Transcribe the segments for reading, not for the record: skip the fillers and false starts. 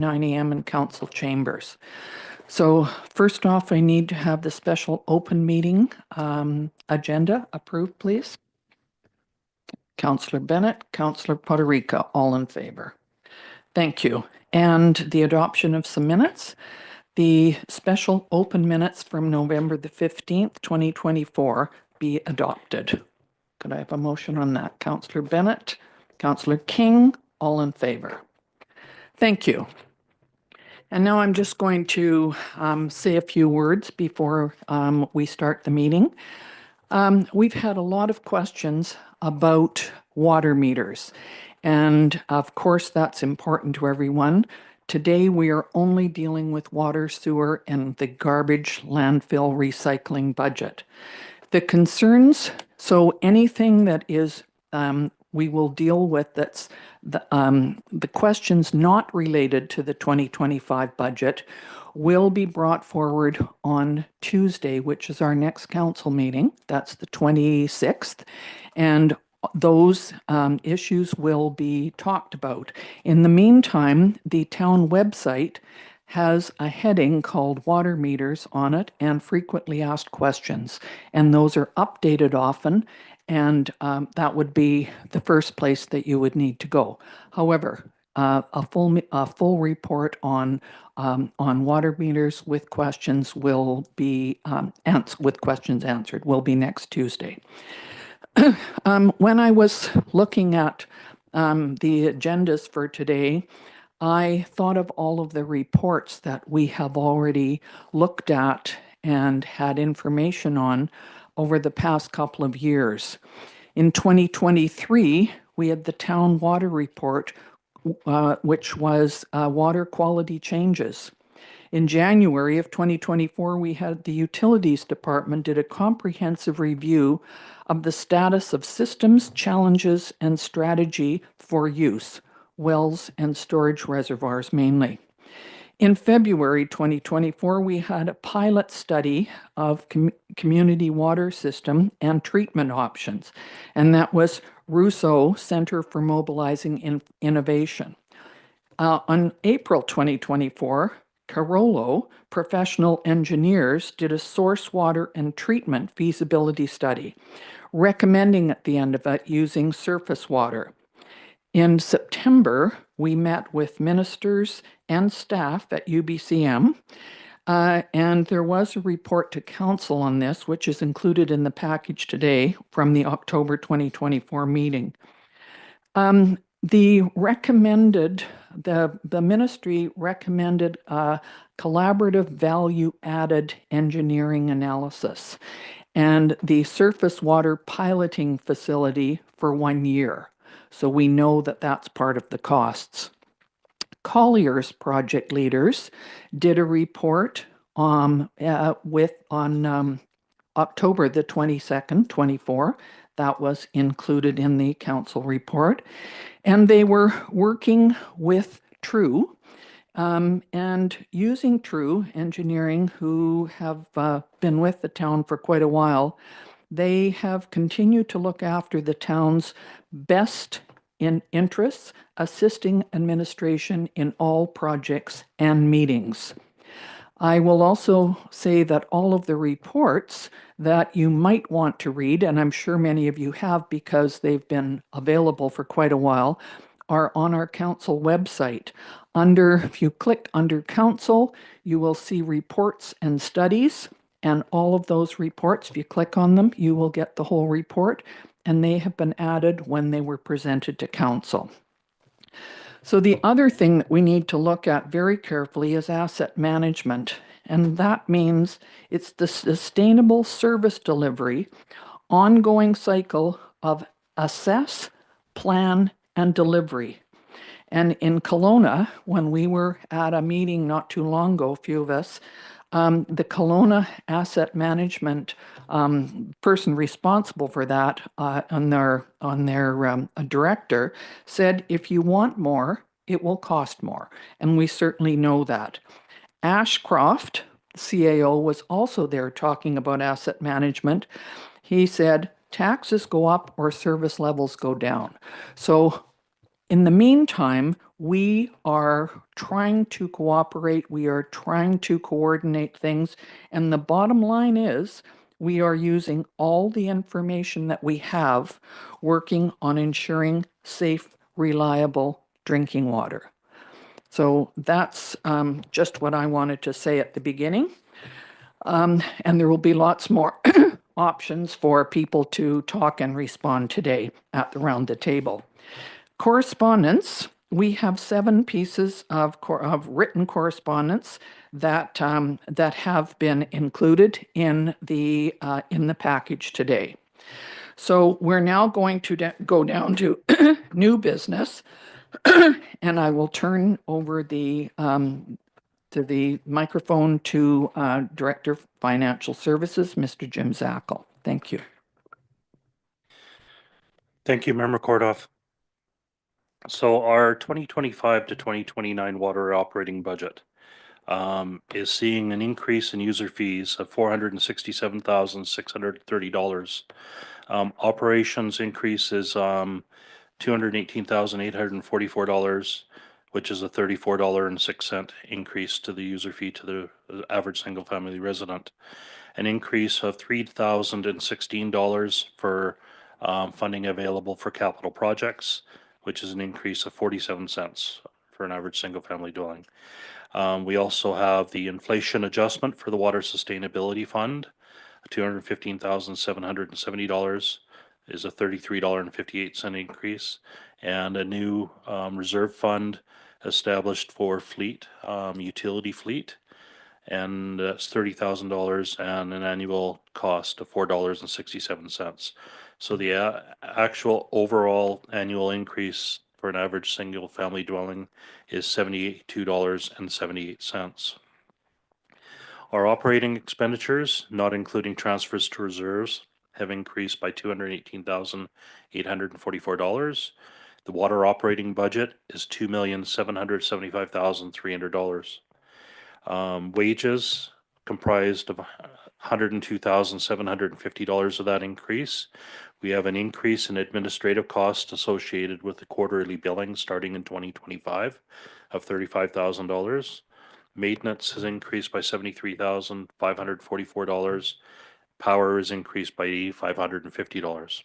9 a.m. in council chambers. So first off, I need to have the special open meeting agenda approved, please. Councillor Bennett, Councillor Poderica, all in favor. Thank you. And the adoption of some minutes. The special open minutes from November the 15th, 2024 be adopted. Could I have a motion on that? Councillor Bennett, Councillor King, all in favor. Thank you. And now I'm just going to say a few words before we start the meeting. We've had a lot of questions about water meters. And of course, that's important to everyone. Today, we are only dealing with water, sewer, and the garbage landfill recycling budget. The concerns, so anything that is we will deal with that's the questions not related to the 2025 budget will be brought forward on Tuesday, which is our next council meeting. That's the 26th. And those issues will be talked about. In the meantime, the town website has a heading called water meters on it and frequently asked questions. And those are updated often. And that would be the first place that you would need to go. However, a full report on water meters with questions will be answered will be next Tuesday. When I was looking at the agendas for today, I thought of all of the reports that we have already looked at and had information on over the past couple of years. In 2023, we had the town water report, which was water quality changes. In January of 2024, we had the Utilities Department did a comprehensive review of the status of systems, challenges, and strategy for use, wells and storage reservoirs mainly. In February 2024, we had a pilot study of community water system and treatment options, and that was Rousseau Center for Mobilizing Innovation. On April 2024, Carollo Professional Engineers did a source water and treatment feasibility study, recommending at the end of it using surface water. In September, we met with ministers and staff at UBCM, and there was a report to council on this, which is included in the package today from the October 2024 meeting. The ministry recommended a collaborative value-added engineering analysis and the surface water piloting facility for 1 year. So we know that that's part of the costs. Collier's project leaders did a report on October the 22nd, 24. That was included in the council report. And they were working with True and using True Engineering, who have been with the town for quite a while. They have continued to look after the town's best interests, assisting administration in all projects and meetings. I will also say that all of the reports that you might want to read, and I'm sure many of you have because they've been available for quite a while, are on our council website. If you click under council, you will see reports and studies. And all of those reports, if you click on them, you will get the whole report, and they have been added when they were presented to council. So the other thing that we need to look at very carefully is asset management, and that means it's the sustainable service delivery, ongoing cycle of assess, plan, and delivery. And in Kelowna, when we were at a meeting not too long ago, a few of us, the Kelowna asset management person responsible for that on their director said, if you want more, it will cost more. And we certainly know that. Ashcroft, CAO, was also there talking about asset management. He said, taxes go up or service levels go down. So in the meantime, we are trying to cooperate. We are trying to coordinate things. And the bottom line is we are using all the information that we have working on ensuring safe, reliable drinking water. So that's just what I wanted to say at the beginning. And there will be lots more options for people to talk and respond today around the table. Correspondence, we have 7 pieces of written correspondence that that have been included in the package today. So we're now going to go down to new business, and I will turn over to the microphone to Director of Financial Services, Mr. Jim Zackel. Thank you. Thank you, Member Kordoff. So our 2025 to 2029 water operating budget is seeing an increase in user fees of $467,630. Operations increase is $218,844, which is a $34.06 increase to the user fee to the average single family resident. An increase of $3,016 for funding available for capital projects, which is an increase of 47 cents for an average single family dwelling. We also have the inflation adjustment for the Water Sustainability Fund, $215,770 is a $33.58 increase, and a new reserve fund established for fleet, utility fleet, and that's $30,000 and an annual cost of $4.67. So the actual overall annual increase for an average single family dwelling is $72.78. Our operating expenditures, not including transfers to reserves, have increased by $218,844. The water operating budget is $2,775,300. Wages comprised of $102,750 of that increase. We have an increase in administrative costs associated with the quarterly billing starting in 2025 of $35,000. Maintenance has increased by $73,544. Power is increased by $8,550.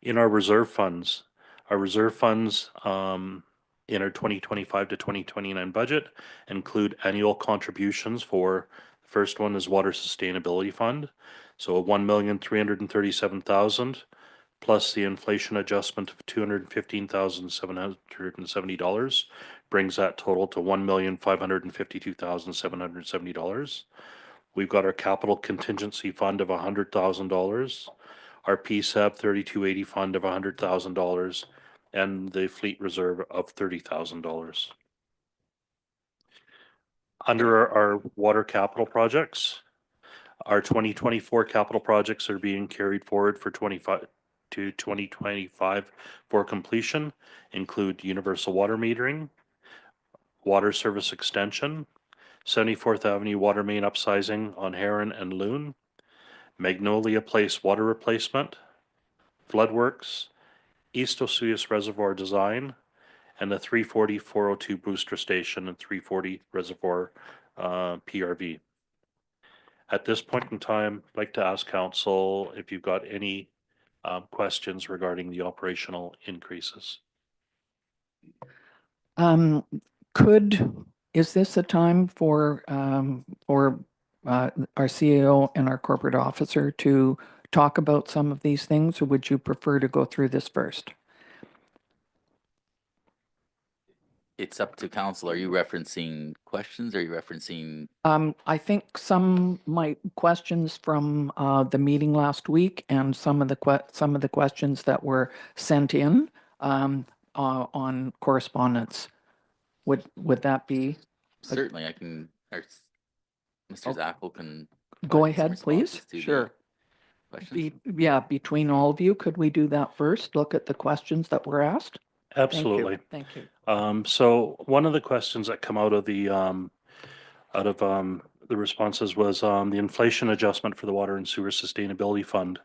In our reserve funds in our 2025 to 2029 budget include annual contributions for the first one is Water Sustainability Fund. So $1,337,000 plus the inflation adjustment of $215,770 brings that total to $1,552,770. We've got our capital contingency fund of $100,000, our PSAB 3280 fund of $100,000, and the fleet reserve of $30,000. Under our water capital projects, our 2024 capital projects are being carried forward for 2025 for completion, include universal water metering, water service extension, 74th Avenue water main upsizing on Heron and Loon, Magnolia Place water replacement, floodworks, East Osuis Reservoir design, and the 340-402 booster station and 340 reservoir PRV. At this point in time, I'd like to ask council if you've got any questions regarding the operational increases. Is this a time for our CEO and our corporate officer to talk about some of these things, or would you prefer to go through this first? It's up to council. Are you referencing questions? Or are you referencing? I think some questions from the meeting last week, and some of the questions that were sent in on correspondence. Would that be? Certainly, I can. Mr. Zackel can. Go ahead, please. Sure. Yeah, between all of you, could we do that first? Look at the questions that were asked. Absolutely. Thank you. So one of the questions that come out of the responses was the inflation adjustment for the Water and Sewer Sustainability Fund,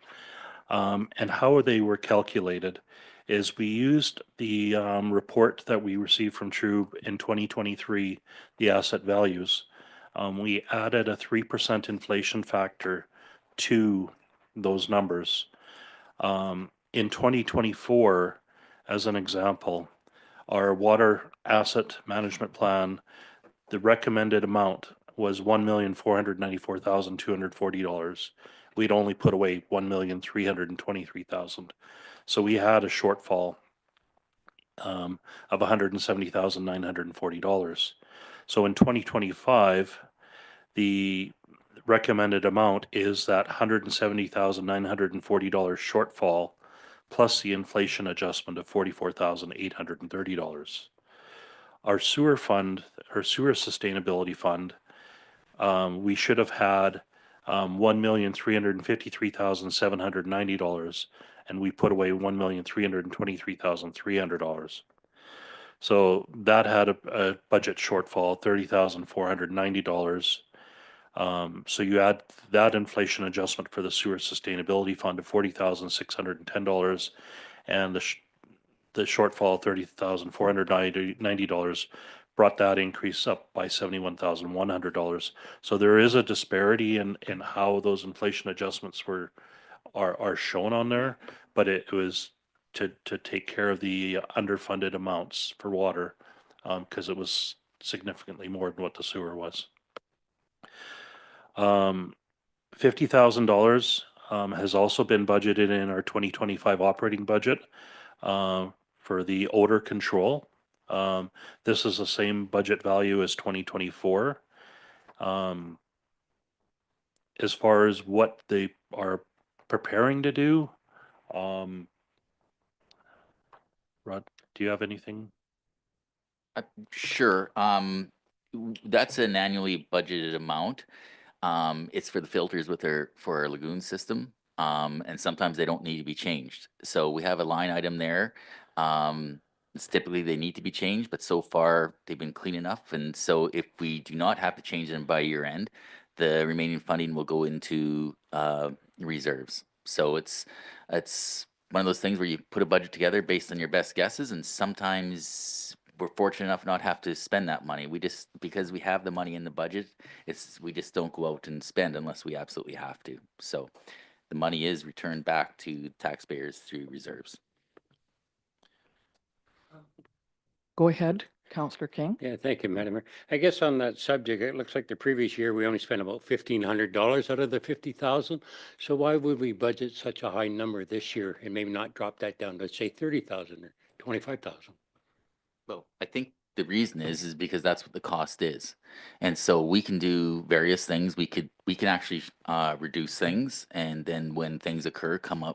and how they were calculated. is we used the report that we received from True in 2023, the asset values. We added a 3% inflation factor to those numbers. In 2024, as an example, our water asset management plan, the recommended amount was $1,494,240. We'd only put away $1,323,000. So we had a shortfall of $170,940. So in 2025, the recommended amount is that $170,940 shortfall plus the inflation adjustment of $44,830. Our sewer fund, our sewer sustainability fund, we should have had $1,353,790, and we put away $1,323,300. So that had a budget shortfall, $30,490. So you add that inflation adjustment for the sewer sustainability fund of $40,610, and the shortfall, $30,490, brought that increase up by $71,100. So there is a disparity in how those inflation adjustments are shown on there, but it was to take care of the underfunded amounts for water, because it was significantly more than what the sewer was. $50,000 has also been budgeted in our 2025 operating budget for the odor control. This is the same budget value as 2024. As far as what they are preparing to do, Rod, do you have anything? Sure. That's an annually budgeted amount. It's for the filters for our lagoon system. And sometimes they don't need to be changed. So we have a line item there. It's typically they need to be changed, but so far they've been clean enough. And so if we do not have to change them by year end, the remaining funding will go into reserves. So it's one of those things where you put a budget together based on your best guesses, and sometimes we're fortunate enough not have to spend that money. We just, because we have the money in the budget, we just don't go out and spend unless we absolutely have to. So the money is returned back to taxpayers through reserves. Go ahead, Councillor King. Yeah, thank you, Madam Mayor. I guess on that subject, it looks like the previous year we only spent about $1,500 out of the 50,000. So why would we budget such a high number this year and maybe not drop that down to say 30,000 or 25,000? Well, I think the reason is because that's what the cost is. And so we can do various things. We can actually reduce things, and then when things occur, come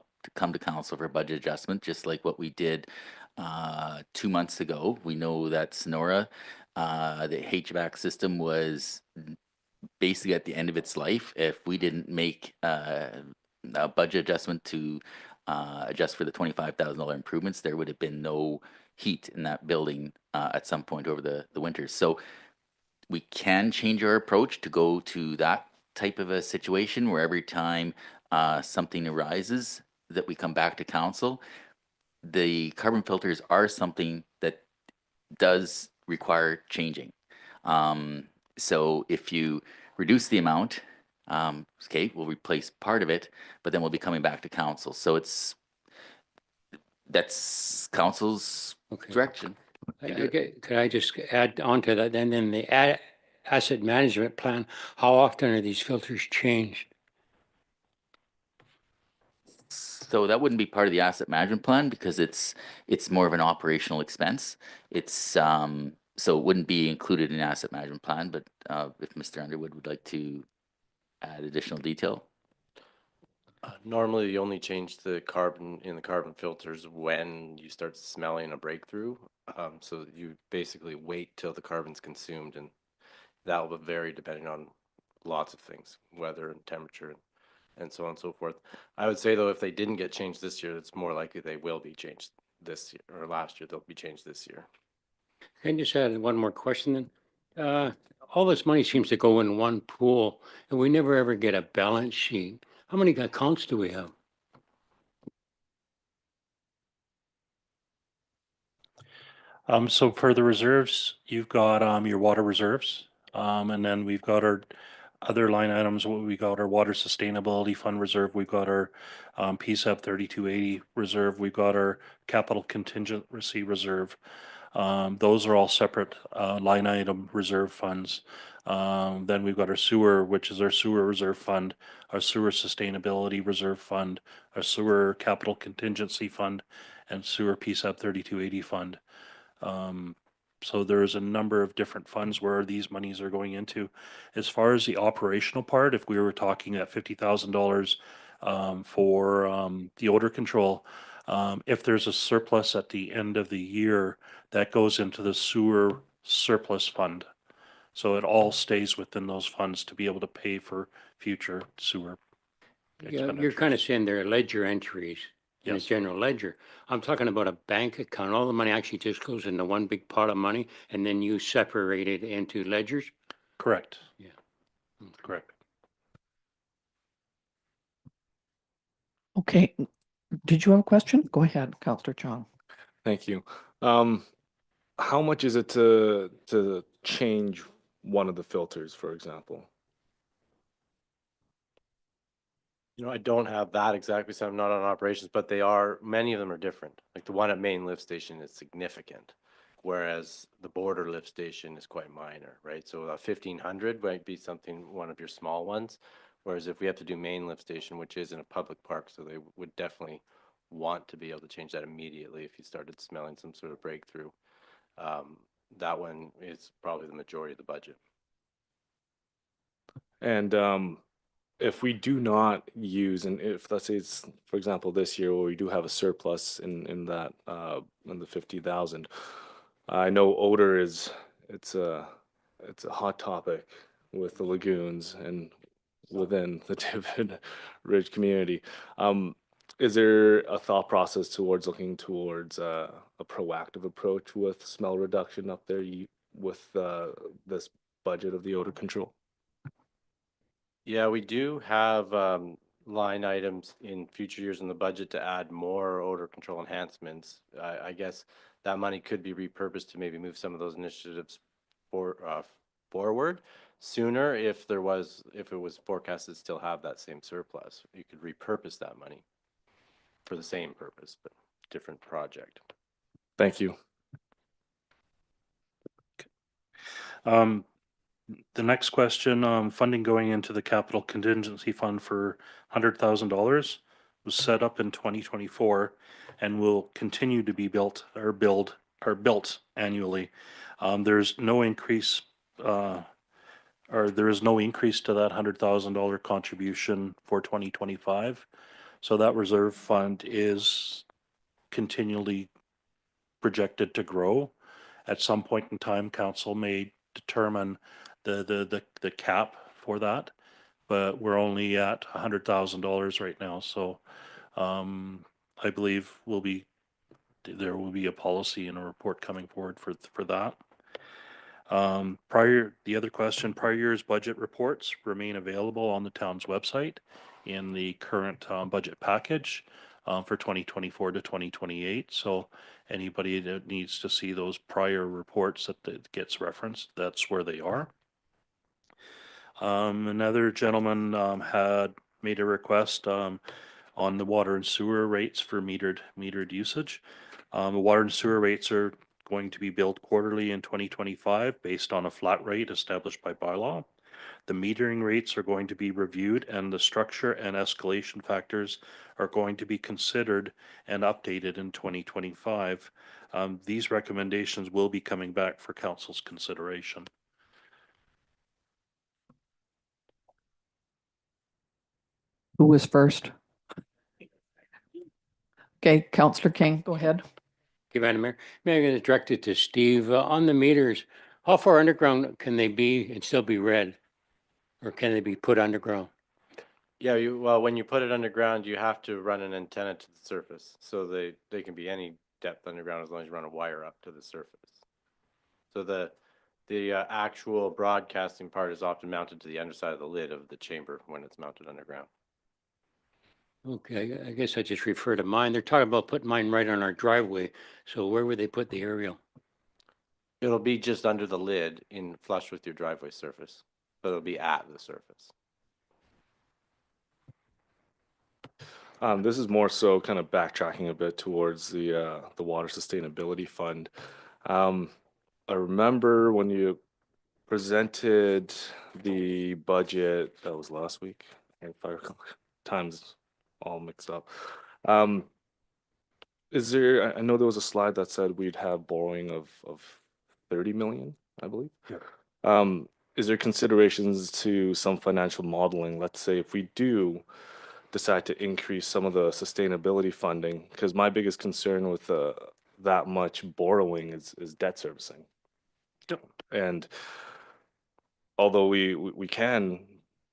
to council for budget adjustment, just like what we did 2 months ago. We know that Sonora, the HVAC system was basically at the end of its life. If we didn't make a budget adjustment to adjust for the $25,000 improvements, there would have been no heat in that building at some point over the winter. So we can change our approach to go to that type of a situation where every time something arises that we come back to council. The carbon filters are something that does require changing. So if you reduce the amount, okay, we'll replace part of it, but then we'll be coming back to council. So that's council's direction. Could I just add on to that? And then the asset management plan, how often are these filters changed? So that wouldn't be part of the asset management plan because it's more of an operational expense. It's so it wouldn't be included in the asset management plan. But if Mr. Underwood would like to add additional detail. Normally, you only change the carbon in the carbon filters when you start smelling a breakthrough. So you basically wait till the carbon's consumed, and that will vary depending on lots of things, weather and temperature and so on and so forth. I would say, though, if they didn't get changed this year, it's more likely they will be changed this year, or last year, they'll be changed this year. Can I just add one more question then? All this money seems to go in one pool, and we never ever get a balance sheet. How many accounts do we have? So for the reserves, you've got your water reserves. And then we've got our other line items. We got our water sustainability fund reserve. We've got our PSAP 3280 reserve. We've got our capital contingency reserve. Those are all separate line item reserve funds. Then we've got our sewer, which is our sewer reserve fund, our sewer sustainability reserve fund, our sewer capital contingency fund, and sewer PSAP 3280 fund. So there's a number of different funds where these monies are going into. As far as the operational part, if we were talking at $50,000 for the odor control, if there's a surplus at the end of the year, that goes into the sewer surplus fund. So it all stays within those funds to be able to pay for future sewer Yeah, you're kind of expenditures. saying there are ledger entries in the Yes. general ledger. I'm talking about a bank account. All the money actually just goes into one big pot of money and then you separate it into ledgers? Correct. Yeah. Correct. Okay, did you have a question? Go ahead, Councillor Chong. Thank you. How much is it to change one of the filters, for example? You know, I don't have that exactly, so I'm not on operations, but many of them are different. Like the one at Main Lift Station is significant, whereas the Border Lift Station is quite minor, right? So a 1500 might be one of your small ones, whereas if we have to do Main Lift Station, which is in a public park, so they would definitely want to be able to change that immediately if you started smelling some sort of breakthrough. That one is probably the majority of the budget. And if we do not use, and if let's say it's, for example, this year where we do have a surplus in that in the 50,000, I know odor it's a hot topic with the lagoons and within the Tiverton Ridge community. Is there a thought process towards looking towards a proactive approach with smell reduction up there with this budget of the odor control? Yeah, we do have line items in future years in the budget to add more odor control enhancements. I guess that money could be repurposed to maybe move some of those initiatives forward sooner if it was forecasted to still have that same surplus. You could repurpose that money for the same purpose, but different project. Thank you. The next question, funding going into the capital contingency fund for $100,000 was set up in 2024 and will continue to be built annually. There's no increase, or there is no increase to that $100,000 contribution for 2025. So that reserve fund is continually projected to grow. At some point in time, council may determine the cap for that, but we're only at $100,000 right now. So I believe there will be a policy and a report coming forward for that. The other question, prior year's budget reports remain available on the town's website in the current budget package for 2024 to 2028. So anybody that needs to see those prior reports that gets referenced, that's where they are. Another gentleman had made a request on the water and sewer rates for metered usage. The water and sewer rates are going to be billed quarterly in 2025 based on a flat rate established by bylaw. The metering rates are going to be reviewed and the structure and escalation factors are going to be considered and updated in 2025. These recommendations will be coming back for council's consideration. Who was first? Okay, Councillor King, go ahead. Okay, Madam Mayor, maybe I'm going to direct it to Steve. On the meters, how far underground can they be and still be read? Or can they be put underground? Yeah, well, when you put it underground, you have to run an antenna to the surface. So they can be any depth underground as long as you run a wire up to the surface. So the actual broadcasting part is often mounted to the underside of the lid of the chamber when it's mounted underground. Okay, I guess I just refer to mine. They're talking about putting mine right on our driveway. So where would they put the aerial? It'll be just under the lid in flush with your driveway surface, but it'll be at the surface. This is more so kind of backtracking a bit towards the water sustainability fund. I remember when you presented the budget, that was last week, and times all mixed up. Is there, I know there was a slide that said we'd have borrowing of 30 million, I believe. Is there considerations to some financial modeling? Let's say if we do decide to increase some of the sustainability funding, because my biggest concern with that much borrowing is debt servicing. Yep. And although we can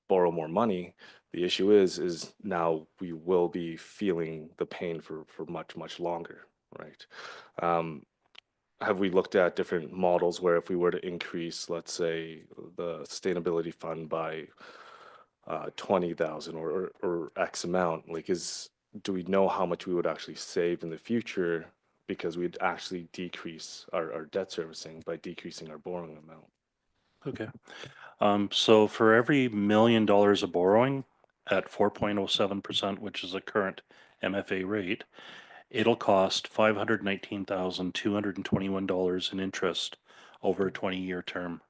borrow more money, the issue is now we will be feeling the pain for much longer, right? Have we looked at different models where if we were to increase, let's say, the sustainability fund by 20,000 or X amount, like do we know how much we would actually save in the future because we'd actually decrease our debt servicing by decreasing our borrowing amount? Okay. So for every $1 million of borrowing at 4.07%, which is the current MFA rate, it'll cost $519,221 in interest over a 20-year term.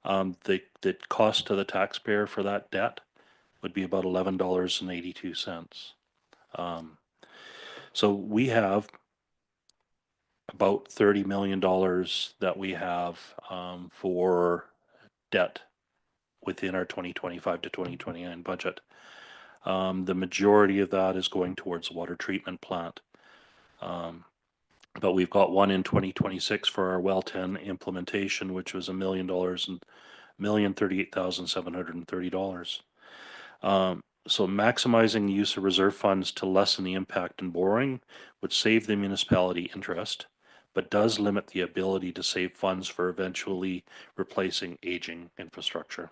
The cost to the taxpayer for that debt would be about $11.82. So we have about $30 million that we have for debt within our 2025 to 2029 budget. The majority of that is going towards the water treatment plant. But we've got one in 2026 for our well 10 implementation, which was $1 million and $1,038,730. So maximizing the use of reserve funds to lessen the impact in borrowing would save the municipality interest, but does limit the ability to save funds for eventually replacing aging infrastructure.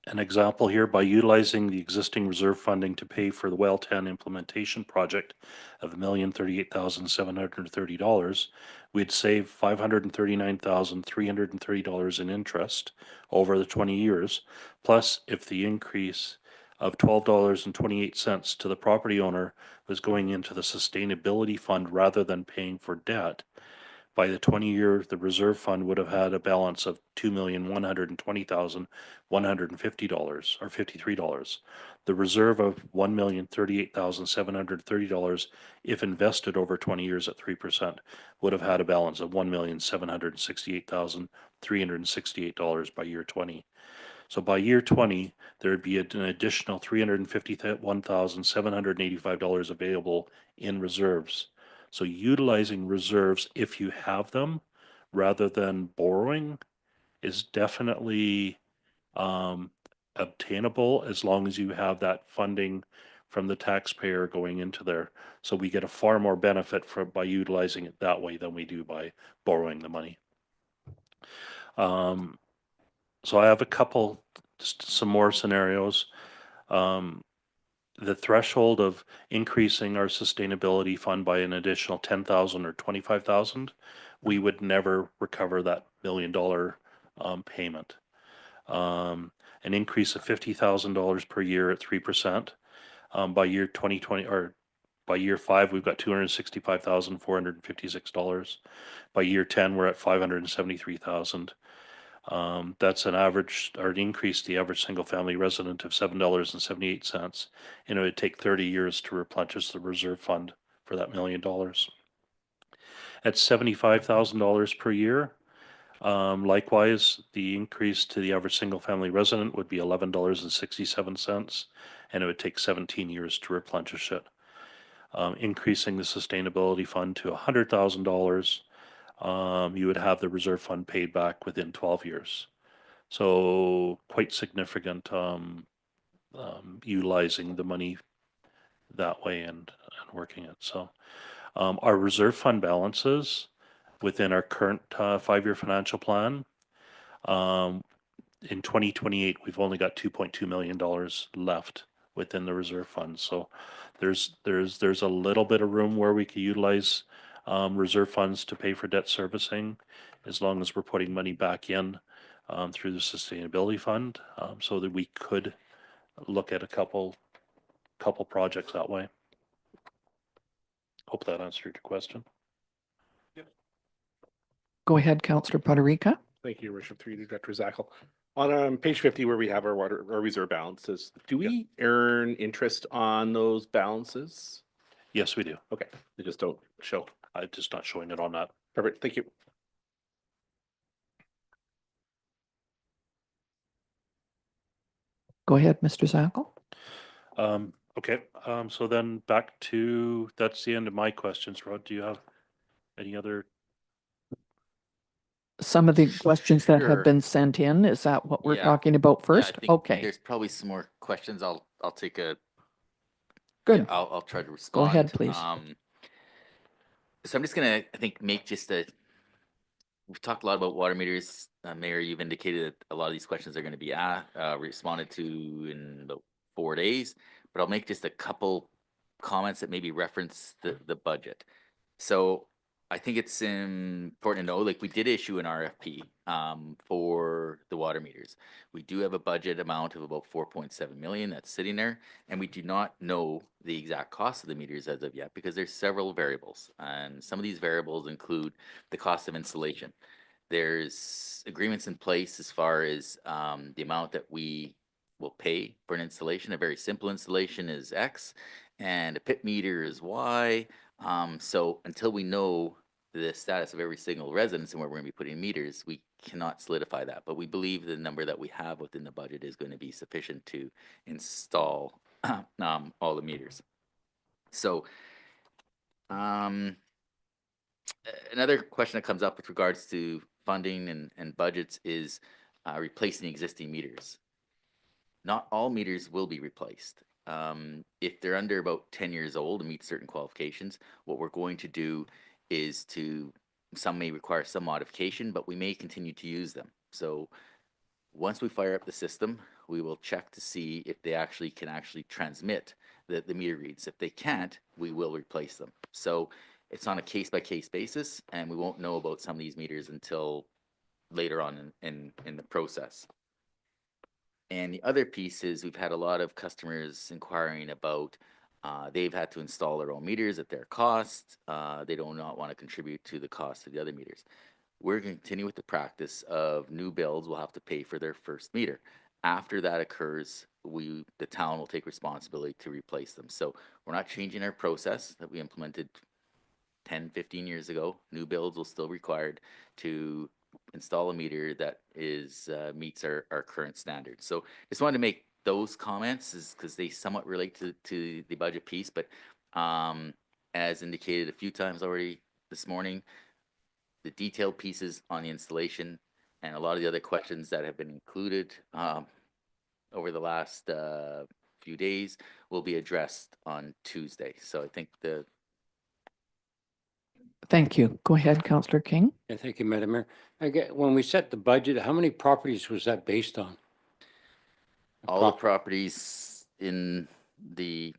An example here, by utilizing the existing reserve funding to pay for the well 10 implementation project of $1,038,730, we'd save $539,330 in interest over the 20 years. Plus, if the increase of $12.28 to the property owner was going into the sustainability fund rather than paying for debt, by the 20-year, the reserve fund would have had a balance of $2,120,150 or $53. The reserve of $1,038,730, if invested over 20 years at 3%, would have had a balance of $1,768,368 by year 20. So by year 20, there would be an additional $351,785 available in reserves. So utilizing reserves, if you have them, rather than borrowing, is definitely obtainable as long as you have that funding from the taxpayer going into there. So we get a far more benefit by utilizing it that way than we do by borrowing the money. So I have some more scenarios. The threshold of increasing our sustainability fund by an additional 10,000 or 25,000, we would never recover that $1 million payment. An increase of $50,000 per year at 3%. By year 2020 or by year 5, we've got $265,456. By year 10, we're at $573,000. That's an average, or an increase the average single family resident of $7.78, and it would take 30 years to replenish the reserve fund for that $1 million. At $75,000 per year, likewise, the increase to the average single family resident would be $11.67, and it would take 17 years to replenish it. Increasing the sustainability fund to $100,000, you would have the reserve fund paid back within 12 years. So quite significant utilizing the money that way and working it. So our reserve fund balances within our current 5-year financial plan, in 2028, we've only got $2.2 million left within the reserve fund. So there's a little bit of room where we could utilize reserve funds to pay for debt servicing, as long as we're putting money back in through the sustainability fund, so that we could look at a couple projects that way. Hope that answered your question. Go ahead, Councillor Poderica. Thank you, Richard, through you, Director Zackel. On page 50, where we have our our reserve balances, do we earn interest on those balances? Yes, we do. Okay, they just don't show. I'm just not showing it on that. Perfect, thank you. Go ahead, Mr. Zackel. Okay, so then back to, that's the end of my questions. Rod, do you have any other? Some of the questions that Sure. have been sent in, is that what we're Yeah. talking about Yeah, I first? think Okay, There's probably some more questions. I'll take a, good. I'll try to respond. ahead, please. So I'm just gonna, I think, make just a, we've talked a lot about water meters. Mayor, you've indicated that a lot of these questions are gonna be responded to in about 4 days, but I'll make just a couple comments that maybe reference the budget. So I think it's important to know, like, we did issue an RFP for the water meters. We do have a budget amount of about 4.7 million that's sitting there, and we do not know the exact cost of the meters as of yet because there's several variables, and some of these variables include the cost of installation. There's agreements in place as far as the amount that we will pay for an installation. A very simple installation is X, and a pit meter is Y. So until we know the status of every single residence and where we're going to be putting meters, we cannot solidify that. But we believe the number that we have within the budget is going to be sufficient to install all the meters. So another question that comes up with regards to funding and budgets is replacing existing meters. Not all meters will be replaced. If they're under about 10 years old and meet certain qualifications, what we're going to do is some may require some modification, but we may continue to use them. So once we fire up the system, we will check to see if they can transmit the meter reads. If they can't, we will replace them. So it's on a case-by-case basis, and we won't know about some of these meters until later on in the process. And the other piece is we've had a lot of customers inquiring about they've had to install their own meters at their cost. They do not want to contribute to the cost of the other meters. We're going to continue with the practice of new builds will have to pay for their first meter. After that occurs, the town will take responsibility to replace them. So we're not changing our process that we implemented 10, 15 years ago. New builds will still be required to install a meter that meets our current standards. So just wanted to make those comments because they somewhat relate to the budget piece, but as indicated a few times already this morning, the detailed pieces on the installation and a lot of the other questions that have been included over the last few days will be addressed on Tuesday. So I think Thank you. Go ahead, Councillor King. And thank you, Madam Mayor. When we set the budget, how many properties was that based on? all the properties on the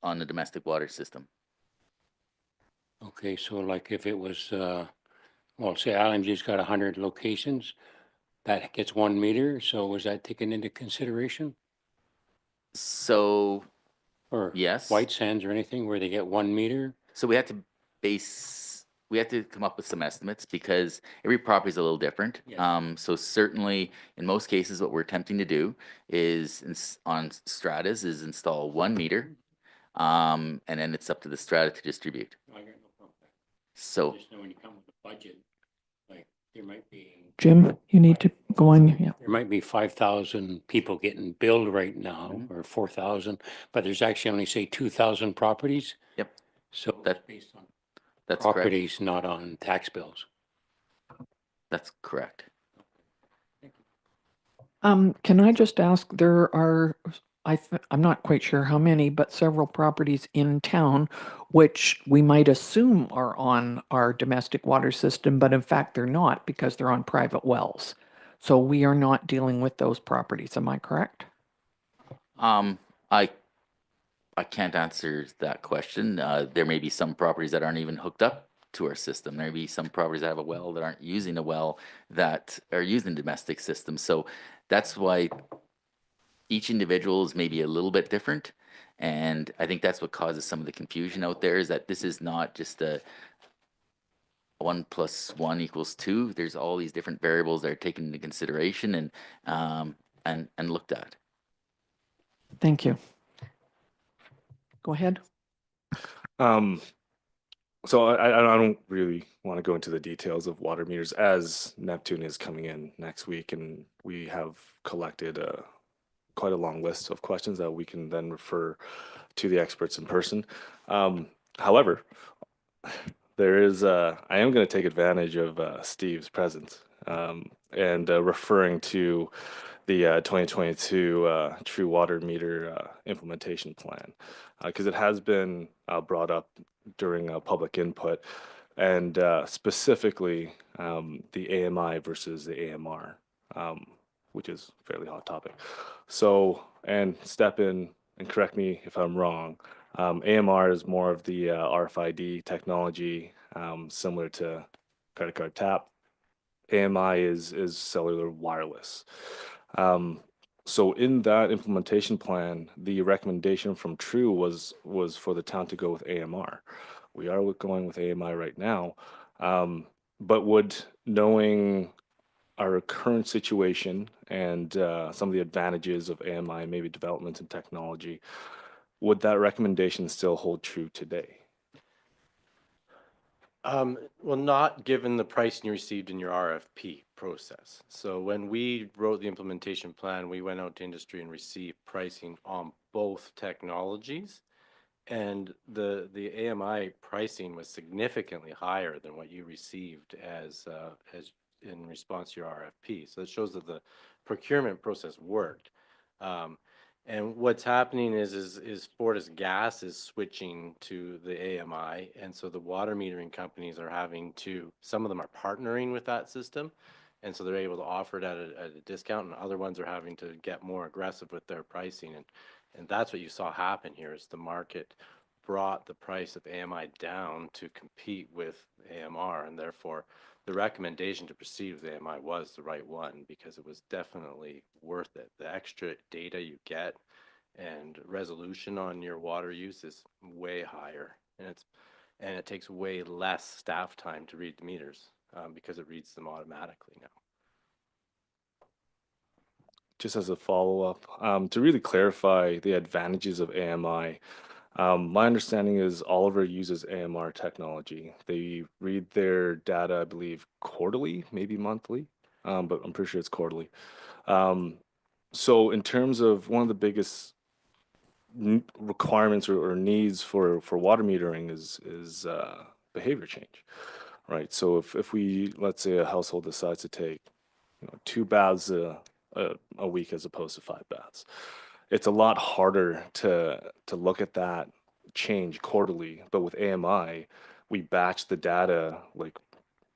domestic water system. Okay, so like if it was, well, say LNG's got 100 locations, that gets 1 meter. So was that taken into consideration? So Or yes. White Sands or anything where they get 1 meter? So we had to come up with some estimates because every property is a little different. Yes. So certainly in most cases, what we're attempting to do is on stratas is install 1 meter. And then it's up to the strata to distribute. I got no problem. So Just know when you come with a budget, like there might be. Jim, you need to go on. Yeah. There might be 5,000 people getting billed right now or 4,000, but there's actually only say 2,000 properties. Yep. So That- that's based on that's correct. properties, not on tax bills. That's correct. Can I just ask, there are, I'm not quite sure how many, but several properties in town which we might assume are on our domestic water system, but in fact they're not because they're on private wells. So we are not dealing with those properties. Am I correct? I can't answer that question. There may be some properties that aren't even hooked up to our system. There may be some properties that have a well that aren't using a well that are using domestic systems. So that's why each individual is maybe a little bit different. And I think that's what causes some of the confusion out there, is that this is not just a 1 + 1 = 2. There's all these different variables that are taken into consideration and looked at. Thank you. Go ahead. So I don't really want to go into the details of water meters, as Neptune is coming in next week, and we have collected quite a long list of questions that we can then refer to the experts in person. However, there is I am going to take advantage of Steve's presence and referring to the 2022 True Water Meter implementation plan, because it has been brought up during public input, and specifically the AMI versus the AMR, which is a fairly hot topic. So, and step in and correct me if I'm wrong. AMR is more of the RFID technology, similar to credit card tap. AMI is cellular wireless. So in that implementation plan, the recommendation from True was for the town to go with AMR. We are going with AMI right now, but would, knowing our current situation and some of the advantages of AMI, maybe developments in technology, would that recommendation still hold true today? Well, not given the pricing you received in your RFP process. So when we wrote the implementation plan, we went out to industry and received pricing on both technologies. And the AMI pricing was significantly higher than what you received as in response to your RFP. So it shows that the procurement process worked. And what's happening is Fortis Gas is switching to the AMI, and so the water metering companies are having to, some of them are partnering with that system, and so they're able to offer it at a discount, and other ones are having to get more aggressive with their pricing, and that's what you saw happen here, is the market brought the price of AMI down to compete with AMR, and therefore the recommendation to proceed with AMI was the right one, because it was definitely worth it. The extra data you get and resolution on your water use is way higher, and it takes way less staff time to read the meters because it reads them automatically now. Just as a follow-up, to really clarify the advantages of AMI, my understanding is Oliver uses AMR technology. They read their data, I believe, quarterly, maybe monthly, but I'm pretty sure it's quarterly. So in terms of one of the biggest requirements or needs for water metering is behavior change, right? So if we, let's say a household decides to take 2 baths a week as opposed to 5 baths, it's a lot harder to look at that change quarterly. But with AMI, we batch the data like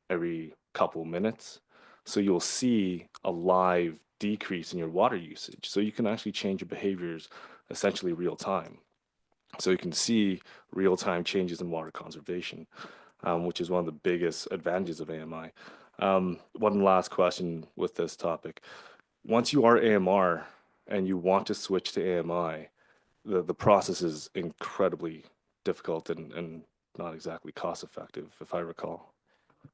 every couple of minutes, so you'll see a live decrease in your water usage. So you can actually change your behaviors essentially real time. So you can see real time changes in water conservation, which is one of the biggest advantages of AMI. One last question with this topic. Once you are AMR and you want to switch to AMI, the process is incredibly difficult and not exactly cost effective, if I recall.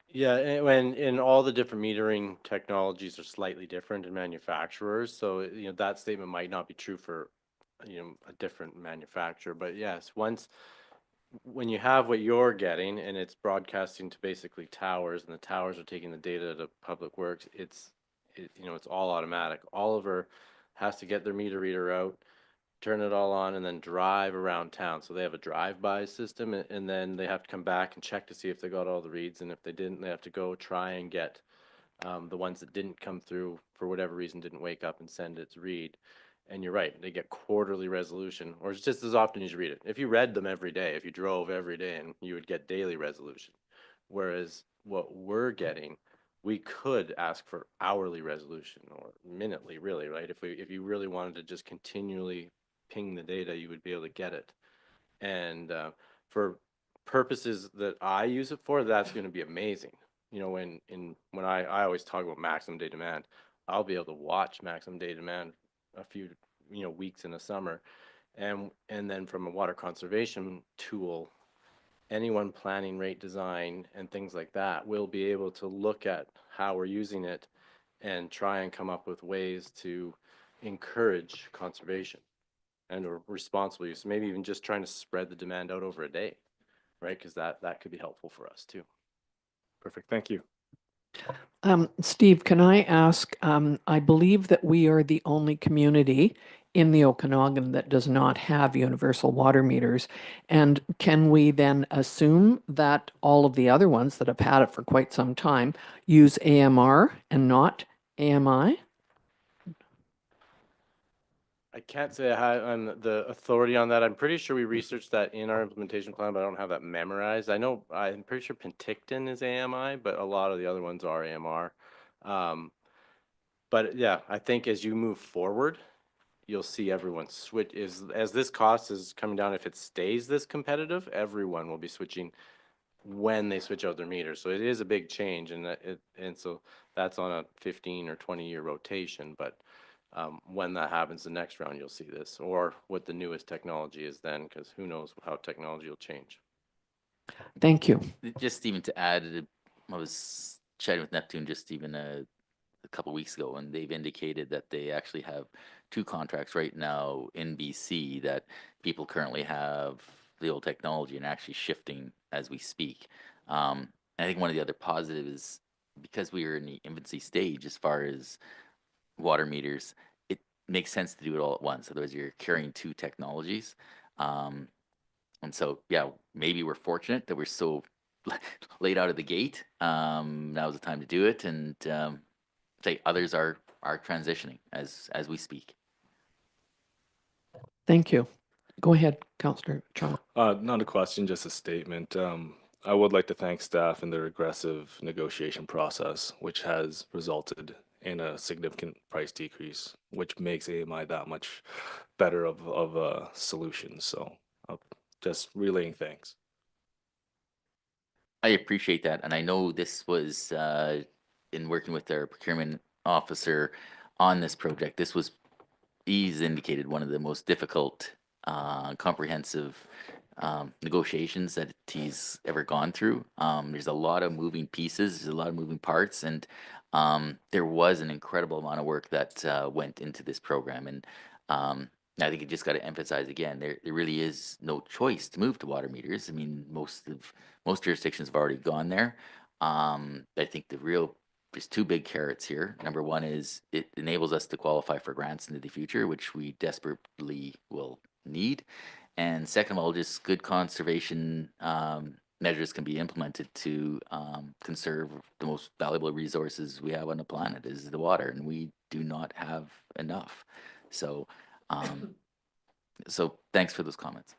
Yeah, and all the different metering technologies are slightly different in manufacturers. So, that statement might not be true for, a different manufacturer. But yes, when you have what you're getting and it's broadcasting to basically towers, and the towers are taking the data to Public Works, it's all automatic. Oliver has to get their meter reader out, turn it all on, and then drive around town. So they have a drive-by system, and then they have to come back and check to see if they got all the reads. And if they didn't, they have to go try and get the ones that didn't come through for whatever reason, didn't wake up and send its read. And you're right, they get quarterly resolution, or it's just as often as you read it. If you read them every day, if you drove every day, and you would get daily resolution. Whereas what we're getting, we could ask for hourly resolution or minutely, really, right? If you really wanted to just continually ping the data, you would be able to get it. And for purposes that I use it for, that's going to be amazing. You know, when I always talk about maximum day demand, I'll be able to watch maximum day demand a few, you know, weeks in the summer, and then from a water conservation tool, anyone planning rate design and things like that will be able to look at how we're using it and try and come up with ways to encourage conservation and or responsible use. Maybe even just trying to spread the demand out over a day, right? Because that could be helpful for us too. Perfect. Thank you. Steve, can I ask, I believe that we are the only community in the Okanagan that does not have universal water meters. And can we then assume that all of the other ones that have had it for quite some time use AMR and not AMI? I can't say I'm the authority on that. I'm pretty sure we researched that in our implementation plan, but I don't have that memorized. I'm pretty sure Penticton is AMI, but a lot of the other ones are AMR. But yeah, I think as you move forward, you'll see everyone switch as this cost is coming down. If it stays this competitive, everyone will be switching when they switch out their meters. So it is a big change, and so that's on a 15 or 20-year rotation. But when that happens, the next round you'll see this, or what the newest technology is then, because who knows how technology will change. Thank you. Just even to add, I was chatting with Neptune just even a couple weeks ago, and they've indicated that they actually have 2 contracts right now in BC that people currently have the old technology and actually shifting as we speak. I think one of the other positives is because we are in the infancy stage as far as water meters, it makes sense to do it all at once. Otherwise, you're carrying 2 technologies. And so, yeah, maybe we're fortunate that we're so late out of the gate. Now's the time to do it, and say others are transitioning as we speak. Thank you. Go ahead, Councillor Chong. Not a question, just a statement. I would like to thank staff in their aggressive negotiation process, which has resulted in a significant price decrease, which makes AMI that much better of a solution. So just relaying thanks. I appreciate that, and I know this was in working with our procurement officer on this project. This was, he's indicated, one of the most difficult, comprehensive negotiations that he's ever gone through. There's a lot of moving pieces, there's a lot of moving parts, and there was an incredible amount of work that went into this program. And I think you just got to emphasize again, there really is no choice to move to water meters. I mean, most jurisdictions have already gone there. I think there's 2 big carrots here. Number one is it enables us to qualify for grants into the future, which we desperately will need. And second of all, just good conservation measures can be implemented to conserve the most valuable resources we have on the planet, is the water, and we do not have enough. So, so thanks for those comments.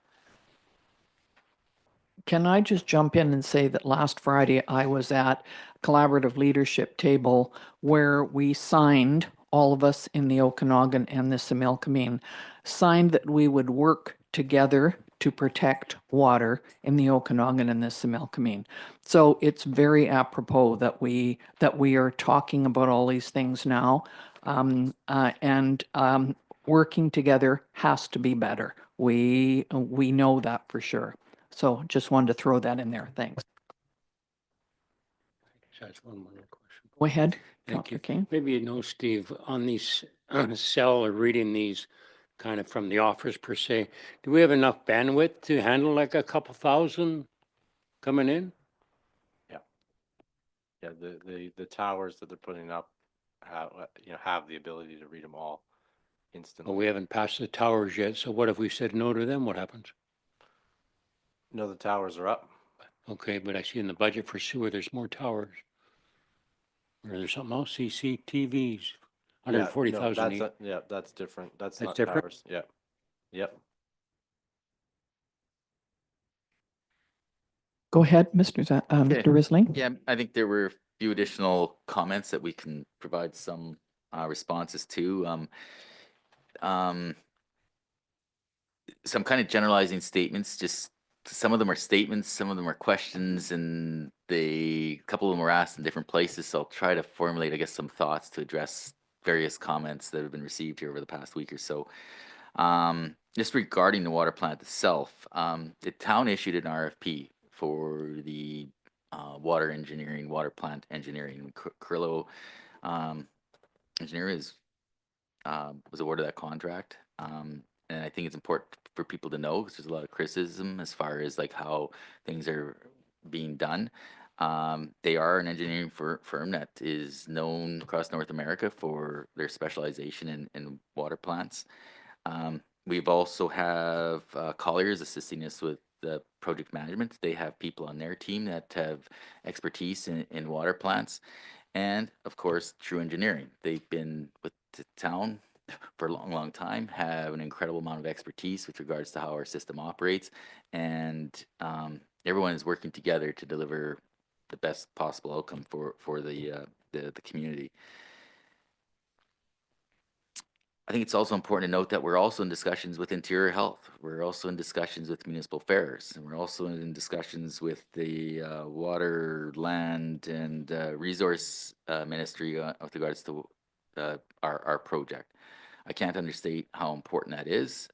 Can I just jump in and say that last Friday I was at a collaborative leadership table where we signed, all of us in the Okanagan and the Similkameen, signed that we would work together to protect water in the Okanagan and the Similkameen. So it's very apropos that we are talking about all these things now, and working together has to be better. We know that for sure. So just wanted to throw that in there. Thanks. That's one more question. Go ahead, Thank you. Councillor King. Maybe you know, Steve, on these cell or reading these kind of from the office per se, do we have enough bandwidth to handle like a couple thousand coming in? Yeah, the towers that they're putting up have the ability to read them all instantly. Well, we haven't passed the towers yet, so what if we said no to them? What happens? No, the towers are up. Okay, but I see in the budget for sewer, there's more towers. Or there's something else, CCTVs, Yeah, no, 140,000 each. yeah, that's different. That's That's not different? towers. Yeah. Yep. Go ahead, Mr. Okay. Risling. Yeah, I think there were a few additional comments that we can provide some responses to. Some kind of generalizing statements, just some of them are statements, some of them are questions, and a couple of them were asked in different places. So I'll try to formulate, I guess, some thoughts to address various comments that have been received here over the past week or so. Just regarding the water plant itself, the town issued an RFP for the water engineering, water plant engineering. Carrillo Engineer was awarded that contract. And I think it's important for people to know because there's a lot of criticism as far as like how things are being done. They are an engineering firm that is known across North America for their specialization in water plants. We've also have Colliers assisting us with the project management. They have people on their team that have expertise in water plants. And of course, True Engineering. They've been with the town for a long, long time, have an incredible amount of expertise with regards to how our system operates. And everyone is working together to deliver the best possible outcome for the community. I think it's also important to note that we're also in discussions with Interior Health. We're also in discussions with Municipal Affairs, and we're also in discussions with the Water, Land, and Resource Ministry with regards to our project. I can't understate how important that is.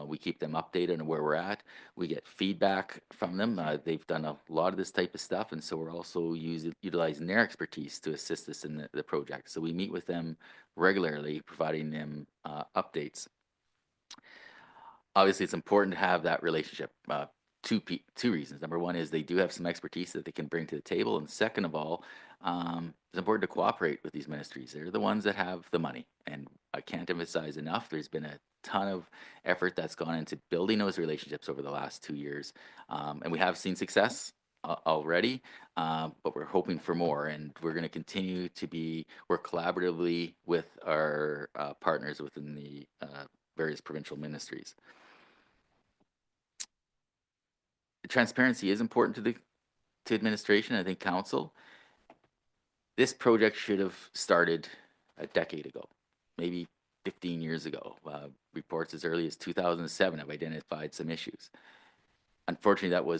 We keep them updated on where we're at. We get feedback from them. They've done a lot of this type of stuff, and so we're also utilizing their expertise to assist us in the project. So we meet with them regularly, providing them updates. Obviously, it's important to have that relationship. Two reasons. Number one is they do have some expertise that they can bring to the table, and second of all, it's important to cooperate with these ministries. They're the ones that have the money, and I can't emphasize enough. There's been a ton of effort that's gone into building those relationships over the last 2 years, and we have seen success already, but we're hoping for more, and we're going to continue to work collaboratively with our partners within the various provincial ministries. Transparency is important to administration, I think council. This project should have started a decade ago, maybe 15 years ago. Reports as early as 2007 have identified some issues. Unfortunately,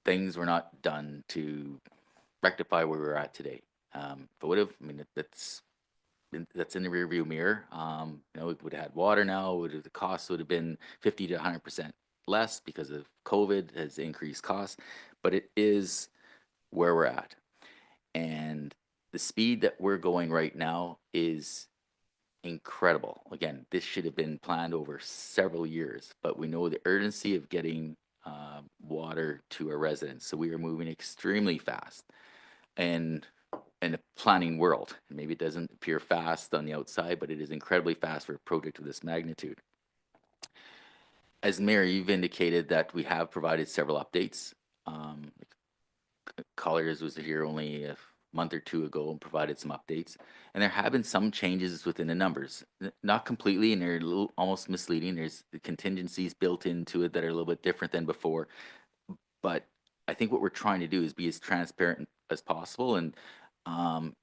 things were not done to rectify where we're at today. But would have, I mean, that's in the rearview mirror. You know, it would have had water now. The cost would have been 50 to 100% less because of COVID has increased costs, but it is where we're at. And the speed that we're going right now is incredible. Again, this should have been planned over several years, but we know the urgency of getting water to our residents. So we are moving extremely fast. And in the planning world, maybe it doesn't appear fast on the outside, but it is incredibly fast for a project of this magnitude. As Mayor, you've indicated that we have provided several updates. Colliers was here only a month or two ago and provided some updates, and there have been some changes within the numbers, not completely, and they're a little almost misleading. There's the contingencies built into it that are a little bit different than before, but I think what we're trying to do is be as transparent as possible. And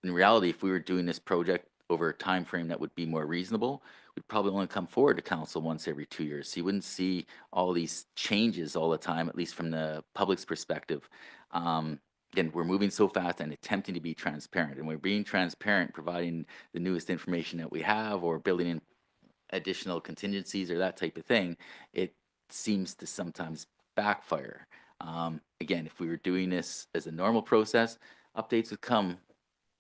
in reality, if we were doing this project over a time frame that would be more reasonable, we'd probably only come forward to council once every 2 years. So you wouldn't see all these changes all the time, at least from the public's perspective. Again, we're moving so fast and attempting to be transparent, and we're being transparent, providing the newest information that we have or building in additional contingencies or that type of thing. It seems to sometimes backfire. Again, if we were doing this as a normal process, updates would come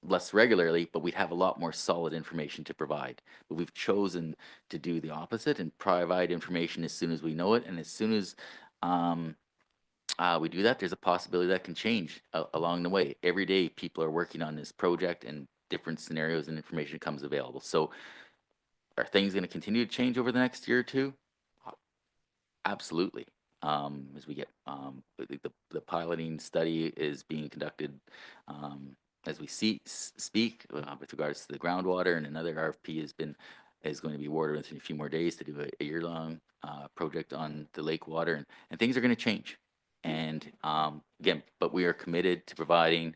less regularly, but we'd have a lot more solid information to provide. But we've chosen to do the opposite and provide information as soon as we know it. And as soon as we do that, there's a possibility that can change along the way. Every day, people are working on this project and different scenarios and information comes available. So are things going to continue to change over the next year or two? Absolutely. As we get the piloting study is being conducted as we speak with regards to the groundwater, and another RFP is going to be awarded within a few more days to do a year-long project on the lake water, and things are going to change. And again, but we are committed to providing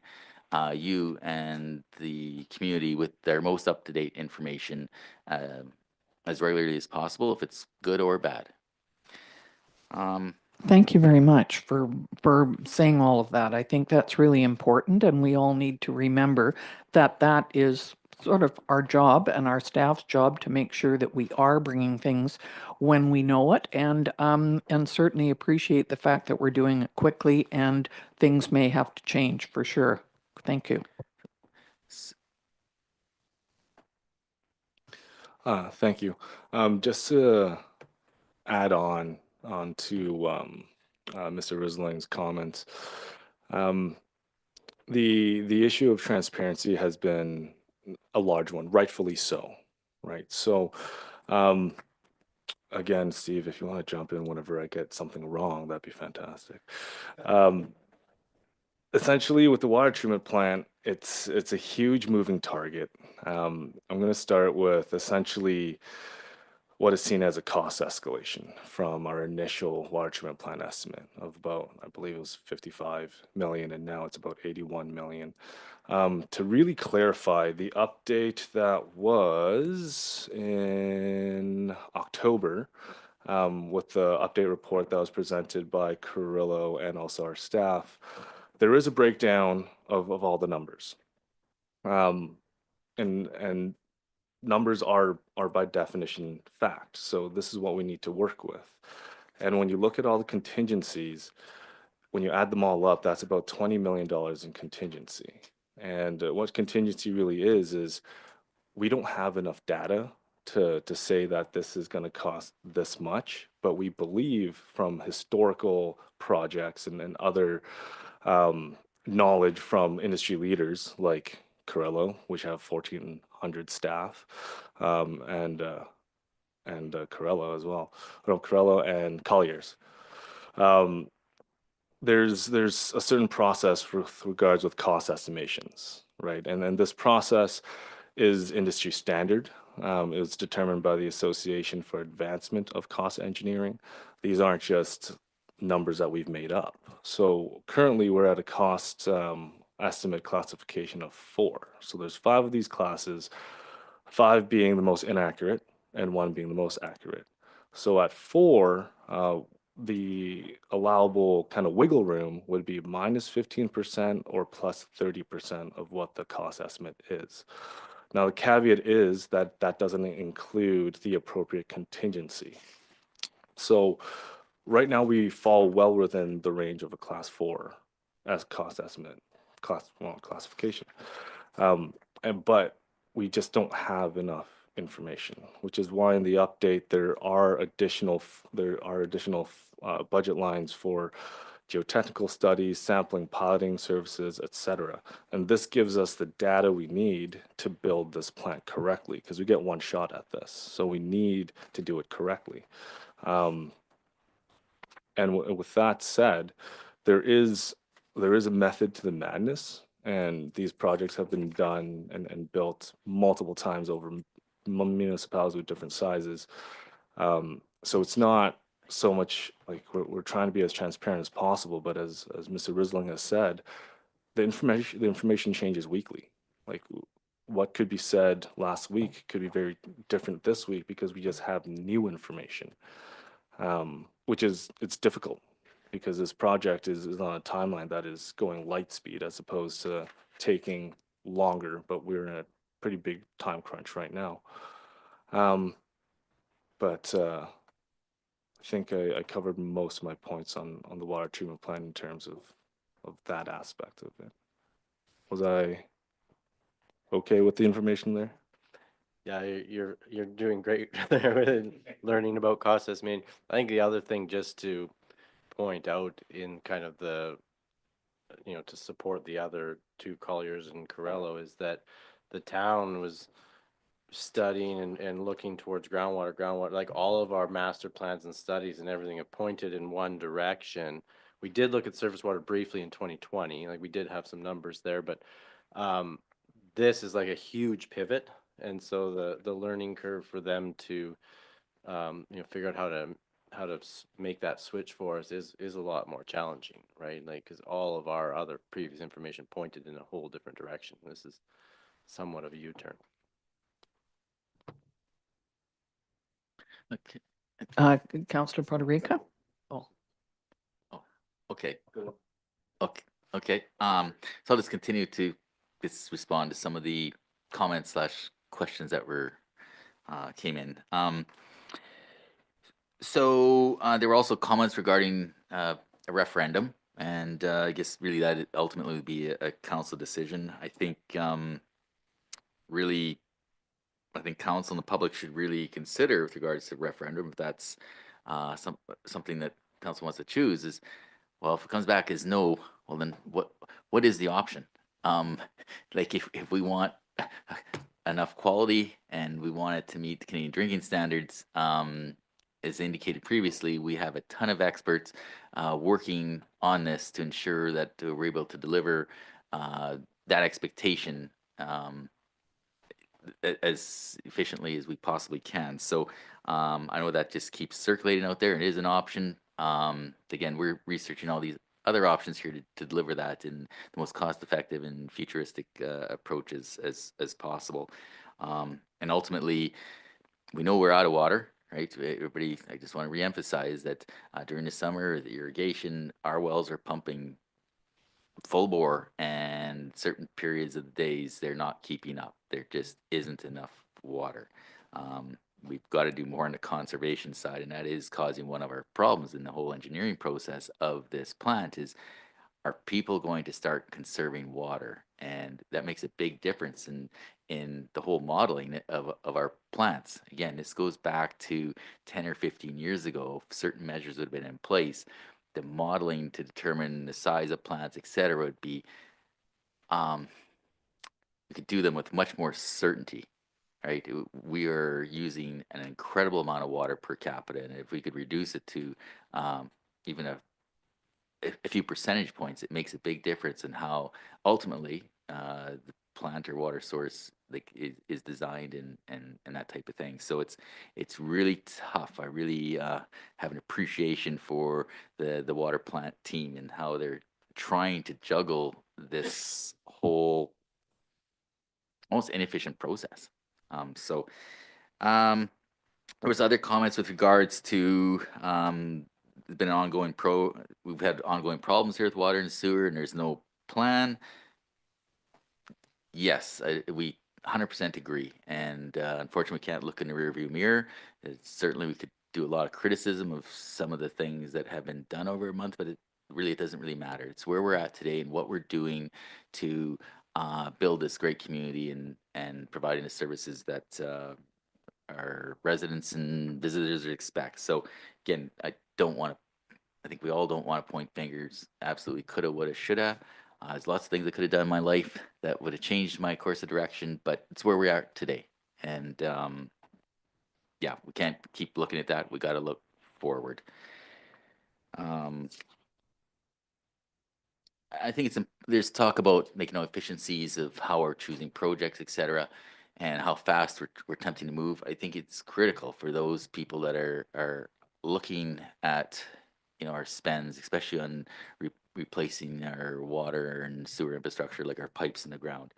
you and the community with their most up-to-date information as regularly as possible, if it's good or bad. Thank you very much for saying all of that. I think that's really important, and we all need to remember that that is sort of our job and our staff's job to make sure that we are bringing things when we know it, and certainly appreciate the fact that we're doing it quickly and things may have to change for sure. Thank you. Thank you. Just to add on to Mr. Risling's comments, the issue of transparency has been a large one, rightfully so, right? So, again, Steve, if you want to jump in whenever I get something wrong, that'd be fantastic. Essentially, with the water treatment plant, it's a huge moving target. I'm going to start with essentially what is seen as a cost escalation from our initial water treatment plant estimate of about, I believe it was 55 million, and now it's about 81 million. To really clarify, the update that was in October, with the update report that was presented by Carrillo and also our staff, there is a breakdown of all the numbers. And numbers are by definition fact. So this is what we need to work with. And when you look at all the contingencies, when you add them all up, that's about $20 million in contingency. And what contingency really is we don't have enough data to say that this is going to cost this much, but we believe from historical projects and other knowledge from industry leaders like Carrillo, which have 1,400 staff, and Carrillo as well. No, Carrillo and Colliers. There's a certain process with regards with cost estimations, right? And then this process is industry standard. It was determined by the Association for Advancement of Cost Engineering. These aren't just numbers that we've made up. So currently we're at a cost estimate classification of 4. So there's 5 of these classes, 5 being the most inaccurate and 1 being the most accurate. So at 4, the allowable kind of wiggle room would be minus 15% or plus 30% of what the cost estimate is. Now, the caveat is that that doesn't include the appropriate contingency. So right now we fall well within the range of a class 4 as cost estimate, classification. But we just don't have enough information, which is why in the update there are additional budget lines for geotechnical studies, sampling, piloting services, etc. And this gives us the data we need to build this plant correctly, because we get one shot at this. So we need to do it correctly. And with that said, there is a method to the madness, and these projects have been done and built multiple times over municipalities with different sizes. So it's not so much like we're trying to be as transparent as possible, but as Mr. Risling has said, the information changes weekly. Like what could be said last week could be very different this week because we just have new information, which is it's difficult because this project is on a timeline that is going light speed as opposed to taking longer, but we're in a pretty big time crunch right now. But I think I covered most of my points on the water treatment plant in terms of that aspect of it. Was I okay with the information there? Yeah, you're doing great there with learning about cost estimating. I think the other thing just to point out in kind of the, to support the other 2 Colliers and Carrillo is that the town was studying and looking towards groundwater, like all of our master plans and studies and everything have pointed in one direction. We did look at surface water briefly in 2020, like we did have some numbers there, but this is like a huge pivot. And so the learning curve for them to, figure out how to make that switch for us is a lot more challenging, right? Like, because all of our other previous information pointed in a whole different direction. This is somewhat of a U-turn. Okay. Councillor Poderica? Oh, Okay. Okay. Okay. So I'll just continue to just respond to some of the comments slash questions that were came in. So there were also comments regarding a referendum, and I guess really that ultimately would be a council decision. I think really, I think council and the public should really consider with regards to referendum if that's something that council wants to choose. Is well, if it comes back as no, well then what is the option? Like if we want enough quality and we want it to meet the Canadian drinking standards, as indicated previously, we have a ton of experts working on this to ensure that we're able to deliver that expectation as efficiently as we possibly can. So I know that just keeps circulating out there and it is an option. Again, we're researching all these other options here to deliver that in the most cost effective and futuristic approaches as possible. And ultimately, we know we're out of water, right? Everybody, I just want to reemphasize that during the summer, the irrigation, our wells are pumping full bore, and certain periods of the days they're not keeping up. There just isn't enough water. We've got to do more on the conservation side, and that is causing one of our problems in the whole engineering process of this plant is, are people going to start conserving water? And that makes a big difference in the whole modeling of our plants. Again, this goes back to 10 or 15 years ago. If certain measures would have been in place, the modeling to determine the size of plants, et cetera, would be, we could do them with much more certainty, right? We are using an incredible amount of water per capita, and if we could reduce it to even a few percentage points, it makes a big difference in how ultimately the plant or water source like is designed and that type of thing. So it's really tough. I really have an appreciation for the water plant team and how they're trying to juggle this whole almost inefficient process. So there was other comments with regards to there's been an ongoing we've had ongoing problems here with water and sewer, and there's no plan. Yes, we 100% agree, and unfortunately, we can't look in the rearview mirror. Certainly, we could do a lot of criticism of some of the things that have been done over a month, but it doesn't really matter. It's where we're at today and what we're doing to build this great community and providing the services that our residents and visitors expect. So again, I think we all don't want to point fingers. Absolutely coulda, woulda, shoulda. There's lots of things I could have done in my life that would have changed my course of direction, but it's where we are today. And yeah, we can't keep looking at that. We got to look forward. I think there's talk about making efficiencies of how we're choosing projects, et cetera, and how fast we're attempting to move. I think it's critical for those people that are looking at our spends, especially on replacing our water and sewer infrastructure, like our pipes in the ground.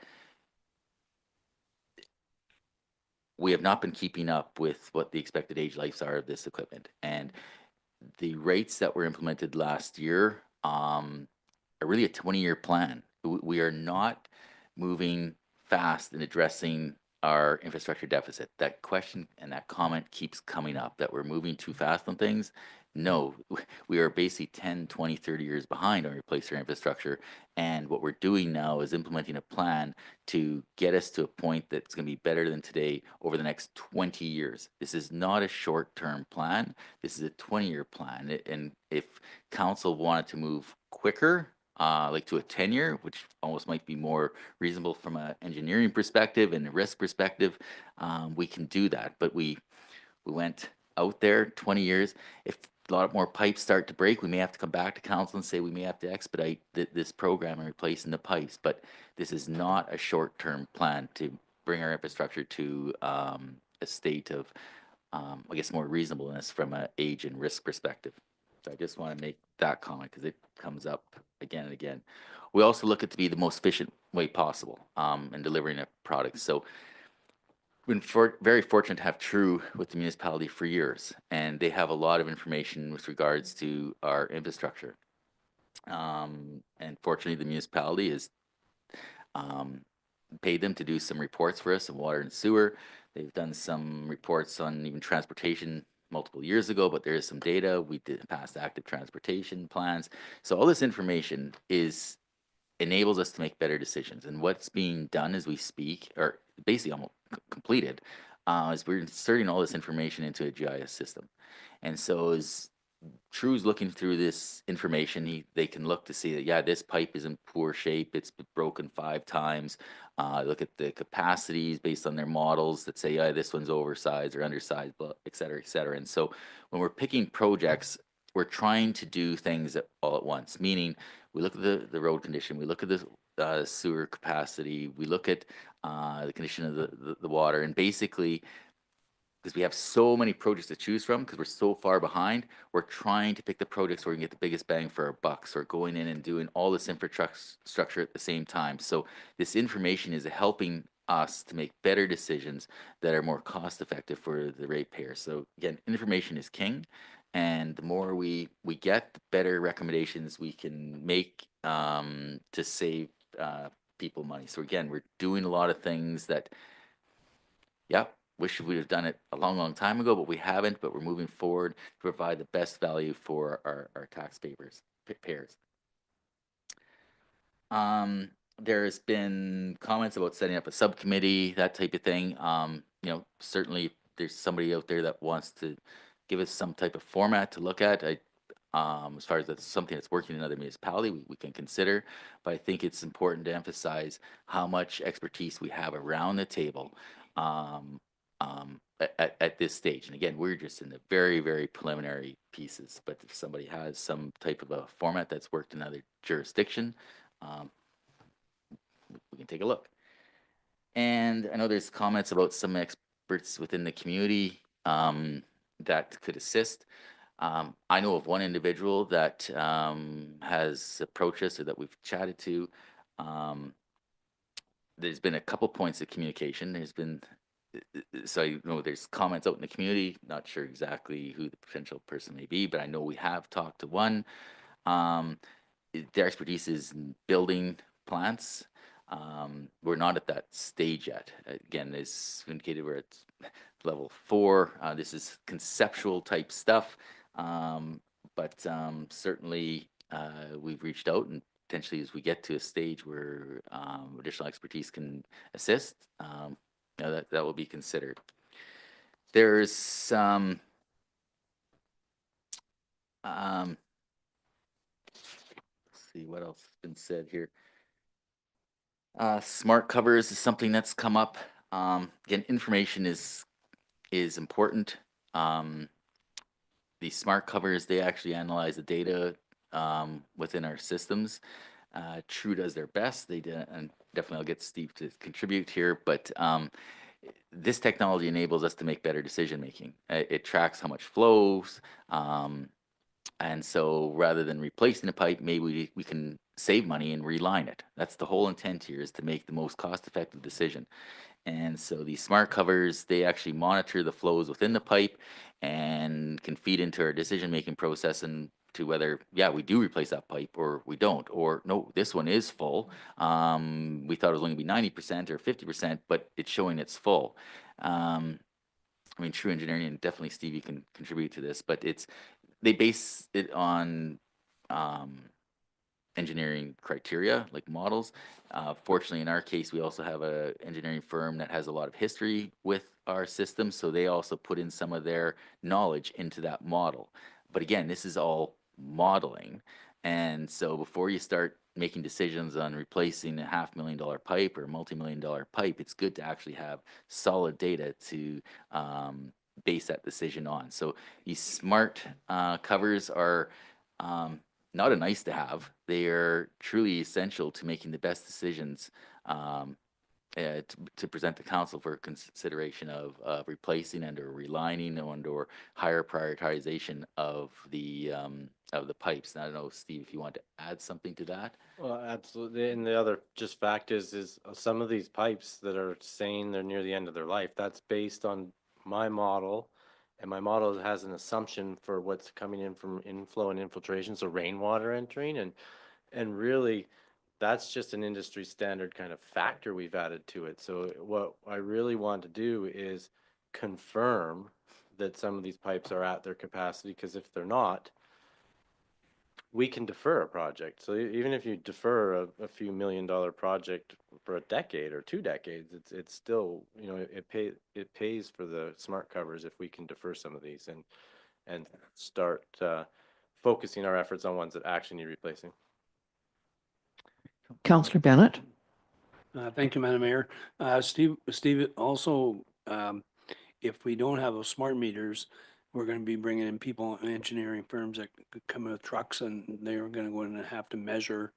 We have not been keeping up with what the expected age lives are of this equipment, and the rates that were implemented last year are really a 20-year plan. We are not moving fast in addressing our infrastructure deficit. That question and that comment keeps coming up, that we're moving too fast on things. No, we are basically 10, 20, 30 years behind on replacing our infrastructure. And what we're doing now is implementing a plan to get us to a point that's going to be better than today over the next 20 years. This is not a short-term plan. This is a 20-year plan. And if council wanted to move quicker, like to a 10-year, which almost might be more reasonable from an engineering perspective and a risk perspective, we can do that. But we went out there 20 years. If a lot more pipes start to break, we may have to come back to council and say we may have to expedite this program and replacing the pipes. But this is not a short-term plan to bring our infrastructure to a state of, I guess, more reasonableness from an age and risk perspective. So I just want to make that comment because it comes up again and again. We also look at to be the most efficient way possible in delivering a product. So we've been very fortunate to have True with the municipality for years, and they have a lot of information with regards to our infrastructure. And fortunately, the municipality has um, paid them to do some reports for us on water and sewer. They've done some reports on even transportation multiple years ago, but there is some data. We did pass active transportation plans. So all this information is enables us to make better decisions. And what's being done as we speak, or basically almost completed, is we're inserting all this information into a GIS system. And so as True's looking through this information, they can look to see that, yeah, this pipe is in poor shape. It's been broken 5 times. Look at the capacities based on their models that say, yeah, this one's oversized or undersized, et cetera, et cetera. And so when we're picking projects, we're trying to do things all at once, meaning we look at the road condition, we look at the sewer capacity, we look at the condition of the water, and basically, because we have so many projects to choose from, because we're so far behind, we're trying to pick the projects where we can get the biggest bang for our bucks, or going in and doing all this infrastructure at the same time. So this information is helping us to make better decisions that are more cost effective for the ratepayer. So again, information is king, and the more we get, the better recommendations we can make to save people money. So again, we're doing a lot of things that, yeah, wish we'd have done it a long, long time ago, but we haven't. But we're moving forward to provide the best value for our taxpayers. Payers. There's been comments about setting up a subcommittee, that type of thing. You know, certainly if there's somebody out there that wants to give us some type of format to look at. As far as that's something that's working in another municipality, we can consider. But I think it's important to emphasize how much expertise we have around the table. At this stage. And again, we're just in the very, very preliminary pieces. But if somebody has some type of a format that's worked in other jurisdiction, we can take a look. And I know there's comments about some experts within the community that could assist. I know of one individual that has approached us, or that we've chatted to. There's been a couple points of communication. There's been, so you know, there's comments out in the community. Not sure exactly who the potential person may be, but I know we have talked to one. Their expertise is in building plants. We're not at that stage yet. Again, as indicated, we're at level 4. This is conceptual type stuff, but certainly we've reached out, and potentially as we get to a stage where additional expertise can assist, you know, that will be considered. There's some let's see what else has been said here. Smart covers is something that's come up. Again, information is important. The smart covers, they actually analyze the data within our systems. True does their best. They did, and definitely I'll get Steve to contribute here, but this technology enables us to make better decision making. It tracks how much flows, and so rather than replacing a pipe, maybe we can save money and reline it. That's the whole intent here, is to make the most cost-effective decision. And so these smart covers, they actually monitor the flows within the pipe and can feed into our decision-making process, and to whether, yeah, we do replace that pipe or we don't, or no, this one is full. We thought it was only going to be 90% or 50%, but it's showing it's full. I mean, True Engineering, and definitely Steve, you can contribute to this, but they base it on engineering criteria, like models. Fortunately, in our case, we also have a engineering firm that has a lot of history with our system, so they also put in some of their knowledge into that model. But again, this is all modeling, and so before you start making decisions on replacing a $500,000 pipe or a multi-million-dollar pipe, it's good to actually have solid data to base that decision on. So these smart covers are not a nice to have. They are truly essential to making the best decisions to present to council for consideration of replacing and or relining and or higher prioritization of the pipes. And I don't know, Steve, if you want to add something to that. Well, absolutely. And the other just fact is some of these pipes that are saying they're near the end of their life, that's based on my model And my model has an assumption for what's coming in from inflow and infiltration, so rainwater entering, and really that's just an industry standard kind of factor we've added to it. So what I really want to do is confirm that some of these pipes are at their capacity, because if they're not, we can defer a project. So even if you defer a few $1 million project for a decade or 2 decades, it's still, you know, it pays for the smart covers if we can defer some of these and start focusing our efforts on ones that actually need replacing. Councillor Bennett? Thank you, Madam Mayor. Steve, also, if we don't have those smart meters, we're gonna be bringing in people, engineering firms that could come in with trucks, and they're gonna go in and have to measure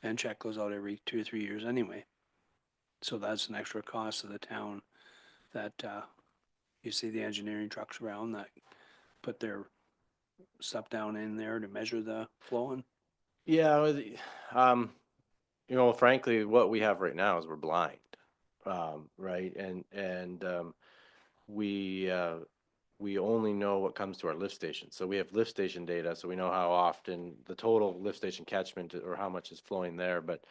and check those out every 2 or 3 years anyway. So that's an extra cost to the town that, you see the engineering trucks around that put their stuff down in there to measure the flowing. Yeah, you know, frankly, what we have right now is we're blind, right? And we only know what comes to our lift station. So we have lift station data, so we know how often the total lift station catchment or how much is flowing there. But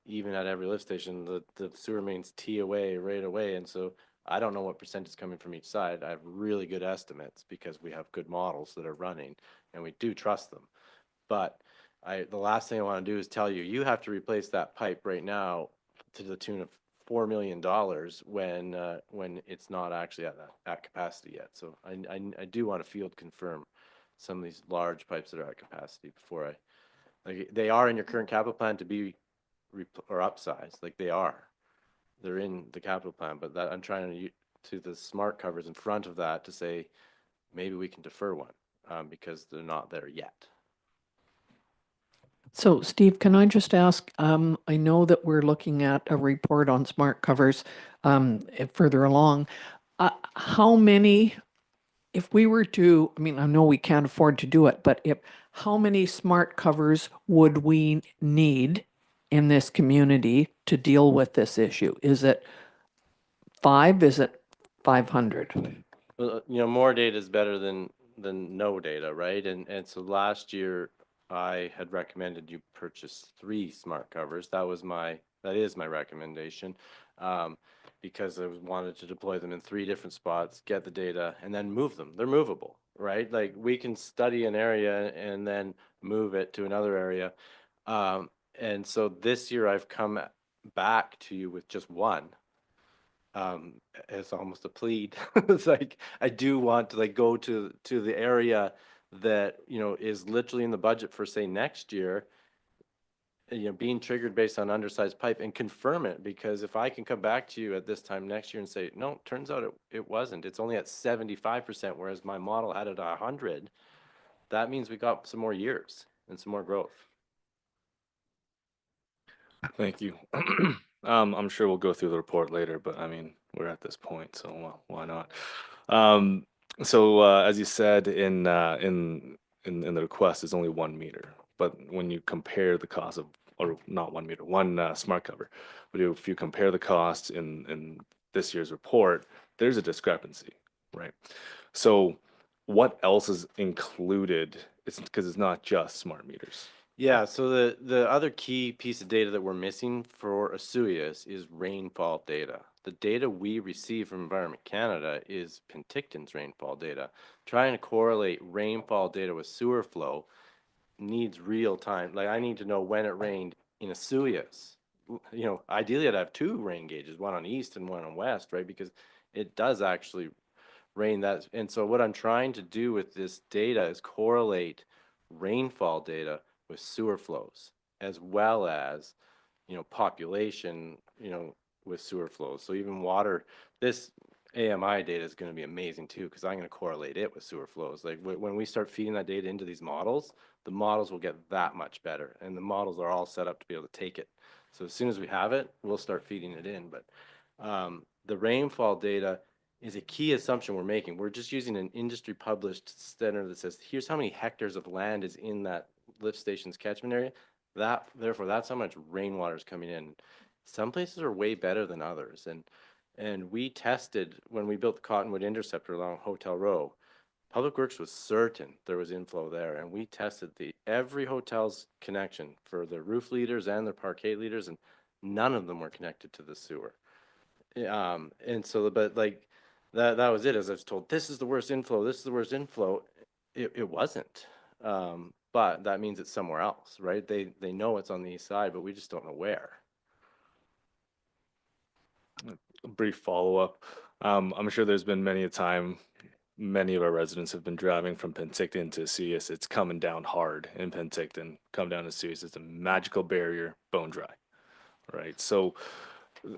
even at every lift station, the sewer mains tee away right away, and so I don't know what percent is coming from each side. I have really good estimates because we have good models that are running, and we do trust them. But the last thing I want to do is tell you, you have to replace that pipe right now to the tune of $4 million when it's not actually at capacity yet. So I do want to field confirm some of these large pipes that are at capacity before like they are in your current capital plan to be or upsized, like they're in the capital plan, but that I'm trying to the smart covers in front of that to say maybe we can defer one because they're not there yet. So Steve, can I just ask, I know that we're looking at a report on smart covers further along. How many, if we were to, I mean, I know we can't afford to do it, but how many smart covers would we need in this community to deal with this issue? Is it 5? Is it 500? Well, you know, more data is better than no data, right? And so last year I had recommended you purchase 3 smart covers. That is my recommendation, because I wanted to deploy them in 3 different spots, get the data, and then move them. They're movable, right? Like we can study an area and then move it to another area. And so this year I've come back to you with just 1. It's almost a plead. It's like I do want to like go to the area that, you know, is literally in the budget for say next year, you know, being triggered based on undersized pipe, and confirm it, because if I can come back to you at this time next year and say, no, turns out it wasn't, it's only at 75%, whereas my model had it at 100, that means we got some more years and some more growth. Thank you. I'm sure we'll go through the report later, but I mean, we're at this point, so why not? As you said in the request, it's only 1 meter, but when you compare the cost of, or not 1 meter, one smart cover, but if you compare the cost in this year's report, there's a discrepancy, right? So what else is included? It's because it's not just smart meters. Yeah, so the other key piece of data that we're missing for Osoyoos is rainfall data. The data we receive from Environment Canada is Penticton's rainfall data. Trying to correlate rainfall data with sewer flow needs real time. Like I need to know when it rained in Osoyoos. You know, ideally I'd have 2 rain gauges, one on east and one on west, right? Because it does actually rain that. And so what I'm trying to do with this data is correlate rainfall data with sewer flows, as well as, you know, population, you know, with sewer flows. So even water, this AMI data is going to be amazing too, because I'm going to correlate it with sewer flows. Like when we start feeding that data into these models, the models will get that much better, and the models are all set up to be able to take it. So as soon as we have it, we'll start feeding it in. But the rainfall data is a key assumption we're making. We're just using an industry published standard that says, here's how many hectares of land is in that lift station's catchment area. Therefore, that's how much rainwater is coming in. Some places are way better than others, and And we tested, when we built the Cottonwood Interceptor along Hotel Row, Public Works was certain there was inflow there, and we tested every hotel's connection for their roof leaders and their parquet leaders, and none of them were connected to the sewer. And so, but like, that was it. As I was told, this is the worst inflow, this is the worst inflow. It wasn't. But that means it's somewhere else, right? They know it's on the east side, but we just don't know where. A brief follow-up. I'm sure there's been many a time many of our residents have been driving from Penticton to Suias. It's coming down hard in Penticton. Come down to Suias. It's a magical barrier, bone dry, right? So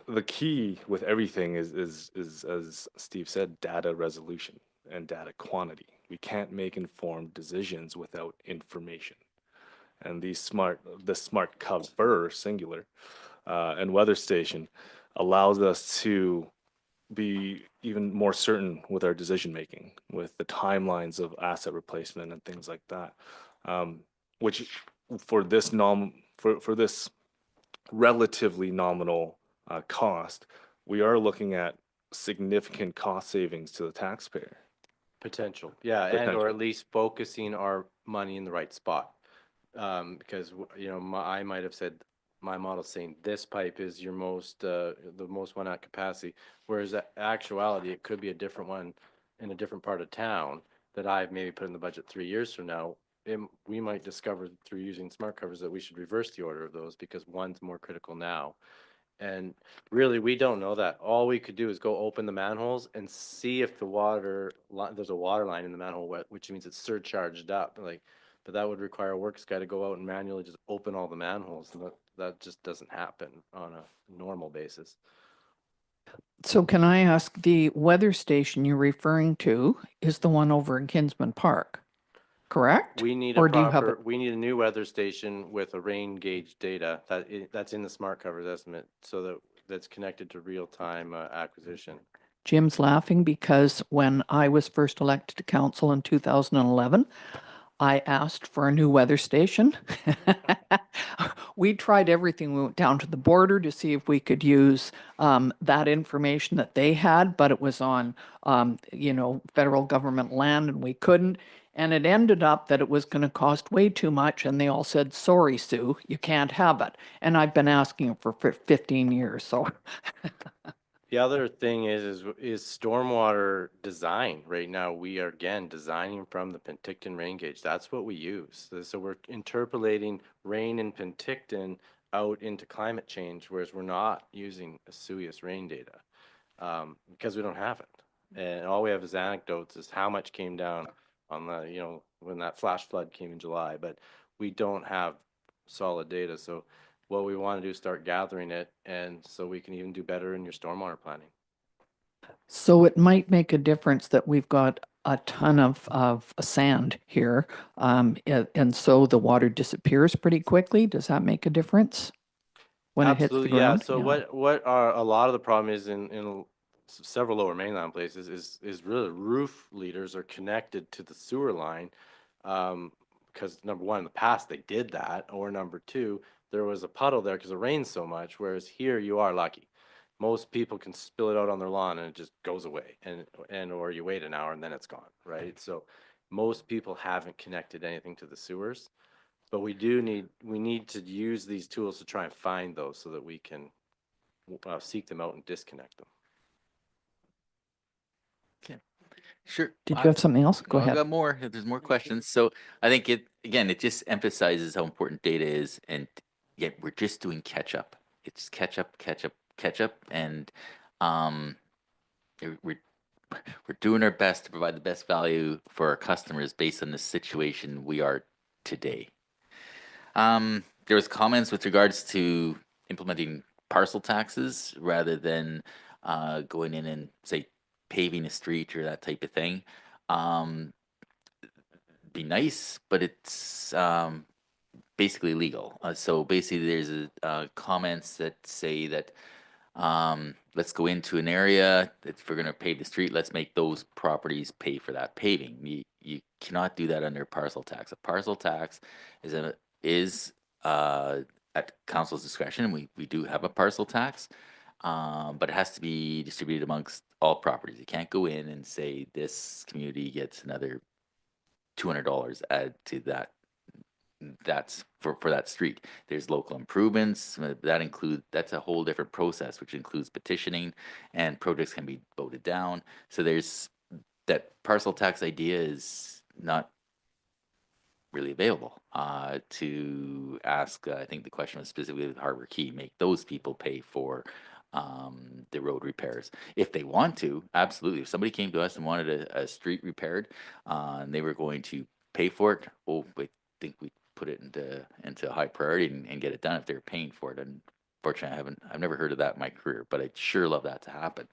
the key with everything is as Steve said, data resolution and data quantity. We can't make informed decisions without information. And the smart cover singular and weather station allows us to be even more certain with our decision making, with the timelines of asset replacement and things like that. Which for this for this relatively nominal cost, we are looking at significant cost savings to the taxpayer. Potential, yeah, and or Potential. at least focusing our money in the right spot. Because I might have said my model's saying this pipe is your the most one at capacity, whereas actuality it could be a different one in a different part of town that I've maybe put in the budget 3 years from now. We might discover through using smart covers that we should reverse the order of those because one's more critical now. And really, we don't know that. All we could do is go open the manholes and see if there's a water line in the manhole, which means it's surcharged up. But that would require a works guy to go out and manually just open all the manholes, and that just doesn't happen on a normal basis. So can I ask, the weather station you're referring to is the one over in Kinsman Park, correct? We need Or do you have we need a new weather station with a rain gauge data that's in the smart covers estimate, so that's connected to real-time acquisition. Jim's laughing because when I was first elected to council in 2011, I asked for a new weather station. We tried everything. We went down to the border to see if we could use that information that they had, but it was on, federal government land and we couldn't. And it ended up that it was going to cost way too much. And they all said, sorry, Sue, you can't have it. And I've been asking for 15 years. So The other thing is stormwater design. Right now, we are again designing from the Penticton rain gauge. That's what we use. So we're interpolating rain in Penticton out into climate change, whereas we're not using Suias rain data because we don't have it. And all we have is anecdotes as how much came down on the, when that flash flood came in July, but we don't have solid data. So what we want to do is start gathering it, and so we can even do better in your stormwater planning. So it might make a difference that we've got a ton of sand here, and so the water disappears pretty quickly. Does that make a difference when it hits the Absolutely, yeah. ground? So what are a lot of the problem is in several lower mainland places is really roof leaders are connected to the sewer line, because number one, in the past they did that, or number two, there was a puddle there because it rains so much, whereas here you are lucky. Most people can spill it out on their lawn and it just goes away, and or you wait an hour and then it's gone, right? So most people haven't connected anything to the sewers, but we need to use these tools to try and find those so that we can seek them out and disconnect them. Sure. Did you have something else? Go I've ahead. got more. If there's more questions. So I think it just emphasizes how important data is, and yet we're just doing catch up. It's catch up, and we're doing our best to provide the best value for our customers based on the situation we are today. There was comments with regards to implementing parcel taxes rather than going in and say paving a street or that type of thing. Be nice, but it's basically illegal. So basically, there's comments that say that let's go into an area that if we're going to pave the street, let's make those properties pay for that paving. You cannot do that under parcel tax. A parcel tax is at council's discretion. We do have a parcel tax. but it has to be distributed amongst all properties. You can't go in and say this community gets another $200 added to that. That's for that street. There's local improvements that's a whole different process, which includes petitioning, and projects can be voted down. So there's that parcel tax idea is not really available to ask. I think the question was specifically with Harbor Key, make those people pay for the road repairs if they want to. Absolutely. If somebody came to us and wanted a street repaired and they were going to pay for it, I think we put it into high priority and get it done if they're paying for it. And fortunately, I've never heard of that in my career, but I'd sure love that to happen.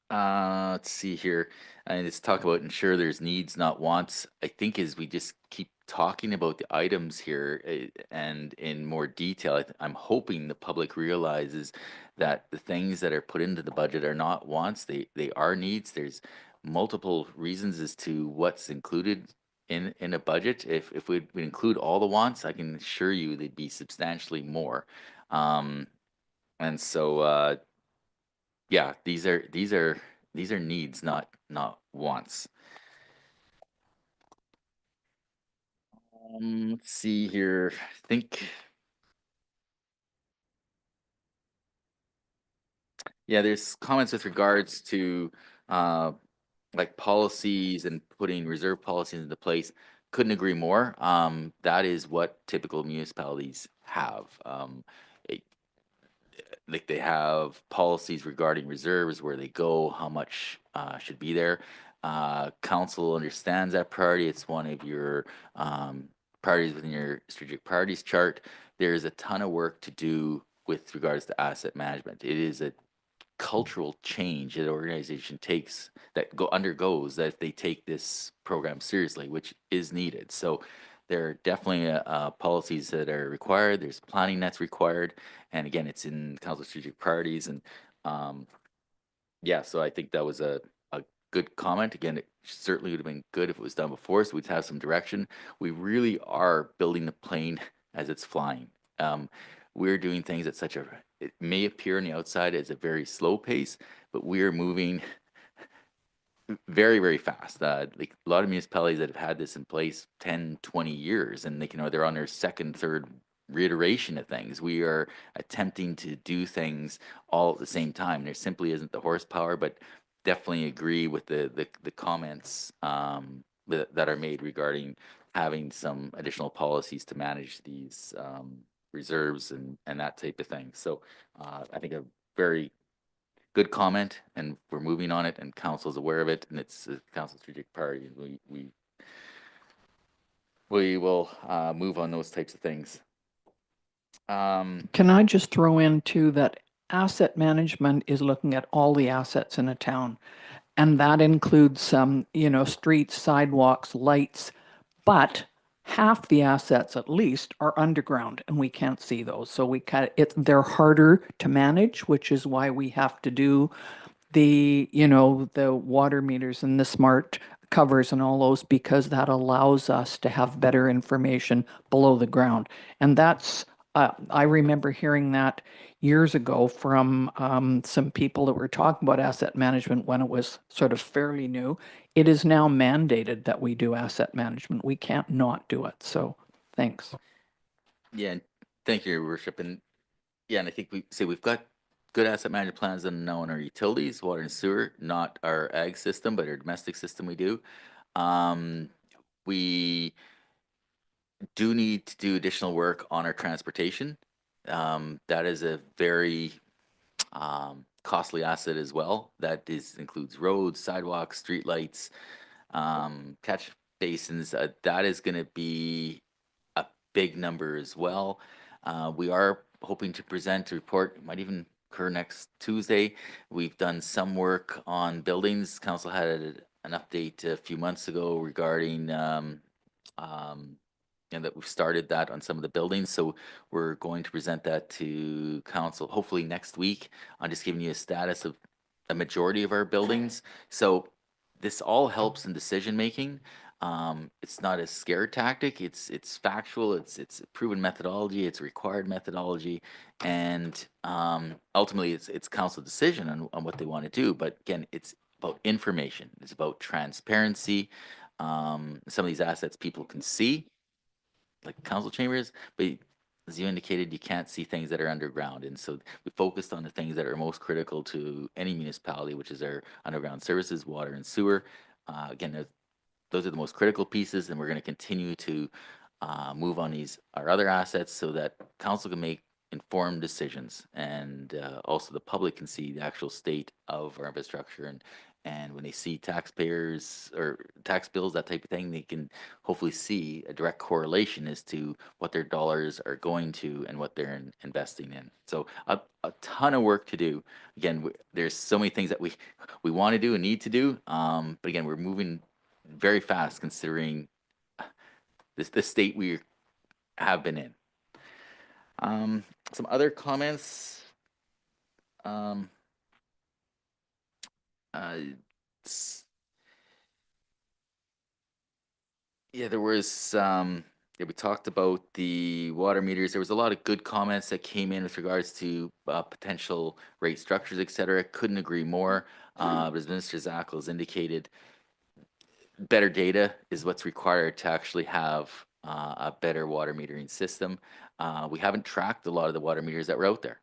Let's see here. And let's talk about ensure there's needs, not wants. I think as we just keep talking about the items here and in more detail, I'm hoping the public realizes that the things that are put into the budget are not wants, they are needs. There's multiple reasons as to what's included in a budget. If we include all the wants, I can assure you they'd be substantially more. And so yeah, these are needs, not wants. Let's see here. I think, yeah, there's comments with regards to like policies and putting reserve policies into place. Couldn't agree more. That is what typical municipalities have. Like they have policies regarding reserves, where they go, how much should be there. Council understands that priority. It's one of your priorities within your strategic priorities chart. There's a ton of work to do with regards to asset management. It is a cultural change that organization undergoes that if they take this program seriously, which is needed. So there are definitely policies that are required. There's planning that's required, and again, it's in council strategic priorities. And yeah, so I think that was a good comment. Again, it certainly would have been good if it was done before, so we'd have some direction. We really are building the plane as it's flying. We're doing things at it may appear on the outside as a very slow pace, but we're moving very, very fast. Like a lot of municipalities that have had this in place 10, 20 years, and they're on their second, third reiteration of things. We are attempting to do things all at the same time. There simply isn't the horsepower, but definitely agree with the comments that are made regarding having some additional policies to manage these reserves and that type of thing. So I think a very good comment, and we're moving on it, and council's aware of it, and it's a council strategic priority. We will move on those types of things. Can I just throw in too that asset management is looking at all the assets in a town, and that includes some, streets, sidewalks, lights, but half the assets at least are underground and we can't see those. So they're harder to manage, which is why we have to do the water meters and the smart covers and all those, because that allows us to have better information below the ground. And that's, I remember hearing that years ago from some people that were talking about asset management when it was sort of fairly new. It is now mandated that we do asset management. We can't not do it. So thanks. Yeah, thank you, Your Worship. And yeah, and I think we've got good asset management plans in now in our utilities, water and sewer, not our ag system, but our domestic system we do. We do need to do additional work on our transportation. That is a very costly asset as well. That includes roads, sidewalks, streetlights, catch basins. That is going to be a big number as well. We are hoping to present a report. It might even occur next Tuesday. We've done some work on buildings. Council had an update a few months ago regarding and that we've started that on some of the buildings. So we're going to present that to council hopefully next week. I'm just giving you a status of a majority of our buildings. So this all helps in decision making. It's not a scare tactic. It's factual. It's a proven methodology. It's a required methodology, and ultimately, it's council decision on what they want to do. But again, it's about information. It's about transparency. Some of these assets people can see, like council chambers, but as you indicated, you can't see things that are underground. And so we focused on the things that are most critical to any municipality, which is our underground services, water and sewer. Again, those are the most critical pieces, and we're going to continue to move on our other assets so that council can make informed decisions, and also the public can see the actual state of our infrastructure, and when they see taxpayers or tax bills, that type of thing, they can hopefully see a direct correlation as to what their dollars are going to and what they're investing in. So a ton of work to do. Again, there's so many things that we want to do and need to do, but again, we're moving very fast considering the state we have been in. Some other comments. Yeah, there was yeah, we talked about the water meters. There was a lot of good comments that came in with regards to potential rate structures, et cetera. Couldn't agree more. But as Minister Zackel has indicated, better data is what's required to actually have a better water metering system. We haven't tracked a lot of the water meters that were out there.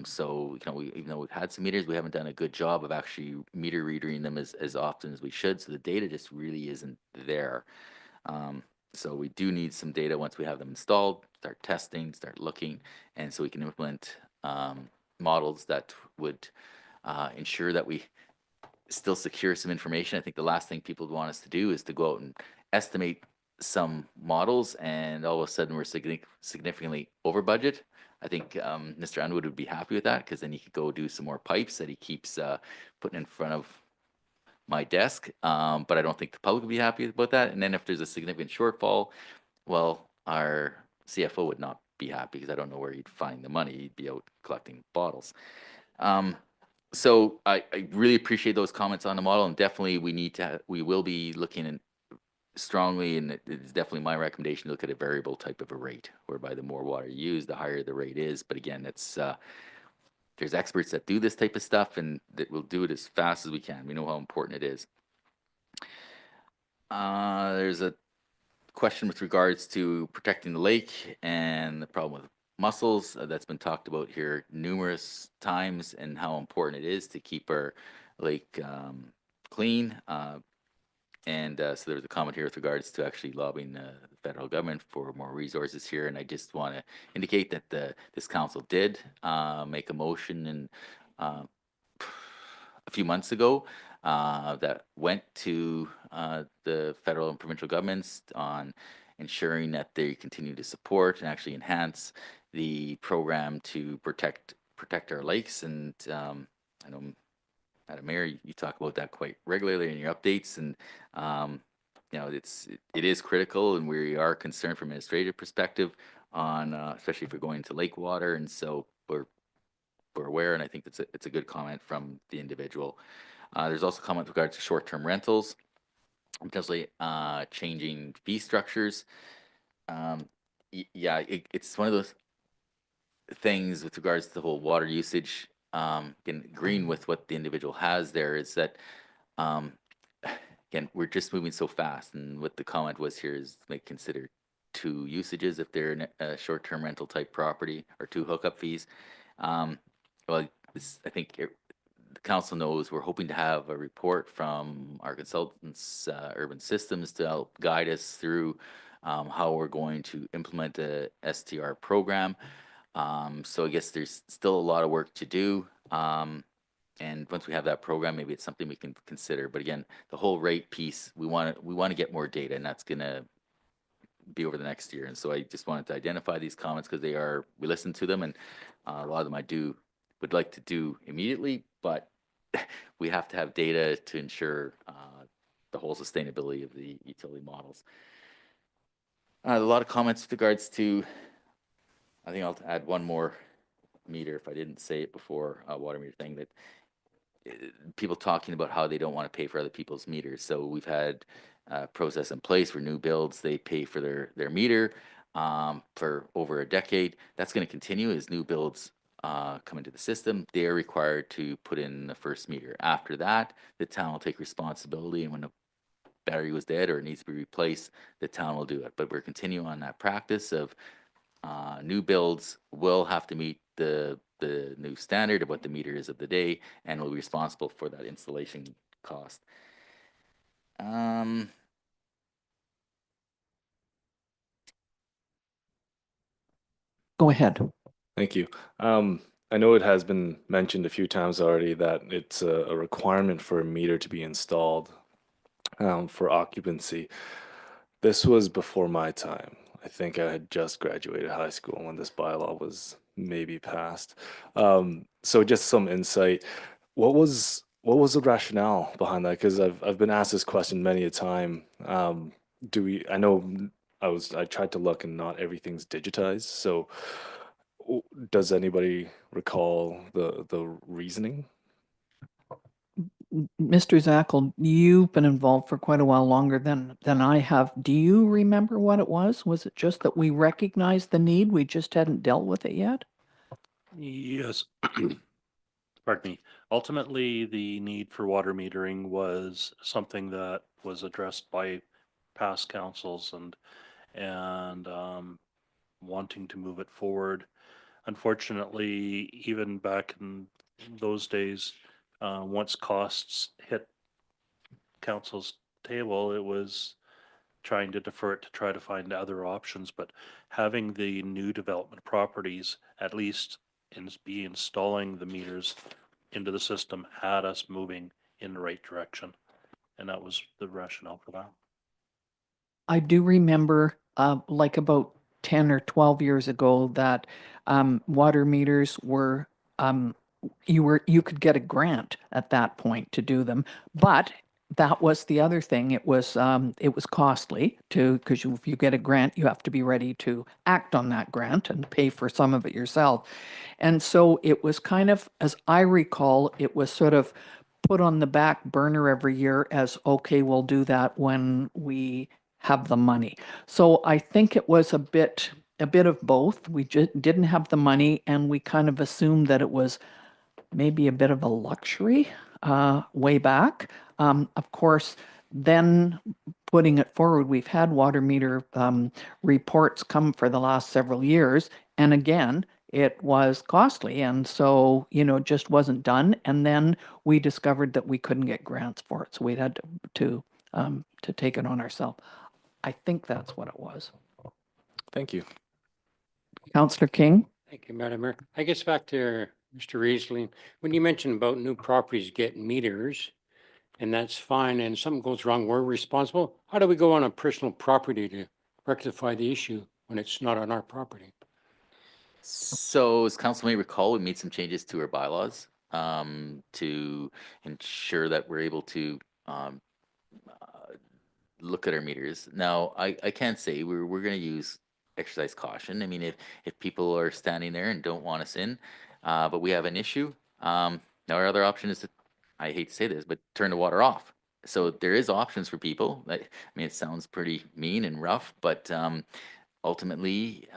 So, even though we've had some meters, we haven't done a good job of actually meter reading them as often as we should. So the data just really isn't there. So we do need some data once we have them installed, start testing, start looking, and so we can implement models that would ensure that we still secure some information. I think the last thing people would want us to do is to go out and estimate some models, and all of a sudden we're significantly over budget. I think Mr. Underwood would be happy with that, because then he could go do some more pipes that he keeps putting in front of my desk. But I don't think the public would be happy about that. And then if there's a significant shortfall, well, our CFO would not be happy, because I don't know where he'd find the money. He'd be out collecting bottles. So I really appreciate those comments on the model, and definitely we will be looking in strongly, and it's definitely my recommendation to look at a variable type of a rate, whereby the more water you use, the higher the rate is. But again, it's there's experts that do this type of stuff, and that will do it as fast as we can. We know how important it is. There's a question with regards to protecting the lake and the problem with mussels that's been talked about here numerous times, and how important it is to keep our lake clean. So there was a comment here with regards to actually lobbying the federal government for more resources here, and I just want to indicate that this council did make a motion and a few months ago that went to the federal and provincial governments on ensuring that they continue to support and actually enhance the program to protect our lakes. And I know, Madam Mayor, you talk about that quite regularly in your updates, and it is critical, and we are concerned from an administrative perspective on especially if we're going to lake water, and so we're aware, and I think it's a good comment from the individual. There's also comment with regards to short-term rentals, potentially changing fee structures. Yeah, it's one of those things with regards to the whole water usage. In agreeing with what the individual has there, is that again, we're just moving so fast, and what the comment was here is they consider 2 usages if they're in a short-term rental type property, or 2 hookup fees. Well, I think the council knows we're hoping to have a report from our consultants, Urban Systems, to help guide us through how we're going to implement a STR program. So I guess there's still a lot of work to do. And once we have that program, maybe it's something we can consider. But again, the whole rate piece, we want to get more data, and that's going to be over the next year. And so I just wanted to identify these comments, because we listen to them, and a lot of them would like to do immediately, but we have to have data to ensure the whole sustainability of the utility models. A lot of comments with regards to, I think I'll add one more meter if I didn't say it before, water meter thing, that people talking about how they don't want to pay for other people's meters. So we've had a process in place for new builds. They pay for their meter for over a decade. That's going to continue as new builds come into the system. They are required to put in the first meter. After that, the town will take responsibility, and when the battery was dead or it needs to be replaced, the town will do it. But we're continuing on that practice of new builds will have to meet the new standard of what the meter is of the day and will be responsible for that installation cost. Go ahead. Thank you. I know it has been mentioned a few times already that it's a requirement for a meter to be installed for occupancy. This was before my time. I think I had just graduated high school when this bylaw was maybe passed. So just some insight. What was the rationale behind that? Because I've been asked this question many a time. I know I tried to look and not everything's digitized. So does anybody recall the reasoning? Mr. Zackel, you've been involved for quite a while longer than I have. Do you remember what it was? Was it just that we recognized the need, we just hadn't dealt with it yet? Yes. Pardon me. Ultimately, the need for water metering was something that was addressed by past councils and wanting to move it forward. Unfortunately, even back in those days, once costs hit council's table, it was trying to defer it to try to find other options. But having the new development properties, at least be installing the meters into the system, had us moving in the right direction. And that was the rationale for that. I do remember, like about 10 or 12 years ago, that water meters were, you could get a grant at that point to do them. But that was the other thing. It was costly because if you get a grant, you have to be ready to act on that grant and pay for some of it yourself. And so it was kind of, as I recall, it was sort of put on the back burner every year as, okay, we'll do that when we have the money. So I think it was a bit of both. We just didn't have the money, and we kind of assumed that it was maybe a bit of a luxury way back. Of course, then putting it forward, we've had water meter reports come for the last several years, and again, it was costly, and so it just wasn't done. And then we discovered that we couldn't get grants for it, so we had to take it on ourselves. I think that's what it was. Thank you. Councillor King? Thank you, Madam Mayor. I guess back to Mr. Riesling, when you mentioned about new properties getting meters, and that's fine, and something goes wrong, we're responsible. How do we go on a personal property to rectify the issue when it's not on our property? So as council may recall, we made some changes to our bylaws to ensure that we're able to look at our meters. Now, I can't say we're going to use exercise caution. I mean, if people are standing there and don't want us in, but we have an issue, now our other option is to, I hate to say this, but turn the water off. So there is options for people. I mean, it sounds pretty mean and rough, but ultimately,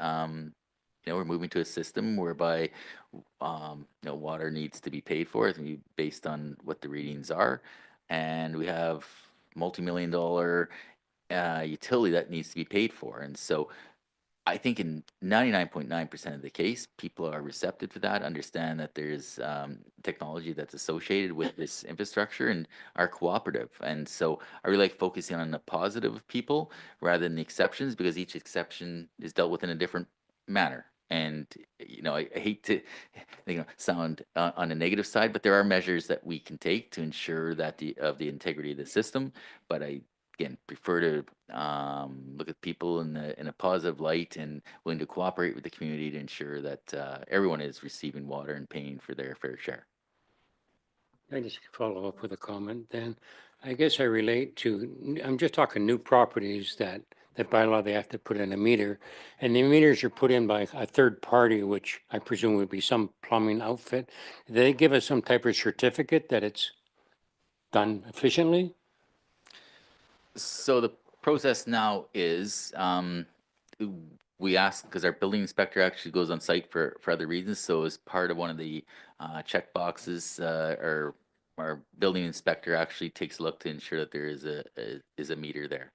we're moving to a system whereby, water needs to be paid for. It's gonna be based on what the readings are, and we have multi-million-dollar utility that needs to be paid for. And so, I think in 99.9% of the case, people are receptive to that, understand that there's technology that's associated with this infrastructure and are cooperative. And so I really like focusing on the positive of people rather than the exceptions, because each exception is dealt with in a different manner. And, I hate to, sound on the negative side, but there are measures that we can take to ensure that the integrity of the system. But I, again, prefer to look at people in a positive light and willing to cooperate with the community to ensure that everyone is receiving water and paying for their fair share. I just follow up with a comment then. I guess I relate to, I'm just talking new properties that that by law they have to put in a meter. And the meters are put in by a third party, which I presume would be some plumbing outfit. Do they give us some type of certificate that it's done efficiently? So the process now is, we ask, because our building inspector actually goes on site for other reasons, so as part of one of the check boxes, our building inspector actually takes a look to ensure that there is a meter there.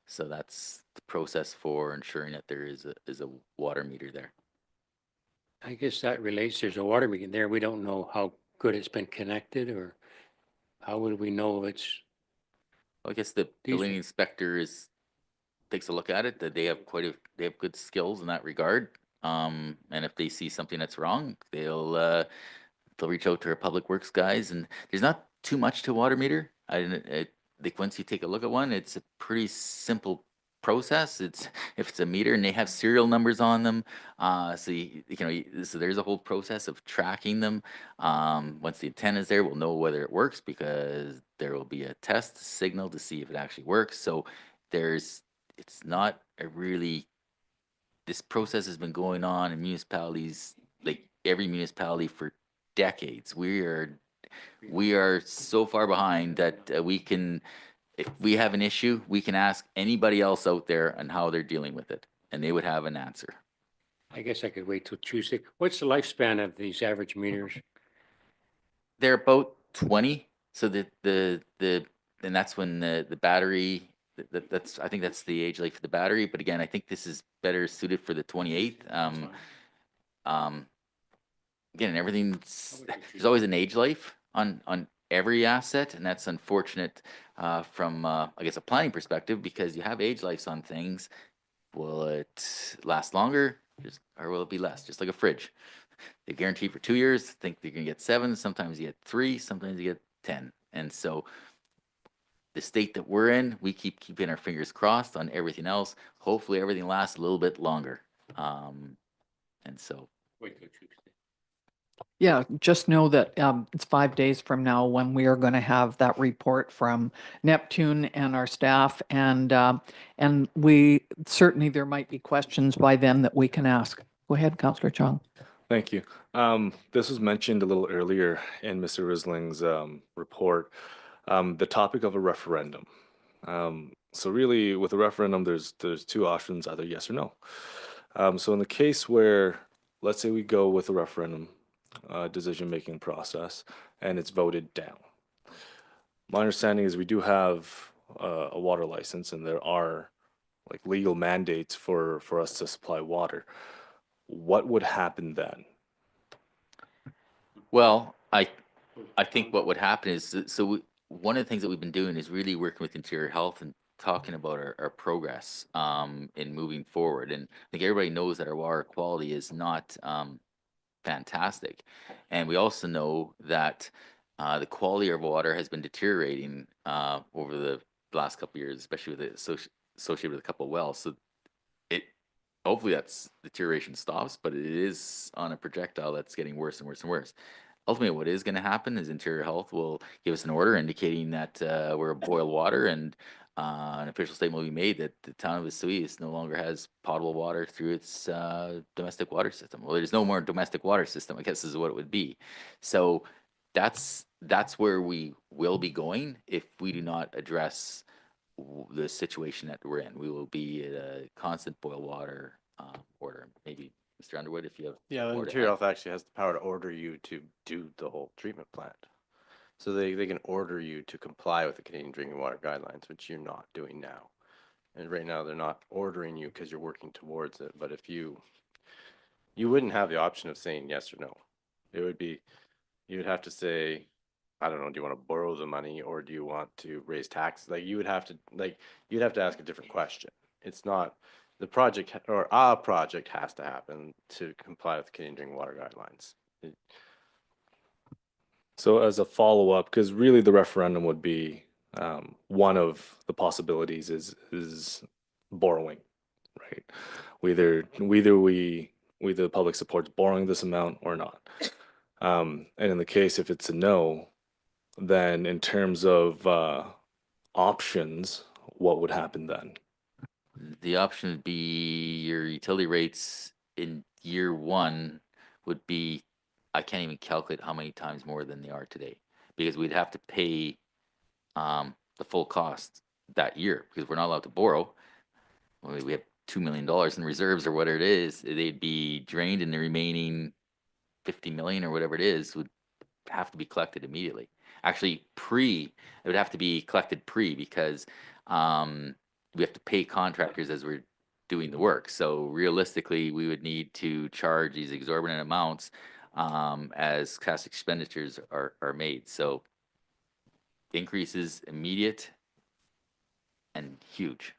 So that's the process for ensuring that there is a water meter there. I guess that relates, there's a water meter there. We don't know how good it's been connected, or how would we know it's, I guess the These building are- inspector takes a look at it, that they have good skills in that regard. And if they see something that's wrong, they'll reach out to our public works guys, and there's not too much to water meter. Like once you take a look at one, it's a pretty simple process. If it's a meter and they have serial numbers on them, so so there's a whole process of tracking them. Once the antenna is there, we'll know whether it works, because there will be a test signal to see if it actually works. So it's not a really, this process has been going on in municipalities, like every municipality, for decades. We are so far behind that if we have an issue, we can ask anybody else out there on how they're dealing with it, and they would have an answer. I guess I could wait till Tuesday. What's the lifespan of these average meters? They're about 20, so and that's when the battery, I think that's the age life for the battery. But again, I think this is better suited for the 28. Again, there's always an age life on every asset, and that's unfortunate from I guess a planning perspective, because you have age lives on things. Will it last longer, or will it be less? Just like a fridge, they guarantee for 2 years. Think they're gonna get 7. Sometimes you get 3. Sometimes you get 10. And so the state that we're in, we keep keeping our fingers crossed on everything else. Hopefully everything lasts a little bit longer. And so Wait till Tuesday. Yeah, just know that it's 5 days from now when we are going to have that report from Neptune and our staff, and we certainly, there might be questions by then that we can ask. Go ahead, Councillor Chong. Thank you. This was mentioned a little earlier in Mr. Risling's report, the topic of a referendum. So really, with a referendum, there's 2 options, either yes or no. So in the case where, let's say we go with a referendum decision-making process and it's voted down, my understanding is we do have a water license, and there are like legal mandates for us to supply water. What would happen then? Well, I think what would happen is, one of the things that we've been doing is really working with Interior Health and talking about our progress in moving forward. And I think everybody knows that our water quality is not fantastic. And we also know that the quality of water has been deteriorating over the last couple of years, especially with associated with a couple of wells. So hopefully that's deterioration stops, but it is on a projectile that's getting worse and worse and worse. Ultimately, what is going to happen is Interior Health will give us an order indicating that we're a boil water, and an official statement will be made that the town of Vesuvius no longer has potable water through its domestic water system. Well, there's no more domestic water system, I guess, is what it would be. So that's where we will be going if we do not address the situation that we're in. We will be at a constant boil water order. Maybe Mr. Underwood, if you have Yeah, the more to Interior add. Health actually has the power to order you to do the whole treatment plant. So they can order you to comply with the Canadian Drinking Water Guidelines, which you're not doing now. And right now they're not ordering you because you're working towards it. But if you wouldn't have the option of saying yes or no. It would be, you would have to say, I don't know, do you want to borrow the money or do you want to raise taxes? Like you'd have to ask a different question. It's not the project or our project has to happen to comply with the Canadian Drinking Water Guidelines. So as a follow-up, because really the referendum would be one of the possibilities is borrowing, right? Whether the public supports borrowing this amount or not. And in the case if it's a no, then in terms of options, what would happen then? The option would be your utility rates in year one would be, I can't even calculate how many times more than they are today. Because we'd have to pay the full cost that year because we're not allowed to borrow. We have $2 million in reserves or whatever it is. They'd be drained and the remaining 50 million or whatever it is would have to be collected immediately. Actually, it would have to be collected because we have to pay contractors as we're doing the work. So realistically, we would need to charge these exorbitant amounts as cash expenditures are made. So increases immediate and huge.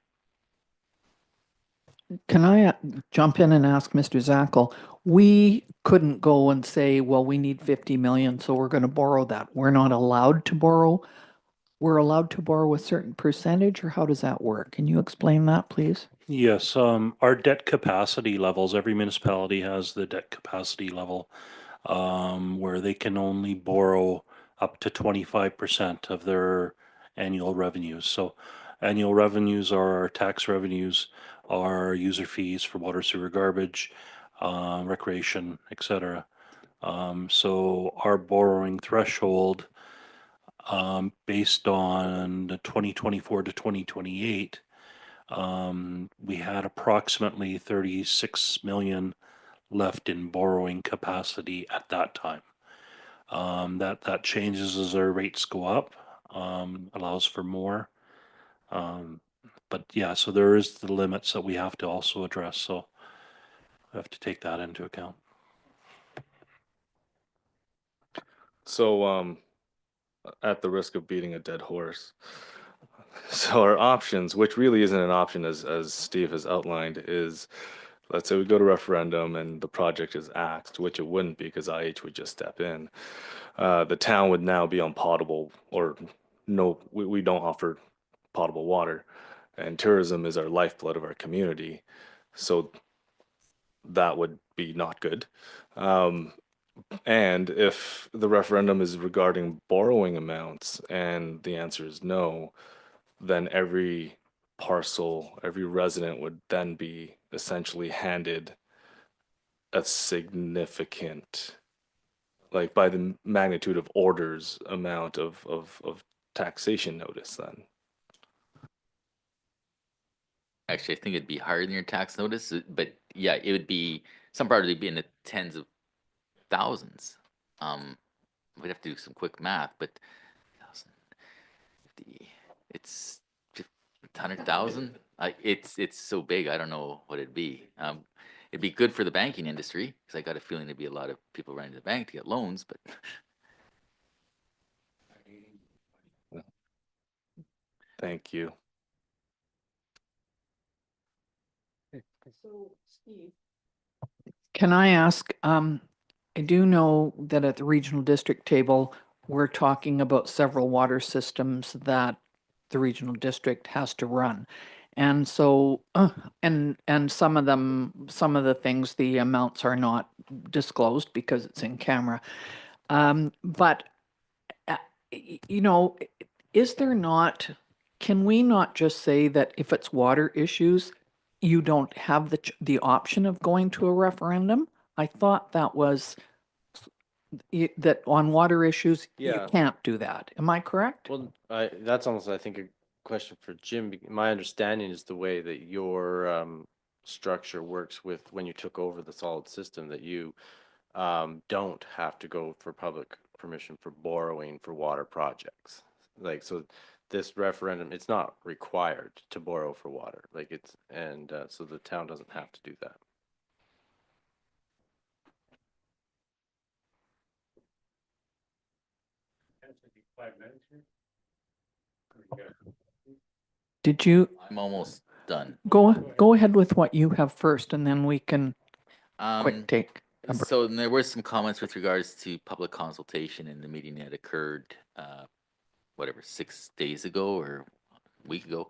Can I jump in and ask Mr. Zackel? We couldn't go and say, well, we need 50 million, so we're going to borrow that. We're not allowed to borrow. We're allowed to borrow a certain percentage, or how does that work? Can you explain that, please? Yes, our debt capacity levels, every municipality has the debt capacity level where they can only borrow up to 25% of their annual revenues. So annual revenues are our tax revenues, our user fees for water, sewer, garbage, recreation, etc. So our borrowing threshold based on the 2024 to 2028, we had approximately 36 million left in borrowing capacity at that time. That changes as our rates go up, allows for more. But yeah, so there is the limits that we have to also address. So we have to take that into account. So, at the risk of beating a dead horse, so our options, which really isn't an option as Steve has outlined, is let's say we go to referendum and the project is axed, which it wouldn't be because IH would just step in. The town would now be on potable or no, we don't offer potable water, and tourism is our lifeblood of our community. So that would be not good. And if the referendum is regarding borrowing amounts and the answer is no, then every parcel, every resident would then be essentially handed a significant, like by the magnitude of orders amount of taxation notice then. Actually, I think it'd be higher than your tax notice, but yeah, it would be some part would be in the tens of thousands. We'd have to do some quick math, but 1,050, it's 100,000. It's so big. I don't know what it'd be. It'd be good for the banking industry because I got a feeling there'd be a lot of people running to the bank to get loans, but Thank you. So, Steve, can I ask, I do know that at the regional district table, we're talking about several water systems that the regional district has to run. And so, and some of the things, the amounts are not disclosed because it's in camera. But, you know, is there not, can we not just say that if it's water issues, you don't have the option of going to a referendum? I thought that was that on water issues, you Yeah. can't do that. Am I correct? Well, that's almost, I think, a question for Jim. My understanding is the way that your structure works with when you took over the solid system, that you don't have to go for public permission for borrowing for water projects. Like, so this referendum, it's not required to borrow for water. Like so the town doesn't have to do that. Did you I'm almost done. go ahead with what you have first, and then we can quick take. a break. So there were some comments with regards to public consultation in the meeting that occurred, whatever, 6 days ago or a week ago.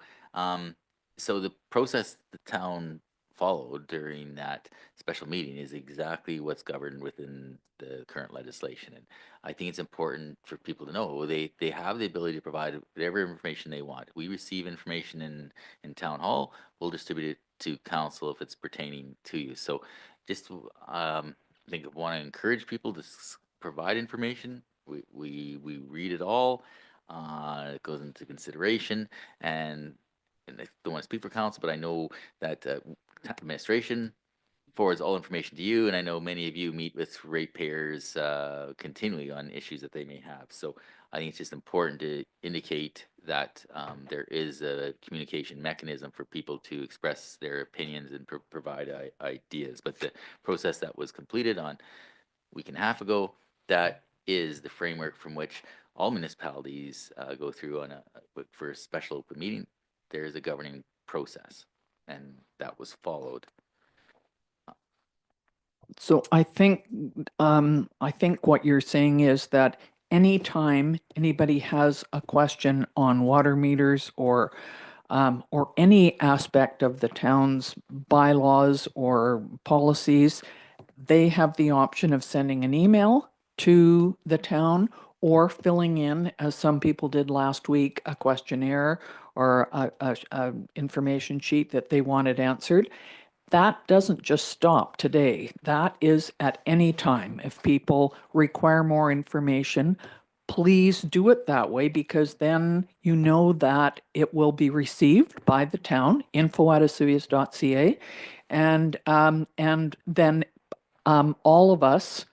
So the process the town followed during that special meeting is exactly what's governed within the current legislation. And I think it's important for people to know they have the ability to provide whatever information they want. We receive information in town hall, we'll distribute it to council if it's pertaining to you. So just I think want to encourage people to provide information. We read it all. It goes into consideration, and I don't want to speak for council, but I know that administration forwards all information to you, and I know many of you meet with ratepayers continually on issues that they may have. So I think it's just important to indicate that there is a communication mechanism for people to express their opinions and provide ideas. But the process that was completed on a week and a half ago, that is the framework from which all municipalities go through on for a special open meeting. There is a governing process, and that was followed. So I think what you're saying is that anytime anybody has a question on water meters or any aspect of the town's bylaws or policies, they have the option of sending an email to the town or filling in, as some people did last week, a questionnaire or a information sheet that they wanted answered. That doesn't just stop today. That is at any time. If people require more information, please do it that way, because then you know that it will be received by the town, info@asuias.ca. And then all of us,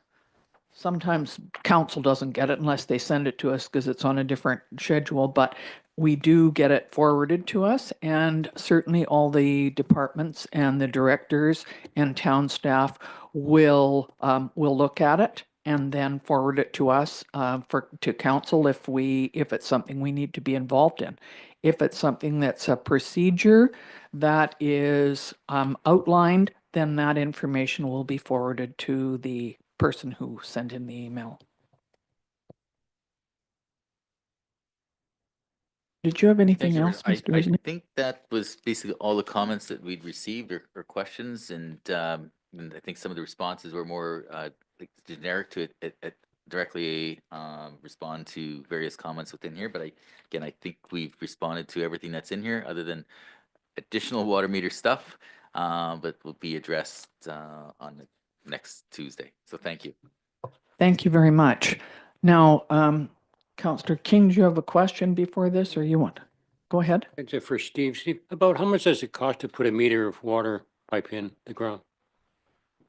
sometimes council doesn't get it unless they send it to us because it's on a different schedule, but we do get it forwarded to us, and certainly all the departments and the directors and town staff will look at it and then forward it to us to council if it's something we need to be involved in. If it's something that's a procedure that is outlined, then that information will be forwarded to the person who sent in the email. Did you have anything Thank you, else, Rick. Mr. I Weasley? think that was basically all the comments that we'd received or questions, and I think some of the responses were more like generic to it directly respond to various comments within here. But I think we've responded to everything that's in here, other than additional water meter stuff, but will be addressed on the next Tuesday. So thank you. Thank you very much. Now, Councillor King, do you have a question before this, or you want? Go ahead. That's it for Steve. Steve, about how much does it cost to put a meter of water pipe in the ground?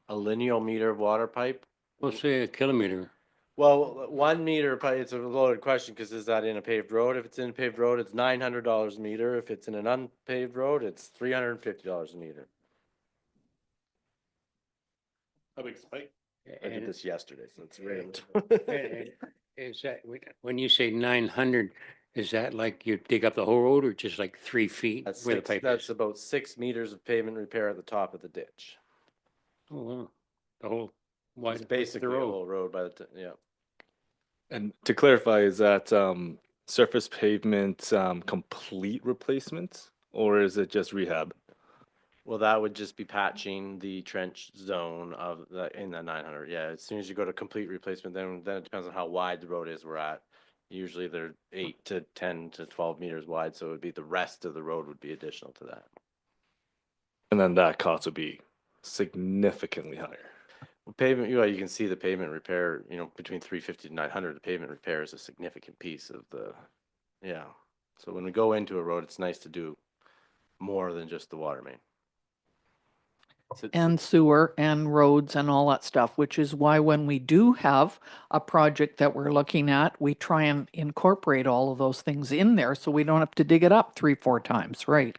A lineal meter of water pipe? Let's say a kilometer. Well, 1 meter pipe, it's a loaded question because is that in a paved road? If it's in a paved road, it's $900 a meter. If it's in an unpaved road, it's $350 a meter. How big is the pipe? I did this yesterday, so it's rigged. And is that, when you say 900, is that like you dig up the whole road or just like 3 feet That's where the pipe that's is? about 6 meters of pavement repair at the top of the ditch. Oh, wow. The whole wide It's width of the basically a road. whole road by the, yeah. And to clarify, is that surface pavement complete replacement, or is it just rehab? Well, that would just be patching the trench zone of the, in the 900. Yeah, as soon as you go to complete replacement, then it depends on how wide the road is we're at. Usually they're 8 to 10 to 12 meters wide, so it would be the rest of the road would be additional to that. And then that cost would be significantly higher. Well, pavement, you can see the pavement repair, between 350 to 900, the pavement repair is a significant piece of the, yeah. So when we go into a road, it's nice to do more than just the water main. And sewer and roads and all that stuff, which is why when we do have a project that we're looking at, we try and incorporate all of those things in there so we don't have to dig it up 3-4 times, right?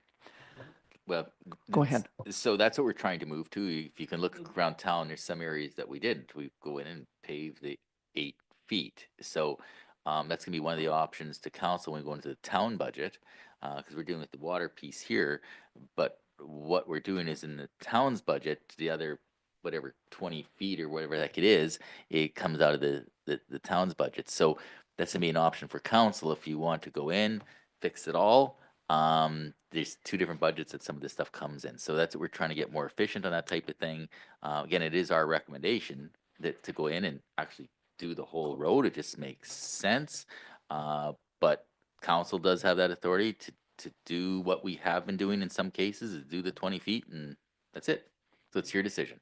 Well, Go ahead. So that's what we're trying to move to. If you can look around town, there's some areas that we didn't. We go in and pave the 8 feet. So that's gonna be one of the options to council when we go into the town budget, because we're dealing with the water piece here. But what we're doing is in the town's budget, the other whatever 20 feet or whatever the heck it is, it comes out of the town's budget. So that's gonna be an option for council if you want to go in, fix it all, There's two different budgets that some of this stuff comes in. So that's what we're trying to get more efficient on that type of thing. Again, it is our recommendation that to go in and actually do the whole road. It just makes sense. But council does have that authority to do what we have been doing in some cases, is do the 20 feet, and that's it. So it's your decision.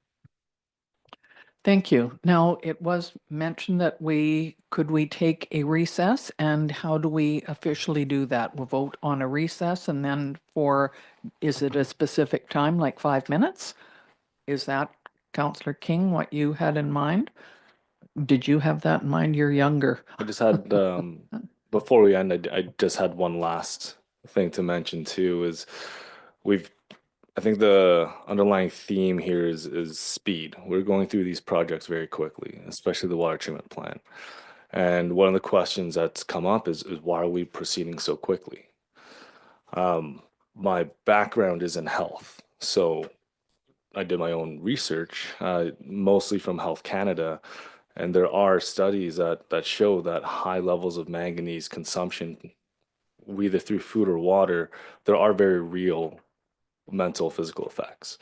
Thank you. Now, it was mentioned that could we take a recess, and how do we officially do that? We'll vote on a recess, and then is it a specific time, like 5 minutes? Is that, Councillor King, what you had in mind? Did you have that in mind? You're younger. I just had before we end, I just had one last thing to mention too. Is we've I think the underlying theme here is speed. We're going through these projects very quickly, especially the water treatment plant. And one of the questions that's come up is why are we proceeding so quickly? My background is in health, so I did my own research, mostly from Health Canada, and there are studies that show that high levels of manganese consumption, either through food or water, there are very real mental physical effects.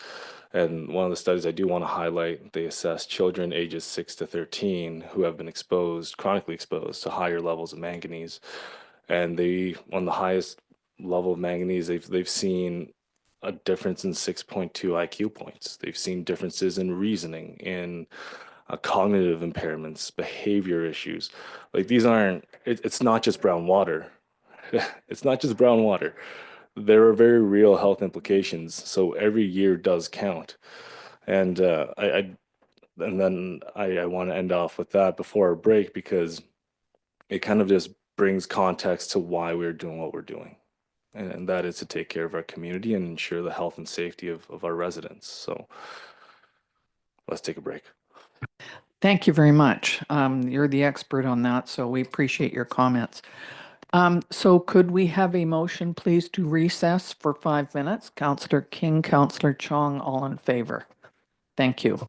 And one of the studies I do want to highlight, they assess children ages 6 to 13 who have been exposed, chronically exposed to higher levels of manganese. And they, on the highest level of manganese, they've seen a difference in 6.2 IQ points. They've seen differences in reasoning, in cognitive impairments, behavior issues. Like these aren't, it's not just brown water. It's not just brown water. There are very real health implications. So every year does count. And I want to end off with that before our break, because it kind of just brings context to why we're doing what we're doing. And that is to take care of our community and ensure the health and safety of our residents. So let's take a break. Thank you very much. You're the expert on that, so we appreciate your comments. So could we have a motion, please, to recess for 5 minutes? Councillor King, Councillor Chong, all in favor. Thank you.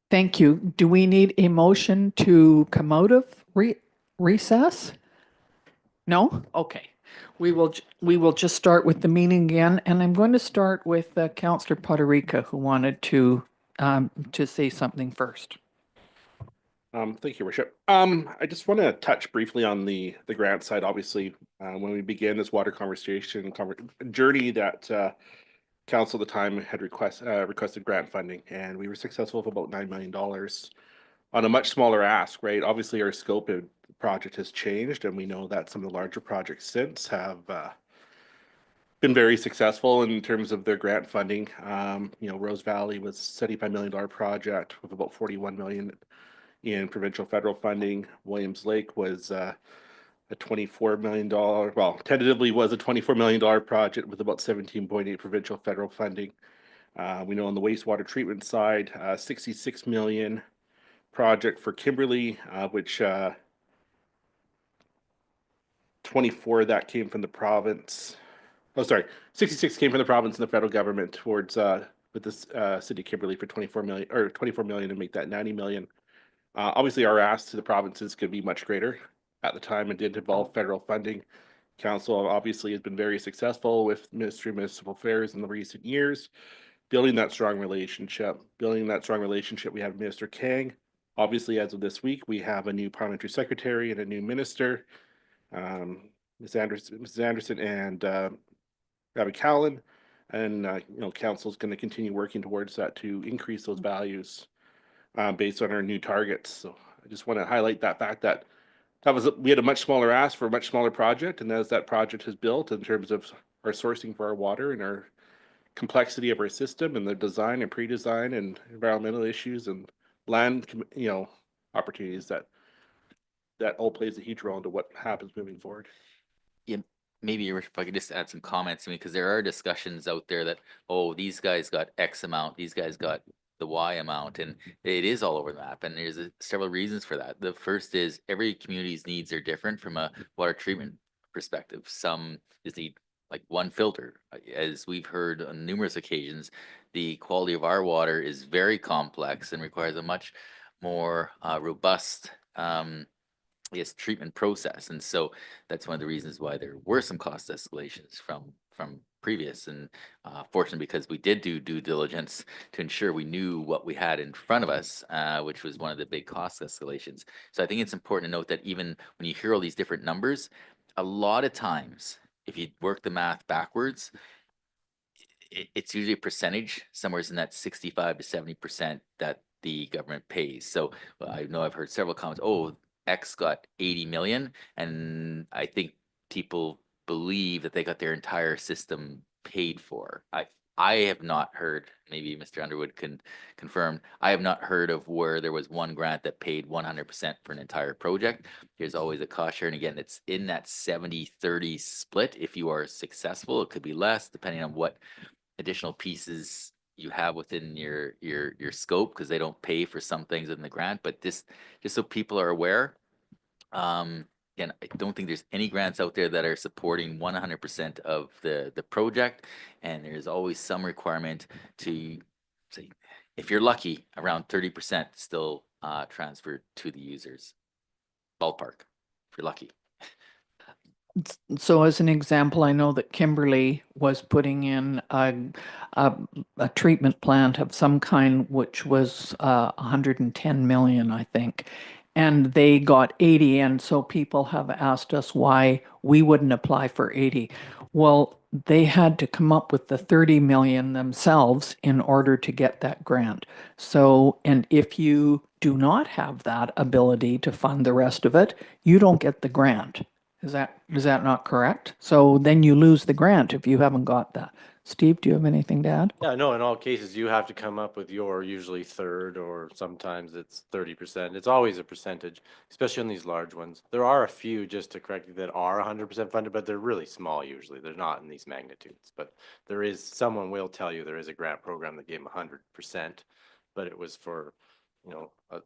Thank you. Do we need a motion to come out of recess? No? Okay. We will just start with the meeting again, and I'm going to start with Councillor Poderica, who wanted to say something first. Thank you, Worship. I just want to touch briefly on the grant side. Obviously, when we began this water conversation journey, that council at the time had requested grant funding, and we were successful with about $9 million on a much smaller ask. Right? Obviously, our scope of the project has changed, and we know that some of the larger projects since have been very successful in terms of their grant funding. Rose Valley was $75 million project with about 41 million in provincial federal funding. Williams Lake was a $24 million, well, tentatively was a $24 million project with about 17.8 provincial federal funding. We know on the wastewater treatment side, 66 million project for Kimberley, which 24 of that came from the province. Oh, sorry, 66 came from the province and the federal government towards with this city of Kimberley for 24 million to make that 90 million. Obviously, our ask to the provinces could be much greater. At the time, it did involve federal funding. Council obviously has been very successful with Ministry of Municipal Affairs in the recent years, building that strong relationship. We have Minister Kang. Obviously, as of this week, we have a new parliamentary secretary and a new minister, Mrs. Anderson and Rabbi Callan. And council is going to continue working towards that to increase those values based on our new targets. So I just want to highlight that fact that we had a much smaller ask for a much smaller project, and as that project has built in terms of our sourcing for our water and our complexity of our system and the design and pre-design and environmental issues and land opportunities, that all plays a huge role into what happens moving forward. Yeah, maybe if I could just add some comments to me, because there are discussions out there that, oh, these guys got X amount, these guys got the Y amount, and it is all over the map. And there's several reasons for that. The first is every community's needs are different from a water treatment perspective. Some just need like one filter. As we've heard on numerous occasions, the quality of our water is very complex and requires a much more robust treatment process. And so that's one of the reasons why there were some cost escalations from previous. And fortunately, because we did do due diligence to ensure we knew what we had in front of us, which was one of the big cost escalations. So I think it's important to note that even when you hear all these different numbers, a lot of times, if you work the math backwards, it's usually a percentage, somewhere in that 65 to 70% that the government pays. So I know I've heard several comments, oh, X got 80 million. And I think people believe that they got their entire system paid for. I have not heard, maybe Mr. Underwood can confirm, I have not heard of where there was one grant that paid 100% for an entire project. There's always a cost share. And again, it's in that 70-30 split. If you are successful, it could be less depending on what additional pieces you have within your scope, because they don't pay for some things in the grant. But just so people are aware, again, I don't think there's any grants out there that are supporting 100% of the project, and there's always some requirement to say, if you're lucky, around 30% still transferred to the users. Ballpark, if you're lucky. So as an example, I know that Kimberley was putting in a treatment plant of some kind, which was 110 million, I think, and they got 80. And so people have asked us why we wouldn't apply for 80. Well, they had to come up with the 30 million themselves in order to get that grant. So, and if you do not have that ability to fund the rest of it, you don't get the grant. Is that not correct? So then you lose the grant if you haven't got that. Steve, do you have anything to add? Yeah, no, in all cases, you have to come up with your usually third, or sometimes it's 30%. It's always a percentage, especially on these large ones. There are a few, just to correct you, that are 100% funded, but they're really small usually. They're not in these magnitudes. But there is, someone will tell you there is a grant program that gave them 100%, but it was for,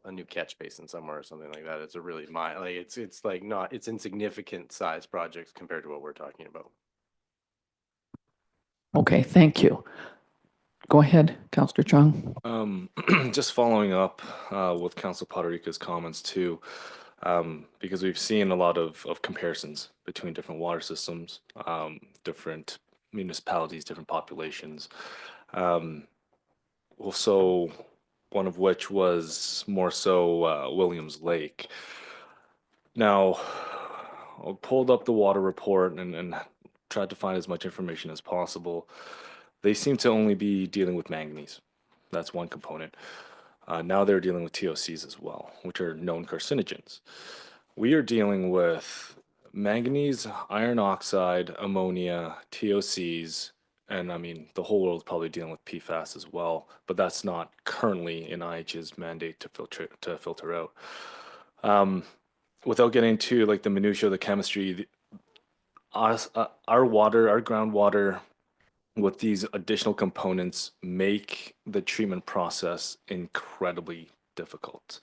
a new catch basin somewhere or something like that. It's a really it's like not, it's insignificant size projects compared to what we're talking about. Okay, thank you. Go ahead, Councillor Chung. Just following up with Council Poderica's comments too, because we've seen a lot of comparisons between different water systems, different municipalities, different populations. Also, one of which was more so Williams Lake. Now, I pulled up the water report and tried to find as much information as possible. They seem to only be dealing with manganese. That's one component. Now they're dealing with TOCs as well, which are known carcinogens. We are dealing with manganese, iron oxide, ammonia, TOCs, and I mean, the whole world's probably dealing with PFAS as well, but that's not currently in IH's mandate to filter out. Without getting into like the minutiae of the chemistry, our water, our groundwater, with these additional components make the treatment process incredibly difficult.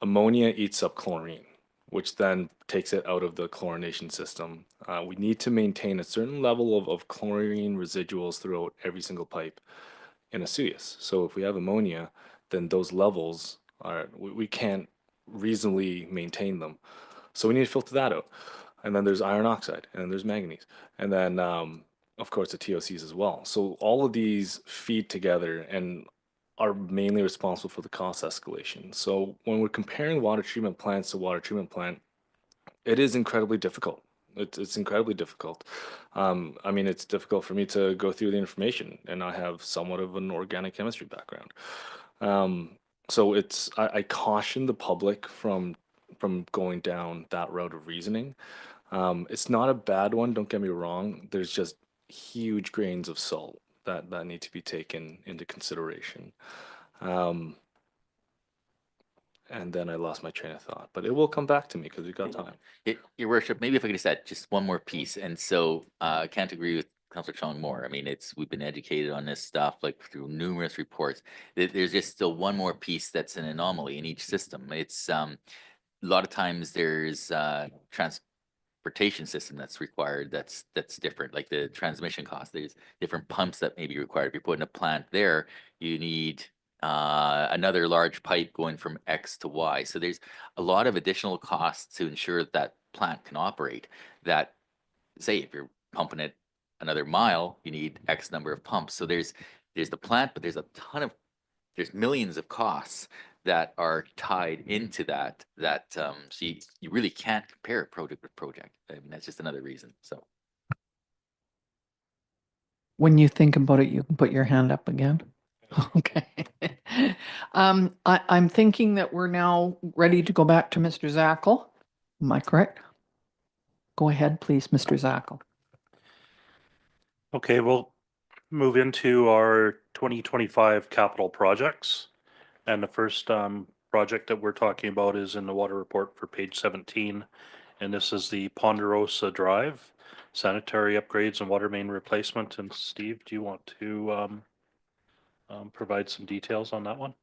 Ammonia eats up chlorine, which then takes it out of the chlorination system. We need to maintain a certain level of chlorine residuals throughout every single pipe in a SUIS. So if we have ammonia, then those levels are, we can't reasonably maintain them. So we need to filter that out. And then there's iron oxide, and then there's manganese, and then of course the TOCs as well. So all of these feed together and are mainly responsible for the cost escalation. So when we're comparing water treatment plants to water treatment plant, it is incredibly difficult. It's incredibly difficult. I mean, it's difficult for me to go through the information, and I have somewhat of an organic chemistry background. So I caution the public from going down that route of reasoning. It's not a bad one, don't get me wrong. There's just huge grains of salt that need to be taken into consideration. And then I lost my train of thought, but it will come back to me because we've got time. Your worship, maybe if I could just add just one more piece. And so I can't agree with Councillor Chong more. I mean, we've been educated on this stuff like through numerous reports. There's just still one more piece that's an anomaly in each system. It's a lot of times there's transportation system that's required that's different, like the transmission cost. There's different pumps that may be required. If you're putting a plant there, you need another large pipe going from X to Y. So there's a lot of additional costs to ensure that plant can operate. That, say, if you're pumping it another mile, you need X number of pumps. So there's the plant, but there's there's millions of costs that are tied into that. So you really can't compare a project with project. I mean, that's just another reason. So When you think about it, you can put your hand up again. Okay. I'm thinking that we're now ready to go back to Mr. Zackel. Am I correct? Go ahead, please, Mr. Zackel. Okay, we'll move into our 2025 capital projects. And the first project that we're talking about is in the water report for page 17. And this is the Ponderosa Drive sanitary upgrades and water main replacement. And Steve, do you want to provide some details on that one?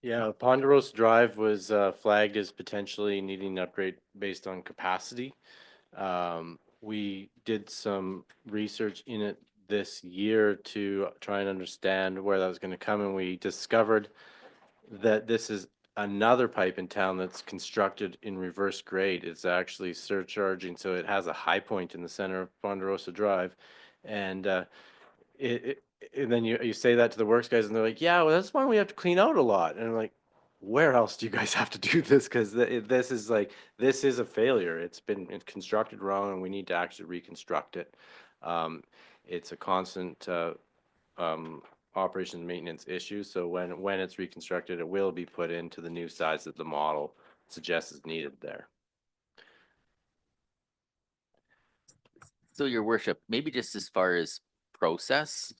Yeah, Ponderosa Drive was flagged as potentially needing an upgrade based on capacity. We did some research in it this year to try and understand where that was going to come, and we discovered that this is another pipe in town that's constructed in reverse grade. It's actually surcharging, so it has a high point in the center of Ponderosa Drive, and and then you say that to the works guys, and they're like, "Yeah, well, that's one we have to clean out a lot." And I'm like, "Where else do you guys have to do this? Because this is a failure. It's constructed wrong, and we need to actually reconstruct it." It's a constant operation and maintenance issue. So when it's reconstructed, it will be put into the new size that the model suggests is needed there. So your worship, maybe just as far as process,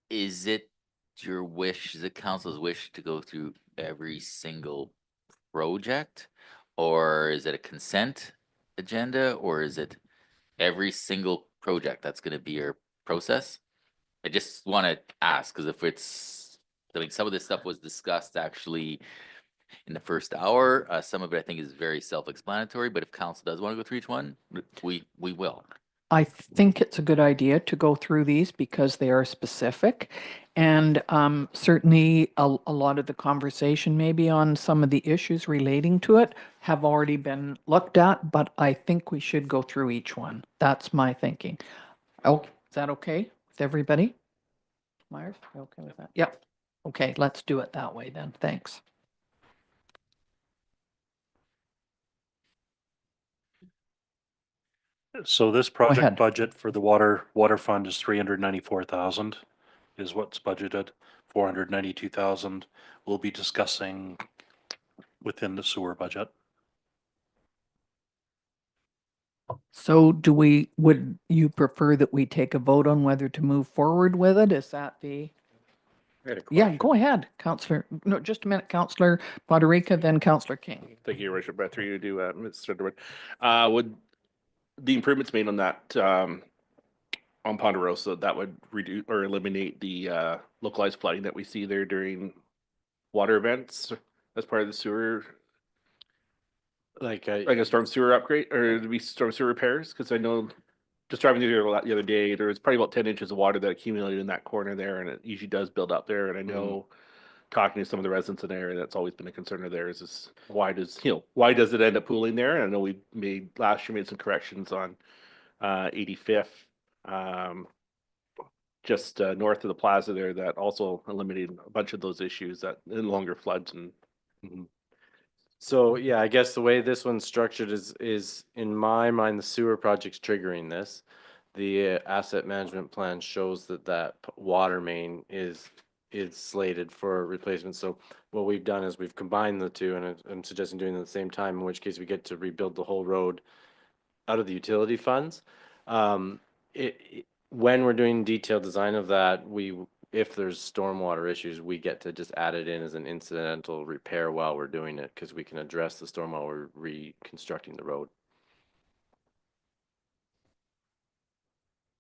is it your wish, is it council's wish to go through every single project? Or is it a consent agenda, or is it every single project that's going to be your process? I just want to ask, because I mean, some of this stuff was discussed actually in the first hour. Some of it I think is very self-explanatory, but if council does want to go through each one, we will. I think it's a good idea to go through these because they are specific. And certainly a lot of the conversation maybe on some of the issues relating to it have already been looked at, but I think we should go through each one. That's my thinking. Oh, is that okay with everybody? Myers, you okay with that? Yep. Okay, let's do it that way then. Thanks. So this ahead. project budget for the water fund is 394,000 is what's budgeted. 492,000 we'll be discussing within the sewer budget. So would you prefer that we take a vote on whether to move forward with it? Is that the? I had a Yeah, question. go ahead, Counselor. No, just a minute, Counselor Poderica, then Counselor King. Thank you, Your Worship. Through you to Mr. Underwood. Would the improvements made on that on Ponderosa, that would reduce or eliminate the localized flooding that we see there during water events as part of the sewer, Like, like a storm sewer upgrade or to be storm sewer repairs? Because I know just driving through there the other day, there was probably about 10 inches of water that accumulated in that corner there, and it usually does build up there. And I know talking to some of the residents in there, that's always been a concern of theirs is why does it end up pooling there? And I know we last year made some corrections on 85th, just north of the plaza there, that also eliminated a bunch of those issues that in longer floods and So yeah, I guess the way this one's structured is in my mind, the sewer project's triggering this. The asset management plan shows that water main is slated for replacement. So what we've done is we've combined the two, and I'm suggesting doing it at the same time, in which case we get to rebuild the whole road out of the utility funds. When we're doing detailed design of that, if there's stormwater issues, we get to just add it in as an incidental repair while we're doing it, because we can address the storm while we're reconstructing the road.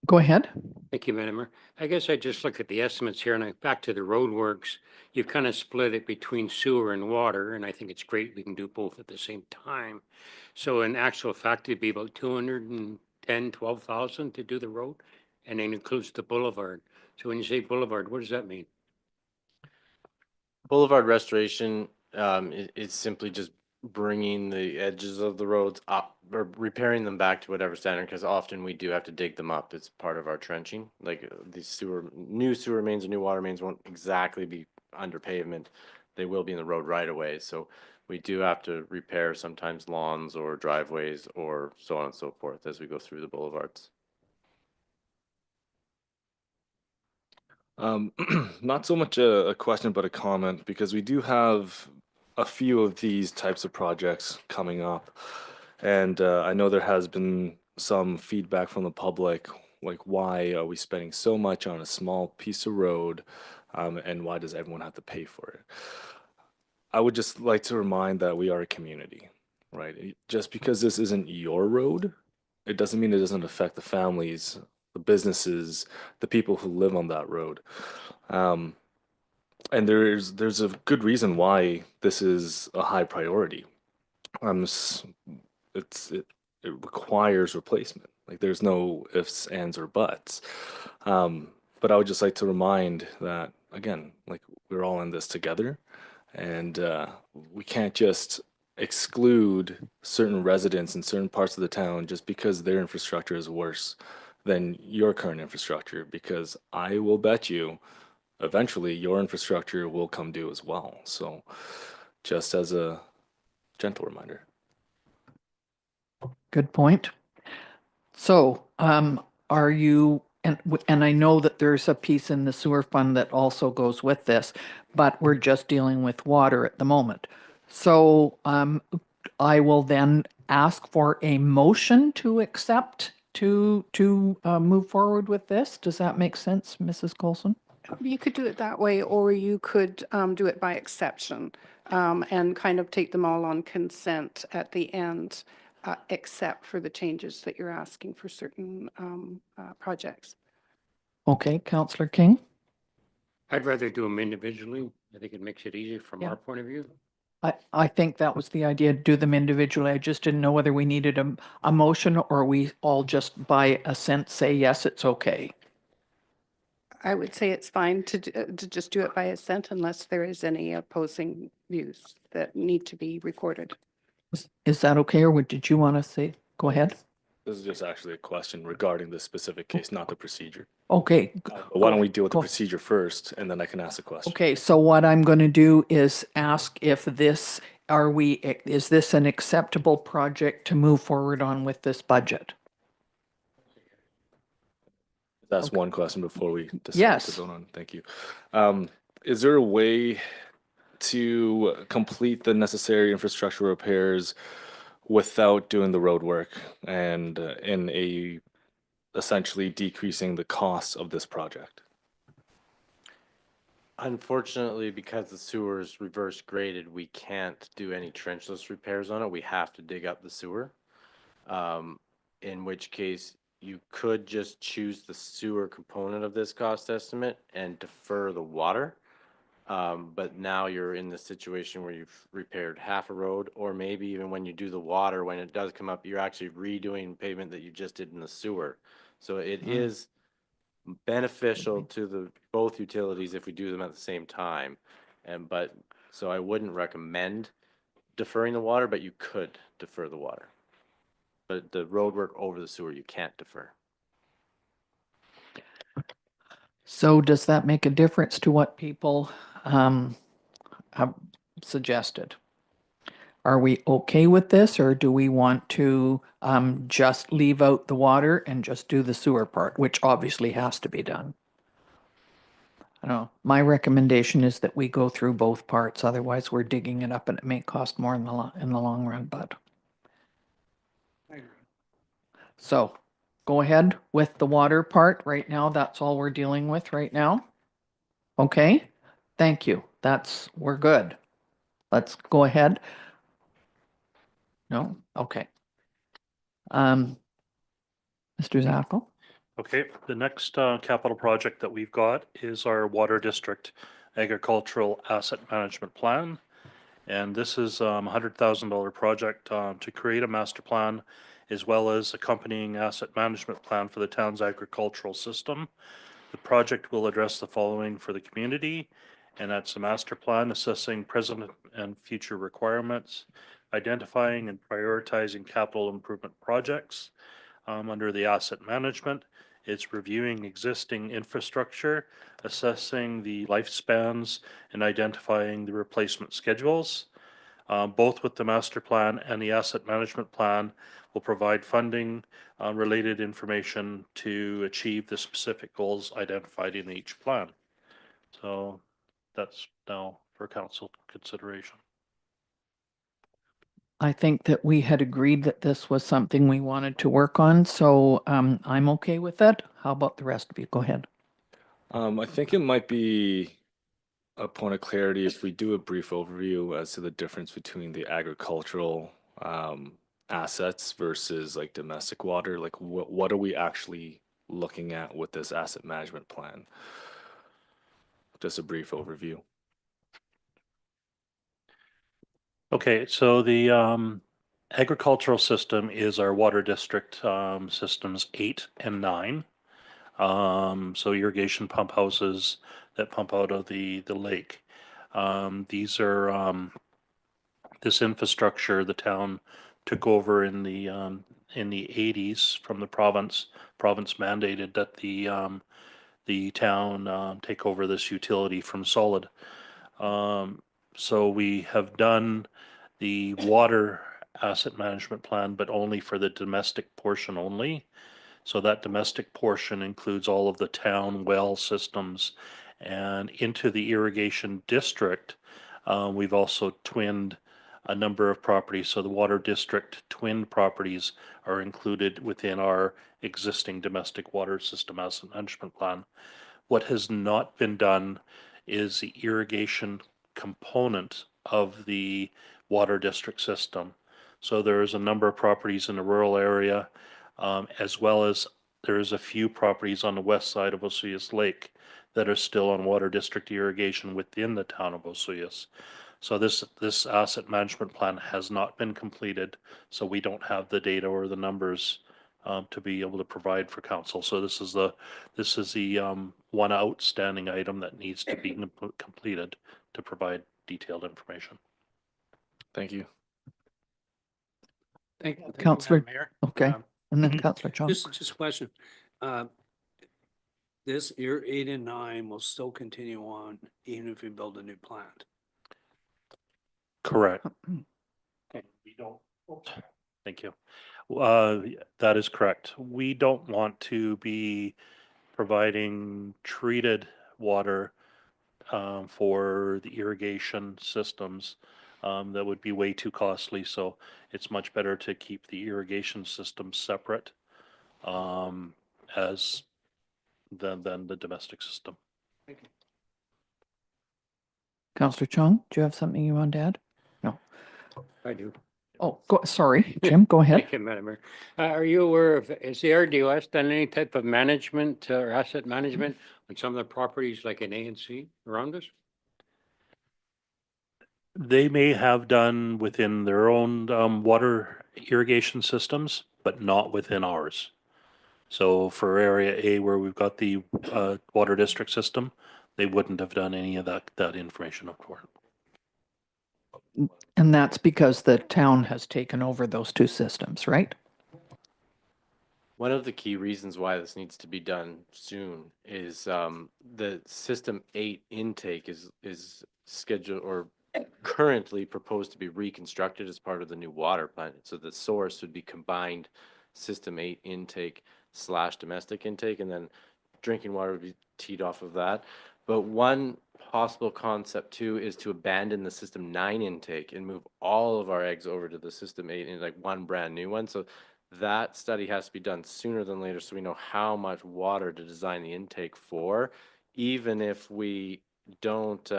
Go ahead. Thank you, Madam Mayor. I guess I just look at the estimates here, and back to the roadworks, you've kind of split it between sewer and water, and I think it's great we can do both at the same time. So in actual fact, it'd be about 12,000 to do the road, and it includes the boulevard. So when you say boulevard, what does that mean? Boulevard restoration is simply just bringing the edges of the roads up or repairing them back to whatever standard, because often we do have to dig them up. It's part of our trenching. Like these new sewer mains or new water mains won't exactly be under pavement. They will be in the road right away. So we do have to repair sometimes lawns or driveways or so on and so forth as we go through the boulevards. Not so much a question, but a comment, because we do have a few of these types of projects coming up. And I know there has been some feedback from the public, like why are we spending so much on a small piece of road, and why does everyone have to pay for it? I would just like to remind that we are a community, right? Just because this isn't your road, it doesn't mean it doesn't affect the families, the businesses, the people who live on that road. And there's a good reason why this is a high priority. It requires replacement. Like there's no ifs, ands, or buts. But I would just like to remind that again, like we're all in this together, and we can't just exclude certain residents in certain parts of the town just because their infrastructure is worse than your current infrastructure, because I will bet you eventually your infrastructure will come due as well. So just as a gentle reminder. Good point. So, are you, and I know that there's a piece in the sewer fund that also goes with this, but we're just dealing with water at the moment. So, I will then ask for a motion to accept to move forward with this. Does that make sense, Mrs. Coulson? You could do it that way, or you could do it by exception and kind of take them all on consent at the end, except for the changes that you're asking for certain projects. Okay, Councillor King. I'd rather do them individually. I think it makes it easier from Yeah. our point of view. I think that was the idea, to do them individually. I just didn't know whether we needed a motion or we all just by assent say, yes, it's okay. I would say it's fine to just do it by assent unless there is any opposing views that need to be recorded. Is that okay, or did you want to say, go ahead? This is just actually a question regarding this specific case, not the procedure. Okay. But why don't we deal with the Go. procedure first, and then I can ask the question. Okay, so what I'm going to do is ask if this, is this an acceptable project to move forward on with this budget? That's one question before we decide Yes. to vote on. Thank you. Is there a way to complete the necessary infrastructure repairs without doing the road work and essentially decreasing the cost of this project? Unfortunately, because the sewer is reverse graded, we can't do any trenchless repairs on it. We have to dig up the sewer. In which case you could just choose the sewer component of this cost estimate and defer the water. But now you're in the situation where you've repaired half a road, or maybe even when you do the water, when it does come up, you're actually redoing pavement that you just did in the sewer. So it is beneficial to the both utilities if we do them at the same time. So I wouldn't recommend deferring the water, but you could defer the water. But the road work over the sewer, you can't defer. So does that make a difference to what people have suggested? Are we okay with this, or do we want to just leave out the water and just do the sewer part, which obviously has to be done? I don't know. My recommendation is that we go through both parts. Otherwise, we're digging it up and it may cost more in the long run, but. So go ahead with the water part right now. That's all we're dealing with right now. Okay, thank you. We're good. Let's go ahead. No, okay. Mr. Zackel? Okay, the next capital project that we've got is our Water District Agricultural Asset Management Plan. And this is a $100,000 project to create a master plan as well as accompanying asset management plan for the town's agricultural system. The project will address the following for the community, and that's a master plan assessing present and future requirements, identifying and prioritizing capital improvement projects. Under the asset management, it's reviewing existing infrastructure, assessing the lifespans, and identifying the replacement schedules. Both with the master plan and the asset management plan will provide funding related information to achieve the specific goals identified in each plan. So that's now for council consideration. I think that we had agreed that this was something we wanted to work on, so I'm okay with it. How about the rest of you? Go ahead. I think it might be a point of clarity if we do a brief overview as to the difference between the agricultural assets versus like domestic water. Like what are we actually looking at with this asset management plan? Just a brief overview. Okay, so the agricultural system is our water district systems 8 and 9. So irrigation pump houses that pump out of the lake. These are this infrastructure the town took over in the 80s from the province. Province mandated that the town take over this utility from Solid. So we have done the water asset management plan, but only for the domestic portion only. So that domestic portion includes all of the town well systems, and into the irrigation district, we've also twinned a number of properties. So the water district twinned properties are included within our existing domestic water system asset management plan. What has not been done is the irrigation component of the water district system. So there's a number of properties in the rural area, as well as there's a few properties on the west side of Osoyoos Lake that are still on water district irrigation within the town of Osoyoos. So this asset management plan has not been completed, so we don't have the data or the numbers to be able to provide for council. So this is the one outstanding item that needs to be completed to provide detailed information. Thank you. Thank you, Councillor- Madam Mayor. Okay, Um, and then Mhm. Councillor Chong. Just a question. This year 8 and 9 will still continue on even if we build a new plant. Correct. Okay. We don't. Thank you. That is correct. We don't want to be providing treated water for the irrigation systems. That would be way too costly. So it's much better to keep the irrigation system separate as than the domestic system. Councillor Chong, do you have something you want to add? I do. Oh, sorry, Jim, go ahead. Thank you, Madam Mayor. Are you aware of, has the RDOS done any type of management or asset management on some of the properties like in A and C around us? They may have done within their own water irrigation systems, but not within ours. So for area A where we've got the water district system, they wouldn't have done any of that information up for it. And that's because the town has taken over those two systems, right? One of the key reasons why this needs to be done soon is the System 8 intake is scheduled or currently proposed to be reconstructed as part of the new water plant. So the source would be combined System 8 intake / domestic intake, and then drinking water would be teed off of that. But one possible concept too is to abandon the System 9 intake and move all of our eggs over to the System 8 in like one brand new one. So that study has to be done sooner than later so we know how much water to design the intake for, even if we don't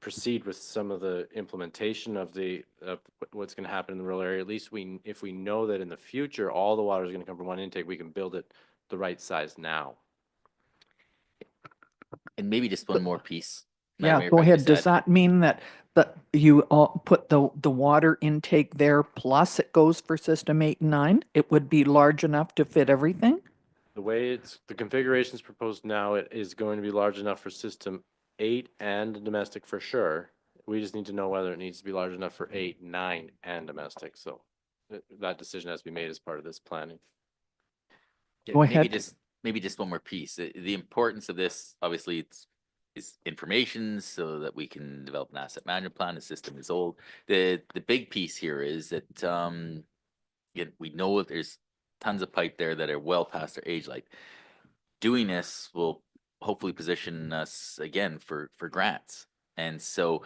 proceed with some of the implementation of what's going to happen in the rural area. At least if we know that in the future all the water is going to come from one intake, we can build it the right size now. And maybe just one more piece. Madam Yeah, Mayor, go if I could ahead. just Does add. that mean that you all put the water intake there plus it goes for system 8 and 9? It would be large enough to fit everything? The way the configuration is proposed now, it is going to be large enough for System 8 and domestic for sure. We just need to know whether it needs to be large enough for 8, 9, and domestic. So that decision has to be made as part of this planning. Yeah, Go ahead. Maybe just one more piece. The importance of this, obviously, is information so that we can develop an asset management plan. The system is old. The big piece here is that we know that there's tons of pipe there that are well past their age life. Doing this will hopefully position us again for grants, and so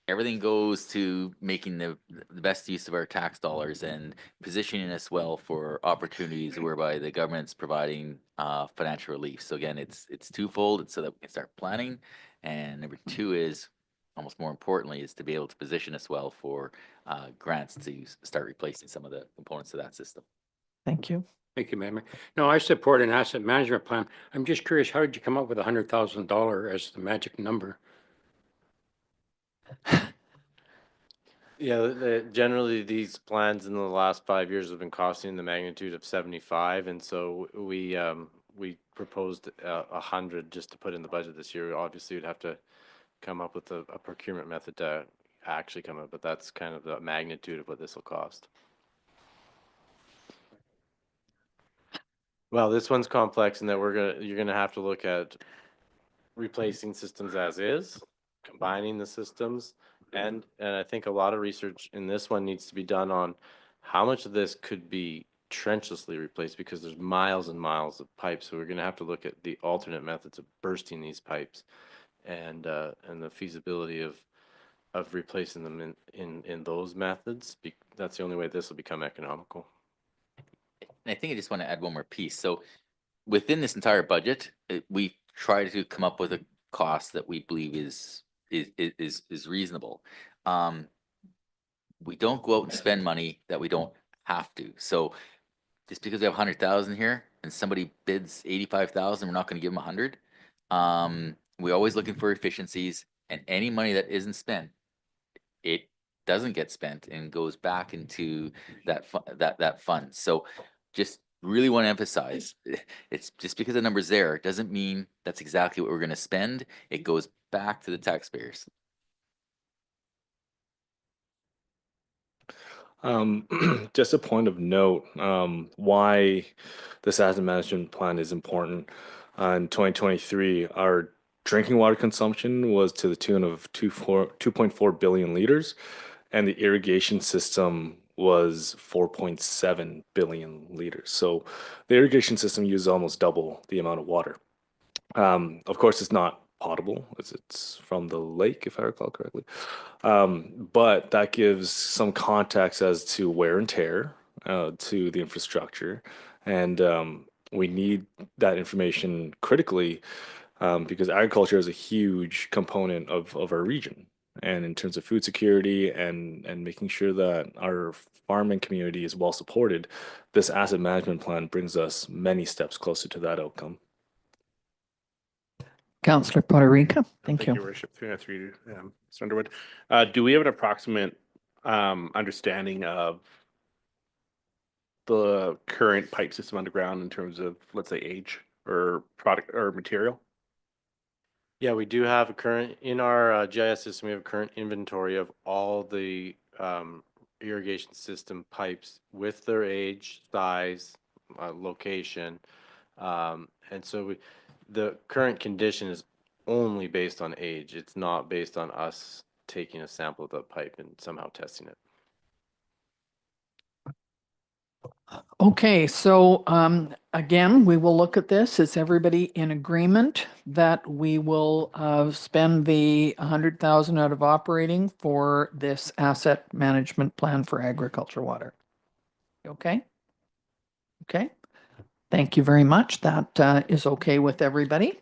everything goes to making the best use of our tax dollars and positioning us well for opportunities whereby the government's providing financial relief. So again, it's twofold. It's so that we can start planning, and number two is, almost more importantly, is to be able to position us well for grants to start replacing some of the components of that system. Thank you. Thank you, Madam Mayor. No, I support an asset management plan. I'm just curious, how did you come up with $100,000 as the magic number? Yeah, generally these plans in the last 5 years have been costing the magnitude of 75, and so we proposed 100 just to put in the budget this year. Obviously, we'd have to come up with a procurement method to actually come up, but that's kind of the magnitude of what this will cost. Well, this one's complex in that you're gonna have to look at replacing systems as is, combining the systems, and I think a lot of research in this one needs to be done on how much of this could be trenchlessly replaced, because there's miles and miles of pipes. So we're gonna have to look at the alternate methods of bursting these pipes and the feasibility of replacing them in those methods. That's the only way this will become economical. And I think I just want to add one more piece. So within this entire budget, we try to come up with a cost that we believe is reasonable. We don't go out and spend money that we don't have to. So just because we have 100,000 here and somebody bids 85,000, we're not going to give them 100. We're always looking for efficiencies. And any money that isn't spent, it doesn't get spent and goes back into that fund. So just really want to emphasize, it's just because the number's there, doesn't mean that's exactly what we're going to spend. It goes back to the taxpayers. Just a point of note, why this asset management plan is important. In 2023, our drinking water consumption was to the tune of 2.4 billion liters, and the irrigation system was 4.7 billion liters. So the irrigation system uses almost double the amount of water. Of course, it's not potable, it's from the lake, if I recall correctly. But that gives some context as to wear and tear to the infrastructure. And we need that information critically because agriculture is a huge component of our region. And in terms of food security and making sure that our farming community is well supported, this asset management plan brings us many steps closer to that outcome. Councillor Puerto Rico, thank Your you. worship. Through Mr. Underwood. Do we have an approximate understanding of the current pipe system underground in terms of, let's say, age or product or material? Yeah, we do have a current, in our GIS system, we have a current inventory of all the irrigation system pipes with their age, size, location. And so the current condition is only based on age. It's not based on us taking a sample of the pipe and somehow testing it. Okay, so again, we will look at this. Is everybody in agreement that we will spend the 100,000 out of operating for this asset management plan for agriculture water? Okay? Okay. Thank you very much. That is okay with everybody.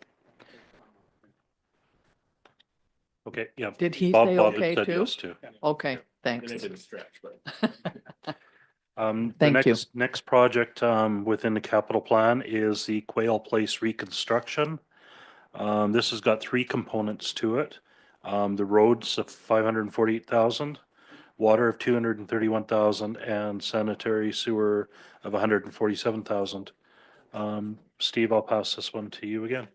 Okay, yeah. Did he Bob say had okay said too? yes too. Okay, thanks. stretch, but. The Thank you. next project within the capital plan is the Quail Place reconstruction. This has got three components to it. The roads of 548,000, water of 231,000, and sanitary sewer of 147,000. Steve, I'll pass this one to you again.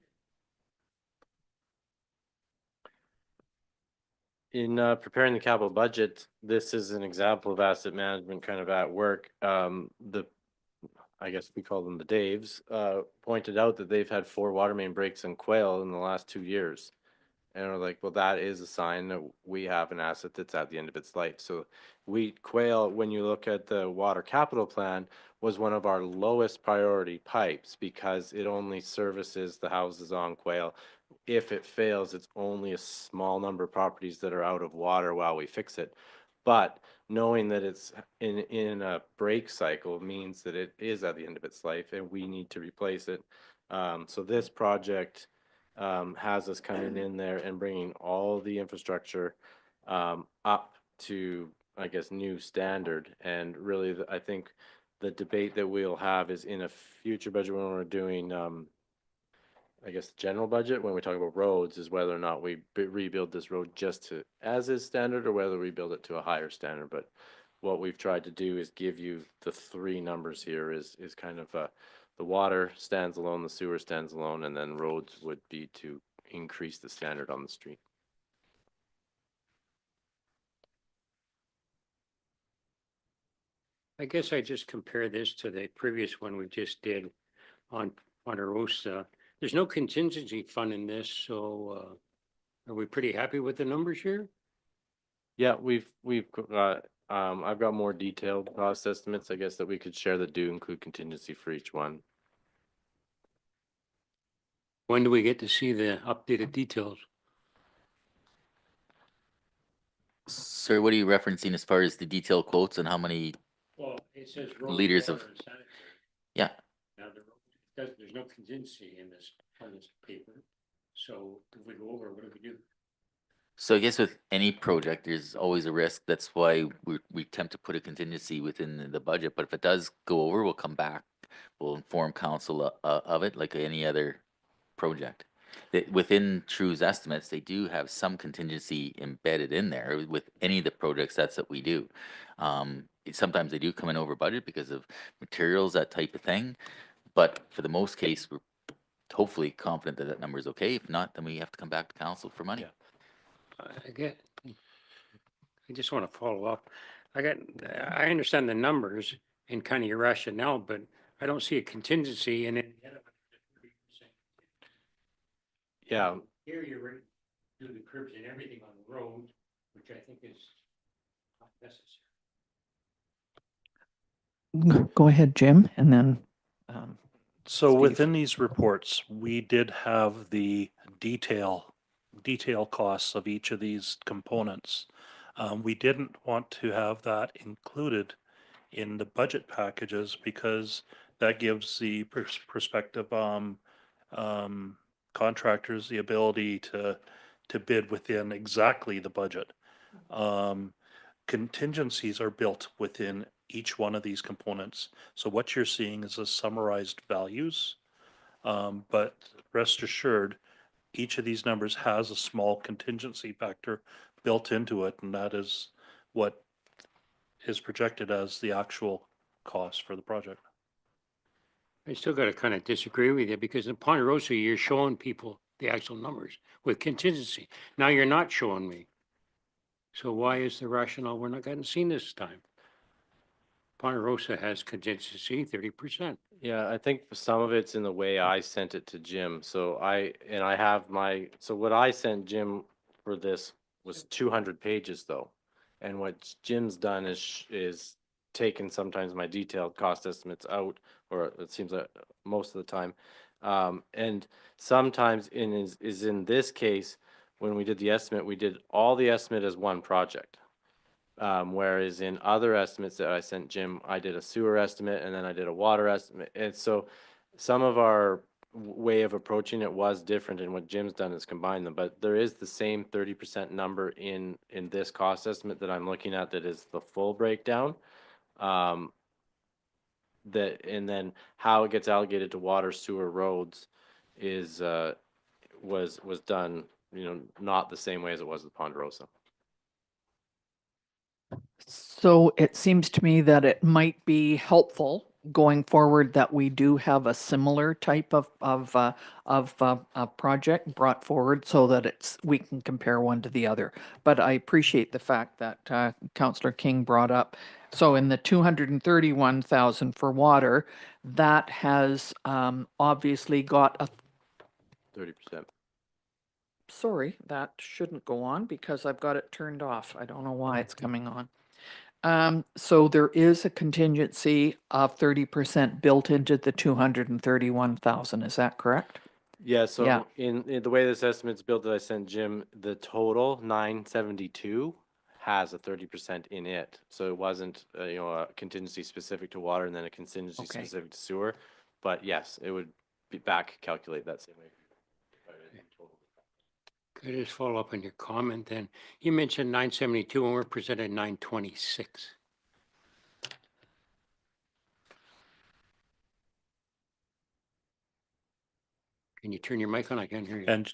In preparing the capital budget, this is an example of asset management kind of at work. I guess we call them the Daves, pointed out that they've had 4 water main breaks in Quail in the last 2 years. And we're like, well, that is a sign that we have an asset that's at the end of its life. So Quail, when you look at the water capital plan, was one of our lowest priority pipes because it only services the houses on Quail. If it fails, it's only a small number of properties that are out of water while we fix it. But knowing that it's in a break cycle means that it is at the end of its life and we need to replace it. So this project has us coming in there and bringing all the infrastructure up to, I guess, new standard. And really, I think the debate that we'll have is in a future budget when we're doing, I guess, the general budget, when we talk about roads, is whether or not we rebuild this road just to as is standard or whether we build it to a higher standard. But what we've tried to do is give you the 3 numbers here is kind of the water stands alone, the sewer stands alone, and then roads would be to increase the standard on the street. I guess I just compare this to the previous one we just did on Ponderosa. There's no contingency fund in this, so are we pretty happy with the numbers here? Yeah, we've got I've got more detailed cost estimates, I guess, that we could share that do include contingency for each one. When do we get to see the updated details? Sir, what are you referencing as far as the detailed quotes and how many? Well, it says Liters of- Yeah, Now, there's no contingency in this, on this paper. So if we go over, what do we do? so I guess with any project, there's always a risk. That's why we attempt to put a contingency within the budget. But if it does go over, we'll come back. We'll inform council of it like any other project. That within True's estimates, they do have some contingency embedded in there with any of the project sets that we do. Sometimes they do come in over budget because of materials, that type of thing. But for the most case, we're hopefully confident that that number is okay. If not, then we have to come back to council for money. Yeah. I just want to follow up. I understand the numbers and kind of your rationale, but I don't see a contingency in it. Yeah, Here you're right, do the curbs and everything on the road, which I think is not necessary. Go ahead, Jim, and then, So Steve. within these reports, we did have the detail costs of each of these components. We didn't want to have that included in the budget packages because that gives the prospective contractors the ability to bid within exactly the budget. Contingencies are built within each one of these components. So what you're seeing is the summarized values. But rest assured, each of these numbers has a small contingency factor built into it, and that is what is projected as the actual cost for the project. I still got to kind of disagree with you because in Ponderosa, you're showing people the actual numbers with contingency. Now you're not showing me. So why is the rationale we're not getting seen this time? Ponderosa has contingency 30%. yeah, I think some of it's in the way I sent it to Jim. So I have so what I sent Jim for this was 200 pages though. And what Jim's done is taken sometimes my detailed cost estimates out, or it seems like most of the time. And sometimes is in this case, when we did the estimate, we did all the estimate as one project. Whereas in other estimates that I sent Jim, I did a sewer estimate and then I did a water estimate. And so some of our way of approaching it was different, and what Jim's done is combined them, but there is the same 30% number in this cost estimate that I'm looking at that is the full breakdown. That, and then how it gets allocated to water, sewer, roads is was done, not the same way as it was with Ponderosa. So it seems to me that it might be helpful going forward that we do have a similar type of project brought forward so that we can compare one to the other. But I appreciate the fact that Councillor King brought up. So in the 231,000 for water, that has obviously got a 30%. sorry, that shouldn't go on because I've got it turned off. I don't know why it's coming on. So there is a contingency of 30% built into the 231,000. Is that correct? Yeah, so Yeah. in the way this estimate's built that I sent Jim, the total 972 has a 30% in it. So it wasn't a contingency specific to water and then a contingency Okay. specific to sewer. But yes, it would be back calculate that same way. Could I just follow up on your comment then? You mentioned 972 and we're presented 926. Can you turn your mic on? I can't hear you. And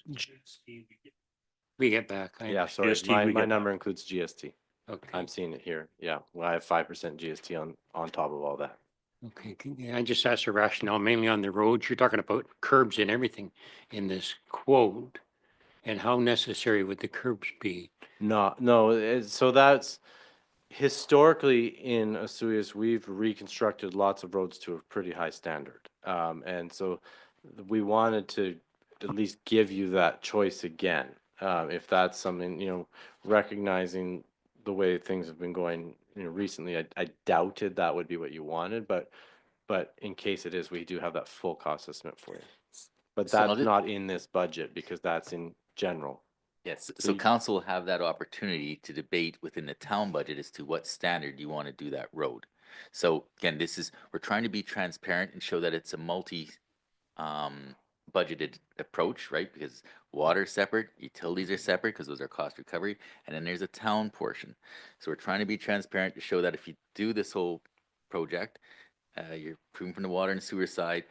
We get back. Yeah, sorry, GST my we get number includes GST. Okay. I'm seeing it here. Yeah, well, I have 5% GST on top of all that. Okay. I just asked a rationale mainly on the roads. You're talking about curbs and everything in this quote. And how necessary would the curbs be? No, so that's historically in Osoyoos, we've reconstructed lots of roads to a pretty high standard. And so we wanted to at least give you that choice again. If that's something, recognizing the way things have been going, recently, I doubted that would be what you wanted, but in case it is, we do have that full cost estimate for you. But So I'll that's ju- not in this budget because that's in general. Yes, So so you- council will have that opportunity to debate within the town budget as to what standard you want to do that road. So again, we're trying to be transparent and show that it's a budgeted approach, right? Because water is separate, utilities are separate because those are cost recovery, and then there's a town portion. So we're trying to be transparent to show that if you do this whole project, you're proving from the water and sewer side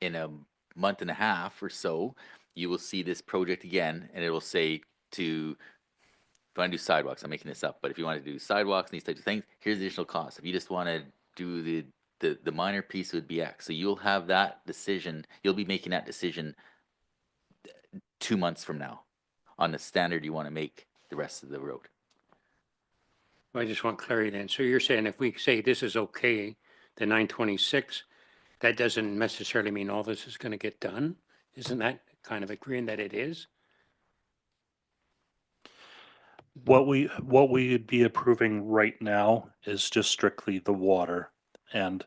in a month and a half or so, you will see this project again, and it will say to, if you want to do sidewalks, I'm making this up, but if you want to do sidewalks and these types of things, here's the additional cost. If you just want to do the minor piece, it would be X. So you'll have that decision, you'll be making that decision 2 months from now on the standard you want to make the rest of the road. I just want clarity then. So you're saying if we say this is okay, the 926, that doesn't necessarily mean all this is going to get done? Isn't that kind of agreeing that it is? What we'd be approving right now is just strictly the water and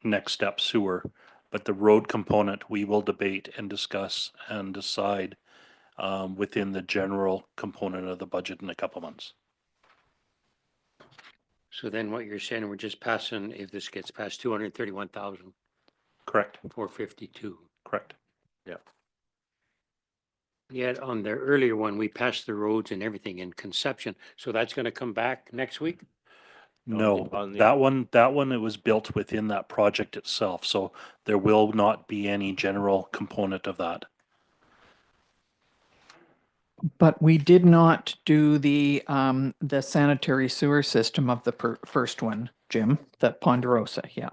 next step sewer. But the road component, we will debate and discuss and decide within the general component of the budget in a couple months. So then what you're saying, we're just passing, if this gets past 231,452. Correct, correct. Yet on the earlier one, we passed the roads and everything in conception. So that's going to come back next week? No, on the- that one, it was built within that project itself, so there will not be any general component of that. But we did not do the sanitary sewer system of the first one, Jim, that Ponderosa, yeah.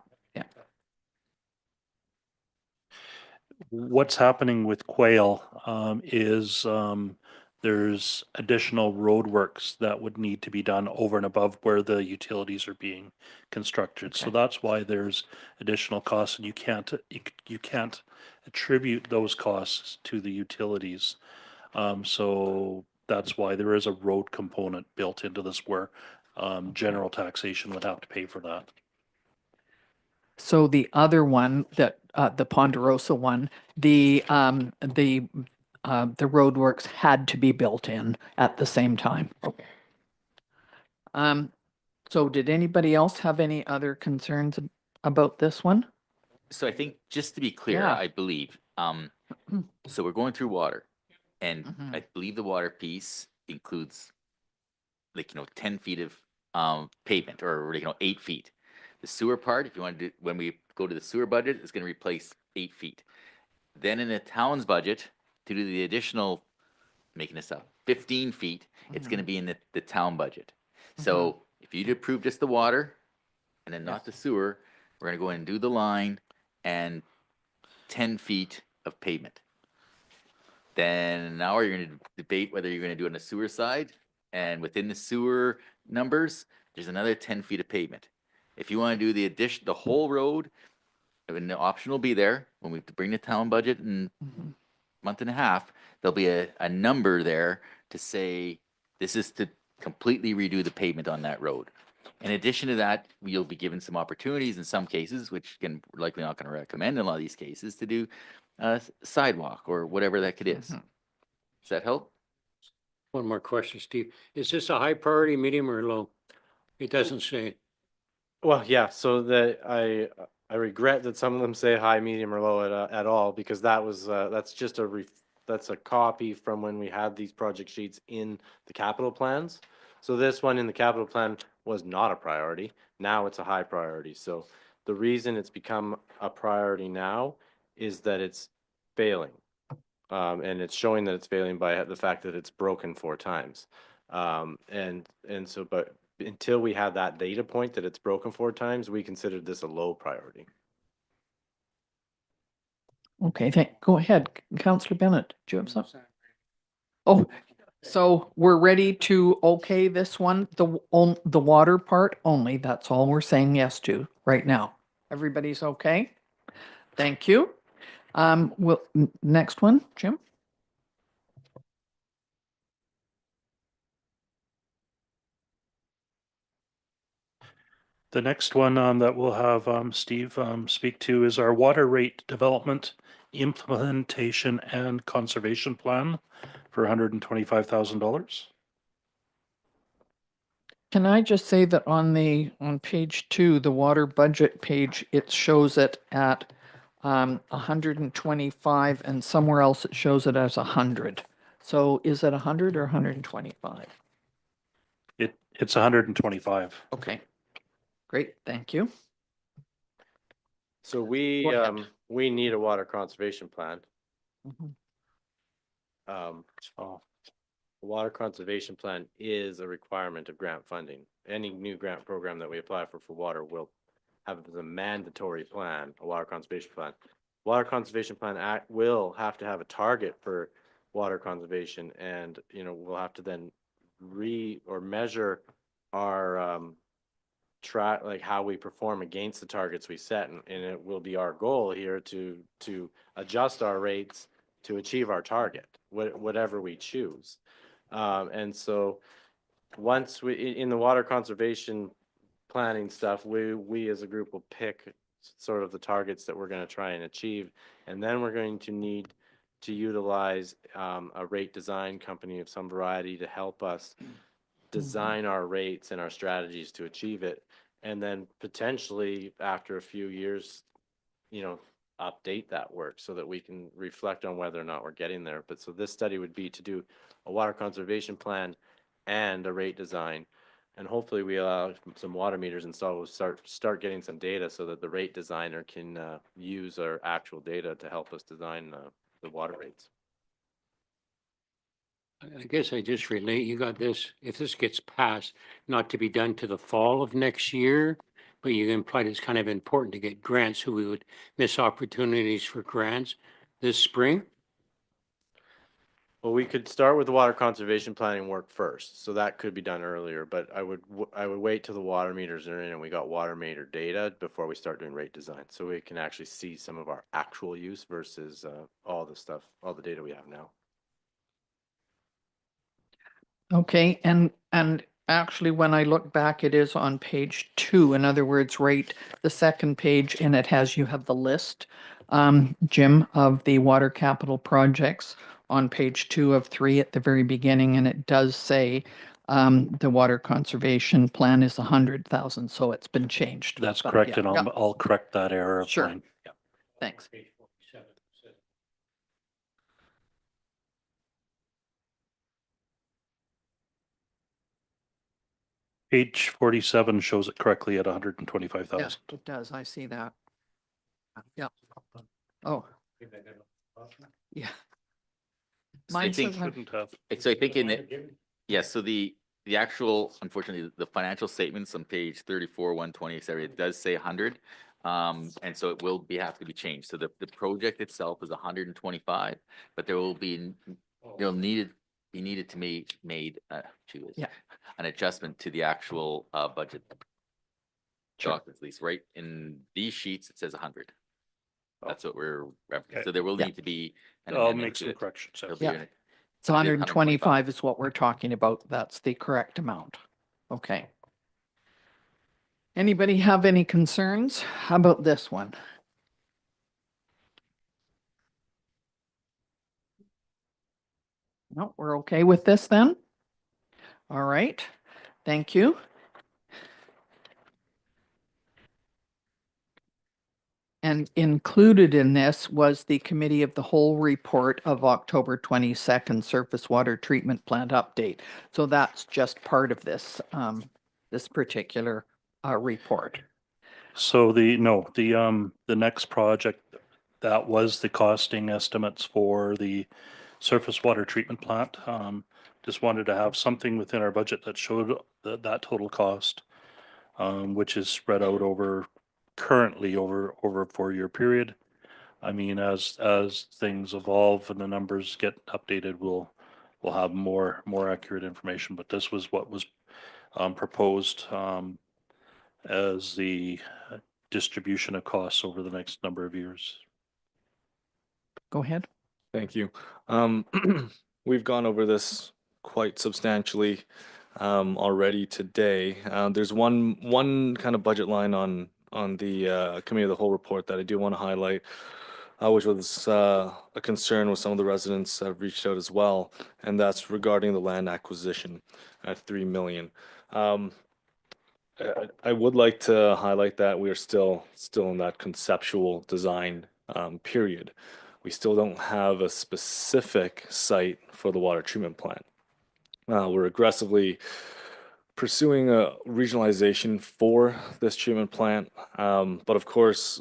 What's happening with Quail is there's additional roadworks that would need to be done over and above where the utilities are being constructed. So Okay. that's why there's additional costs, and you can't attribute those costs to the utilities. So that's why there is a road component built into this where general taxation would have to pay for that. So the other one that, the Ponderosa one, the roadworks had to be built in at the same time. So did anybody else have any other concerns about this one? So I think, just to be clear, Yeah. I believe, so we're going through water, and Mhm. I believe the water piece includes, like, 10 feet of pavement, or 8 feet. The sewer part, if you want to do, when we go to the sewer budget, is going to replace 8 feet. Then in the town's budget, to do the additional, making this up, 15 feet, it's going to be in the town budget. So if you'd approve just the water and then not the sewer, we're going to go in and do the line and 10 feet of pavement. Then now you're going to debate whether you're going to do it on the sewer side, and within the sewer numbers, there's another 10 feet of pavement. If you want to do the whole road, and the option will be there when we bring the town budget in a month and a half, there'll be a number there to say this is to completely redo the pavement on that road. In addition to that, you'll be given some opportunities in some cases, which can likely not going to recommend in a lot of these cases, to do a sidewalk or whatever that could is. Does that help? One more question, Steve. Is this a high priority, medium, or low? It doesn't say. Well, yeah, so I regret that some of them say high, medium, or low at all, because that's just that's a copy from when we had these project sheets in the capital plans. So this one in the capital plan was not a priority. Now it's a high priority. So the reason it's become a priority now is that it's failing. And it's showing that it's failing by the fact that it's broken 4 times. And so, but until we had that data point that it's broken 4 times, we considered this a low priority. Okay, go ahead, Councillor Bennett. Do you have something? Oh, so we're ready to okay this one, the water part only. That's all we're saying yes to right now. Everybody's okay? Thank you. Next one, Jim? The next one that we'll have Steve speak to is our water rate development, implementation, and conservation plan for $125,000. Can I just say that on page 2, the water budget page, it shows it at 125, and somewhere else it shows it as 100. So is it 100 or 125? It's 125. Okay, great, thank you. So Go ahead. we need a water conservation plan. Mhm. Oh, The water conservation plan is a requirement of grant funding. Any new grant program that we apply for water will have as a mandatory plan, a water conservation plan. Water conservation plan act will have to have a target for water conservation, and we'll have to then measure our track, like how we perform against the targets we set, and it will be our goal here to adjust our rates to achieve our target, whatever we choose. And so once in the water conservation planning stuff, we as a group will pick sort of the targets that we're going to try and achieve. And then we're going to need to utilize a rate design company of some variety to help us design our rates and our strategies to achieve it. And then potentially after a few years, update that work so that we can reflect on whether or not we're getting there. But so this study would be to do a water conservation plan and a rate design. And hopefully we allow some water meters installed. We'll start getting some data so that the rate designer can use our actual data to help us design the water rates. I guess I just relate, you got this, if this gets passed, not to be done to the fall of next year, but you implied it's kind of important to get grants, so we would miss opportunities for grants this spring? Well, we could start with the water conservation planning work first, so that could be done earlier, but I would wait till the water meters are in and we got water meter data before we start doing rate design, so we can actually see some of our actual use versus all the data we have now. Okay, and actually, when I look back, it is on page 2. In other words, right, the second page, and it has, you have the list, Jim, of the water capital projects on page 2 of 3 at the very beginning, and it does say the water conservation plan is 100,000, so it's been changed. that's But correct, yeah, and yeah, I'll correct that error of Sure. mine. Yeah. thanks. Page 47. Page 47 shows it correctly at 125,000. Yes, it does. I see that. Yeah. Oh, yeah. So I Mine think, says Shouldn't have. so I think in it, yeah, so the actual, unfortunately, the financial statements on page 34, 120, et cetera, it does say 100. And so it will have to be changed. So the project itself is 125, but there will be, be needed to made Yeah. an adjustment to the actual budget Sure. documents, at least, right? In these sheets, it says 100. That's what we're referencing. Okay. So there will Yeah. need to be an I'll amendment make to some it. corrections. There'll Yeah. be Yeah. an- So It is 125 is what we're talking about. That's the correct amount. Okay. Anybody have any concerns? How about this one? No, we're okay with this then? All right, thank you. And included in this was the Committee of the Whole report of October 22nd, Surface Water Treatment Plant Update. So that's just part of this, this particular report. So the next project, that was the costing estimates for the surface water treatment plant. Just wanted to have something within our budget that showed that total cost, which is spread out currently over a 4-year period. I mean, as things evolve and the numbers get updated, we'll have more accurate information. But this was what was proposed as the distribution of costs over the next number of years. Go ahead. Thank you. We've gone over this quite substantially already today. There's one kind of budget line on the Committee of the Whole report that I do want to highlight, which was a concern with some of the residents that have reached out as well, and that's regarding the land acquisition at $3 million. I would like to highlight that we are still in that conceptual design period. We still don't have a specific site for the water treatment plant. We're aggressively pursuing a regionalization for this treatment plant. But of course,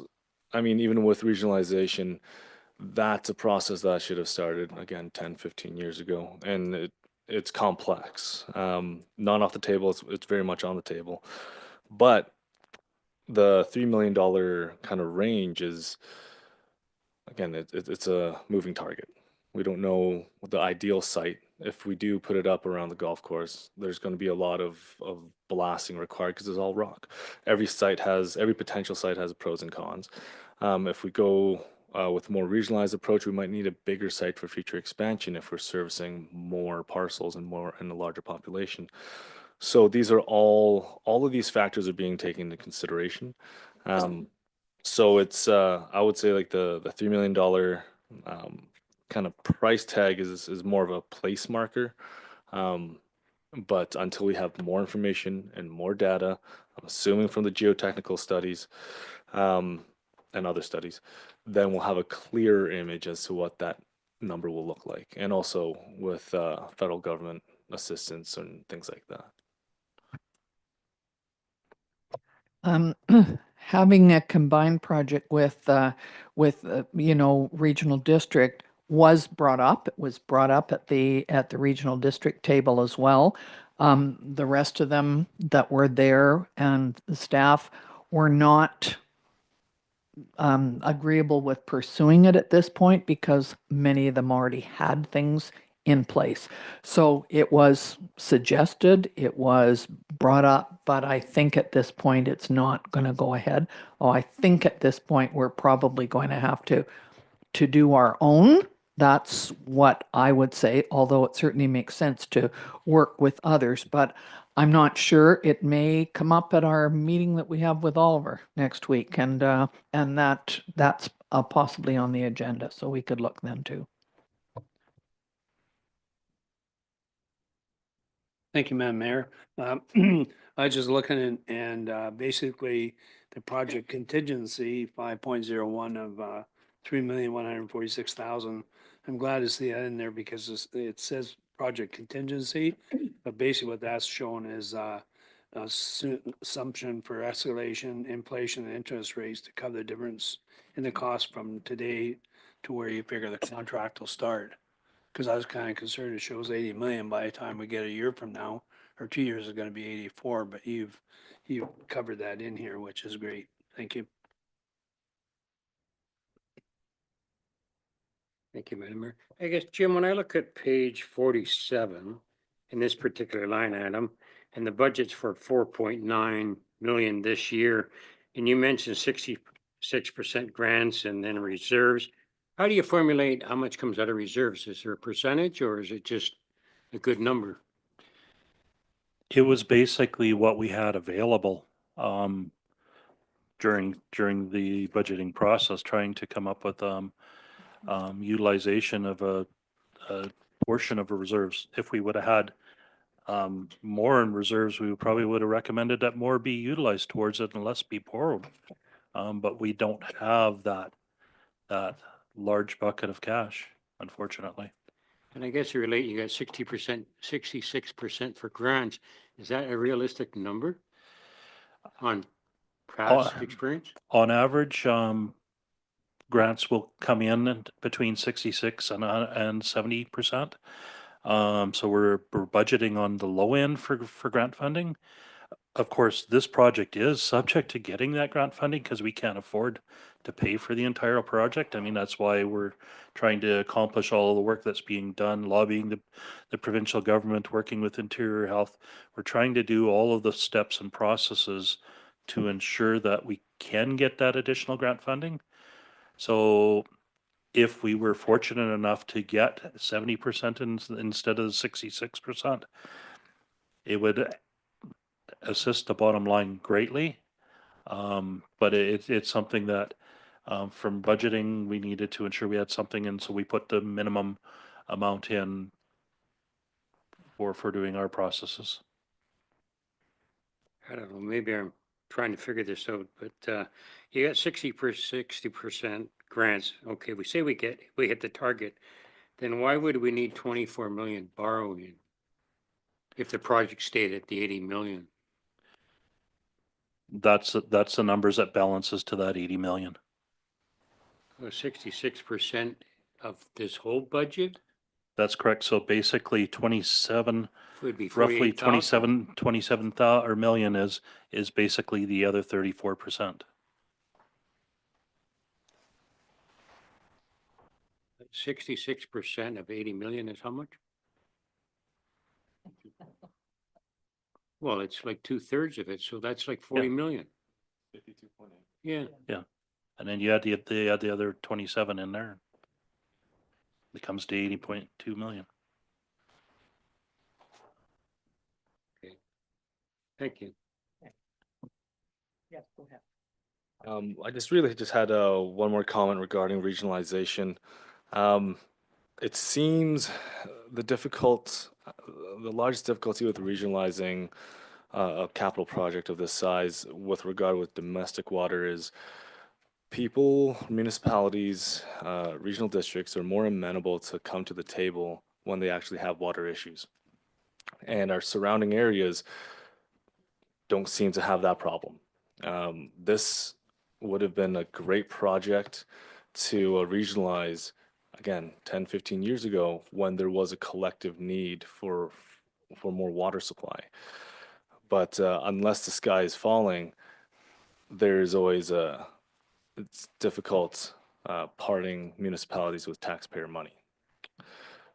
I mean, even with regionalization, That's a process that should have started again 10, 15 years ago, and it's complex. Not off the table. It's very much on the table, but the $3 million kind of range is again it's a moving target. We don't know the ideal site. If we do put it up around the golf course, there's going to be a lot of blasting required because it's all rock. Every potential site has pros and cons. If we go with a more regionalized approach, we might need a bigger site for future expansion if we're servicing more parcels and a larger population. So these are all of these factors are being taken into consideration. So it's I would say like the $3 million kind of price tag is more of a place marker. But until we have more information and more data, I'm assuming from the geotechnical studies and other studies, then we'll have a clearer image as to what that number will look like, and also with federal government assistance and things like that. Having a combined project with regional district was brought up. It was brought up at the regional district table as well. The rest of them that were there and the staff were not agreeable with pursuing it at this point because many of them already had things in place. So it was suggested, it was brought up, but I think at this point it's not going to go ahead. Oh, I think at this point we're probably going to have to do our own. That's what I would say, although it certainly makes sense to work with others, but I'm not sure. It may come up at our meeting that we have with Oliver next week, and that's possibly on the agenda, so we could look then too. Thank you, Madam Mayor. I was just looking and basically the project contingency 5.01 of 3,146,000. I'm glad to see that in there because it says project contingency, but basically what that's showing is assumption for escalation, inflation, and interest rates to cover the difference in the cost from today to where you figure the contract will start. Because I was kind of concerned it shows 80 million by the time we get a year from now, or 2 years is going to be 84, but you've covered that in here, which is great. Thank you. Thank you, Madam Mayor. I guess, Jim, when I look at page 47 in this particular line item, and the budget's for 4.9 million this year, and you mentioned 66% grants and then reserves. How do you formulate how much comes out of reserves? Is there a percentage or is it just a good number? It was basically what we had available during the budgeting process, trying to come up with utilization of a portion of the reserves. If we would have had more in reserves, we probably would have recommended that more be utilized towards it and less be borrowed. But we don't have that large bucket of cash, unfortunately. And I guess you got 60%, 66% for grants. Is that a realistic number on past experience? On average, grants will come in between 66 and 70%. So we're budgeting on the low end for grant funding. Of course, this project is subject to getting that grant funding because we can't afford to pay for the entire project. I mean, that's why we're trying to accomplish all of the work that's being done, lobbying the provincial government, working with Interior Health. We're trying to do all of the steps and processes to ensure that we can get that additional grant funding. So if we were fortunate enough to get 70% instead of 66%, it would assist the bottom line greatly. But it's something that from budgeting, we needed to ensure we had something, and so we put the minimum amount in for doing our processes. I don't know, maybe I'm trying to figure this out, but you got 60% grants. Okay, we say we hit the target, then why would we need 24 million borrowing if the project stayed at the 80 million? That's the numbers that balances to that 80 million. 66% of this whole budget That's correct. So basically 27, would be roughly 48,000. 27,000 or million is basically the other 34%. 66% of 80 million is how much? Well, it's like 2/3 of it, so that's like 40 million. 52.8. Yeah. And then you add the other 27 in there. It comes to 80.2 million. Thank you. Yes, go ahead. I just really just had one more comment regarding regionalization. It seems the largest difficulty with regionalizing a capital project of this size with regard with domestic water is people, municipalities, regional districts are more amenable to come to the table when they actually have water issues. And our surrounding areas don't seem to have that problem. This would have been a great project to regionalize, again, 10, 15 years ago when there was a collective need for more water supply. But unless the sky is falling, there's always it's difficult parting municipalities with taxpayer money.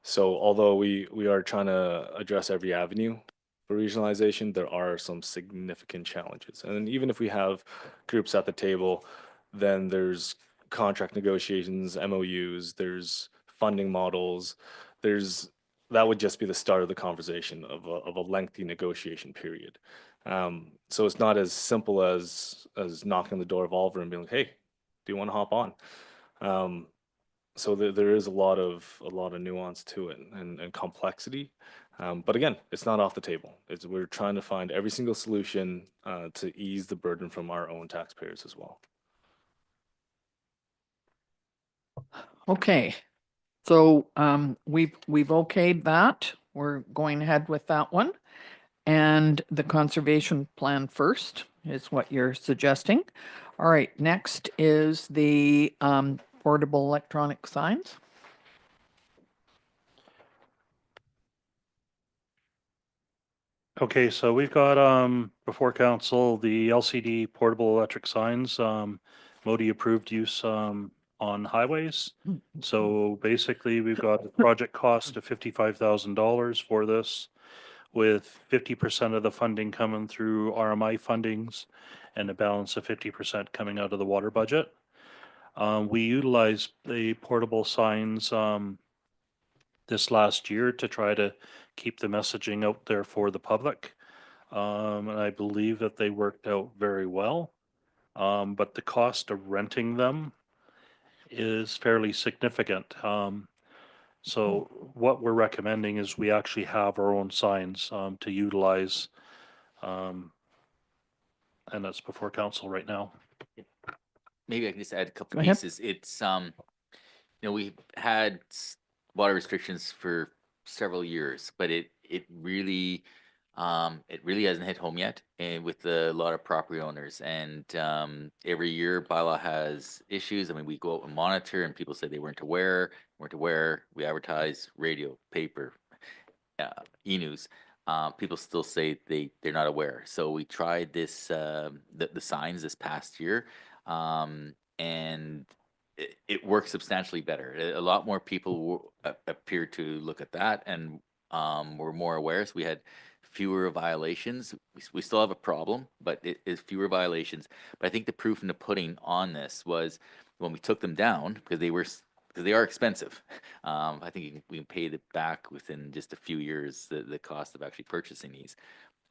So although we are trying to address every avenue for regionalization, there are some significant challenges. And even if we have groups at the table, then there's contract negotiations, MOUs, there's funding models, that would just be the start of the conversation of a lengthy negotiation period. So it's not as simple as knocking on the door of Oliver and being like, "Hey, do you want to hop on?" So there is a lot of nuance to it and complexity. But again, it's not off the table. We're trying to find every single solution to ease the burden from our own taxpayers as well. Okay, so we've okayed that. We're going ahead with that one. And the conservation plan first is what you're suggesting. All right, next is the portable electronic signs. Okay, so we've got before council the LCD portable electric signs, MODI approved use on highways. So basically, we've got a project cost of $55,000 for this, with 50% of the funding coming through RMI fundings and a balance of 50% coming out of the water budget. We utilized the portable signs this last year to try to keep the messaging out there for the public. And I believe that they worked out very well. But the cost of renting them is fairly significant. So what we're recommending is we actually have our own signs to utilize. And that's before council right now. Maybe I can just add a couple Go ahead. pieces. It's we've had water restrictions for several years, but it really hasn't hit home yet, and with a lot of property owners. And every year bylaw has issues. I mean, we go out and monitor, and people say they weren't aware. We advertise radio, paper, e-news. People still say they're not aware. So we tried this the signs this past year, and it works substantially better. A lot more people appear to look at that, and were more aware. So we had fewer violations. We still have a problem, but it is fewer violations. But I think the proof in the pudding on this was when we took them down, because they are expensive. I think we can pay it back within just a few years, the cost of actually purchasing these.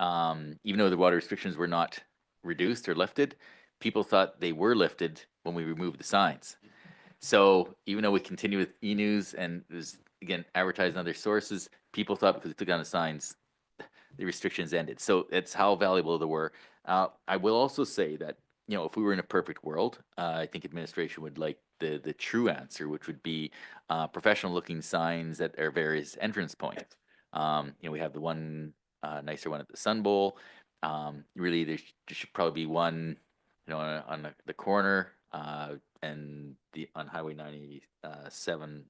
Even though the water restrictions were not reduced or lifted, people thought they were lifted when we removed the signs. So even though we continue with e-news and it was, again, advertised on other sources, people thought because we took down the signs, the restrictions ended. So it's how valuable they were. I will also say that, if we were in a perfect world, I think administration would like the true answer, which would be professional looking signs at our various entrance points. We have the one nicer one at the Sun Bowl. Really, there should probably be one, on the corner and on Highway 97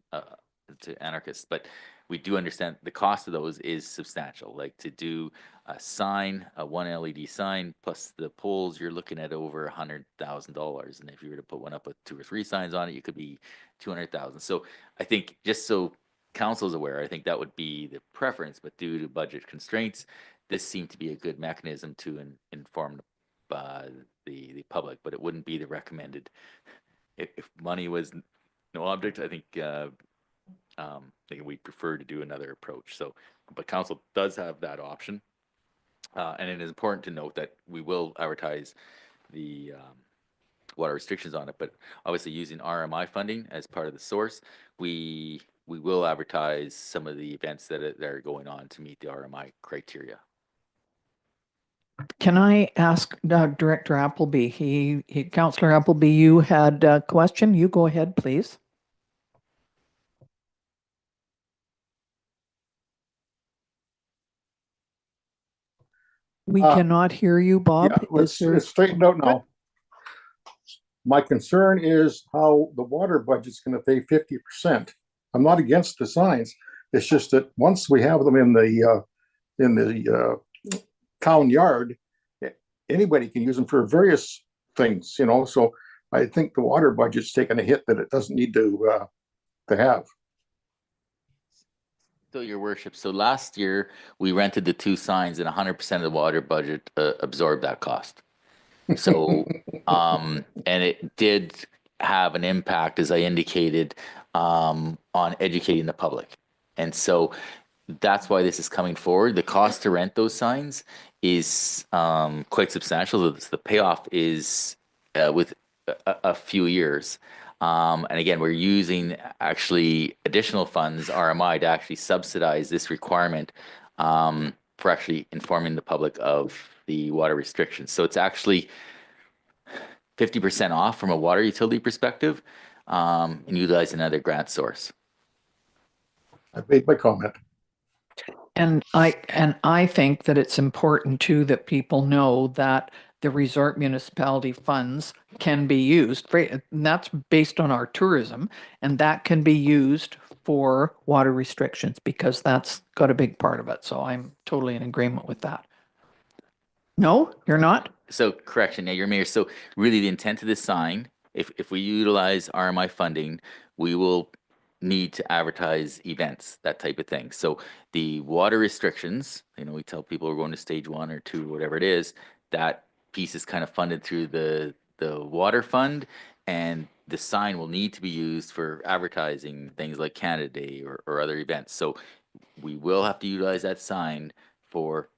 to anarchists. But we do understand the cost of those is substantial. Like to do a sign, a one LED sign plus the poles, you're looking at over $100,000. And if you were to put one up with 2 or 3 signs on it, you could be 200,000. So I think just so council's aware, I think that would be the preference, but due to budget constraints, this seemed to be a good mechanism to inform the public, but it wouldn't be the recommended. If money was no object, I think we prefer to do another approach. So, but council does have that option, and it is important to note that we will advertise the water restrictions on it. But obviously, using RMI funding as part of the source, we will advertise some of the events that are going on to meet the RMI criteria. Can I ask Director Appleby? Councillor Appleby, you had a question. You go ahead, please. We cannot hear you, Bob. Yeah, it's straightened out now. My concern is how the water budget's going to pay 50%. I'm not against the signs. It's just that once we have them in the town yard, anybody can use them for various things, you know. So I think the water budget's taken a hit that it doesn't need to have. So, Your Worship, so last year we rented the 2 signs and 100% of the water budget absorbed that cost. So, and it did have an impact, as I indicated, on educating the public. And so that's why this is coming forward. The cost to rent those signs is quite substantial. The payoff is with a few years. And again, we're using actually additional funds, RMI, to actually subsidize this requirement for actually informing the public of the water restrictions. So it's actually 50% off from a water utility perspective, and utilize another grant source. I made my comment. And I think that it's important too that people know that the resort municipality funds can be used, and that's based on our tourism, and that can be used for water restrictions because that's got a big part of it. So I'm totally in agreement with that. No, you're not? So correction, yeah, Your Mayor. So really the intent of this sign, if we utilize RMI funding, we will need to advertise events, that type of thing. So the water restrictions, you know, we tell people we're going to stage 1 or 2, whatever it is, that piece is kind of funded through the water fund, and the sign will need to be used for advertising things like Canada Day or other events. So we will have to utilize that sign for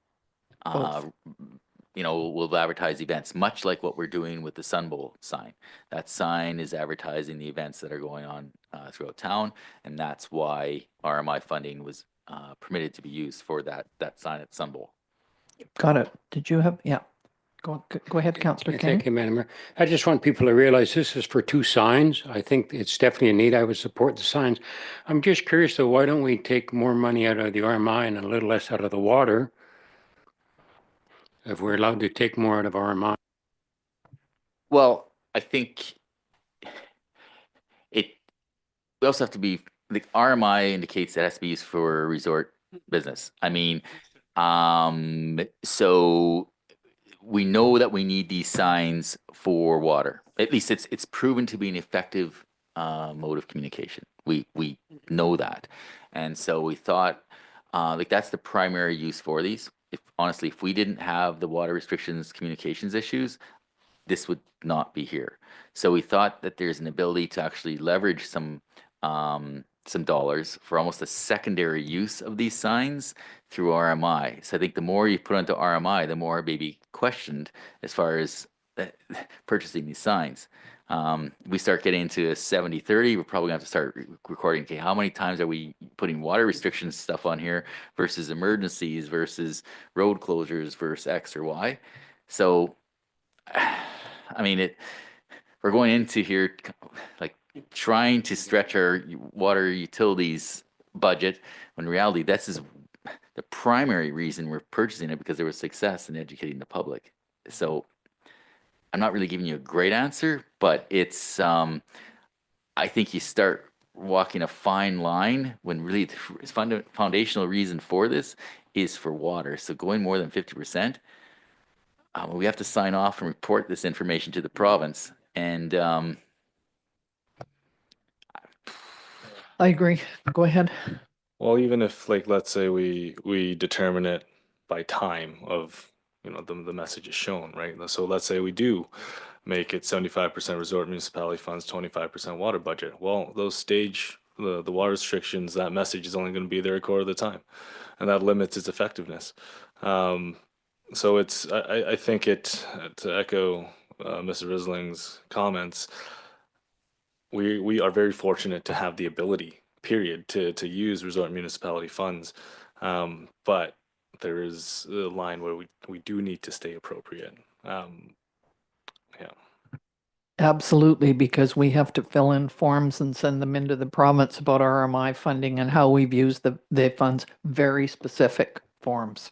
you know, we'll advertise events, much like what we're doing with the Sun Bowl sign. That sign is advertising the events that are going on throughout town, and that's why RMI funding was permitted to be used for that sign at Sun Bowl. Got it. Did you have, yeah. Go ahead, Councillor King. Thank you, Madam Mayor. I just want people to realize this is for 2 signs. I think it's definitely a need. I would support the signs. I'm just curious though, why don't we take more money out of the RMI and a little less out of the water? If we're allowed to take more out of RMI. Well, I think we also have to be, the RMI indicates that it has to be used for resort business. I mean, so we know that we need these signs for water. At least it's proven to be an effective mode of communication. We know that. And so we thought like that's the primary use for these. Honestly, if we didn't have the water restrictions communications issues, this would not be here. So we thought that there's an ability to actually leverage some dollars for almost a secondary use of these signs through RMI. So I think the more you put onto RMI, the more it may be questioned as far as purchasing these signs. We start getting into a 70-30, we're probably going to have to start recording, okay, how many times are we putting water restrictions stuff on here versus emergencies versus road closures versus X or Y. So, I mean, we're going into here like trying to stretch our water utilities budget, when in reality, this is the primary reason we're purchasing it, because there was success in educating the public. So I'm not really giving you a great answer, but it's, I think you start walking a fine line when really the foundational reason for this is for water. So going more than 50%, we have to sign off and report this information to the province. And I agree. Go ahead. Well, even if, like, let's say we determine it by time of, you know, the message is shown, right? So let's say we do make it 75% resort municipality funds, 25% water budget. Well, those the water restrictions, that message is only going to be there a quarter of the time, and that limits its effectiveness. So I think to echo Mr. Risling's comments, we are very fortunate to have the ability, period, to use resort municipality funds. But there is a line where we do need to stay appropriate. Yeah. Absolutely, because we have to fill in forms and send them into the province about RMI funding and how we've used the funds, very specific forms.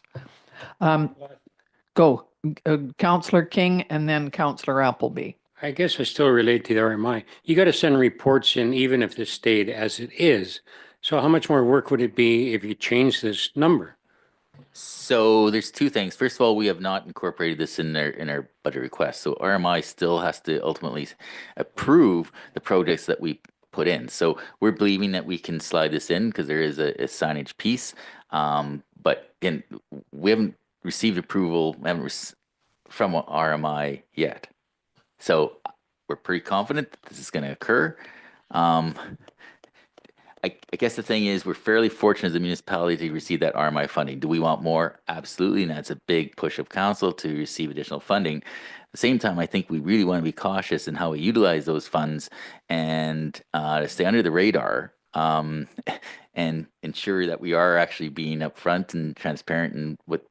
Go, Councillor King and then Councillor Appleby. I guess I still relate to the RMI. You got to send reports in even if this stayed as it is. So how much more work would it be if you change this number? so there's two things. First of all, we have not incorporated this in our budget request. So RMI still has to ultimately approve the projects that we put in. So we're believing that we can slide this in because there is a signage piece. But again, we haven't received approval, from RMI yet. So we're pretty confident that this is going to occur. I guess the thing is, we're fairly fortunate as a municipality to receive that RMI funding. Do we want more? Absolutely, and that's a big push of council to receive additional funding. At the same time, I think we really want to be cautious in how we utilize those funds and to stay under the radar and ensure that we are actually being upfront and transparent in what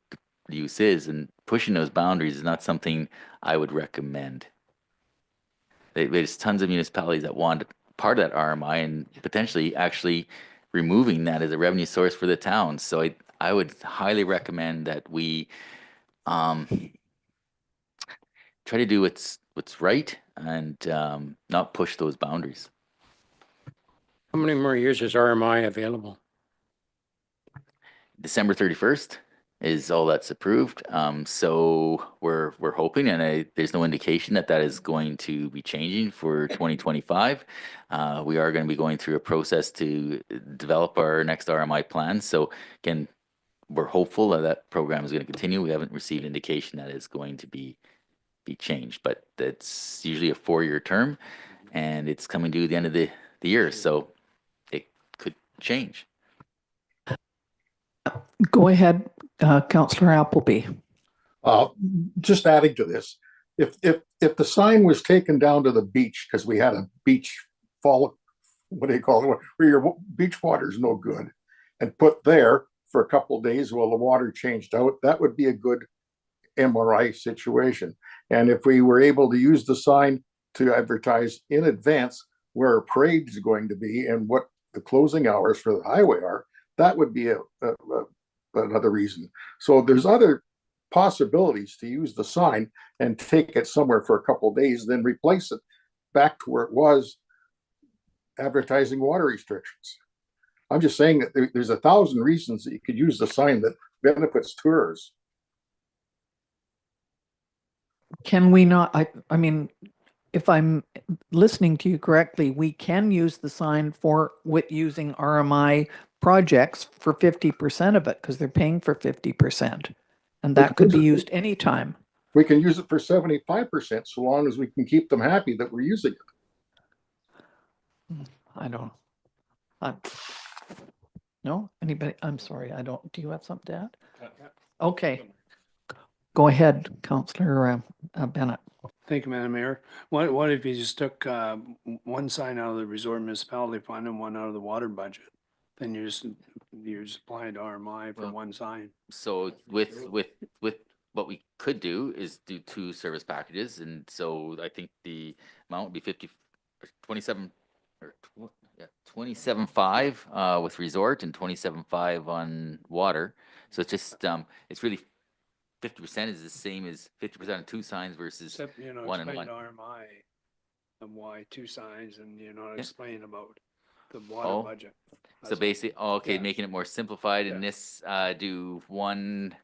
the use is. And pushing those boundaries is not something I would recommend. There's tons of municipalities that want part of that RMI and potentially actually removing that as a revenue source for the town. So I would highly recommend that we try to do what's right and not push those boundaries. How many more years is RMI available? December 31st is all that's approved. So we're hoping, and there's no indication that is going to be changing for 2025. We are going to be going through a process to develop our next RMI plan. So again, we're hopeful that program is going to continue. We haven't received indication that it's going to be changed, but it's usually a 4-year term, and it's coming due at the end of the year, so it could change. Go ahead, Councillor Appleby. Just adding to this, if the sign was taken down to the beach because we had a beach fall, what do you call it, where your beach water is no good, and put there for a couple of days while the water changed out, that would be a good MRI situation. And if we were able to use the sign to advertise in advance where a parade is going to be and what the closing hours for the highway are, that would be another reason. So there's other possibilities to use the sign and take it somewhere for a couple of days, then replace it back to where it was advertising water restrictions. I'm just saying that there's 1,000 reasons that you could use the sign that benefits tourists. Can we not, I mean, if I'm listening to you correctly, we can use the sign with using RMI projects for 50% of it because they're paying for 50%. And that could be used anytime. We can use it for 75% so long as we can keep them happy that we're using it. I don't. No, anybody? I'm sorry. I don't. Do you have something to add? Okay. Go ahead, Councillor Bennett. Thank you, Madam Mayor. What if you just took one sign out of the resort municipality fund and one out of the water budget? Then you're just applying to RMI for one sign. So with what we could do is do 2 service packages, and so I think the amount would be 27.5 with resort and 27.5 on water. So it's just it's really 50% is the same as 50% of two signs versus Except, you know, one and explain one. to RMI and why two signs and you're not Yeah. explaining about the water Oh, budget. So That's all. basically, okay, Yeah. making it more simplified in Yeah. this, do one,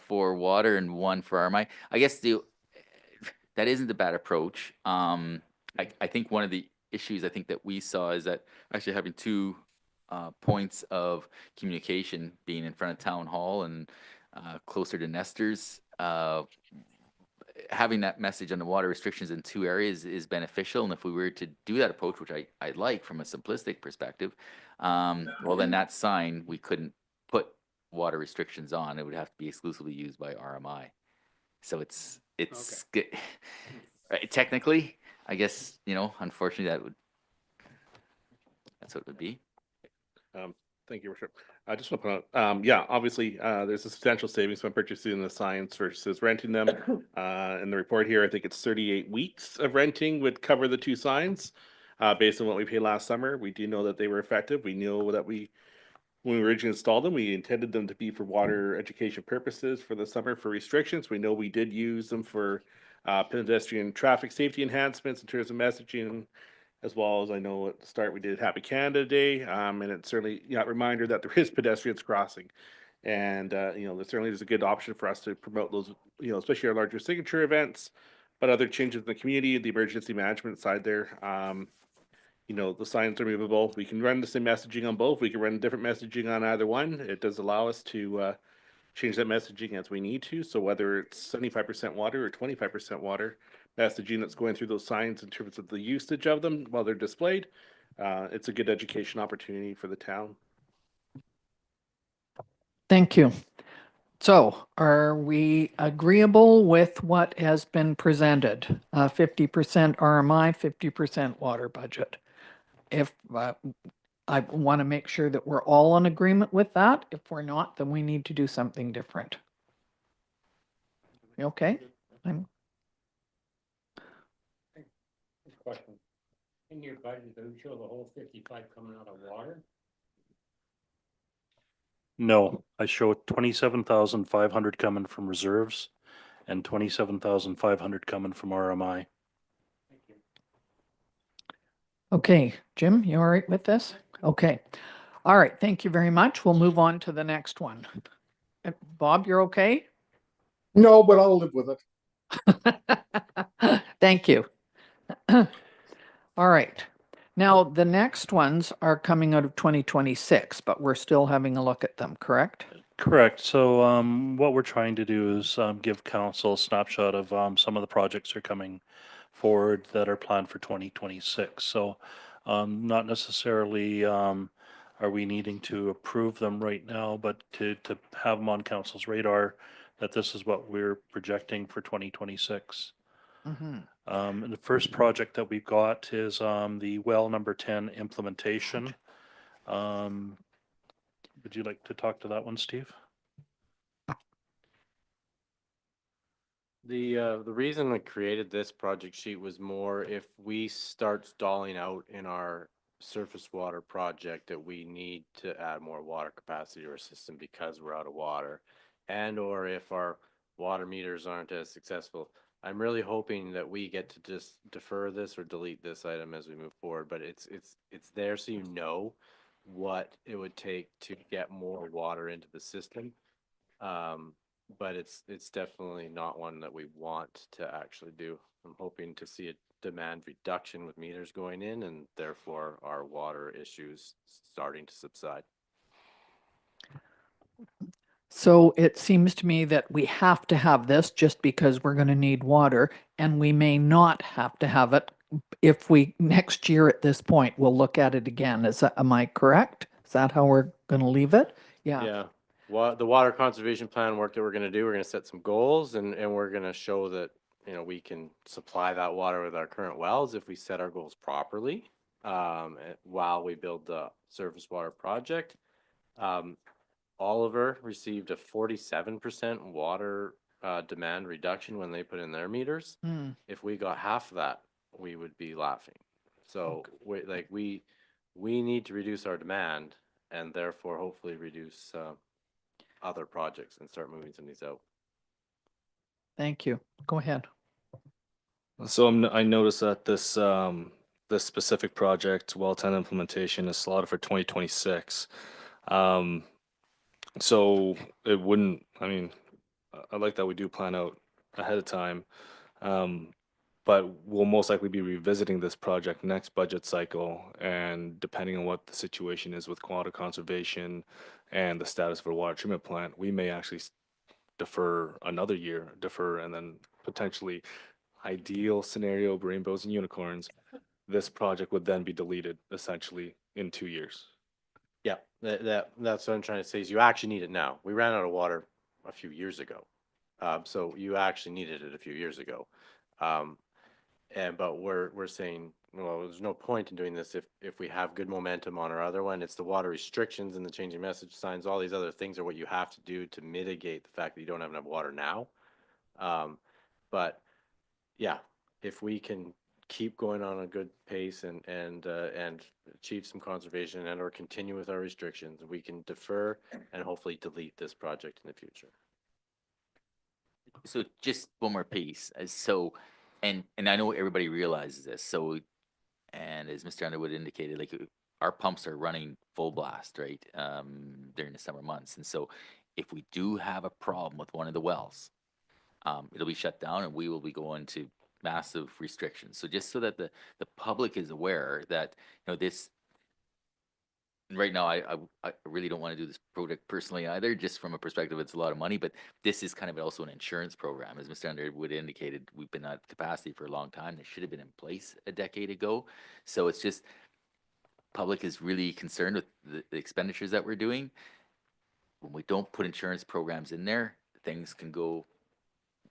for water and one for RMI. I guess that isn't a bad approach. I think one of the issues I think that we saw is that actually having two, points of communication being in front of town hall and, closer to Nestor's, having that message on the water restrictions in two areas is beneficial. And if we were to do that approach, which I like from a simplistic perspective, well, then that sign, we couldn't put water restrictions on. It would have to be exclusively used by RMI. So it's good. Right, technically, I guess, you know, unfortunately that's what it would be. Thank you, Worship. I just want to point out, yeah, obviously, there's a substantial savings when purchasing the signs versus renting them. In the report here, I think it's 38 weeks of renting would cover the two signs. Based on what we paid last summer, we do know that they were effective. We know that when we originally installed them, we intended them to be for water education purposes for the summer for restrictions. We know we did use them for pedestrian traffic safety enhancements in terms of messaging, as well as I know at the start we did Happy Canada Day, and it's certainly a reminder that there is pedestrians crossing, and you know, there certainly is a good option for us to promote those, you know, especially our larger signature events, but other changes in the community, the emergency management side there. You know, the signs are movable. We can run the same messaging on both. We can run different messaging on either one. It does allow us to change that messaging as we need to. So whether it's 75% water or 25% water, messaging that's going through those signs in terms of the usage of them while they're displayed, it's a good education opportunity for the town. Thank you. So are we agreeable with what has been presented? 50% RMI, 50% water budget? If I want to make sure that we're all in agreement with that. If we're not, then we need to do something different. You okay? Question. In your budget, do you show the whole 55 coming out of water? No, I show 27,500 coming from reserves and 27,500 coming from RMI. Thank you. Okay, Jim, you all right with this? Okay. All right, thank you very much. We'll move on to the next one. Bob, you're okay? No, but I'll live with it. Thank you. All right. Now, the next ones are coming out of 2026, but we're still having a look at them, correct? Correct. So what we're trying to do is give council a snapshot of some of the projects that are coming forward that are planned for 2026. So not necessarily are we needing to approve them right now, but to have them on council's radar that this is what we're projecting for 2026. Mm-hmm. And the first project that we've got is the well number 10 implementation. Would you like to talk to that one, Steve? The reason I created this project sheet was more if we start stalling out in our surface water project that we need to add more water capacity to our system because we're out of water, and or if our water meters aren't as successful. I'm really hoping that we get to just defer this or delete this item as we move forward, but it's there so you know what it would take to get more water into the system. But it's definitely not one that we want to actually do. I'm hoping to see a demand reduction with meters going in and therefore our water issues starting to subside. So it seems to me that we have to have this just because we're going to need water, and we may not have to have it if we next year at this point we'll look at it again. Am I correct? Is that how we're going to leave it? Yeah. Yeah. The water conservation plan work that we're going to do, we're going to set some goals and we're going to show that, you know, we can supply that water with our current wells if we set our goals properly, while we build the surface water project. Oliver received a 47% water demand reduction when they put in their meters. If we got half of that, we would be laughing. So we need to reduce our demand and therefore hopefully reduce other projects and start moving some of these out. Thank you. Go ahead. So I noticed that this specific project, well 10 implementation, is slotted for 2026. Um, so it wouldn't. I mean, I like that we do plan out ahead of time. Um, but we'll most likely be revisiting this project next budget cycle, and depending on what the situation is with water conservation and the status of our water treatment plant, we may actually defer another year, and then potentially, ideal scenario, rainbows and unicorns, this project would then be deleted essentially in 2 years. Yeah, that's what I'm trying to say is you actually need it now. We ran out of water a few years ago. So you actually needed it a few years ago. But we're saying, well, there's no point in doing this if we have good momentum on our other one. It's the water restrictions and the changing message signs. All these other things are what you have to do to mitigate the fact that you don't have enough water now. But yeah, if we can keep going on a good pace and achieve some conservation and or continue with our restrictions, we can defer and hopefully delete this project in the future. So just one more piece. So, and I know everybody realizes this. So, and as Mr. Underwood indicated, like our pumps are running full blast, right? During the summer months. And so if we do have a problem with one of the wells, it'll be shut down and we will be going to massive restrictions. So just so that the public is aware that, this, right now, I really don't want to do this project personally either, just from a perspective, it's a lot of money, but this is kind of also an insurance program. As Mr. Underwood indicated, we've been at capacity for a long time. This should have been in place a decade ago. So it's just, public is really concerned with the expenditures that we're doing. When we don't put insurance programs in there, things can go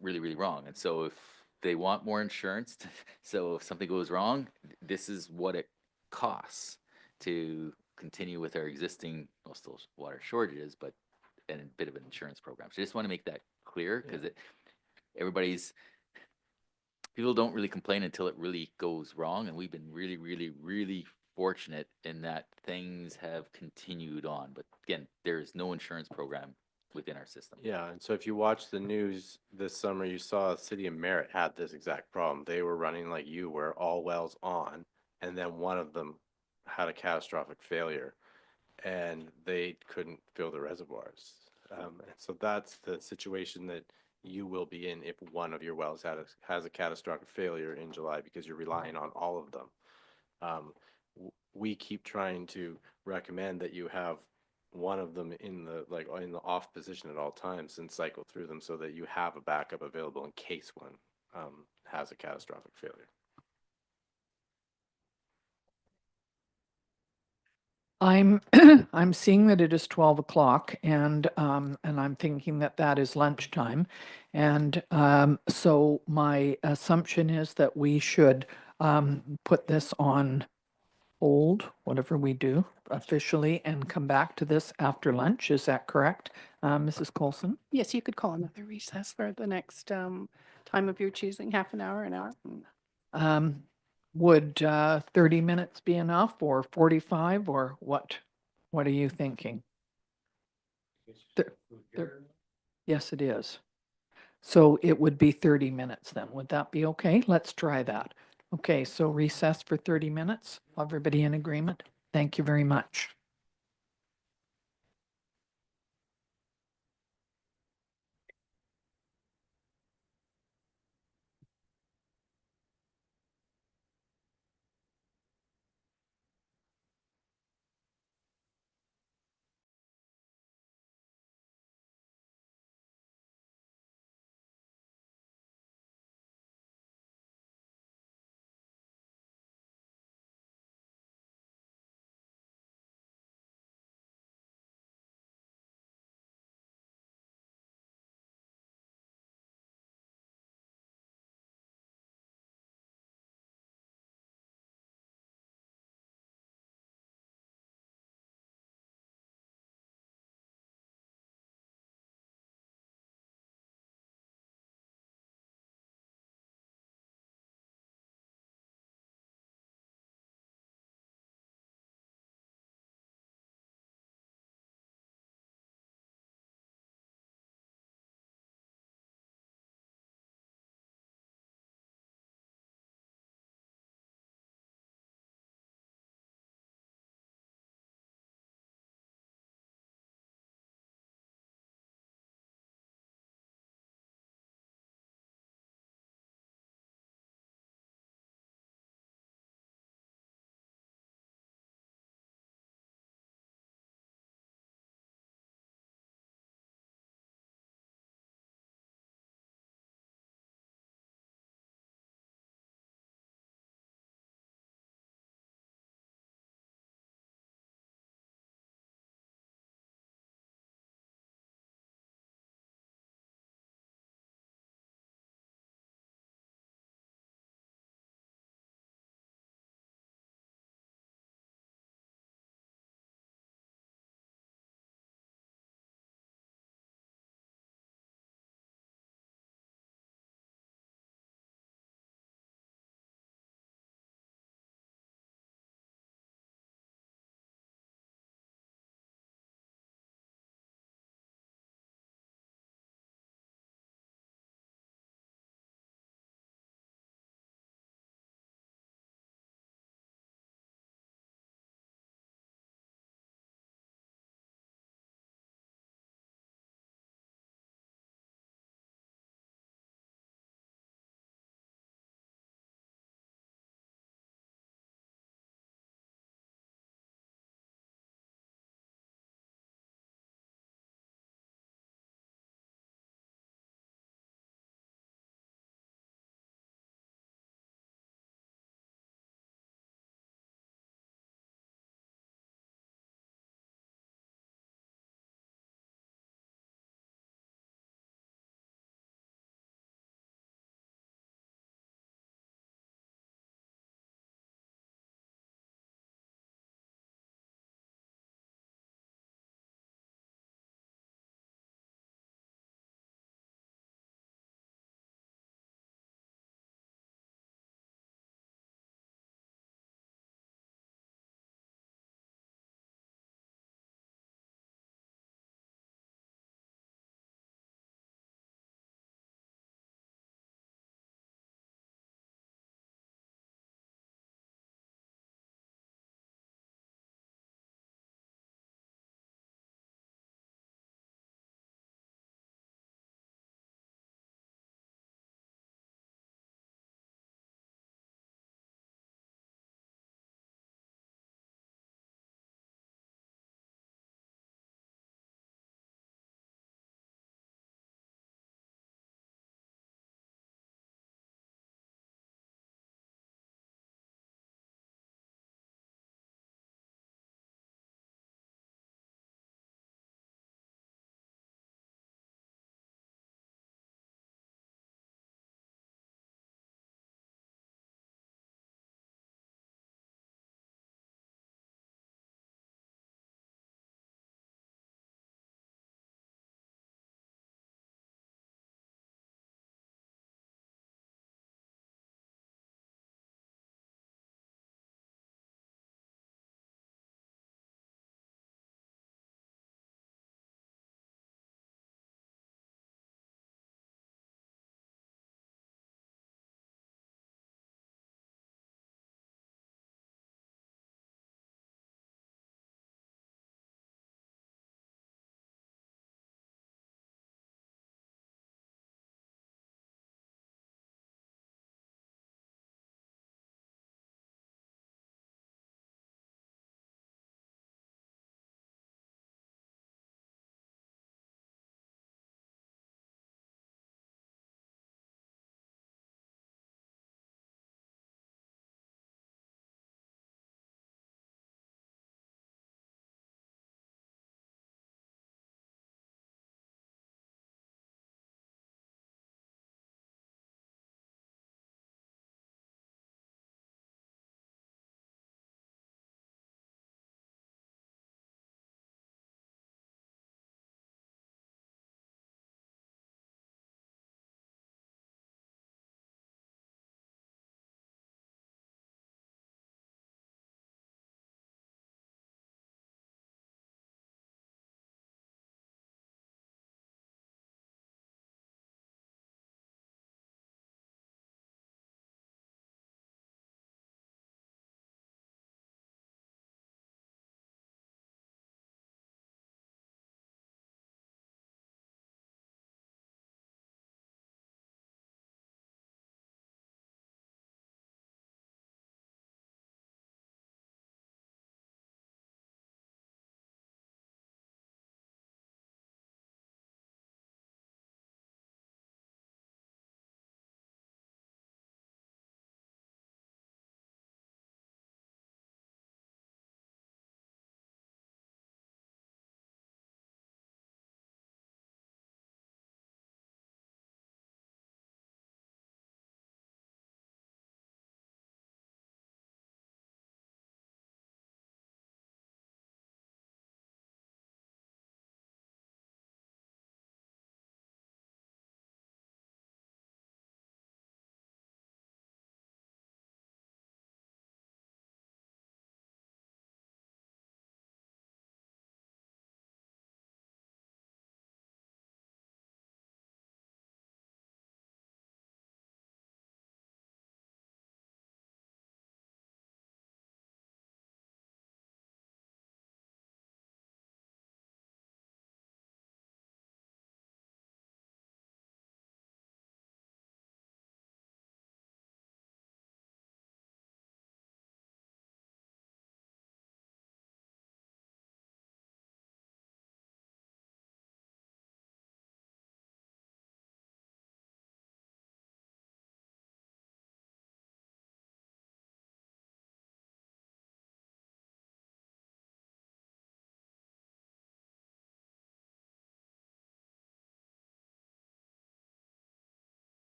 really, really wrong. And so if they want more insurance, so if something goes wrong, this is what it costs to continue with our existing, well, still water shortages, but and a bit of an insurance program. So I just want to make that clear because people don't really complain until it really goes wrong. And we've been really, really, really fortunate in that things have continued on. But again, there is no insurance program within our system. Yeah, and so if you watch the news this summer, you saw the city of Merritt had this exact problem. They were running like you were, all wells on, and then one of them had a catastrophic failure, and they couldn't fill the reservoirs. And so that's the situation that you will be in if one of your wells has a catastrophic failure in July because you're relying on all of them. We keep trying to recommend that you have one of them in the off position at all times and cycle through them so that you have a backup available in case one has a catastrophic failure. I'm I'm seeing that it is 12 o'clock and I'm thinking that that is lunchtime. And so my assumption is that we should put this on hold, whatever we do officially, and come back to this after lunch. Is that correct, Mrs. Coulson? Yes, you could call another recess for the next time of your choosing, half an hour, an hour. Would 30 minutes be enough or 45 or what? What are you thinking? Yes, it is. So it would be 30 minutes then. Would that be okay? Let's try that. Okay, so recess for 30 minutes. Everybody in agreement? Thank you very much.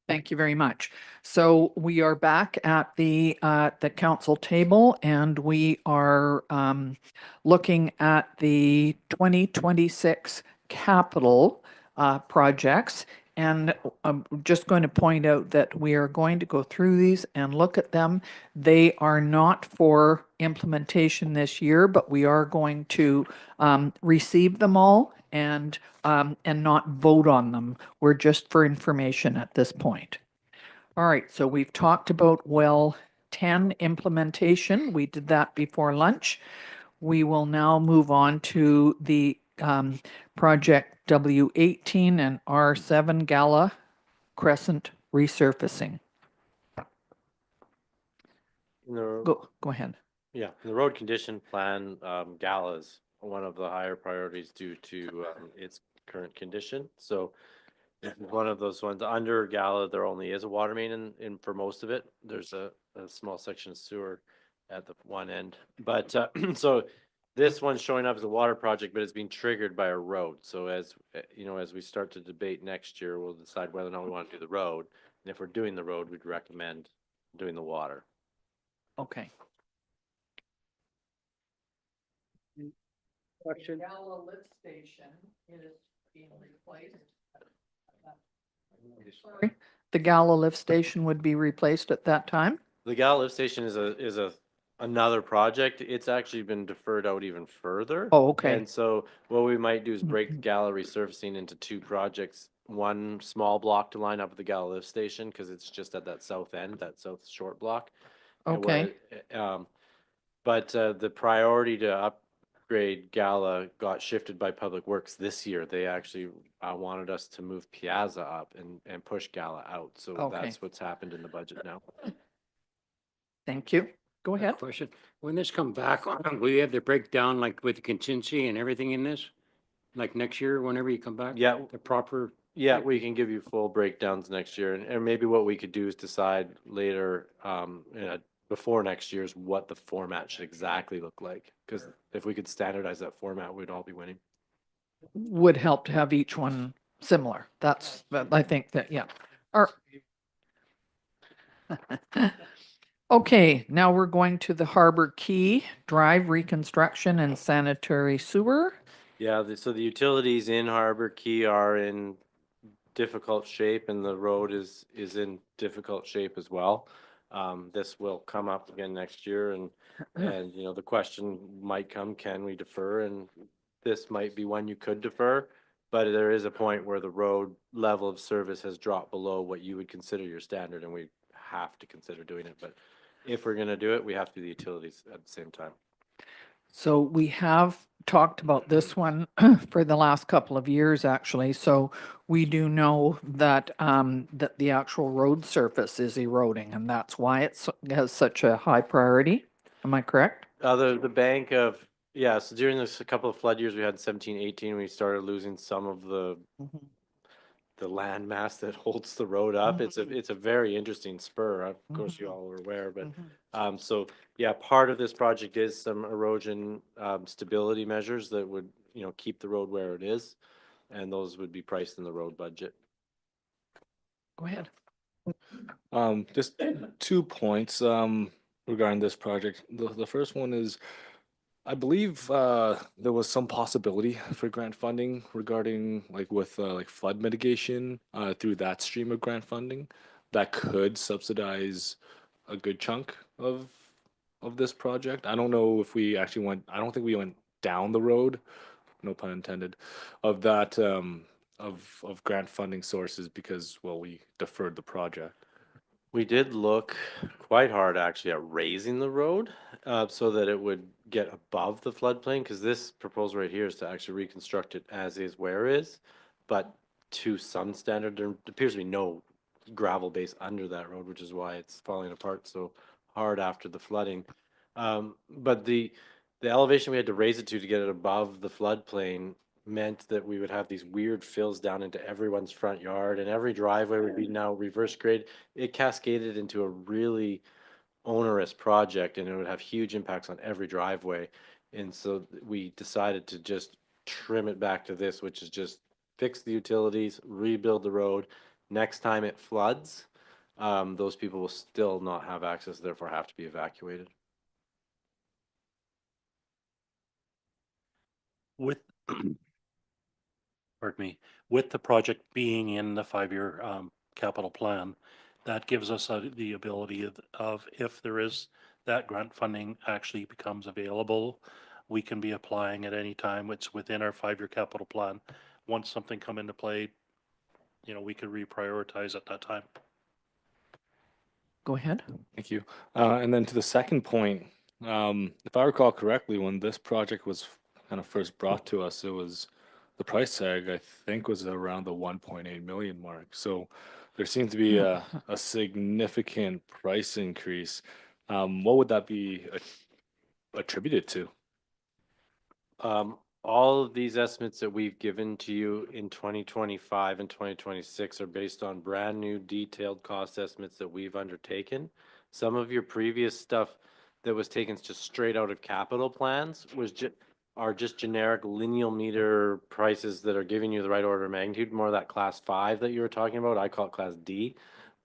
Thank you very much. So we are back at the council table, and we are looking at the 2026 capital projects. And I'm just going to point out that we are going to go through these and look at them. They are not for implementation this year, but we are going to receive them all and not vote on them. We're just for information at this point. All right, so we've talked about well 10 implementation. We did that before lunch. We will now move on to the project W18 and R7 Gala Crescent resurfacing. Go ahead. Yeah, in the road condition plan, Gala is one of the higher priorities due to its current condition. So one of those ones under Gala, there only is a water main in for most of it. There's a small section of sewer at the one end, but so this one's showing up as a water project, but it's being triggered by a road. So as you know, as we start to debate next year, we'll decide whether or not we want to do the road. And if we're doing the road, we'd recommend doing the water. Okay. Question. Gala lift station is being replaced. Sorry, the Gala lift station would be replaced at that time? The Gala lift station is another project. It's actually been deferred out even further. Oh, okay. And so what we might do is break the Gala resurfacing into two projects. One small block to line up with the Gala lift station because it's just at that south end, that south short block. And Okay. but the priority to upgrade Gala got shifted by Public Works this year. They actually wanted us to move Piazza up and push Gala out. So Okay. that's what's happened in the budget now. Thank you. Go ahead. Question. When this come back, will you have the breakdown like with the contingency and everything in this? Like next year, whenever you come back? Yeah. The proper, Yeah, we can give you full breakdowns next year, and maybe what we could do is decide later, before next year's what the format should exactly look like. Because if we could standardize that format, we'd all be winning. Would help to have each one similar. I think that, yeah. Okay, now we're going to the Harbor Key Drive reconstruction and sanitary sewer. Yeah, so the utilities in Harbor Key are in difficult shape, and the road is in difficult shape as well. This will come up again next year, and you know, the question might come, can we defer? And this might be one you could defer, but there is a point where the road level of service has dropped below what you would consider your standard, and we have to consider doing it. But if we're going to do it, we have to do the utilities at the same time. So we have talked about this one for the last couple of years, actually. So we do know that that the actual road surface is eroding, and that's why it has such a high priority. Am I correct? The bank of, yeah, so during this a couple of flood years we had 17, 18, we started losing some of the land mass that holds the road up. It's a very interesting spur. Of course, you all are aware, but so yeah, part of this project is some erosion stability measures that would, you know, keep the road where it is, and those would be priced in the road budget. Go ahead. Just 2 points regarding this project. The first one is, I believe there was some possibility for grant funding regarding like flood mitigation through that stream of grant funding that could subsidize a good chunk of this project. I don't know if we actually went. I don't think we went down the road, no pun intended, of that of grant funding sources because, well, we deferred the project. We did look quite hard actually at raising the road so that it would get above the floodplain, because this proposal right here is to actually reconstruct it as is where is, but to some standard. There appears to be no gravel base under that road, which is why it's falling apart so hard after the flooding. But the elevation we had to raise it to get it above the floodplain meant that we would have these weird fills down into everyone's front yard, and every driveway would be now reverse grade. It cascaded into a really onerous project, and it would have huge impacts on every driveway. And so we decided to just trim it back to this, which is just fix the utilities, rebuild the road, Next time it floods, those people will still not have access, therefore have to be evacuated. With, pardon me, with the project being in the 5-year capital plan, that gives us the ability of if there is that grant funding actually becomes available, we can be applying at any time. It's within our 5-year capital plan. Once something come into play, we could reprioritize at that time. Go ahead. Thank you. And then to the second point, if I recall correctly, when this project was kind of first brought to us, it was the price tag, I think, was around the 1.8 million mark. So there seemed to be a significant price increase. What would that be attributed to? All of these estimates that we've given to you in 2025 and 2026 are based on brand new detailed cost estimates that we've undertaken. Some of your previous stuff that was taken just straight out of capital plans are just generic lineal meter prices that are giving you the right order of magnitude, more of that class 5 that you were talking about. I call it class D.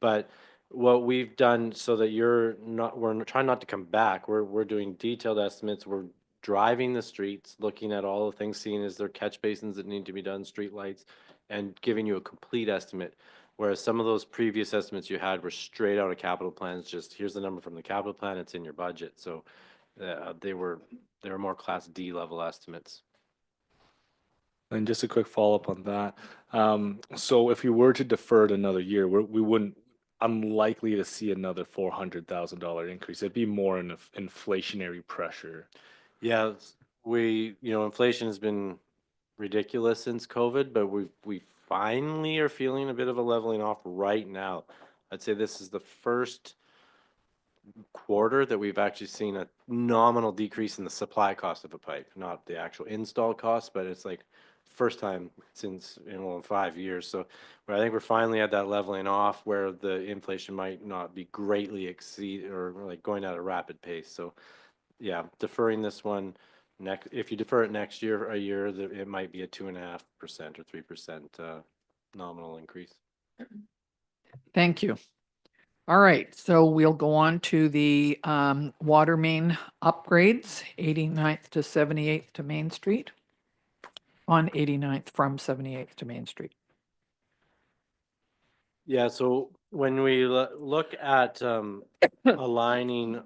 But what we've done so that we're trying not to come back. We're doing detailed estimates. We're driving the streets, looking at all the things, seeing is there catch basins that need to be done, street lights, and giving you a complete estimate. Whereas some of those previous estimates you had were straight out of capital plans, just here's the number from the capital plan, it's in your budget. So they were more class D level estimates. And just a quick follow-up on that. So if you were to defer it another year, we wouldn't, unlikely to see another $400,000 increase. It'd be more in inflationary pressure. Yeah, inflation has been ridiculous since COVID, but we finally are feeling a bit of a leveling off right now. I'd say this is the first quarter that we've actually seen a nominal decrease in the supply cost of a pipe, not the actual install cost, but it's like first time since in 5 years. So I think we're finally at that leveling off where the inflation might not be greatly exceed or like going at a rapid pace. So yeah, deferring this one if you defer it next year, it might be a 2.5% or 3% nominal increase. Thank you. All right, so we'll go on to the water main upgrades, 89th to 78th to Main Street. On 89th from 78th to Main Street. Yeah, so when we look at aligning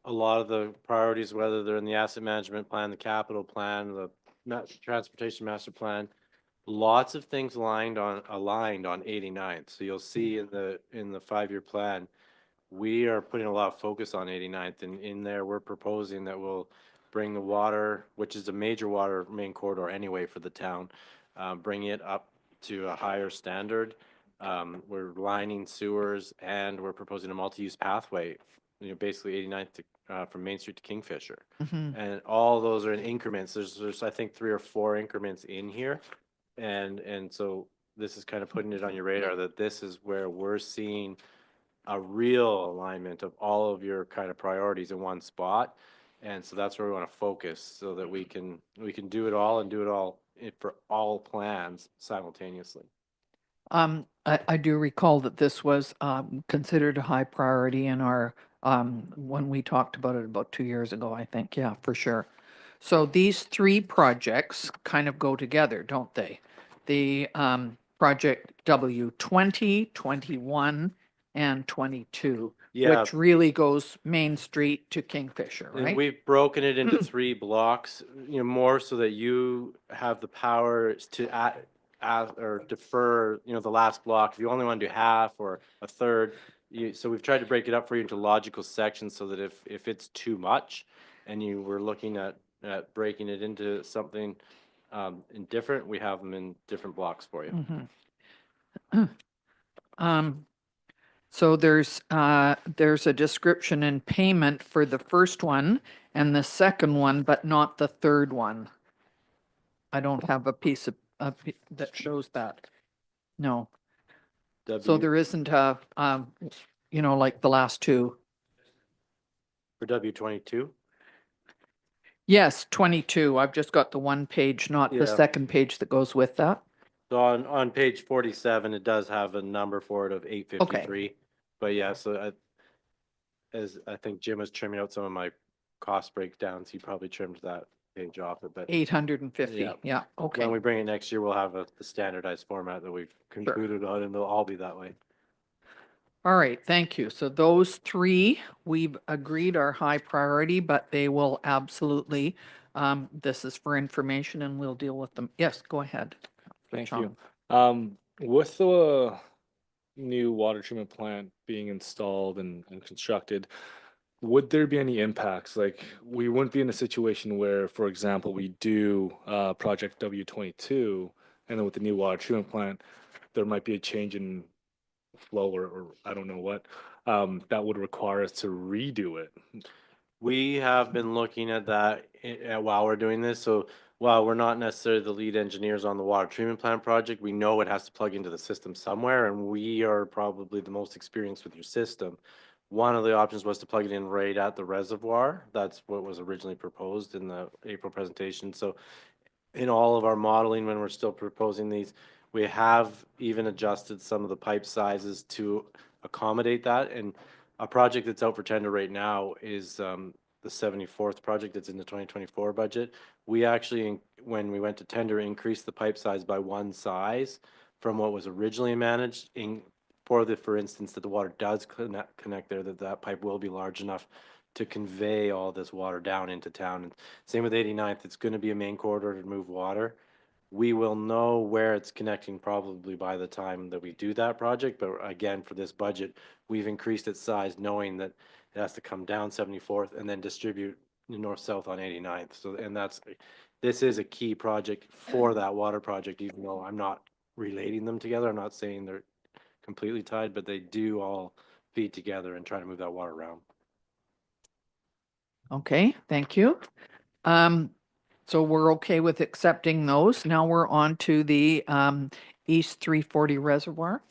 a lot of the priorities, whether they're in the asset management plan, the capital plan, the transportation master plan, lots of things aligned on 89th. So you'll see in the 5-year plan, we are putting a lot of focus on 89th, and in there we're proposing that we'll bring the water, which is a major water main corridor anyway for the town, bring it up to a higher standard. We're lining sewers, and we're proposing a multi-use pathway, basically 89th to, from Main Street to Kingfisher. And all those are in increments. There's I think 3 or 4 increments in here. And so this is kind of putting it on your radar that this is where we're seeing a real alignment of all of your kind of priorities in one spot. And so that's where we want to focus so that we can do it all and do it all for all plans simultaneously. I do recall that this was considered a high priority in our when we talked about it about 2 years ago, I think. Yeah, for sure. So these 3 projects kind of go together, don't they? The project W20, 21, and 22, which really goes Main Street to Kingfisher, right? And we've broken it into 3 blocks, more so that you have the power to add or defer, the last block. If you only want to do half or a third, so we've tried to break it up for you into logical sections so that if it's too much and you were looking at breaking it into something different, we have them in different blocks for you. So there's a description and payment for the first one and the second one, but not the third one. I don't have a piece of that shows that. No. So there isn't a, like the last 2. For W22? Yes, 22. I've just got the one page, not the second page that goes with that. So on page 47, it does have a number for it of 853. But yeah, so as I think Jim was trimming out some of my cost breakdowns, he probably trimmed that page off it. But 850, Yeah. yeah, okay. when we bring it next year, we'll have the standardized format that we've concluded on, and they'll all be that way. All right, thank you. So those three, we've agreed are high priority, but they will absolutely, this is for information and we'll deal with them. Yes, go ahead. Thank Sean. you. With the new water treatment plant being installed and constructed, would there be any impacts? Like, we wouldn't be in a situation where, for example, we do project W22, and then with the new water treatment plant, there might be a change in flow or I don't know what, that would require us to redo it. We have been looking at that while we're doing this. So while we're not necessarily the lead engineers on the water treatment plant project, we know it has to plug into the system somewhere, and we are probably the most experienced with your system. One of the options was to plug it in right at the reservoir. That's what was originally proposed in the April presentation. So in all of our modeling, when we're still proposing these, we have even adjusted some of the pipe sizes to accommodate that. And a project that's out for tender right now is the 74th project that's in the 2024 budget. We actually, when we went to tender, increased the pipe size by one size from what was originally managed for instance, that the water does connect there, that pipe will be large enough to convey all this water down into town. And same with 89th, it's going to be a main corridor to move water. We will know where it's connecting probably by the time that we do that project. But again, for this budget, we've increased its size knowing that it has to come down 74th and then distribute north-south on 89th. So, and this is a key project for that water project, even though I'm not relating them together. I'm not saying they're completely tied, but they do all feed together and try to move that water around. Okay, thank you. So we're okay with accepting those. Now we're on to the East 340 Reservoir.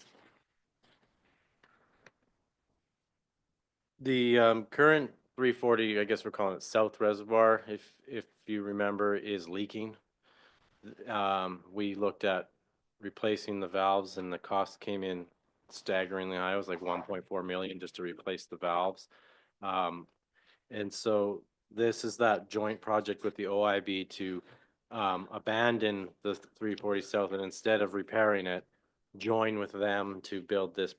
The current 340, I guess we're calling it South Reservoir, if you remember, is leaking. We looked at replacing the valves, and the cost came in staggeringly high. It was like 1.4 million just to replace the valves. And so this is that joint project with the OIB to abandon the 340 South, and instead of repairing it, join with them to build this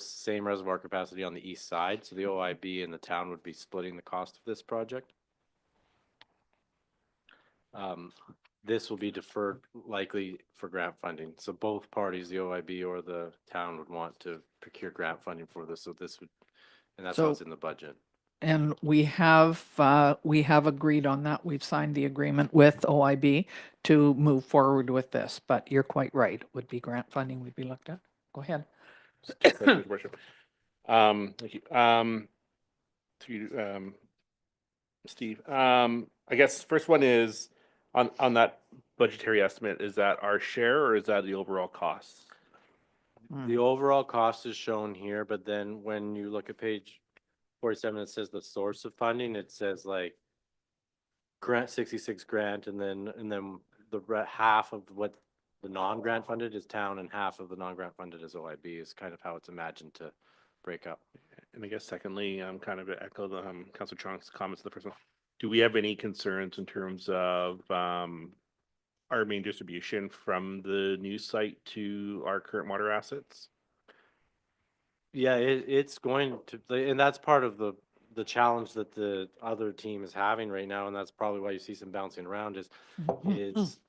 same reservoir capacity on the east side. So the OIB and the town would be splitting the cost of this project. This will be deferred likely for grant funding. So both parties, the OIB or the town, would want to procure grant funding for this. So this would, and that's how it's in the budget. And we have agreed on that. We've signed the agreement with OIB to move forward with this, but you're quite right. It would be grant funding would be looked at. Go ahead. Thank you, Your Worship. Thank you. To you, Steve. I guess first one is on that budgetary estimate, is that our share or is that the overall cost? The overall cost is shown here, but then when you look at page 47, it says the source of funding. It says like grant 66 grant, and then the half of what the non-grant funded is town, and half of the non-grant funded is OIB. Is kind of how it's imagined to break up. And I guess secondly, kind of echo the Councilor Chong's comments to the first one. Do we have any concerns in terms of our main distribution from the new site to our current water assets? Yeah, it's going to, and that's part of the challenge that the other team is having right now, and that's probably why you see some bouncing around is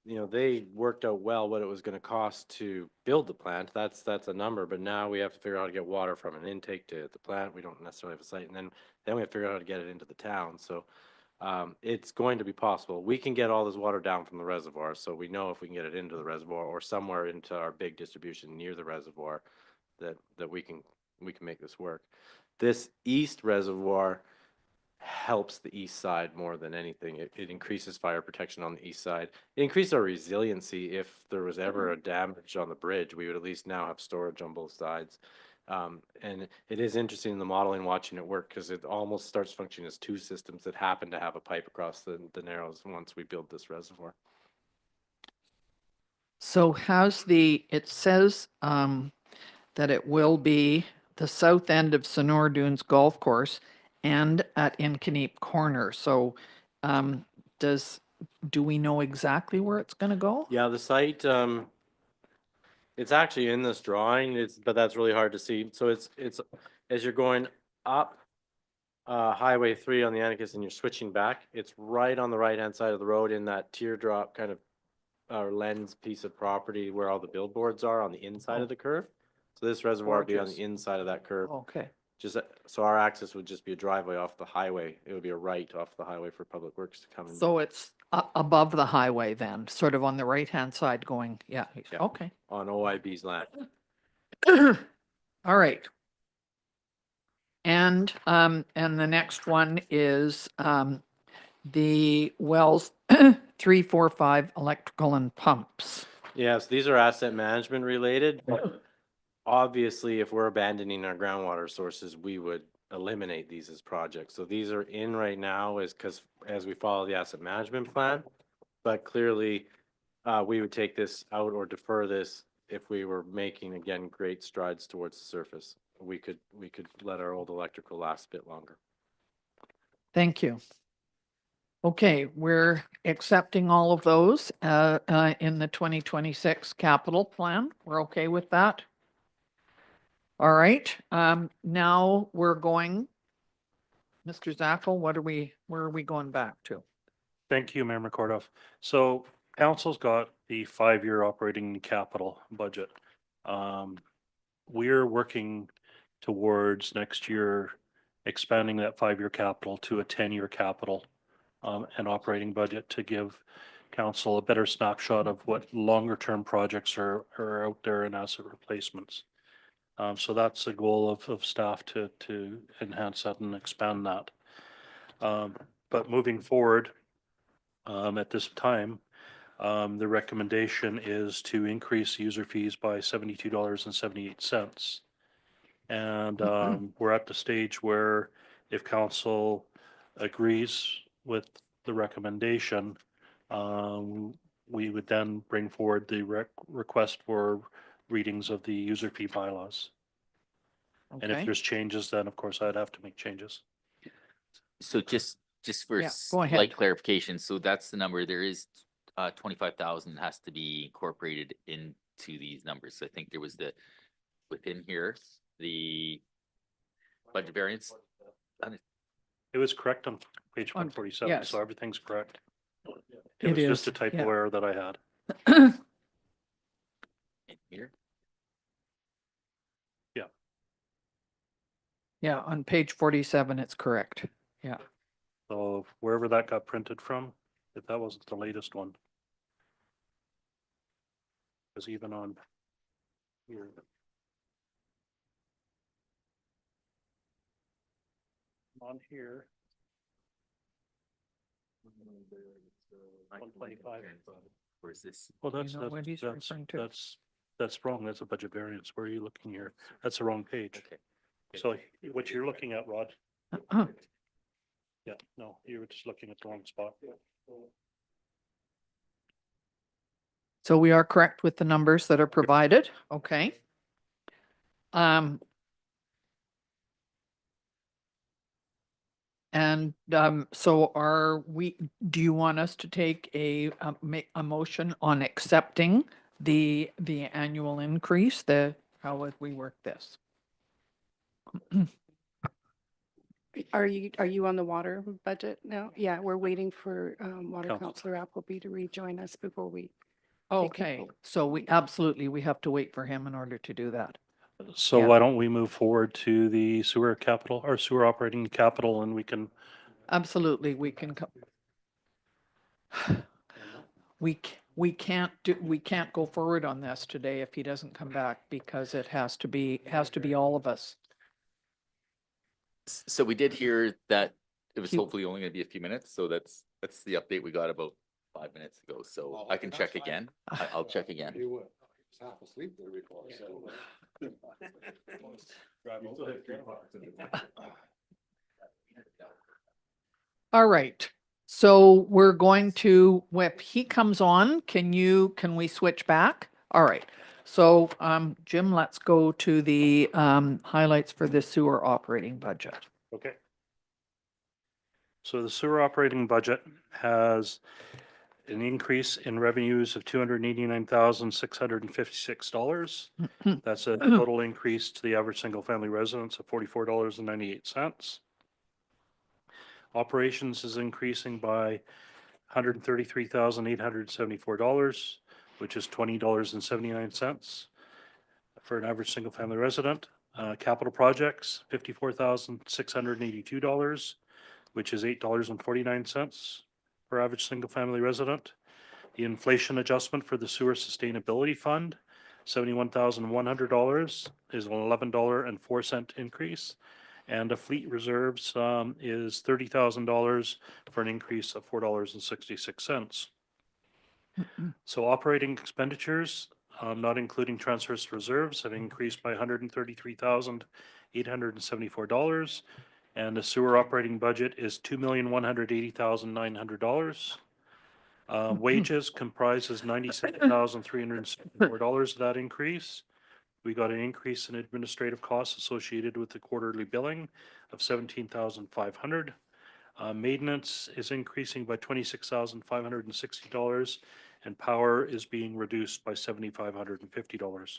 they worked out well what it was going to cost to build the plant. That's a number, but now we have to figure out how to get water from an intake to the plant. We don't necessarily have a site, and then we have to figure out how to get it into the town. So it's going to be possible. We can get all this water down from the reservoir, so we know if we can get it into the reservoir or somewhere into our big distribution near the reservoir, that we can make this work. This east reservoir helps the east side more than anything. It increases fire protection on the east side. It increases our resiliency. If there was ever a damage on the bridge, we would at least now have storage on both sides. And it is interesting in the modeling watching it work, because it almost starts functioning as two systems that happen to have a pipe across the narrows once we build this reservoir. So it says that it will be the south end of Sonora Dunes Golf Course and at Incaneep Corner. So do we know exactly where it's gonna go? Yeah, the site, it's actually in this drawing, but that's really hard to see. So it's, as you're going up Highway 3 on the Anacus and you're switching back, it's right on the right-hand side of the road in that teardrop kind of lens piece of property where all the billboards are on the inside of the curve. So this reservoir would be on the inside of that curve. Okay, Just, so our access would just be a driveway off the highway. It would be a right off the highway for Public Works to come in. so it's above the highway then, sort of on the right-hand side going, yeah, Yeah. okay. On OIB's land. All right. And the next one is, the wells 3, 4, 5 electrical and pumps. Yes, these are asset management related. Obviously, if we're abandoning our groundwater sources, we would eliminate these as projects. So these are in right now because as we follow the asset management plan. But clearly, we would take this out or defer this if we were making, again, great strides towards the surface. We could let our old electrical last a bit longer. Thank you. Okay, we're accepting all of those in the 2026 capital plan. We're okay with that? All right, now we're going, Mr. Zackel, where are we going back to? Thank you, Mayor McCorduff. So council's got the 5-year operating capital budget. We're working towards next year expanding that 5-year capital to a 10-year capital and operating budget to give council a better snapshot of what longer term projects are out there in asset replacements. So that's the goal of staff to enhance that and expand that. But moving forward, at this time, the recommendation is to increase user fees by $72.78. And we're at the stage where if council agrees with the recommendation, we would then bring forward the request for readings of the user fee bylaws. And if Okay. there's changes, then of course I'd have to make changes. So just for Yeah, go ahead. slight clarification, so that's the number. There is 25,000 has to be incorporated into these numbers. So I think there was within here, the budget variance. It was correct on page On- 147, yes. so everything's correct. It It was just is, a typo yeah. error that I had. In here. Yeah, on page 47, it's correct. Yeah. So wherever that got printed from, if that wasn't the latest one. Because even on here. On here. 125. Or is this? Well, that's, You know what he's referring to? that's wrong. That's a budget variance. Where are you looking here? That's the wrong page. Okay. So what you're looking at, Rod? Yeah, no, you were just looking at the wrong spot. So we are correct with the numbers that are provided, okay? And so do you want us to take make a motion on accepting the annual increase? How would we work this? Are you on the water budget now? Yeah, we're waiting for Water Council. Councillor Appleby to rejoin us before we. Take a Okay, vote. so we have to wait for him in order to do that. So Yeah. why don't we move forward to the sewer capital or sewer operating capital and we can, Absolutely, we can we can't go forward on this today if he doesn't come back because it has to be all of us. So we did hear that it was He- hopefully only gonna be a few minutes, so that's the update we got about 5 minutes ago, so I can check again. I'll check again. All right, So we're going to, if he comes on, can we switch back? All right. So, Jim, let's go to the, highlights for the sewer operating budget. Okay. So the sewer operating budget has an increase in revenues of $289,656. That's a total increase to the average single-family residence of $44.98. Operations is increasing by $133,874, which is $20.79 for an average single-family resident. Capital projects, $54,682, which is $8.49 per average single-family resident. The inflation adjustment for the sewer sustainability fund, $71,100, is an $11.04 increase. And the fleet reserves is $30,000 for an increase of $4.66. So operating expenditures, not including transfers to reserves, have increased by $133,874. And the sewer operating budget is $2,180,900. Wages comprises $97,364 of that increase. We got an increase in administrative costs associated with the quarterly billing of $17,500. Maintenance is increasing by $26,560, and power is being reduced by $7,550.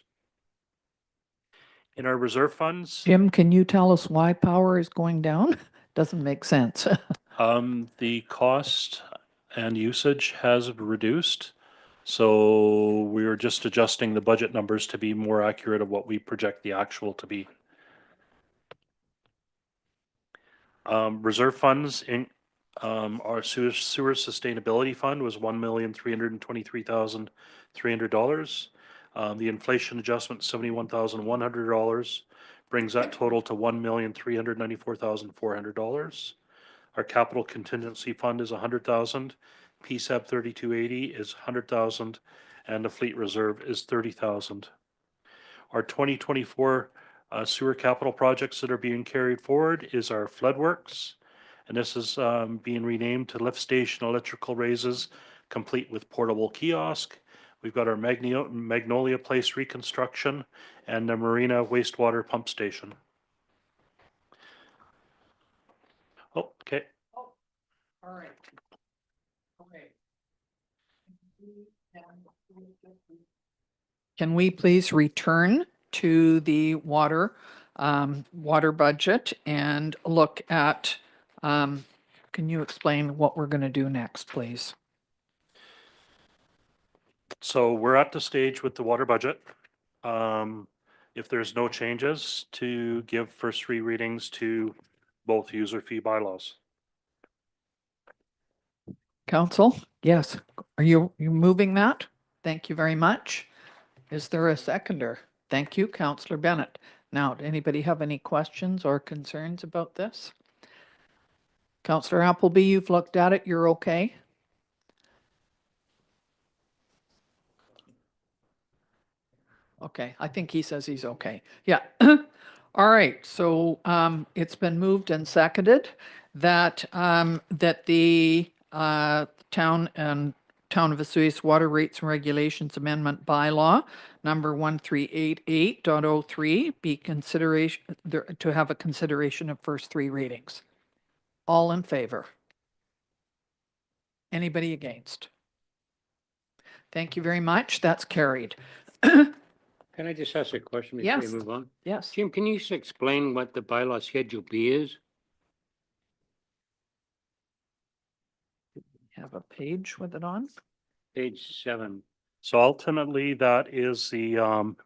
In our reserve funds, Jim, can you tell us why power is going down? Doesn't make sense. the cost and usage has reduced. So we were just adjusting the budget numbers to be more accurate of what we project the actual to be. Reserve funds in our sewer sustainability fund was $1,323,300. The inflation adjustment $71,100 brings that total to $1,394,400. Our capital contingency fund is $100,000. PSAP 3280 is $100,000, and the fleet reserve is $30,000. Our 2024 sewer capital projects that are being carried forward is our floodworks, and this is being renamed to lift station electrical raises, complete with portable kiosk. We've got our Magnolia Place reconstruction and the Marina wastewater pump station. Oh, okay. All right. Okay. Can we please return to the water budget and look at, can you explain what we're going to do next, please? So we're at the stage with the water budget. If there's no changes, to give first three readings to both user fee bylaws. Council, yes. Are you moving that? Thank you very much. Is there a seconder? Thank you, Councillor Bennett. Now, anybody have any questions or concerns about this? Councillor Appleby, you've looked at it. You're okay? Okay, I think he says he's okay. Yeah. All right, so it's been moved and seconded that that the Town of Vesuvius Water Rates and Regulations Amendment Bylaw number 1388.03 be consideration to have a consideration of first three readings. All in favor? Anybody against? Thank you very much. That's carried. Can I just ask a question before Yes. you move on? Yes. Jim, can you just explain what the bylaw Schedule B is? Have a page with it on. Page 7. So ultimately, that is the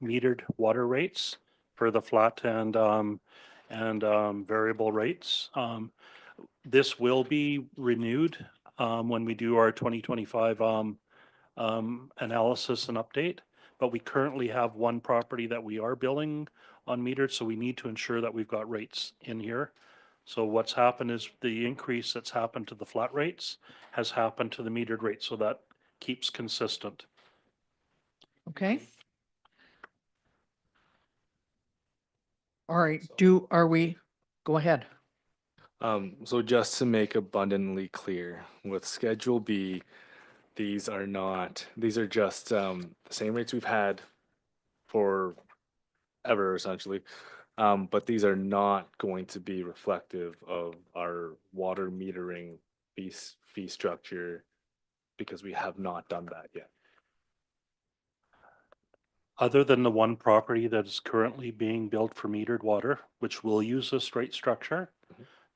metered water rates for the flat and variable rates. This will be renewed when we do our 2025 analysis and update. But we currently have one property that we are billing on metered, so we need to ensure that we've got rates in here. So what's happened is the increase that's happened to the flat rates has happened to the metered rates, so that keeps consistent. Okay. All right, go ahead. So just to make abundantly clear, with Schedule B, these are just the same rates we've had for ever essentially. But these are not going to be reflective of our water metering fee structure because we have not done that yet. Other than the one property that is currently being built for metered water, which will use this rate structure,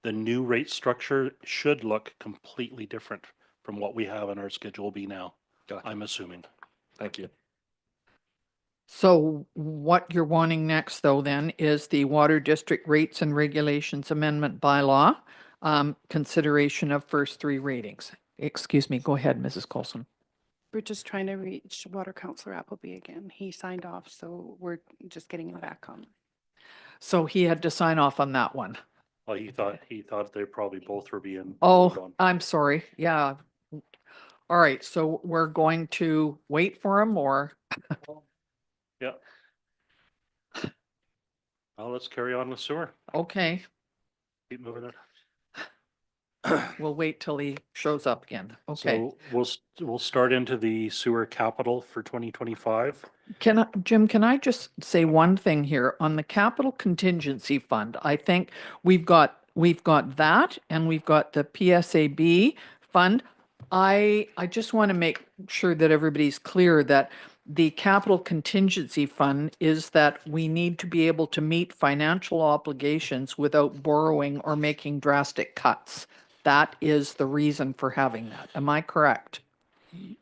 the new rate structure should look completely different from what we have in our Schedule B now, Gotcha. I'm assuming. Thank you. So what you're wanting next, though, then, is the Water District Rates and Regulations Amendment Bylaw, consideration of first three readings. Excuse me, go ahead, Mrs. Coulson. We're just trying to reach Water Councillor Appleby again. He signed off, so we're just getting him back on. So he had to sign off on that one. Well, he thought they probably both were being. Oh, voted on. I'm sorry. Yeah. All right, so we're going to wait for him or? Yeah. Well, let's carry on with sewer. Okay, Keep moving it. we'll wait till he shows up again. Okay. So we'll start into the sewer capital for 2025. Jim, can I just say one thing here on the capital contingency fund? I think we've got that and we've got the PSAB fund. I just want to make sure that everybody's clear that the capital contingency fund is that we need to be able to meet financial obligations without borrowing or making drastic cuts. That is the reason for having that. Am I correct?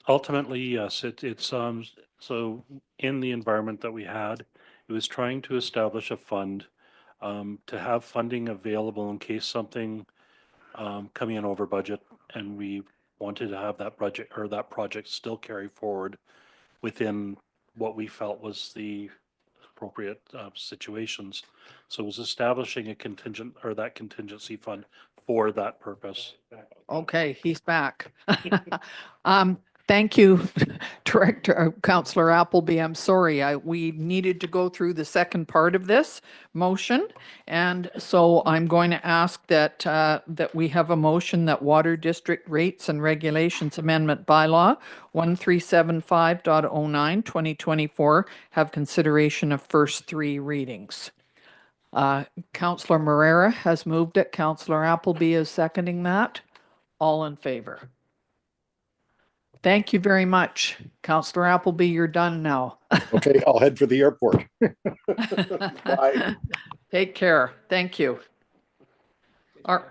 Ultimately, yes, it's so in the environment that we had, it was trying to establish a fund to have funding available in case something coming in over budget, and we wanted to have that budget or that project still carry forward within what we felt was the appropriate situations. So it was establishing a contingent or that contingency fund for that purpose. Okay, he's back. Thank you, Director, Councillor Appleby. I'm sorry, we needed to go through the second part of this motion. And so I'm going to ask that, that we have a motion that Water District Rates and Regulations Amendment Bylaw 1375.09, 2024 have consideration of first three readings. Councillor Moreira has moved it. Councillor Appleby is seconding that. All in favor? Thank you very much. Councillor Appleby, you're done now. Okay, I'll head for the airport. Bye. Take care. Thank you. All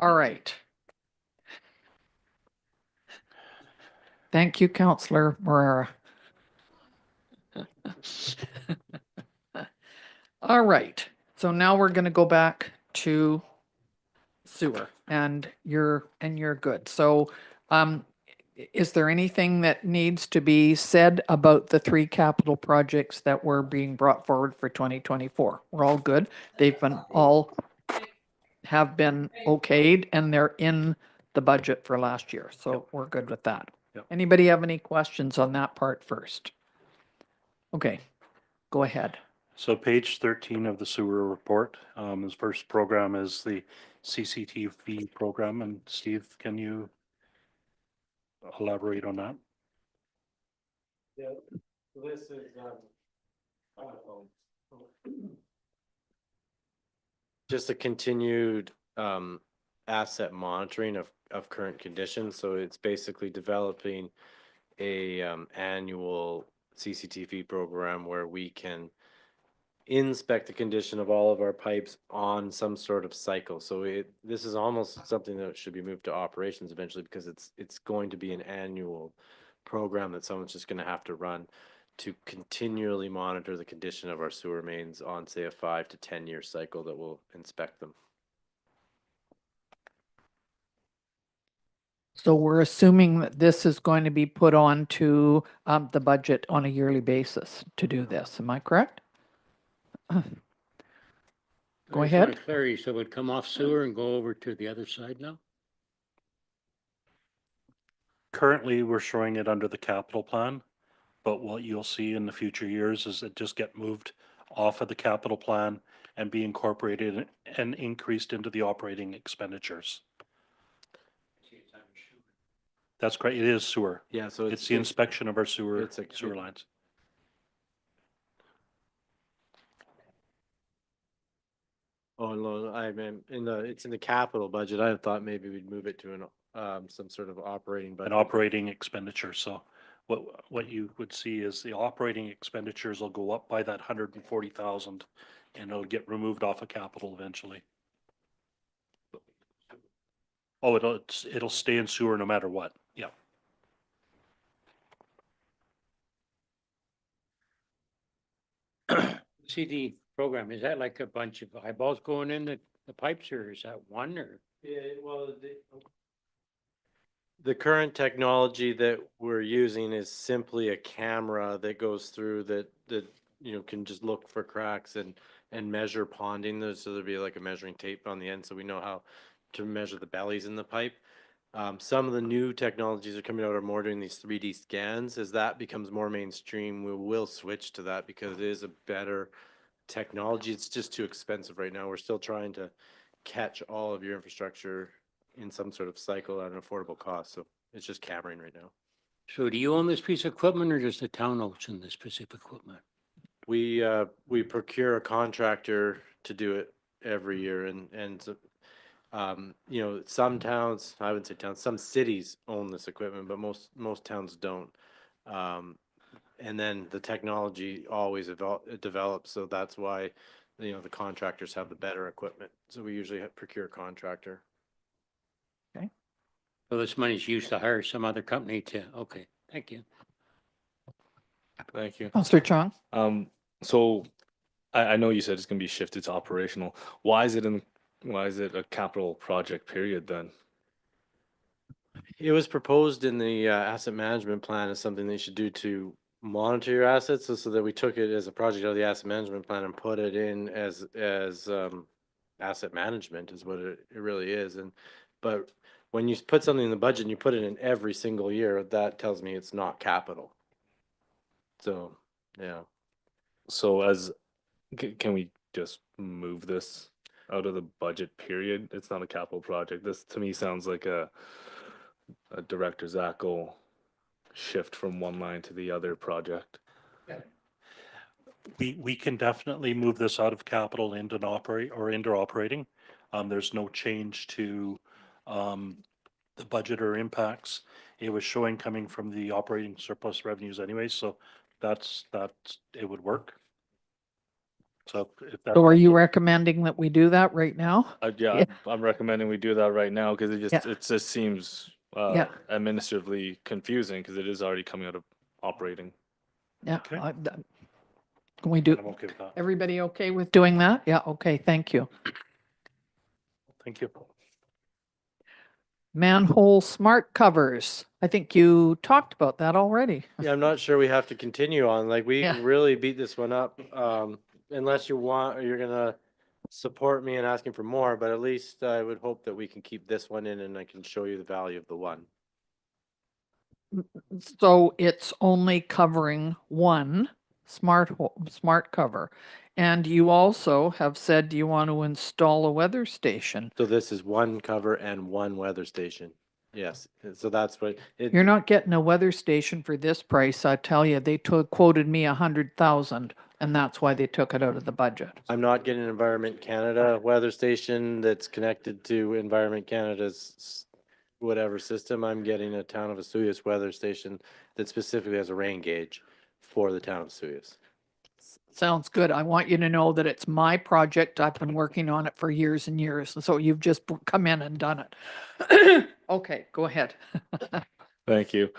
right. Thank you, Councillor Moreira. All right. So now we're going to go back to sewer and you're good. So, is there anything that needs to be said about the three capital projects that were being brought forward for 2024? We're all good. They've been have been okayed and they're in the budget for last year. So we're good with that. Yep. Anybody have any questions on that part first? Okay, go ahead. So page 13 of the sewer report, his first program is the CCTV program. And Steve, can you elaborate on that? Yeah, this is just a continued asset monitoring of current conditions. So it's basically developing a annual CCTV program where we can inspect the condition of all of our pipes on some sort of cycle. So this is almost something that should be moved to operations eventually because it's going to be an annual program that someone's just going to have to run to continually monitor the condition of our sewer mains on, say, a 5 to 10 year cycle that will inspect them. So we're assuming that this is going to be put on to the budget on a yearly basis to do this. Am I correct? Go ahead. Clarity, so it would come off sewer and go over to the other side now? Currently, we're showing it under the capital plan, but what you'll see in the future years is it just get moved off of the capital plan and be incorporated and increased into the operating expenditures. That's correct. It is sewer. Yeah, so It's the inspection of our sewer it's a- sewer lines. Oh, no, I mean, it's in the capital budget. I thought maybe we'd move it to some sort of operating budget. An operating expenditure. So what you would see is the operating expenditures will go up by that 140,000 and it'll get removed off of capital eventually. Oh, it'll stay in sewer no matter what. Yeah. CD program, is that like a bunch of eyeballs going in the pipes, or is that one, or? Yeah, well, the current technology that we're using is simply a camera that goes through that can just look for cracks and measure ponding. So there'll be like a measuring tape on the end, so we know how to measure the bellies in the pipe. Some of the new technologies are coming out are more doing these 3D scans. As that becomes more mainstream, we will switch to that because it is a better technology. It's just too expensive right now. We're still trying to catch all of your infrastructure in some sort of cycle at an affordable cost. So it's just cammering right now. So do you own this piece of equipment, or does the town own this piece of equipment? We procure a contractor to do it every year, and so, some towns, I wouldn't say towns, some cities own this equipment, but most towns don't. And then the technology always develops, so that's why the contractors have the better equipment. So we usually procure a contractor. So this money's used to hire some other company okay, thank you. Thank you. Counselor Chong? So I know you said it's gonna be shifted to operational. Why is it a capital project period then? It was proposed in the asset management plan as something they should do to monitor your assets, so that we took it as a project out of the asset management plan and put it in as asset management is what it really is. But when you put something in the budget and you put it in every single year, that tells me it's not capital. So, yeah. So can we just move this out of the budget period? It's not a capital project. This to me sounds like a Director Zackel shift from one line to the other project. We can definitely move this out of capital into operating. There's no change to the budget or impacts. It was showing coming from the operating surplus revenues anyway, so it would work. So if that. So are you recommending that we do that right now? Yeah, I'm recommending we do that right now because Yeah. it just seems Yeah. administratively confusing because it is already coming out of operating. Yeah. Okay. Can we do, I'm okay with that. everybody okay with doing that? Yeah, okay, thank you. Thank you. Manhole smart covers. I think you talked about that already. Yeah, I'm not sure we have to continue on. Like, we Yeah. really beat this one up. Unless you're gonna support me in asking for more, but at least I would hope that we can keep this one in and I can show you the value of the one. So it's only covering one smart cover. And you also have said you want to install a weather station. So this is one cover and one weather station. Yes, so that's what You're not getting a weather station for this price. I tell you, they quoted me 100,000, and that's why they took it out of the budget. I'm not getting an Environment Canada weather station that's connected to Environment Canada's whatever system. I'm getting a Town of Osoyoos weather station that specifically has a rain gauge for the Town of Osoyoos. Sounds good. I want you to know that it's my project. I've been working on it for years and years. And so you've just come in and done it. Okay, go ahead. Thank you.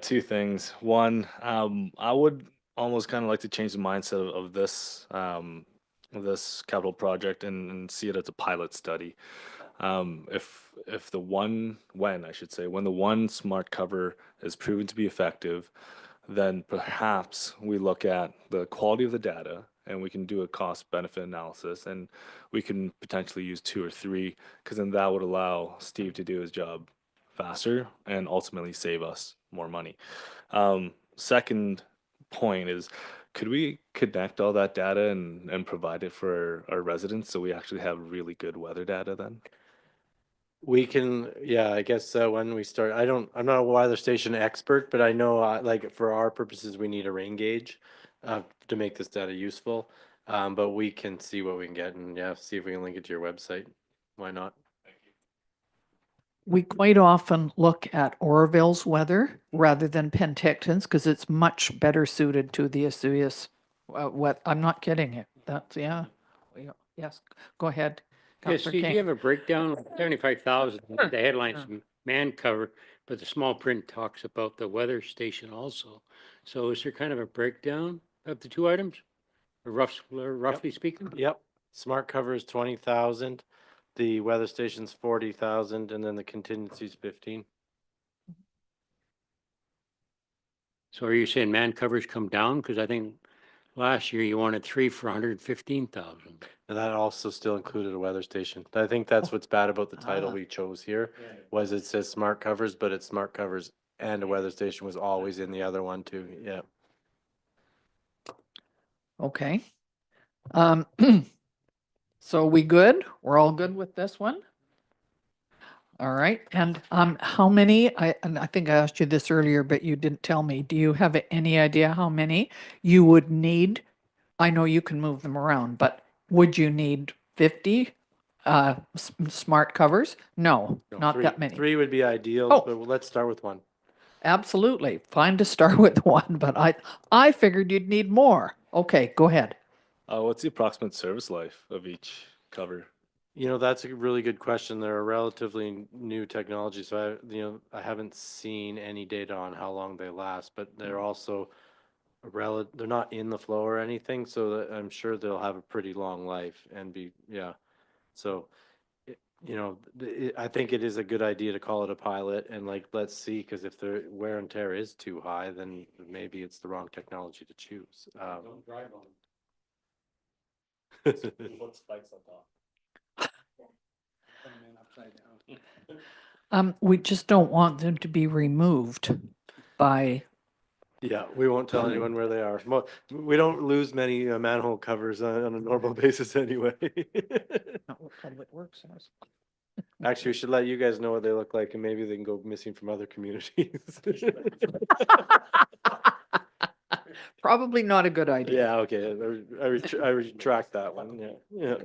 Two things. One, I would almost kind of like to change the mindset of this capital project and see it as a pilot study. When the one smart cover is proven to be effective, then perhaps we look at the quality of the data and we can do a cost benefit analysis and we can potentially use 2 or 3 because then that would allow Steve to do his job faster and ultimately save us more money. Second point is Could we connect all that data and provide it for our residents so we actually have really good weather data then? We can, yeah, I guess when we start, I'm not a weather station expert, but I know like for our purposes, we need a rain gauge to make this data useful. But we can see what we can get and yeah, see if we can link it to your website. Why not? We quite often look at Oroville's weather rather than Penticton's because it's much better suited to the Osoyoos. What, I'm not kidding you. That's, yeah. Yes, go ahead. Yeah, Councillor Steve, do King. you have a breakdown? 75,000, the headline's Sure. man cover, but the small print talks about the weather station also. So is there kind of a breakdown of the two items? Roughly speaking? Yep. Smart cover is 20,000. The weather station's 40,000, and then the contingency's 15. So are you saying man covers come down? Because I think last year you wanted 3 for 115,000. And that also still included a weather station. I think that's what's bad about the title Ah. we chose here, was it says smart covers, but it's smart covers and a weather station was always in the other one too. Yeah. Okay. Um, so we good? We're all good with this one? All right. And how many, and I think I asked you this earlier, but you didn't tell me. Do you have any idea how many you would need? I know you can move them around, but would you need 50 smart covers? No, No, not three, that many. 3 would be ideal, Oh. but let's start with 1. Absolutely. Fine to start with one, but I figured you'd need more. Okay, go ahead. What's the approximate service life of each cover? You know, that's a really good question. They're a relatively new technology, so I haven't seen any data on how long they last, but they're also they're not in the flow or anything, so that I'm sure they'll have a pretty long life and be, yeah. So, I think it is a good idea to call it a pilot and like, let's see, because if the wear and tear is too high, then maybe it's the wrong technology to choose. Don't drive on. Put spikes on top. We just don't want them to be removed by, Yeah, we won't tell anyone where they are. We don't lose many manhole covers on a normal basis anyway. not what Public Works says. Actually, we should let you guys know what they look like and maybe they can go missing from other communities. Probably not a good idea. Yeah, okay, I retract that one, yeah, yeah.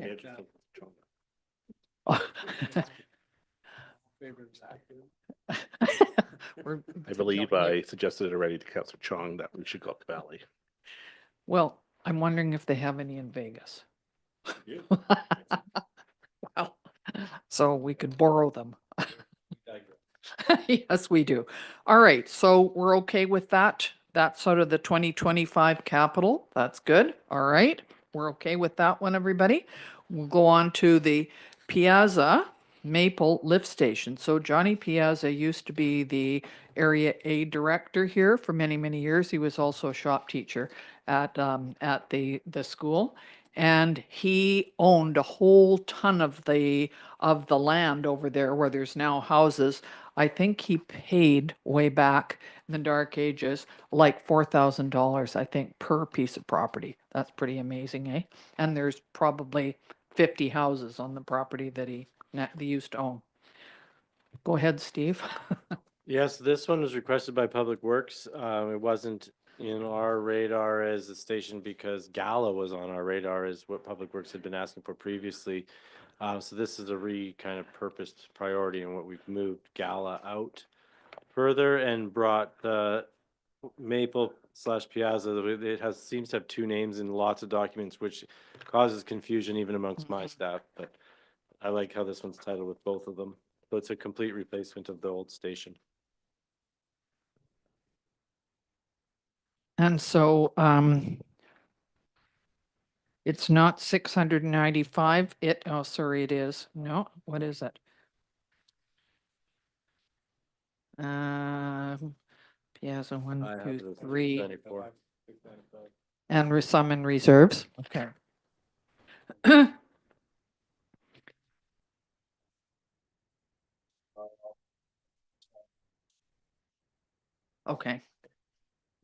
I believe I suggested already to Councillor Chong that we should go up the valley. Well, I'm wondering if they have any in Vegas. Well, so we could borrow them. Yes, we do. All right, so we're okay with that. That's sort of the 2025 capital. That's good. All right, we're okay with that one, everybody. We'll go on to the Piazza Maple Lift Station. So Johnny Piazza used to be the Area A director here for many, many years. He was also a shop teacher at the school. And he owned a whole ton of the land over there where there's now houses. I think he paid way back in the dark ages like $4,000, I think, per piece of property. That's pretty amazing, eh? And there's probably 50 houses on the property that he used to own. Go ahead, Steve. Yes, this one was requested by Public Works. It wasn't in our radar as a station because Gala was on our radar as what Public Works had been asking for previously. So this is a kind of purposed priority in what we've moved Gala out further and brought the Maple/Piazza. It seems to have 2 names in lots of documents, which causes confusion even amongst my staff. But I like how this one's titled with both of them. So it's a complete replacement of the old station. And so it's not 695. Oh, sorry, it is. No, what is it? Piazza 1, 2, 3, 94. and some in reserves. Okay. Okay.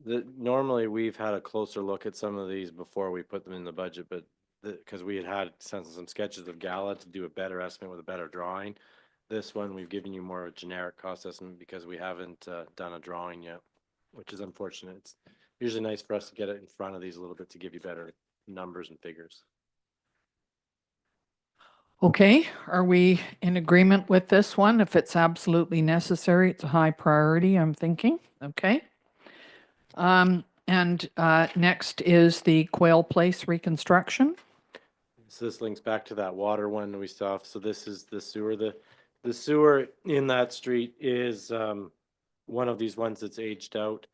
Normally, we've had a closer look at some of these before we put them in the budget, but because we had sent some sketches of Gala to do a better estimate with a better drawing. This one, we've given you more of a generic cost estimate because we haven't done a drawing yet, which is unfortunate. It's usually nice for us to get it in front of these a little bit to give you better numbers and figures. Okay, are we in agreement with this one? If it's absolutely necessary, it's a high priority, I'm thinking. Okay. Next is the Quail Place reconstruction. So this links back to that water one we saw. So this is the sewer. The sewer in that street is one of these ones that's aged out.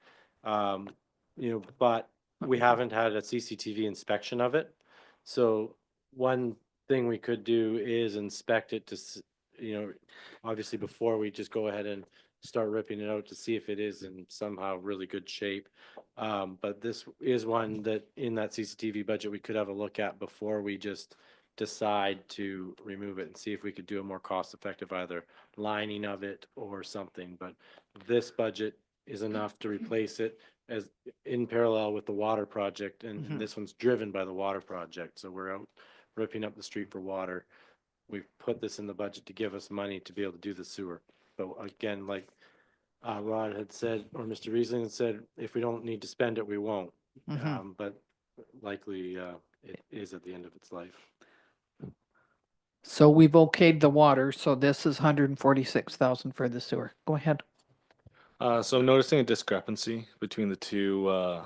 But we haven't had a CCTV inspection of it. So one thing we could do is inspect it to, obviously before we just go ahead and start ripping it out to see if it is in somehow really good shape. But this is one that in that CCTV budget, we could have a look at before we just decide to remove it and see if we could do a more cost effective either lining of it or something. But this budget is enough to replace it as in parallel with the water project. And this one's driven by the water project. So we're out ripping up the street for water. We've put this in the budget to give us money to be able to do the sewer. But again, like Rod had said, or Mr. Riesling had said, if we don't need to spend it, we won't. But likely it is at the end of its life. So we've okayed the water, so this is 146,000 for the sewer. Go ahead. So I'm noticing a discrepancy between the two.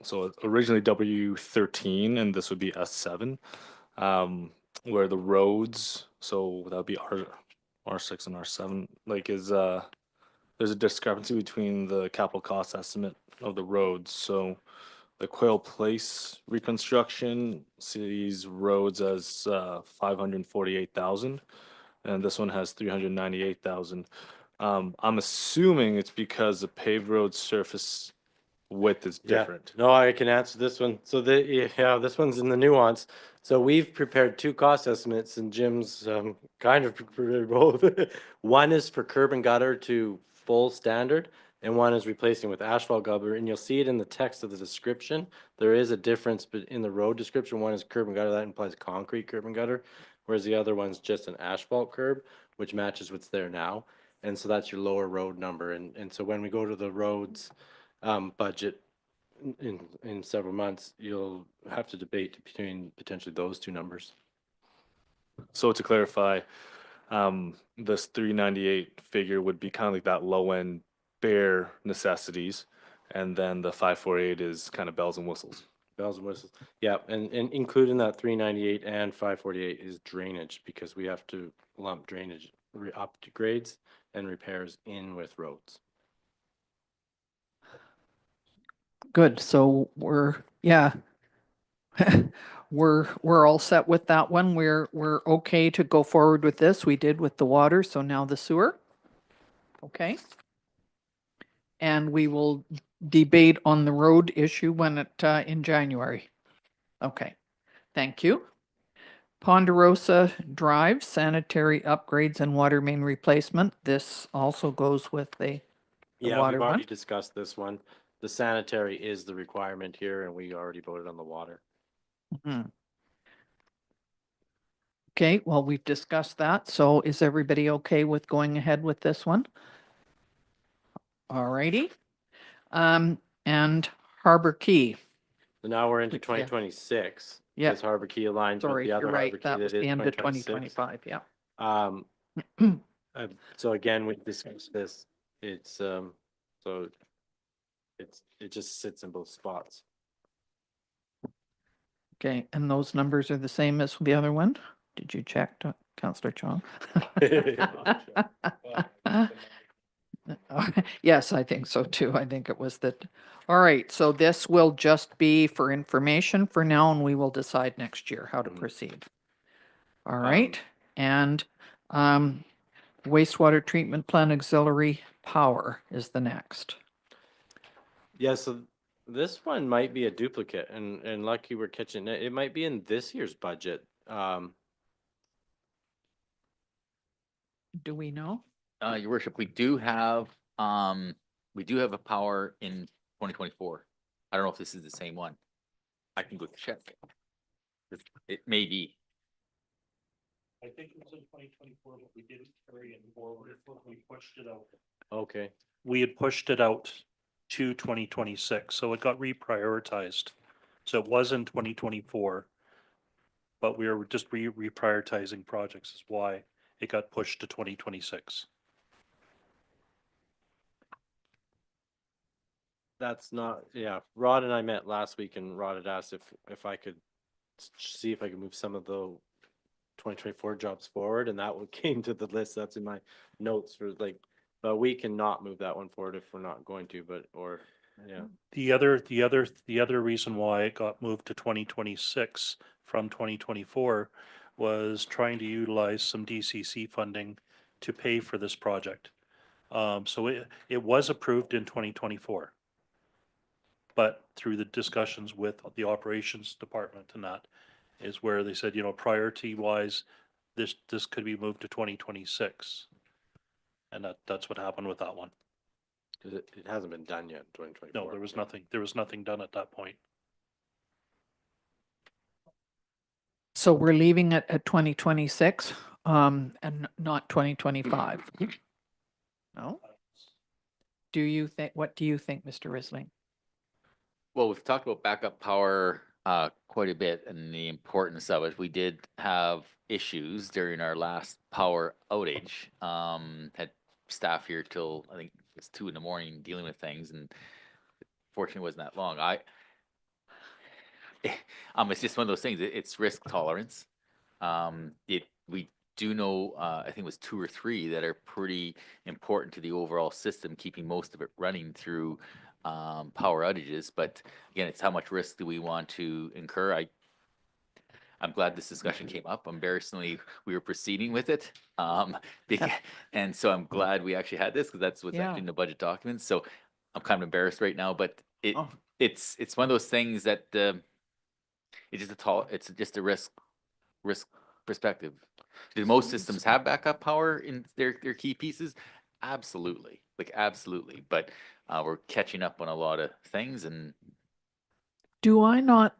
So originally W13 and this would be S7, where the roads, so that would be R6 and R7, like there's a discrepancy between the capital cost estimate of the roads. So the Quail Place reconstruction sees roads as 548,000, and this one has 398,000. I'm assuming it's because the paved road surface width is different. No, I can answer this one. So this one's in the nuance. So we've prepared two cost estimates and Jim's kind of prepared both. One is for curb and gutter to full standard and one is replacing with asphalt gutter. And you'll see it in the text of the description. There is a difference in the road description. One is curb and gutter, that implies concrete curb and gutter, whereas the other one's just an asphalt curb, which matches what's there now. And so that's your lower road number. And so when we go to the roads budget in several months, you'll have to debate between potentially those two numbers. So to clarify, this 398 figure would be kind of like that low end bare necessities, and then the 548 is kind of bells and whistles. Bells and whistles. Yeah, and including that 398 and 548 is drainage because we have to lump drainage upgrades and repairs in with roads. Good. So we're all set with that one. We're okay to go forward with this. We did with the water, so now the sewer. Okay. And we will debate on the road issue when it in January. Okay. Thank you. Ponderosa Drive sanitary upgrades and water main replacement. This also goes with the Yeah, water we've already one. discussed this one. The sanitary is the requirement here, and we already voted on the water. Okay, well, we've discussed that. So is everybody okay with going ahead with this one? All righty. And Harbor Key. So now we're into Yeah. 2026. Yeah. Because Harbor Key aligns with Sorry, the you're other right. Harbor Key That was that is the end of 2026. 2025, yeah. So again, we discussed this. It's so it just sits in both spots. Okay, and those numbers are the same as the other one? Did you check, Councillor Chong? Yes, I think so too. I think it was that. All right, so this will just be for information for now, and we will decide next year how to proceed. All right, and wastewater treatment plant auxiliary power is the next. Yeah, so this one might be a duplicate, and lucky we're catching it. It might be in this year's budget. Do we know? Your worship, we do have a power in 2024. I don't know if this is the same one. I can go check. It may be. I think it was in 2024, but we didn't carry it forward. We pushed it out. Okay. We had pushed it out to 2026, so it got reprioritized. So it was in 2024, but we were just reprioritizing projects is why it got pushed to 2026. That's not, yeah, Rod and I met last week and Rod had asked if I could see if I could move some of the 2024 jobs forward, and that one came to the list. That's in my notes for like, but we cannot move that one forward if we're not going to, but, or, yeah. The other reason why it got moved to 2026 from 2024 was trying to utilize some DCC funding to pay for this project. So it was approved in 2024. But through the discussions with the operations department and that is where they said, priority wise, this could be moved to 2026. And that's what happened with that one. Cause it hasn't been done yet in 2024. No, there was nothing done at that point. So we're leaving it at 2026, and not 2025. No? What do you think, Mr. Risling? Well, we've talked about backup power quite a bit and the importance of it. We did have issues during our last power outage. Had staff here till I think it's 2 a.m. dealing with things, and fortunately it wasn't that long. It's just one of those things. It's risk tolerance. We do know, I think it was 2 or 3 that are pretty important to the overall system, keeping most of it running through power outages. But again, it's how much risk do we want to incur? I'm glad this discussion came up. Embarrassingly, we were proceeding with it. And so I'm glad we actually had this because that's what's actually in the budget documents. So I'm kind of embarrassed right now, but it's one of those things that it's just a risk perspective. Do most systems have backup power in their key pieces? Absolutely, absolutely. But we're catching up on a lot of things. And Do I not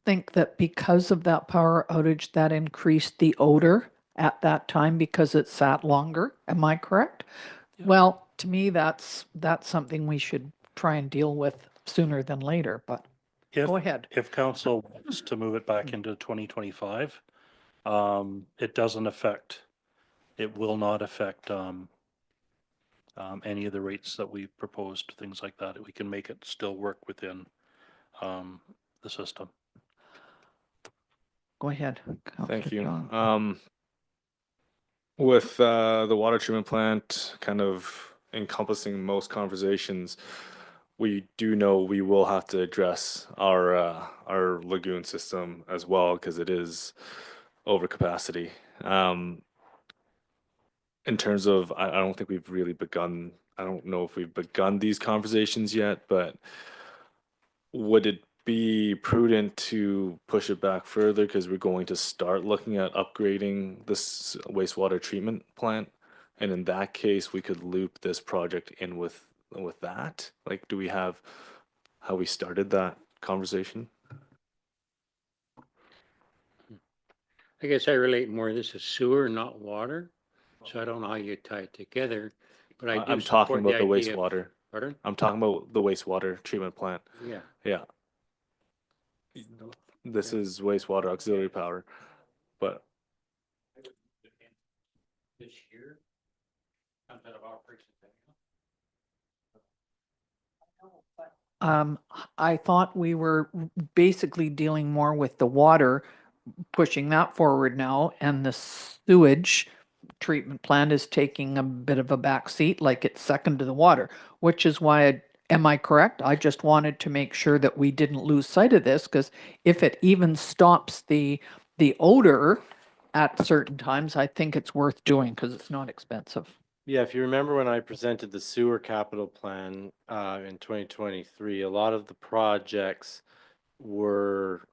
think that because of that power outage, that increased the odor at that time because it sat longer? Am I correct? Yeah. Well, to me, that's something we should try and deal with sooner than later, but go ahead. If council wants to move it back into 2025, it will not affect any of the rates that we proposed, things like that. We can make it still work within the system. Go ahead. Thank Councillor you. John. With the water treatment plant kind of encompassing most conversations, we do know we will have to address our lagoon system as well because it is over capacity. In terms of, I don't think we've really begun. I don't know if we've begun these conversations yet, but would it be prudent to push it back further because we're going to start looking at upgrading this wastewater treatment plant? And in that case, we could loop this project in with that. Like, do we have how we started that conversation? I guess I relate more, this is sewer, not water. So I don't know how you tie it together, but I do I'm talking support the about the idea of- wastewater. Pardon? I'm talking about the wastewater treatment plant. Yeah. Yeah. This is wastewater auxiliary power, but This year, comes out of operations. I thought we were basically dealing more with the water, pushing that forward now, and the sewage treatment plant is taking a bit of a back seat, like it's second to the water, which is why, am I correct? I just wanted to make sure that we didn't lose sight of this, because if it even stops the odor at certain times, I think it's worth doing because it's not expensive. Yeah, if you remember when I presented the sewer capital plan in 2023, a lot of the projects were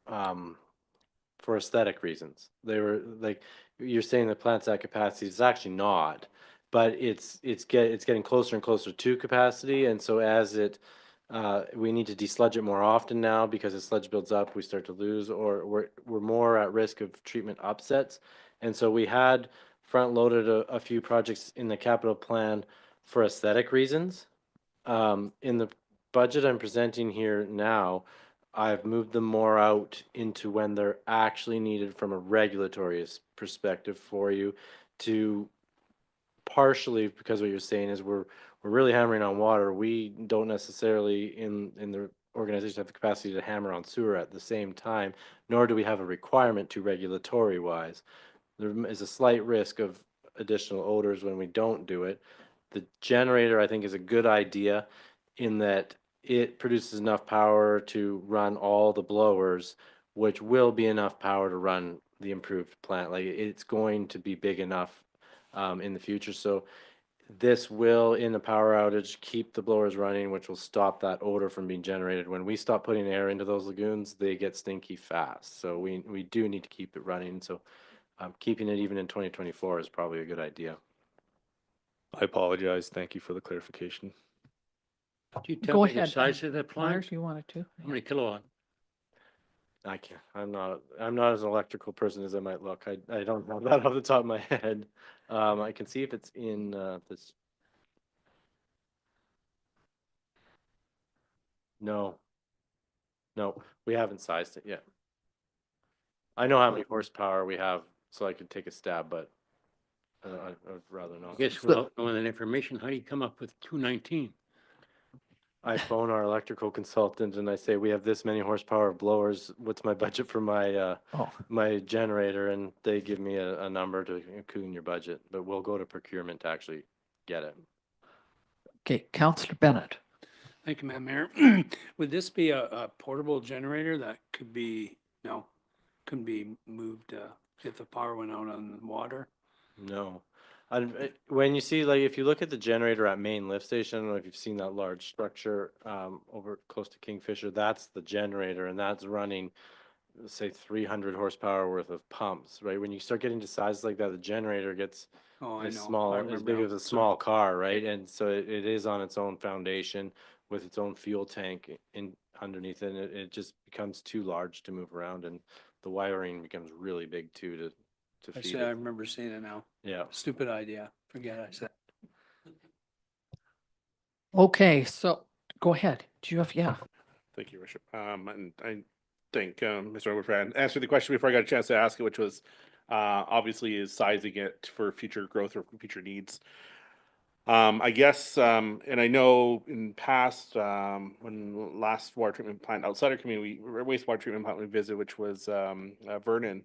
for aesthetic reasons. They were like, you're saying the plant's at capacity. It's actually not, but it's getting closer and closer to capacity. And so as it We need to desludge it more often now because as sludge builds up, we start to lose, or we're more at risk of treatment upsets. And so we had front loaded a few projects in the capital plan for aesthetic reasons. In the budget I'm presenting here now, I've moved them more out into when they're actually needed from a regulatory perspective for you to partially because what you're saying is we're really hammering on water. We don't necessarily in the organization have the capacity to hammer on sewer at the same time, nor do we have a requirement to regulatory wise. There is a slight risk of additional odors when we don't do it. The generator, I think, is a good idea in that it produces enough power to run all the blowers, which will be enough power to run the improved plant. Like it's going to be big enough in the future. So this will, in a power outage, keep the blowers running, which will stop that odor from being generated. When we stop putting air into those lagoons, they get stinky fast. So we do need to keep it running. So keeping it even in 2024 is probably a good idea. I apologize. Thank you for the clarification. Could you tell Go me the ahead. size of the Myers, plant? you wanted to? How many kilowatt? I can't. I'm not as an electrical person as I might look. I don't have that off the top of my head. I can see if it's in this. No, we haven't sized it yet. I know how many horsepower we have, so I could take a stab, but I'd rather I not. guess without knowing that information, how do you come up with 219? I phone our electrical consultant and I say, we have this many horsepower of blowers. What's my budget for my my generator? And they give me a number to coon your budget, but we'll go to procurement to actually get it. Okay, Councillor Bennett. Thank you, Madam Mayor. Would this be a portable generator that could be, no, couldn't be moved if the power went out on the water? No. When you see, like, if you look at the generator at Main Lift Station, I don't know if you've seen that large structure over close to Kingfisher, that's the generator, and that's running, say, 300 horsepower worth of pumps, right? When you start getting to sizes like that, the generator gets Oh, I as know. small, I as remember big now. as a small car, right? And so it is on its own foundation with its own fuel tank in underneath it, and it just becomes too large to move around, and the wiring becomes really big too to I feed said, I it. remember seeing it now. Yeah. Stupid idea. Forget I said. Okay, so go ahead. Do you have, yeah. Thank you, Worship. And I think Mr. Overfran answered the question before I got a chance to ask it, which was obviously is sizing it for future growth or future needs. I guess, and I know in past, when last water treatment plant outside our community, wastewater treatment plant we visited, which was Vernon.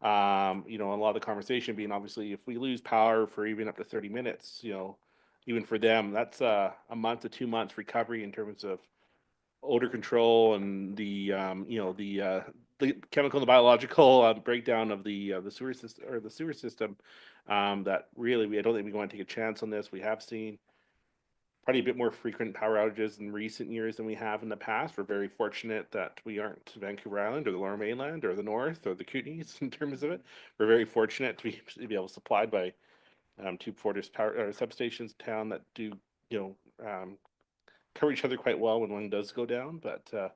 You know, a lot of the conversation being obviously if we lose power for even up to 30 minutes, you know, even for them, that's a month to 2 months recovery in terms of odor control and the chemical and the biological breakdown of the sewer system. That really I don't think we want to take a chance on this. We have seen probably a bit more frequent power outages in recent years than we have in the past. We're very fortunate that we aren't Vancouver Island or the Lower Mainland or the North or the Kootenays in terms of it. We're very fortunate to be able to supply by two Fortis power substations in town that do cover each other quite well when one does go down. But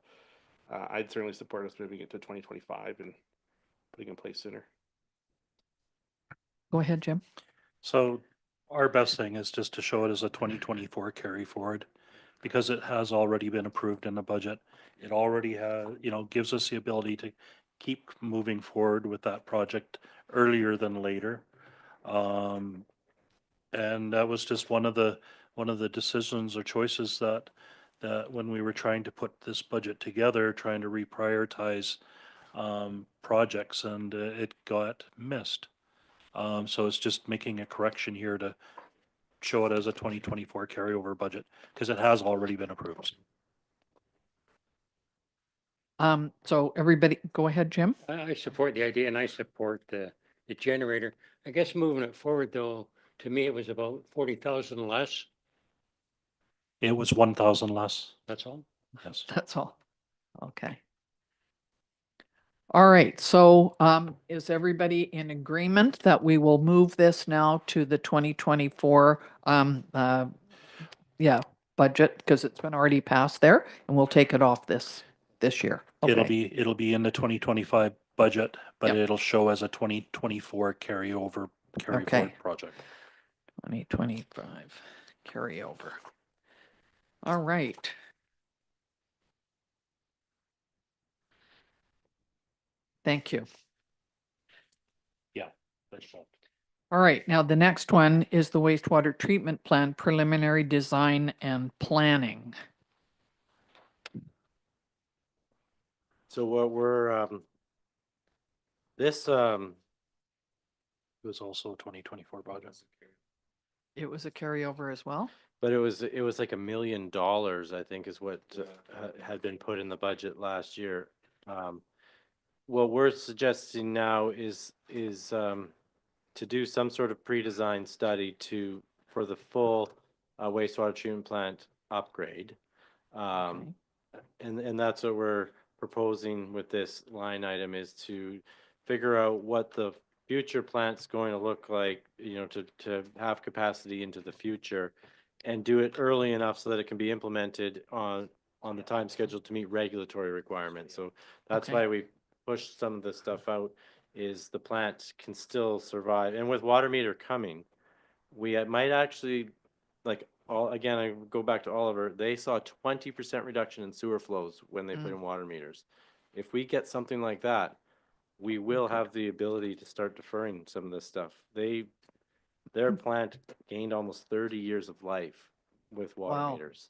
I'd certainly support us moving it to 2025 and putting in place sooner. Go ahead, Jim. So our best thing is just to show it as a 2024 carry forward because it has already been approved in the budget. It already has, gives us the ability to keep moving forward with that project earlier than later. And that was just one of the decisions or choices that when we were trying to put this budget together, trying to reprioritize projects, and it got missed. So it's just making a correction here to show it as a 2024 carryover budget because it has already been approved. So everybody, go ahead, Jim. I support the idea and I support the generator. I guess moving it forward though, to me, it was about 40,000 less. It was 1,000 less. That's all. Yes. That's all. Okay. All right, so is everybody in agreement that we will move this now to the 2024 budget because it's been already passed there and we'll take it off this year. It'll Okay. it'll be in the 2025 budget, but Yep. it'll show as a 2024 carry forward Okay. project. 2025 carryover. All right. Thank you. Yeah. That's all. All right, now the next one is the wastewater treatment plan preliminary design and planning. So what we're, this, It was also a 2024 budget. It was a carryover as well? but it was like $1 million, I think is what had been put in the budget last year. What we're suggesting now is to do some sort of pre-design study for the full wastewater treatment plant upgrade. Okay. And that's what we're proposing with this line item, is to figure out what the future plant's going to look like, to have capacity into the future, and do it early enough so that it can be implemented on the time schedule to meet regulatory requirements. So that's Okay. why we pushed some of this stuff out, is the plant can still survive. And with water meter coming, we might actually, again, I go back to Oliver, they saw a 20% reduction in sewer flows when they put in water meters. If we get something like that, we will have the ability to start deferring some of this stuff. Their plant gained almost 30 years of life with water Wow. meters.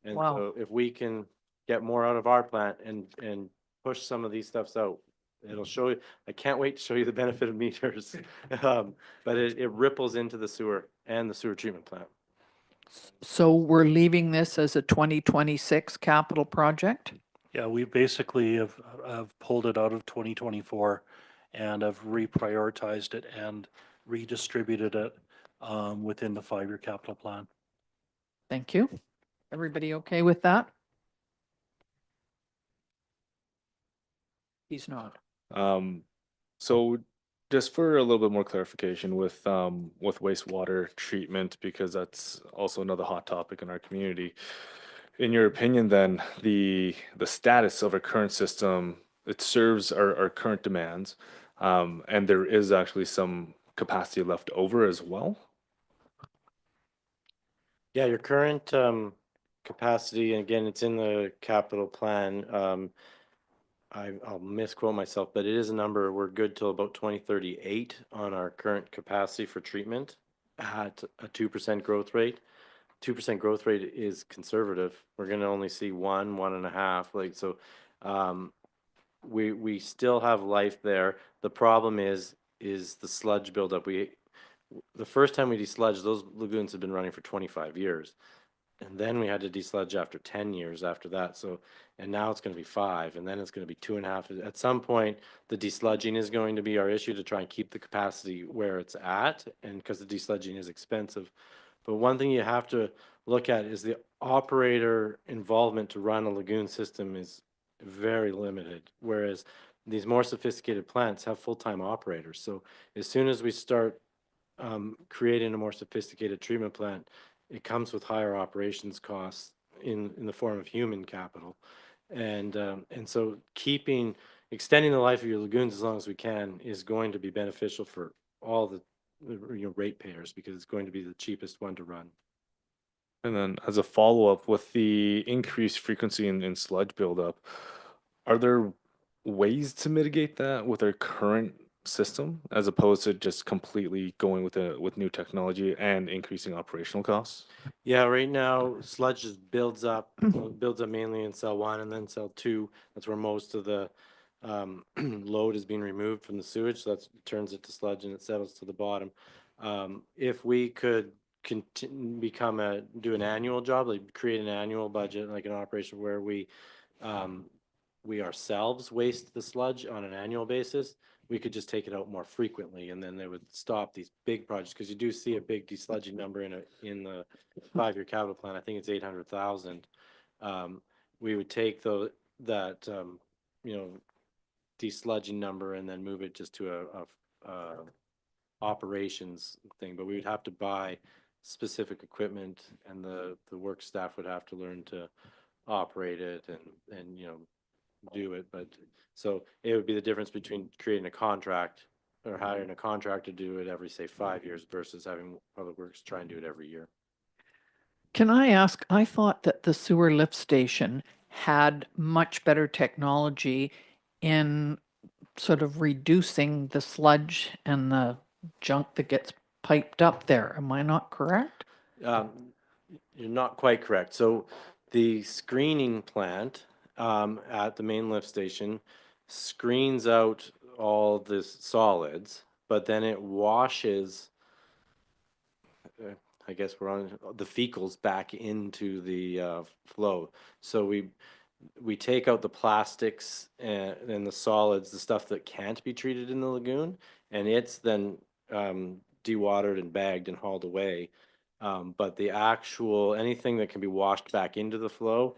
And Wow. so if we can get more out of our plant and push some of these stuffs out, it'll show you. I can't wait to show you the benefit of meters. But it ripples into the sewer and the sewer treatment plant. So we're leaving this as a 2026 capital project? Yeah, we basically have pulled it out of 2024 and have reprioritized it and redistributed it within the 5-year capital plan. Thank you. Everybody okay with that? He's not. So just for a little bit more clarification with wastewater treatment, because that's also another hot topic in our community. In your opinion, then the status of our current system, it serves our current demands, and there is actually some capacity left over as well. Yeah, your current capacity, and again, it's in the capital plan. I'll misquote myself, but it is a number. We're good till about 2038 on our current capacity for treatment at a 2% growth rate. 2% growth rate is conservative. We're going to only see 1.5. We still have life there. The problem is the sludge buildup. The first time we desludged, those lagoons have been running for 25 years. And then we had to desludge after 10 years after that. And now it's going to be 5, and then it's going to be 2.5. At some point, the desludging is going to be our issue to try and keep the capacity where it's at, and because the desludging is expensive. But one thing you have to look at is the operator involvement to run a lagoon system is very limited, whereas these more sophisticated plants have full-time operators. So as soon as we start creating a more sophisticated treatment plant, it comes with higher operations costs in the form of human capital. And so extending the life of your lagoons as long as we can is going to be beneficial for all the ratepayers, because it's going to be the cheapest one to run. And then as a follow-up, with the increased frequency in sludge buildup, are there ways to mitigate that with our current system as opposed to just completely going with new technology and increasing operational costs? Yeah, right now sludge just builds up mainly in cell 1 and then cell 2. That's where most of the load is being removed from the sewage. So that turns it to sludge and it settles to the bottom. If we could do an annual job, like create an annual budget, like an operation where we ourselves waste the sludge on an annual basis, we could just take it out more frequently, and then they would stop these big projects, because you do see a big desludging number in the 5-year capital plan. I think it's 800,000. We would take that desludging number and then move it just to a operations thing, but we would have to buy specific equipment, and the work staff would have to learn to operate it and do it. But so it would be the difference between creating a contract or hiring a contractor to do it every, say, 5 years versus having Public Works try and do it every year. Can I ask, I thought that the sewer lift station had much better technology in sort of reducing the sludge and the junk that gets piped up there. Am I not correct? You're not quite correct. So the screening plant at the main lift station screens out all the solids, but then it washes, I guess we're on the fecals back into the flow. So we take out the plastics and the solids, the stuff that can't be treated in the lagoon, and it's then dewatered and bagged and hauled away. But the actual, anything that can be washed back into the flow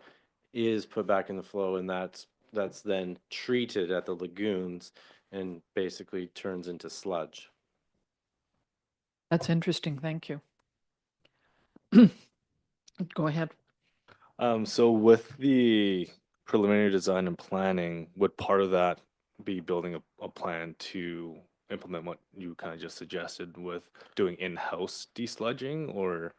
is put back in the flow, and that's then treated at the lagoons and basically turns into sludge. That's interesting. Thank you. Go ahead. So with the preliminary design and planning, would part of that be building a plan to implement what you kind of just suggested with doing in-house desludging, or?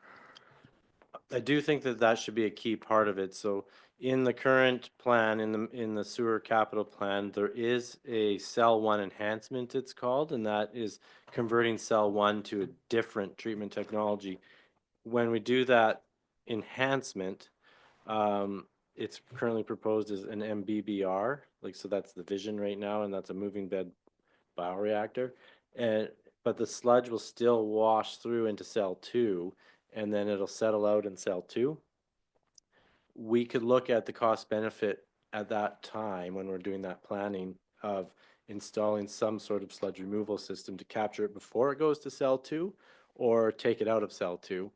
I do think that that should be a key part of it. So in the current plan, in the sewer capital plan, there is a cell one enhancement, it's called, and that is converting cell one to a different treatment technology. When we do that enhancement, it's currently proposed as an MBBR, so that's the vision right now, and that's a moving bed bioreactor. But the sludge will still wash through into cell two, and then it'll settle out in cell two. We could look at the cost benefit at that time when we're doing that planning of installing some sort of sludge removal system to capture it before it goes to cell two, or take it out of cell two.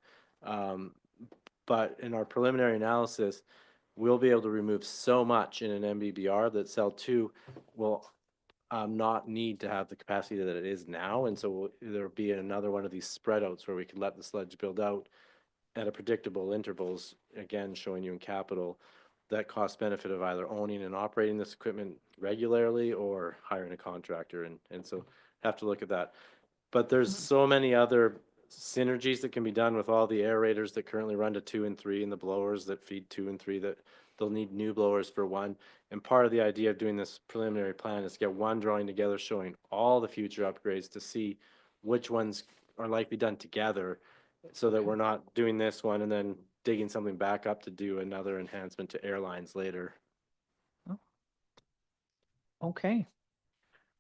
But in our preliminary analysis, we'll be able to remove so much in an MBBR that cell two will not need to have the capacity that it is now. And so there'll be another one of these spread outs where we can let the sludge build out at a predictable intervals, again, showing you in capital that cost benefit of either owning and operating this equipment regularly or hiring a contractor. And so have to look at that. But there's so many other synergies that can be done with all the aerators that currently run to 2 and 3 and the blowers that feed 2 and 3 that they'll need new blowers for 1. And part of the idea of doing this preliminary plan is to get one drawing together showing all the future upgrades to see which ones are likely done together, so that we're not doing this one and then digging something back up to do another enhancement to airlines later. Okay.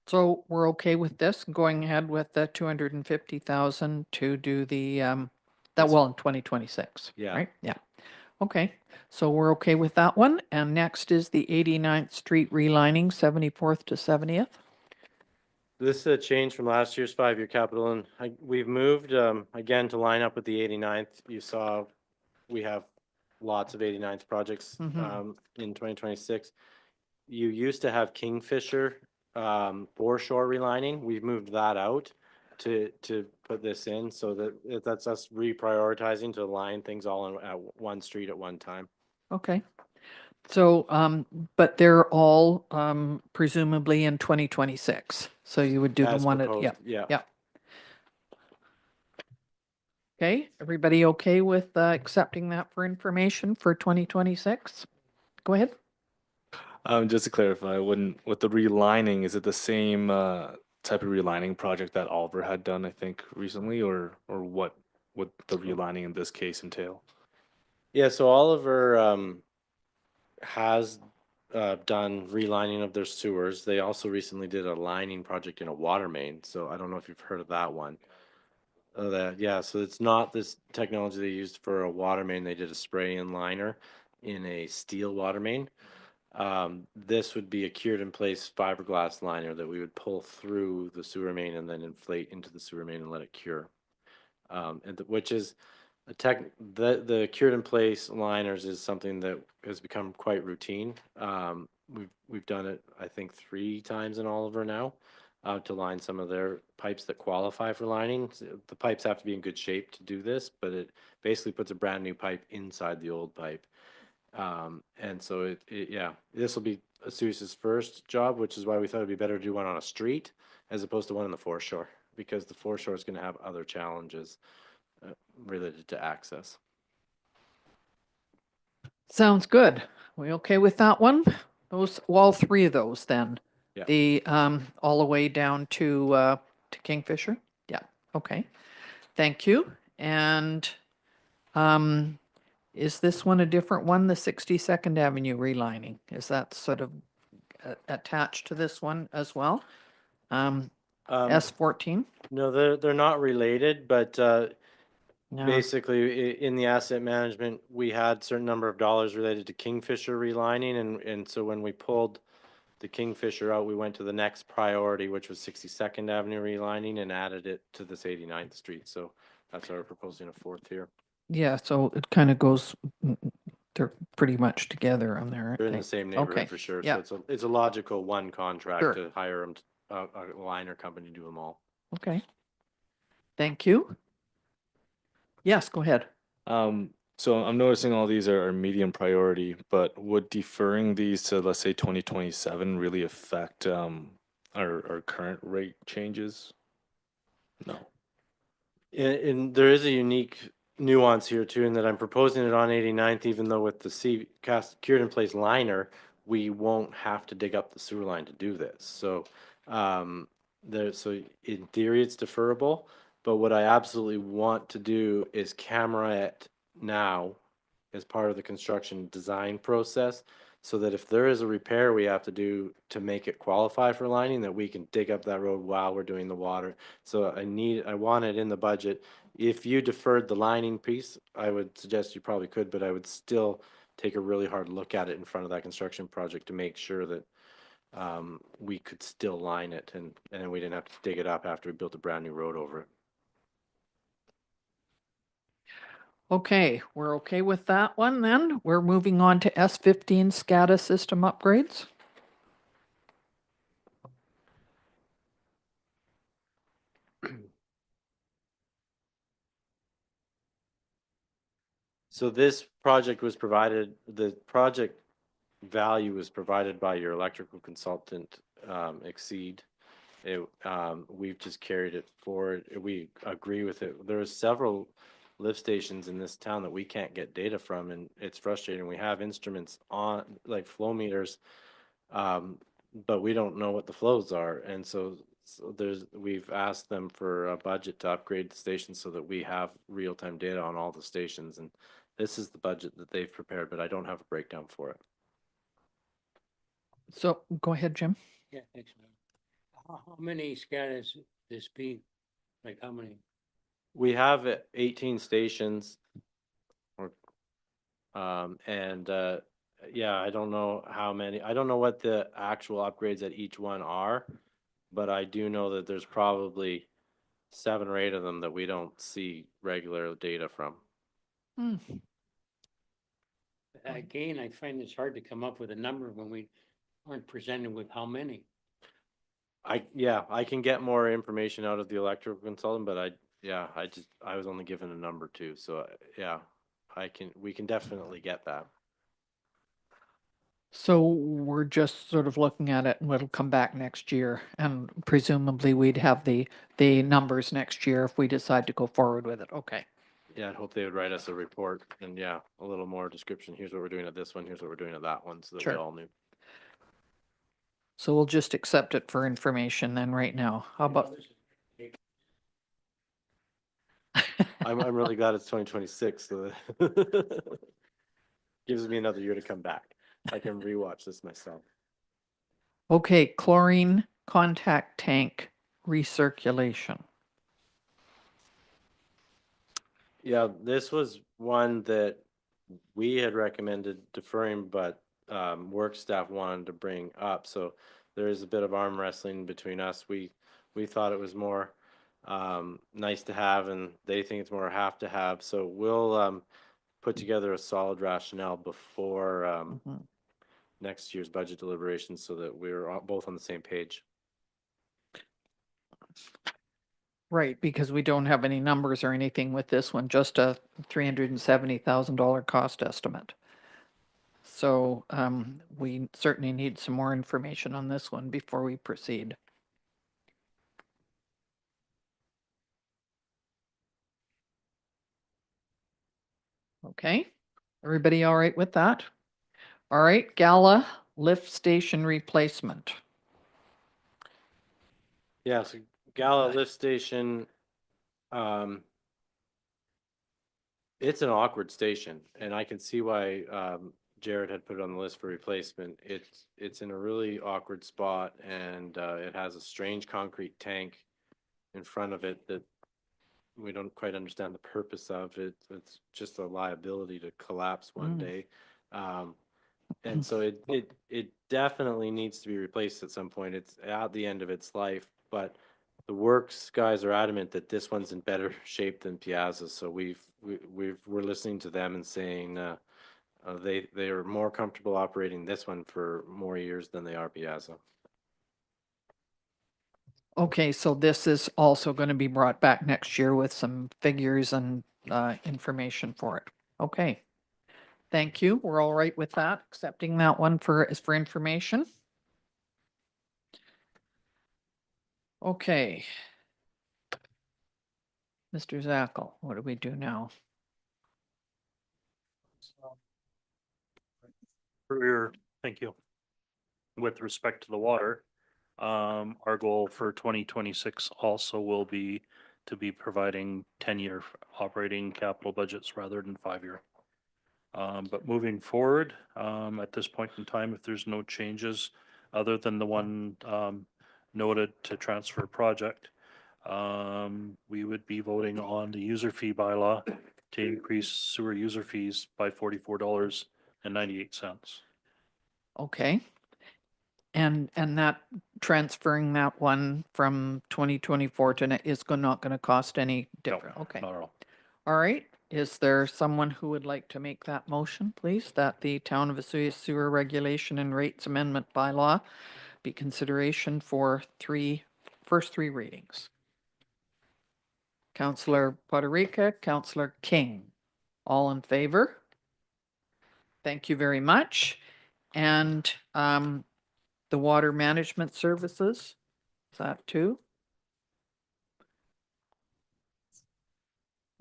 So we're okay with this, going ahead with the 250,000 to do the, in 2026. Yeah. Right? Yeah. Okay. So we're okay with that one. And next is the 89th Street relining, 74th to 70th. This is a change from last year's 5-year capital, and we've moved again to line up with the 89th. You saw we have lots of 89th projects in 2026. You used to have Kingfisher foreshore relining. We've moved that out to put this in, so that that's us reprioritizing to line things all on at one street at one time. Okay. So, but they're all presumably in 2026. So you would do As them one at, proposed, yeah. yeah. Yeah. Okay, everybody okay with accepting that for information for 2026? Go ahead. Just to clarify, with the relining, is it the same type of relining project that Oliver had done, I think, recently, or what would the relining in this case entail? Yeah, so Oliver has done relining of their sewers. They also recently did a lining project in a water main. So I don't know if you've heard of that one. Yeah, so it's not this technology they used for a water main. They did a spray in liner in a steel water main. This would be a cured in place fiberglass liner that we would pull through the sewer main and then inflate into the sewer main and let it cure. Which is the cured in place liners is something that has become quite routine. We've done it, I think, 3 times in Oliver now. to line some of their pipes that qualify for lining. The pipes have to be in good shape to do this, but it basically puts a brand new pipe inside the old pipe. And so yeah, this will be Suze's first job, which is why we thought it'd be better to do one on a street as opposed to one on the foreshore, because the foreshore is going to have other challenges related to access. Sounds good. We okay with that one? Those, all three of those then? Yeah. The, all the way down to Kingfisher? Yeah, okay. Thank you. And, is this one a different one, the 62nd Avenue relining? Is that sort of attached to this one as well? S14? No, they're not related, but No. basically in the asset management, we had certain number of dollars related to Kingfisher relining, and so when we pulled the Kingfisher out, we went to the next priority, which was 62nd Avenue relining, and added it to this 89th Street. So that's why we're proposing a fourth here. Yeah, so it kind of goes, they're pretty much together on there, aren't They're in they? the same neighborhood Okay, for sure. yeah. So it's a logical one contract Sure. to hire them, a liner company to do them all. Okay. Thank you. Yes, go ahead. So I'm noticing all these are medium priority, but would deferring these to, let's say, 2027 really affect our current rate changes? No. And there is a unique nuance here too, in that I'm proposing it on 89th, even though with the cured in place liner, we won't have to dig up the sewer line to do this. So, so in theory, it's deferrable, but what I absolutely want to do is camera it now as part of the construction design process, so that if there is a repair we have to do to make it qualify for lining, that we can dig up that road while we're doing the water. So I want it in the budget. If you deferred the lining piece, I would suggest you probably could, but I would still take a really hard look at it in front of that construction project to make sure that we could still line it, and we didn't have to dig it up after we built a brand new road over it. Okay, we're okay with that one then. We're moving on to S15 SCADA system upgrades. So this project was provided, the project value was provided by your electrical consultant, Exceed. We've just carried it forward. We agree with it. There are several lift stations in this town that we can't get data from, and it's frustrating. We have instruments on, like flow meters, but we don't know what the flows are. And so we've asked them for a budget to upgrade the station so that we have real-time data on all the stations. And this is the budget that they've prepared, but I don't have a breakdown for it. So go ahead, Jim. Yeah, thanks, man. How many SCADAs this be? Like how many? We have 18 stations, or, yeah, I don't know how many. I don't know what the actual upgrades at each one are, but I do know that there's probably 7 or 8 of them that we don't see regular data from. Hmm. Again, I find it's hard to come up with a number when we aren't presented with how many. I can get more information out of the electrical consultant, but I was only given a number too. So yeah, we can definitely get that. So we're just sort of looking at it and it'll come back next year, and presumably we'd have the numbers next year if we decide to go forward with it. Okay. Yeah, I'd hope they would write us a report and a little more description. Here's what we're doing at this one. Here's what we're doing at that one, so that Sure. we all knew. So we'll just accept it for information then right now. How about? I'm really glad it's 2026, so gives me another year to come back. I can rewatch this myself. Okay, chlorine contact tank recirculation. Yeah, this was one that we had recommended deferring, but work staff wanted to bring up. So there is a bit of arm wrestling between us. We thought it was more nice to have, and they think it's more have to have. So we'll put together a solid rationale before next year's budget deliberations, so that we're both on the same page. Right, because we don't have any numbers or anything with this one, just a $370,000 cost estimate. So we certainly need some more information on this one before we proceed. Okay, everybody all right with that? All right, Gala lift station replacement. Yeah, so Gala lift station, it's an awkward station, and I can see why Jared had put it on the list for replacement. It's in a really awkward spot, and it has a strange concrete tank in front of it that we don't quite understand the purpose of. It's just a liability to collapse one day. And so it definitely needs to be replaced at some point. It's at the end of its life, but the works guys are adamant that this one's in better shape than Piazza. So we're listening to them and saying they are more comfortable operating this one for more years than they are Piazza. Okay, so this is also going to be brought back next year with some figures and information for it. Okay. Thank you. We're all right with that, accepting that one for information. Okay. Mr. Zackel, what do we do now? Thank you. With respect to the water, our goal for 2026 also will be to be providing 10-year operating capital budgets rather than 5-year. But moving forward, at this point in time, if there's no changes other than the one noted to transfer project, we would be voting on the user fee bylaw to increase sewer user fees by $44.98. Okay. And that transferring that one from 2024 to is not going to cost any different. Okay. Not at all. All right. Is there someone who would like to make that motion, please, that the Town of Vesuvius Sewer Regulation and Rates Amendment Bylaw be consideration for first three readings? Councillor Poderica, Councillor King, all in favor? Thank you very much. And the water management services, is that two?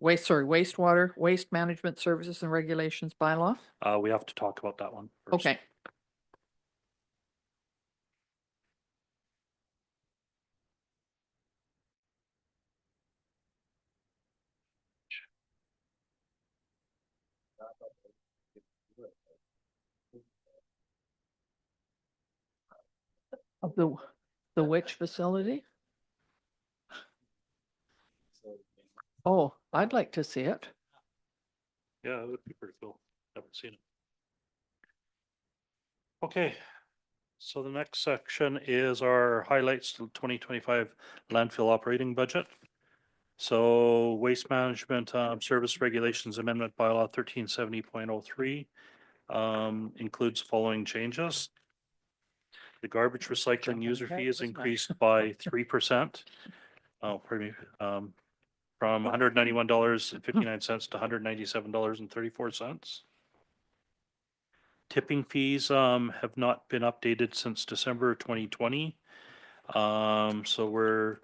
Wastewater, waste management services and regulations bylaw? We have to talk about that one first. Okay. Of the which facility? Oh, I'd like to see it. Yeah, that would be pretty cool. Haven't seen it. Okay, so the next section is our highlights to 2025 landfill operating budget. So waste management service regulations amendment bylaw 1370.03 includes the following changes. The garbage recycling user fee is increased by 3%. Oh, pardon me. From $191.59 to $197.34. Tipping fees have not been updated since December 2020. So we're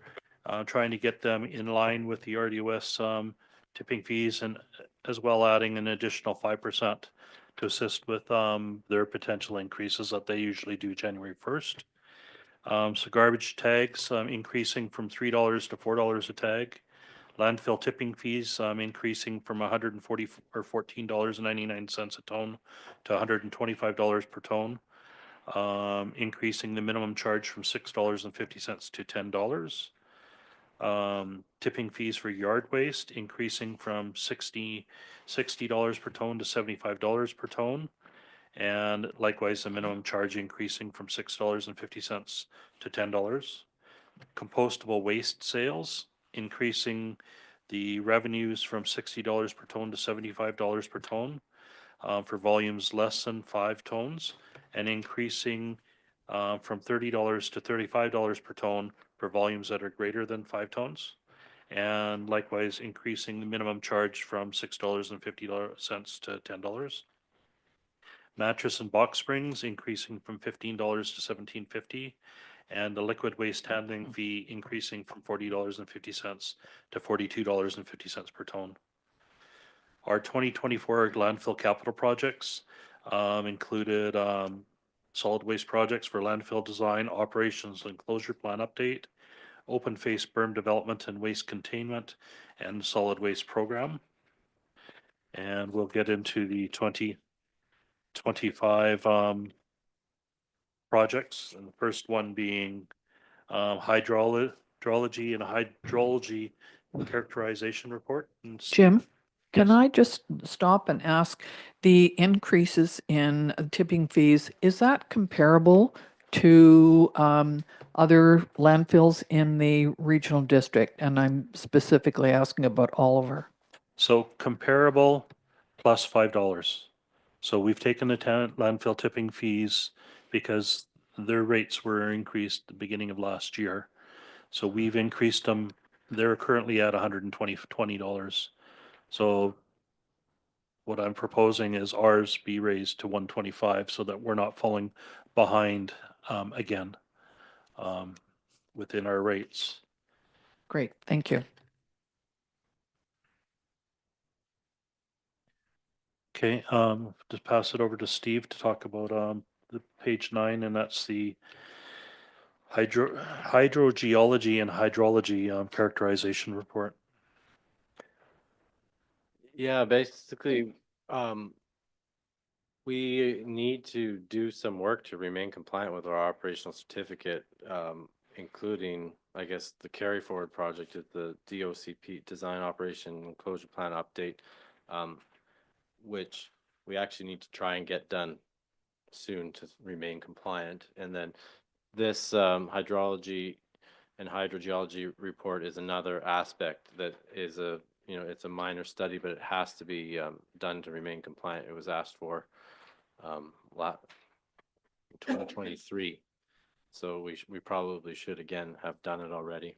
trying to get them in line with the RDOS tipping fees, and as well adding an additional 5% to assist with their potential increases that they usually do January 1st. So garbage tags increasing from $3 to $4 a tag. Landfill tipping fees increasing from $140 or $14.99 a ton to $125 per ton. Increasing the minimum charge from $6.50 to $10. Tipping fees for yard waste increasing from $60 per ton to $75 per ton. And likewise, the minimum charge increasing from $6.50 to $10. Compostable waste sales increasing the revenues from $60 per ton to $75 per ton for volumes less than 5 tons, and increasing from $30 to $35 per ton for volumes that are greater than 5 tons. And likewise increasing the minimum charge from $6.50 to $10. Mattress and box springs increasing from $15 to $17.50, and the liquid waste handling fee increasing from $40.50 to $42.50 per ton. Our 2024 landfill capital projects included solid waste projects for landfill design, operations and closure plan update, open face berm development and waste containment, and solid waste program. And we'll get into the 2025 projects, and the first one being hydrology and hydrology characterization report. And Jim, can Yes. I just stop and ask, the increases in tipping fees, is that comparable to other landfills in the regional district? And I'm specifically asking about Oliver. So comparable plus $5. So we've taken the landfill tipping fees because their rates were increased the beginning of last year. So we've increased them. They're currently at $120. So what I'm proposing is ours be raised to 125 so that we're not falling behind again within our rates. Great, thank you. Okay, just pass it over to Steve to talk about the page 9, and that's the hydrogeology and hydrology characterization report. Yeah, basically, we need to do some work to remain compliant with our operational certificate, including, I guess, the carry forward project at the DOCP design operation and closure plan update, which we actually need to try and get done soon to remain compliant. And then this hydrology and hydrogeology report is another aspect that is it's a minor study, but it has to be done to remain compliant. It was asked for in 2023, so we probably should again have done it already.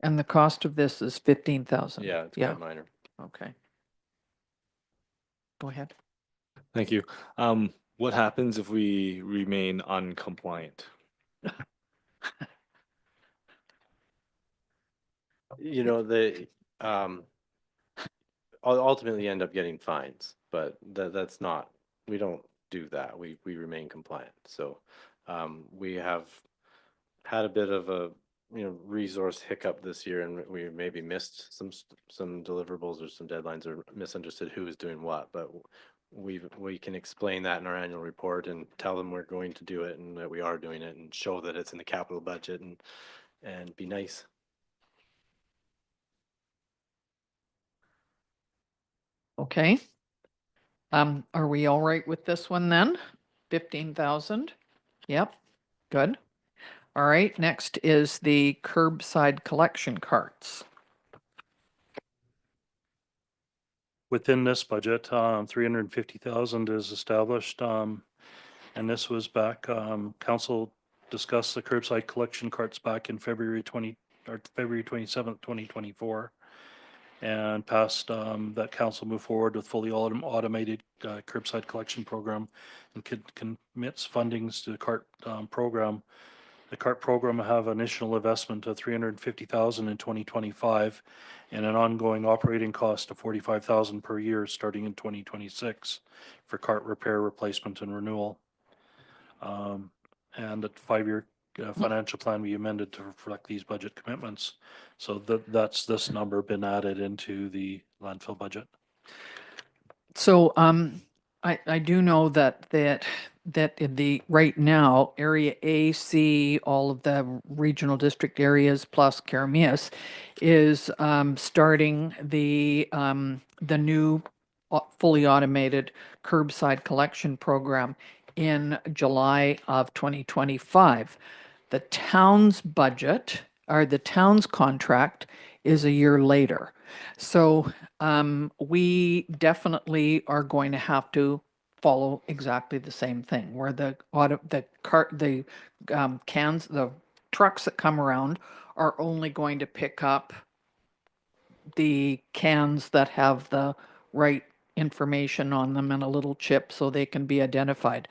And the cost of this is 15,000? Yeah, it's quite minor. Okay. Go ahead. Thank you. What happens if we remain uncompliant? They ultimately end up getting fines, but that's not, we don't do that. We remain compliant. So we have had a bit of a resource hiccup this year, and we maybe missed some deliverables or some deadlines, or misunderstood who was doing what, but we can explain that in our annual report and tell them we're going to do it and that we are doing it, and show that it's in the capital budget, and be nice. Okay. Are we all right with this one then? 15,000? Yep, good. All right, next is the curbside collection carts. Within this budget, 350,000 is established, and this was back, council discussed the curbside collection carts back in February 27th, 2024, and passed that council move forward with fully automated curbside collection program, and commits fundings to the CART program. The CART program will have initial investment of 350,000 in 2025 and an ongoing operating cost of 45,000 per year starting in 2026 for CART repair, replacement, and renewal. And the 5-year financial plan we amended to reflect these budget commitments. So that's this number been added into the landfill budget. So I do know that in the right now, area A, C, all of the regional district areas plus Karameas is starting the new fully automated curbside collection program in July of 2025. The town's budget or the town's contract is a year later. So we definitely are going to have to follow exactly the same thing where the cans, the trucks that come around are only going to pick up the cans that have the right information on them and a little chip so they can be identified.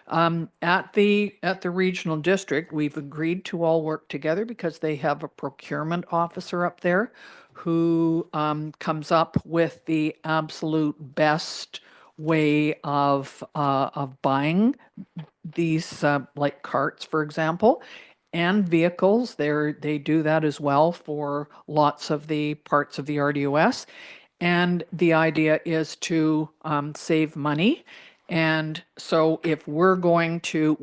At the regional district, we've agreed to all work together because they have a procurement officer up there who comes up with the absolute best way of buying these like carts, for example, and vehicles. They do that as well for lots of the parts of the RDOS. And the idea is to save money. And so if we're going to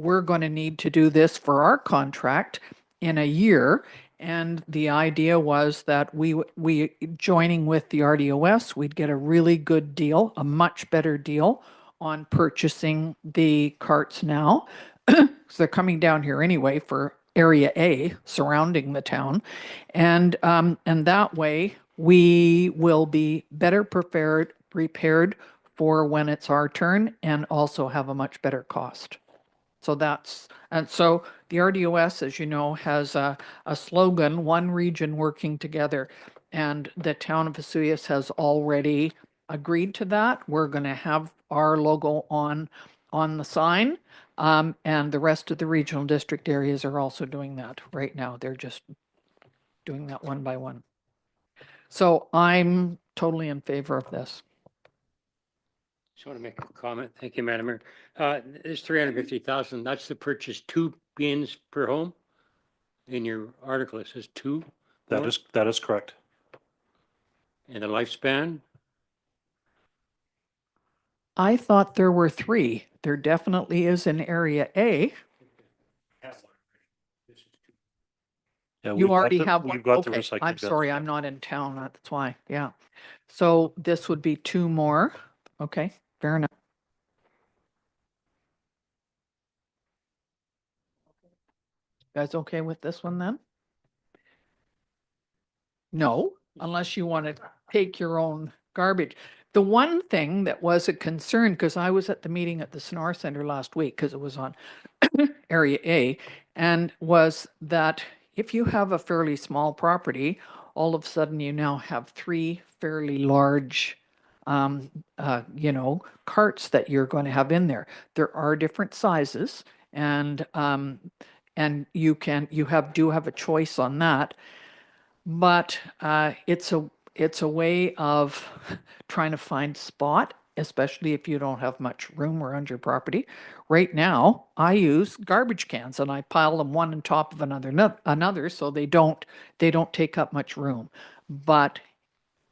need to do this for our contract in a year. And the idea was that we joining with the RDOS, we'd get a really good deal, a much better deal on purchasing the carts now. So they're coming down here anyway for Area A surrounding the town. And that way we will be better prepared for when it's our turn and also have a much better cost. So so the RDOS, as you know, has a slogan, one region working together. And the town of Vesuvius has already agreed to that. We're going to have our logo on the sign. And the rest of the regional district areas are also doing that right now. They're just doing that one by one. So I'm totally in favor of this. Just want to make a comment. Thank you, Madam Mayor. This 350,000, that's to purchase 2 bins per home? In your article, it says 2? That is correct. And the lifespan? I thought there were 3. There definitely is in Area A. Yeah, You already have one. We've got the Okay, recycling. I'm bins, sorry, yeah. I'm not in town. That's why. Yeah. So this would be 2 more. Okay, fair enough. Guys okay with this one then? No, unless you want to take your own garbage. The one thing that was a concern, because I was at the meeting at the Sonora Center last week, because it was on Area A, and was that if you have a fairly small property, all of a sudden you now have 3 fairly large carts that you're going to have in there. There are different sizes and you do have a choice on that. But it's a way of trying to find spot, especially if you don't have much room around your property. Right now, I use garbage cans and I pile them one on top of another so they don't take up much room. But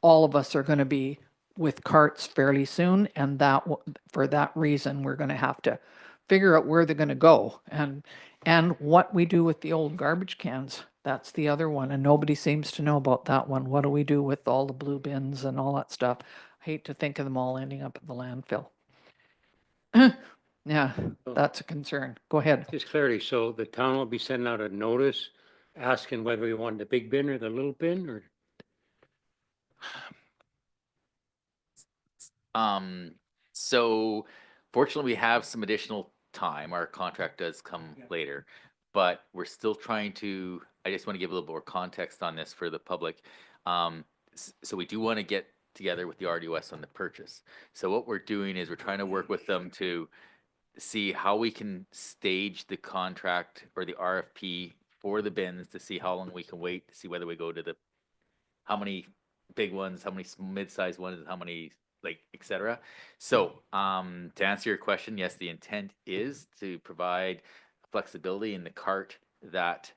all of us are going to be with carts fairly soon, and for that reason, we're going to have to figure out where they're going to go and what we do with the old garbage cans. That's the other one, and nobody seems to know about that one. What do we do with all the blue bins and all that stuff? I hate to think of them all ending up at the landfill. Yeah, that's a concern. Go ahead. Just clarity, so the town will be sending out a notice asking whether we want the big bin or the little bin, or? So fortunately we have some additional time. Our contract does come later, but we're still trying to, I just want to give a little more context on this for the public. So we do want to get together with the RDOS on the purchase. So what we're doing is we're trying to work with them to see how we can stage the contract or the RFP for the bins to see how long we can wait to see whether we go to how many big ones, how many mid-sized ones, and how many et cetera. So to answer your question, yes, the intent is to provide flexibility in the cart that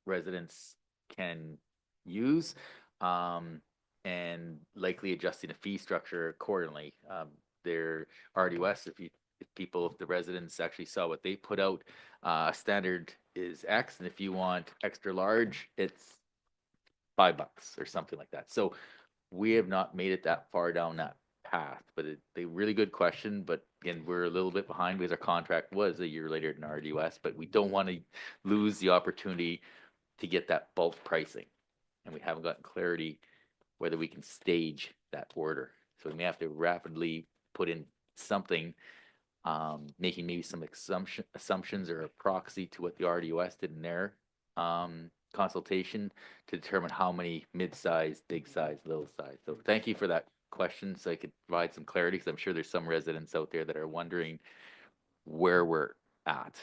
residents can use, and likely adjusting a fee structure accordingly. Their RDOS, if the residents actually saw what they put out, standard is X, and if you want extra large, it's $5 or something like that. So we have not made it that far down that path, but it's a really good question. But again, we're a little bit behind because our contract was a year later than RDOS, but we don't want to lose the opportunity to get that bulk pricing. And we haven't gotten clarity whether we can stage that order. So we may have to rapidly put in something, making maybe some assumptions or a proxy to what the RDOS did in their consultation to determine how many mid-size, big size, little size. So thank you for that question, so I could provide some clarity, because I'm sure there's some residents out there that are wondering where we're at.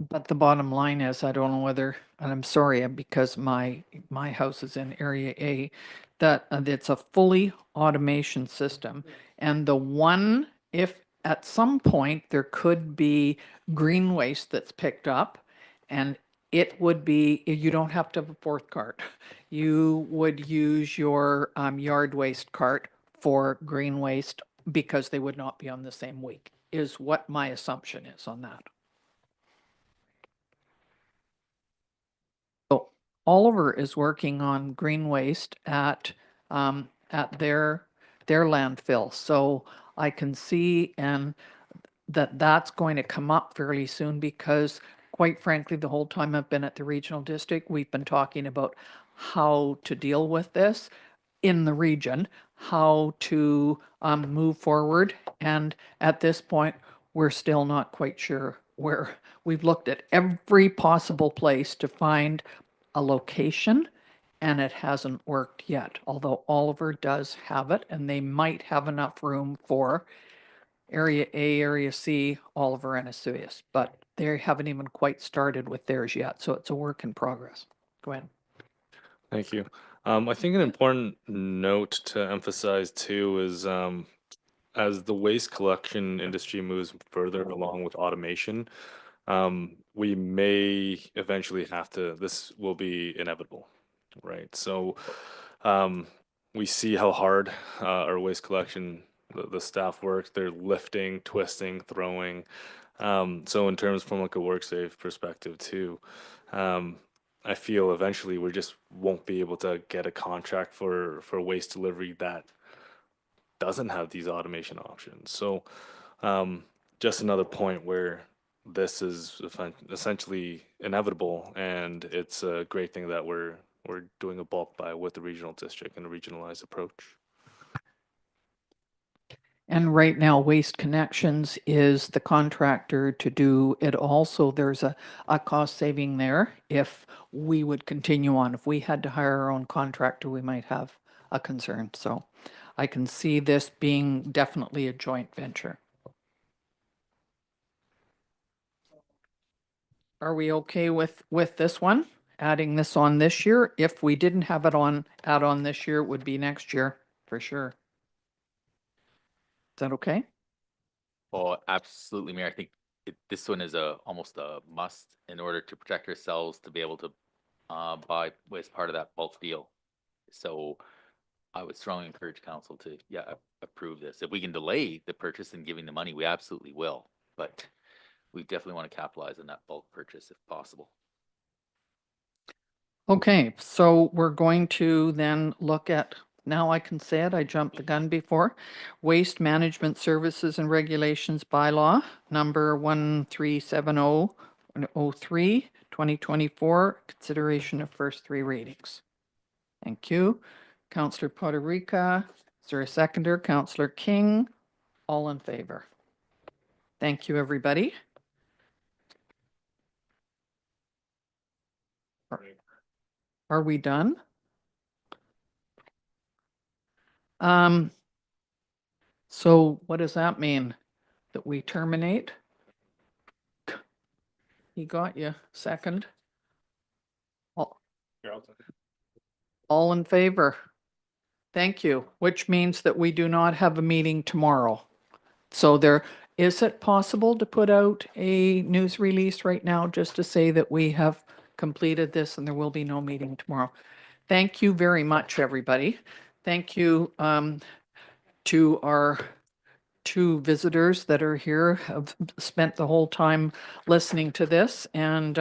But the bottom line is, I don't know whether, and I'm sorry, because my house is in Area A, that it's a fully automation system. And the one, if at some point there could be green waste that's picked up, and it would be, you don't have to have a fourth cart. You would use your yard waste cart for green waste because they would not be on the same week, is what my assumption is on that. So Oliver is working on green waste at their landfill. So I can see and that's going to come up fairly soon, because quite frankly, the whole time I've been at the regional district, we've been talking about how to deal with this in the region, how to move forward. And at this point, we're still not quite sure where. We've looked at every possible place to find a location, and it hasn't worked yet, although Oliver does have it, and they might have enough room for Area A, Area C, Oliver, and Osoyoos, but they haven't even quite started with theirs yet, so it's a work in progress. Go ahead. Thank you. I think an important note to emphasize too is as the waste collection industry moves further along with automation, we may eventually have to, this will be inevitable, right? So we see how hard our waste collection, the staff work, they're lifting, twisting, throwing. So in terms from like a WorkSafe perspective too, I feel eventually we just won't be able to get a contract for waste delivery that doesn't have these automation options. So just another point where this is essentially inevitable, and it's a great thing that we're doing a bulk buy with the regional district and a regionalized approach. And right now, Waste Connections is the contractor to do it all. So there's a cost saving there. If we would continue on, if we had to hire our own contractor, we might have a concern. So I can see this being definitely a joint venture. Are we okay with this one? Adding this on this year? If we didn't have it add on this year, it would be next year for sure. Is that okay? Oh, absolutely, Mayor. I think this one is almost a must in order to protect ourselves to be able to buy as part of that bulk deal. So I would strongly encourage council to, approve this. If we can delay the purchase and giving the money, we absolutely will. But we definitely want to capitalize on that bulk purchase if possible. Okay, so we're going to then look at, now I can say it, I jumped the gun before, Waste Management Services and Regulations Bylaw, number 137003, 2024, consideration of first three readings. Thank you. Councillor Poderica, is there a seconder? Councillor King, all in favor. Thank you, everybody. Are we done? So what does that mean? That we terminate? He got you. Second. All in favor? Thank you, which means that we do not have a meeting tomorrow. So is it possible to put out a news release right now just to say that we have completed this and there will be no meeting tomorrow? Thank you very much, everybody. Thank you to our two visitors that are here, have spent the whole time listening to this, and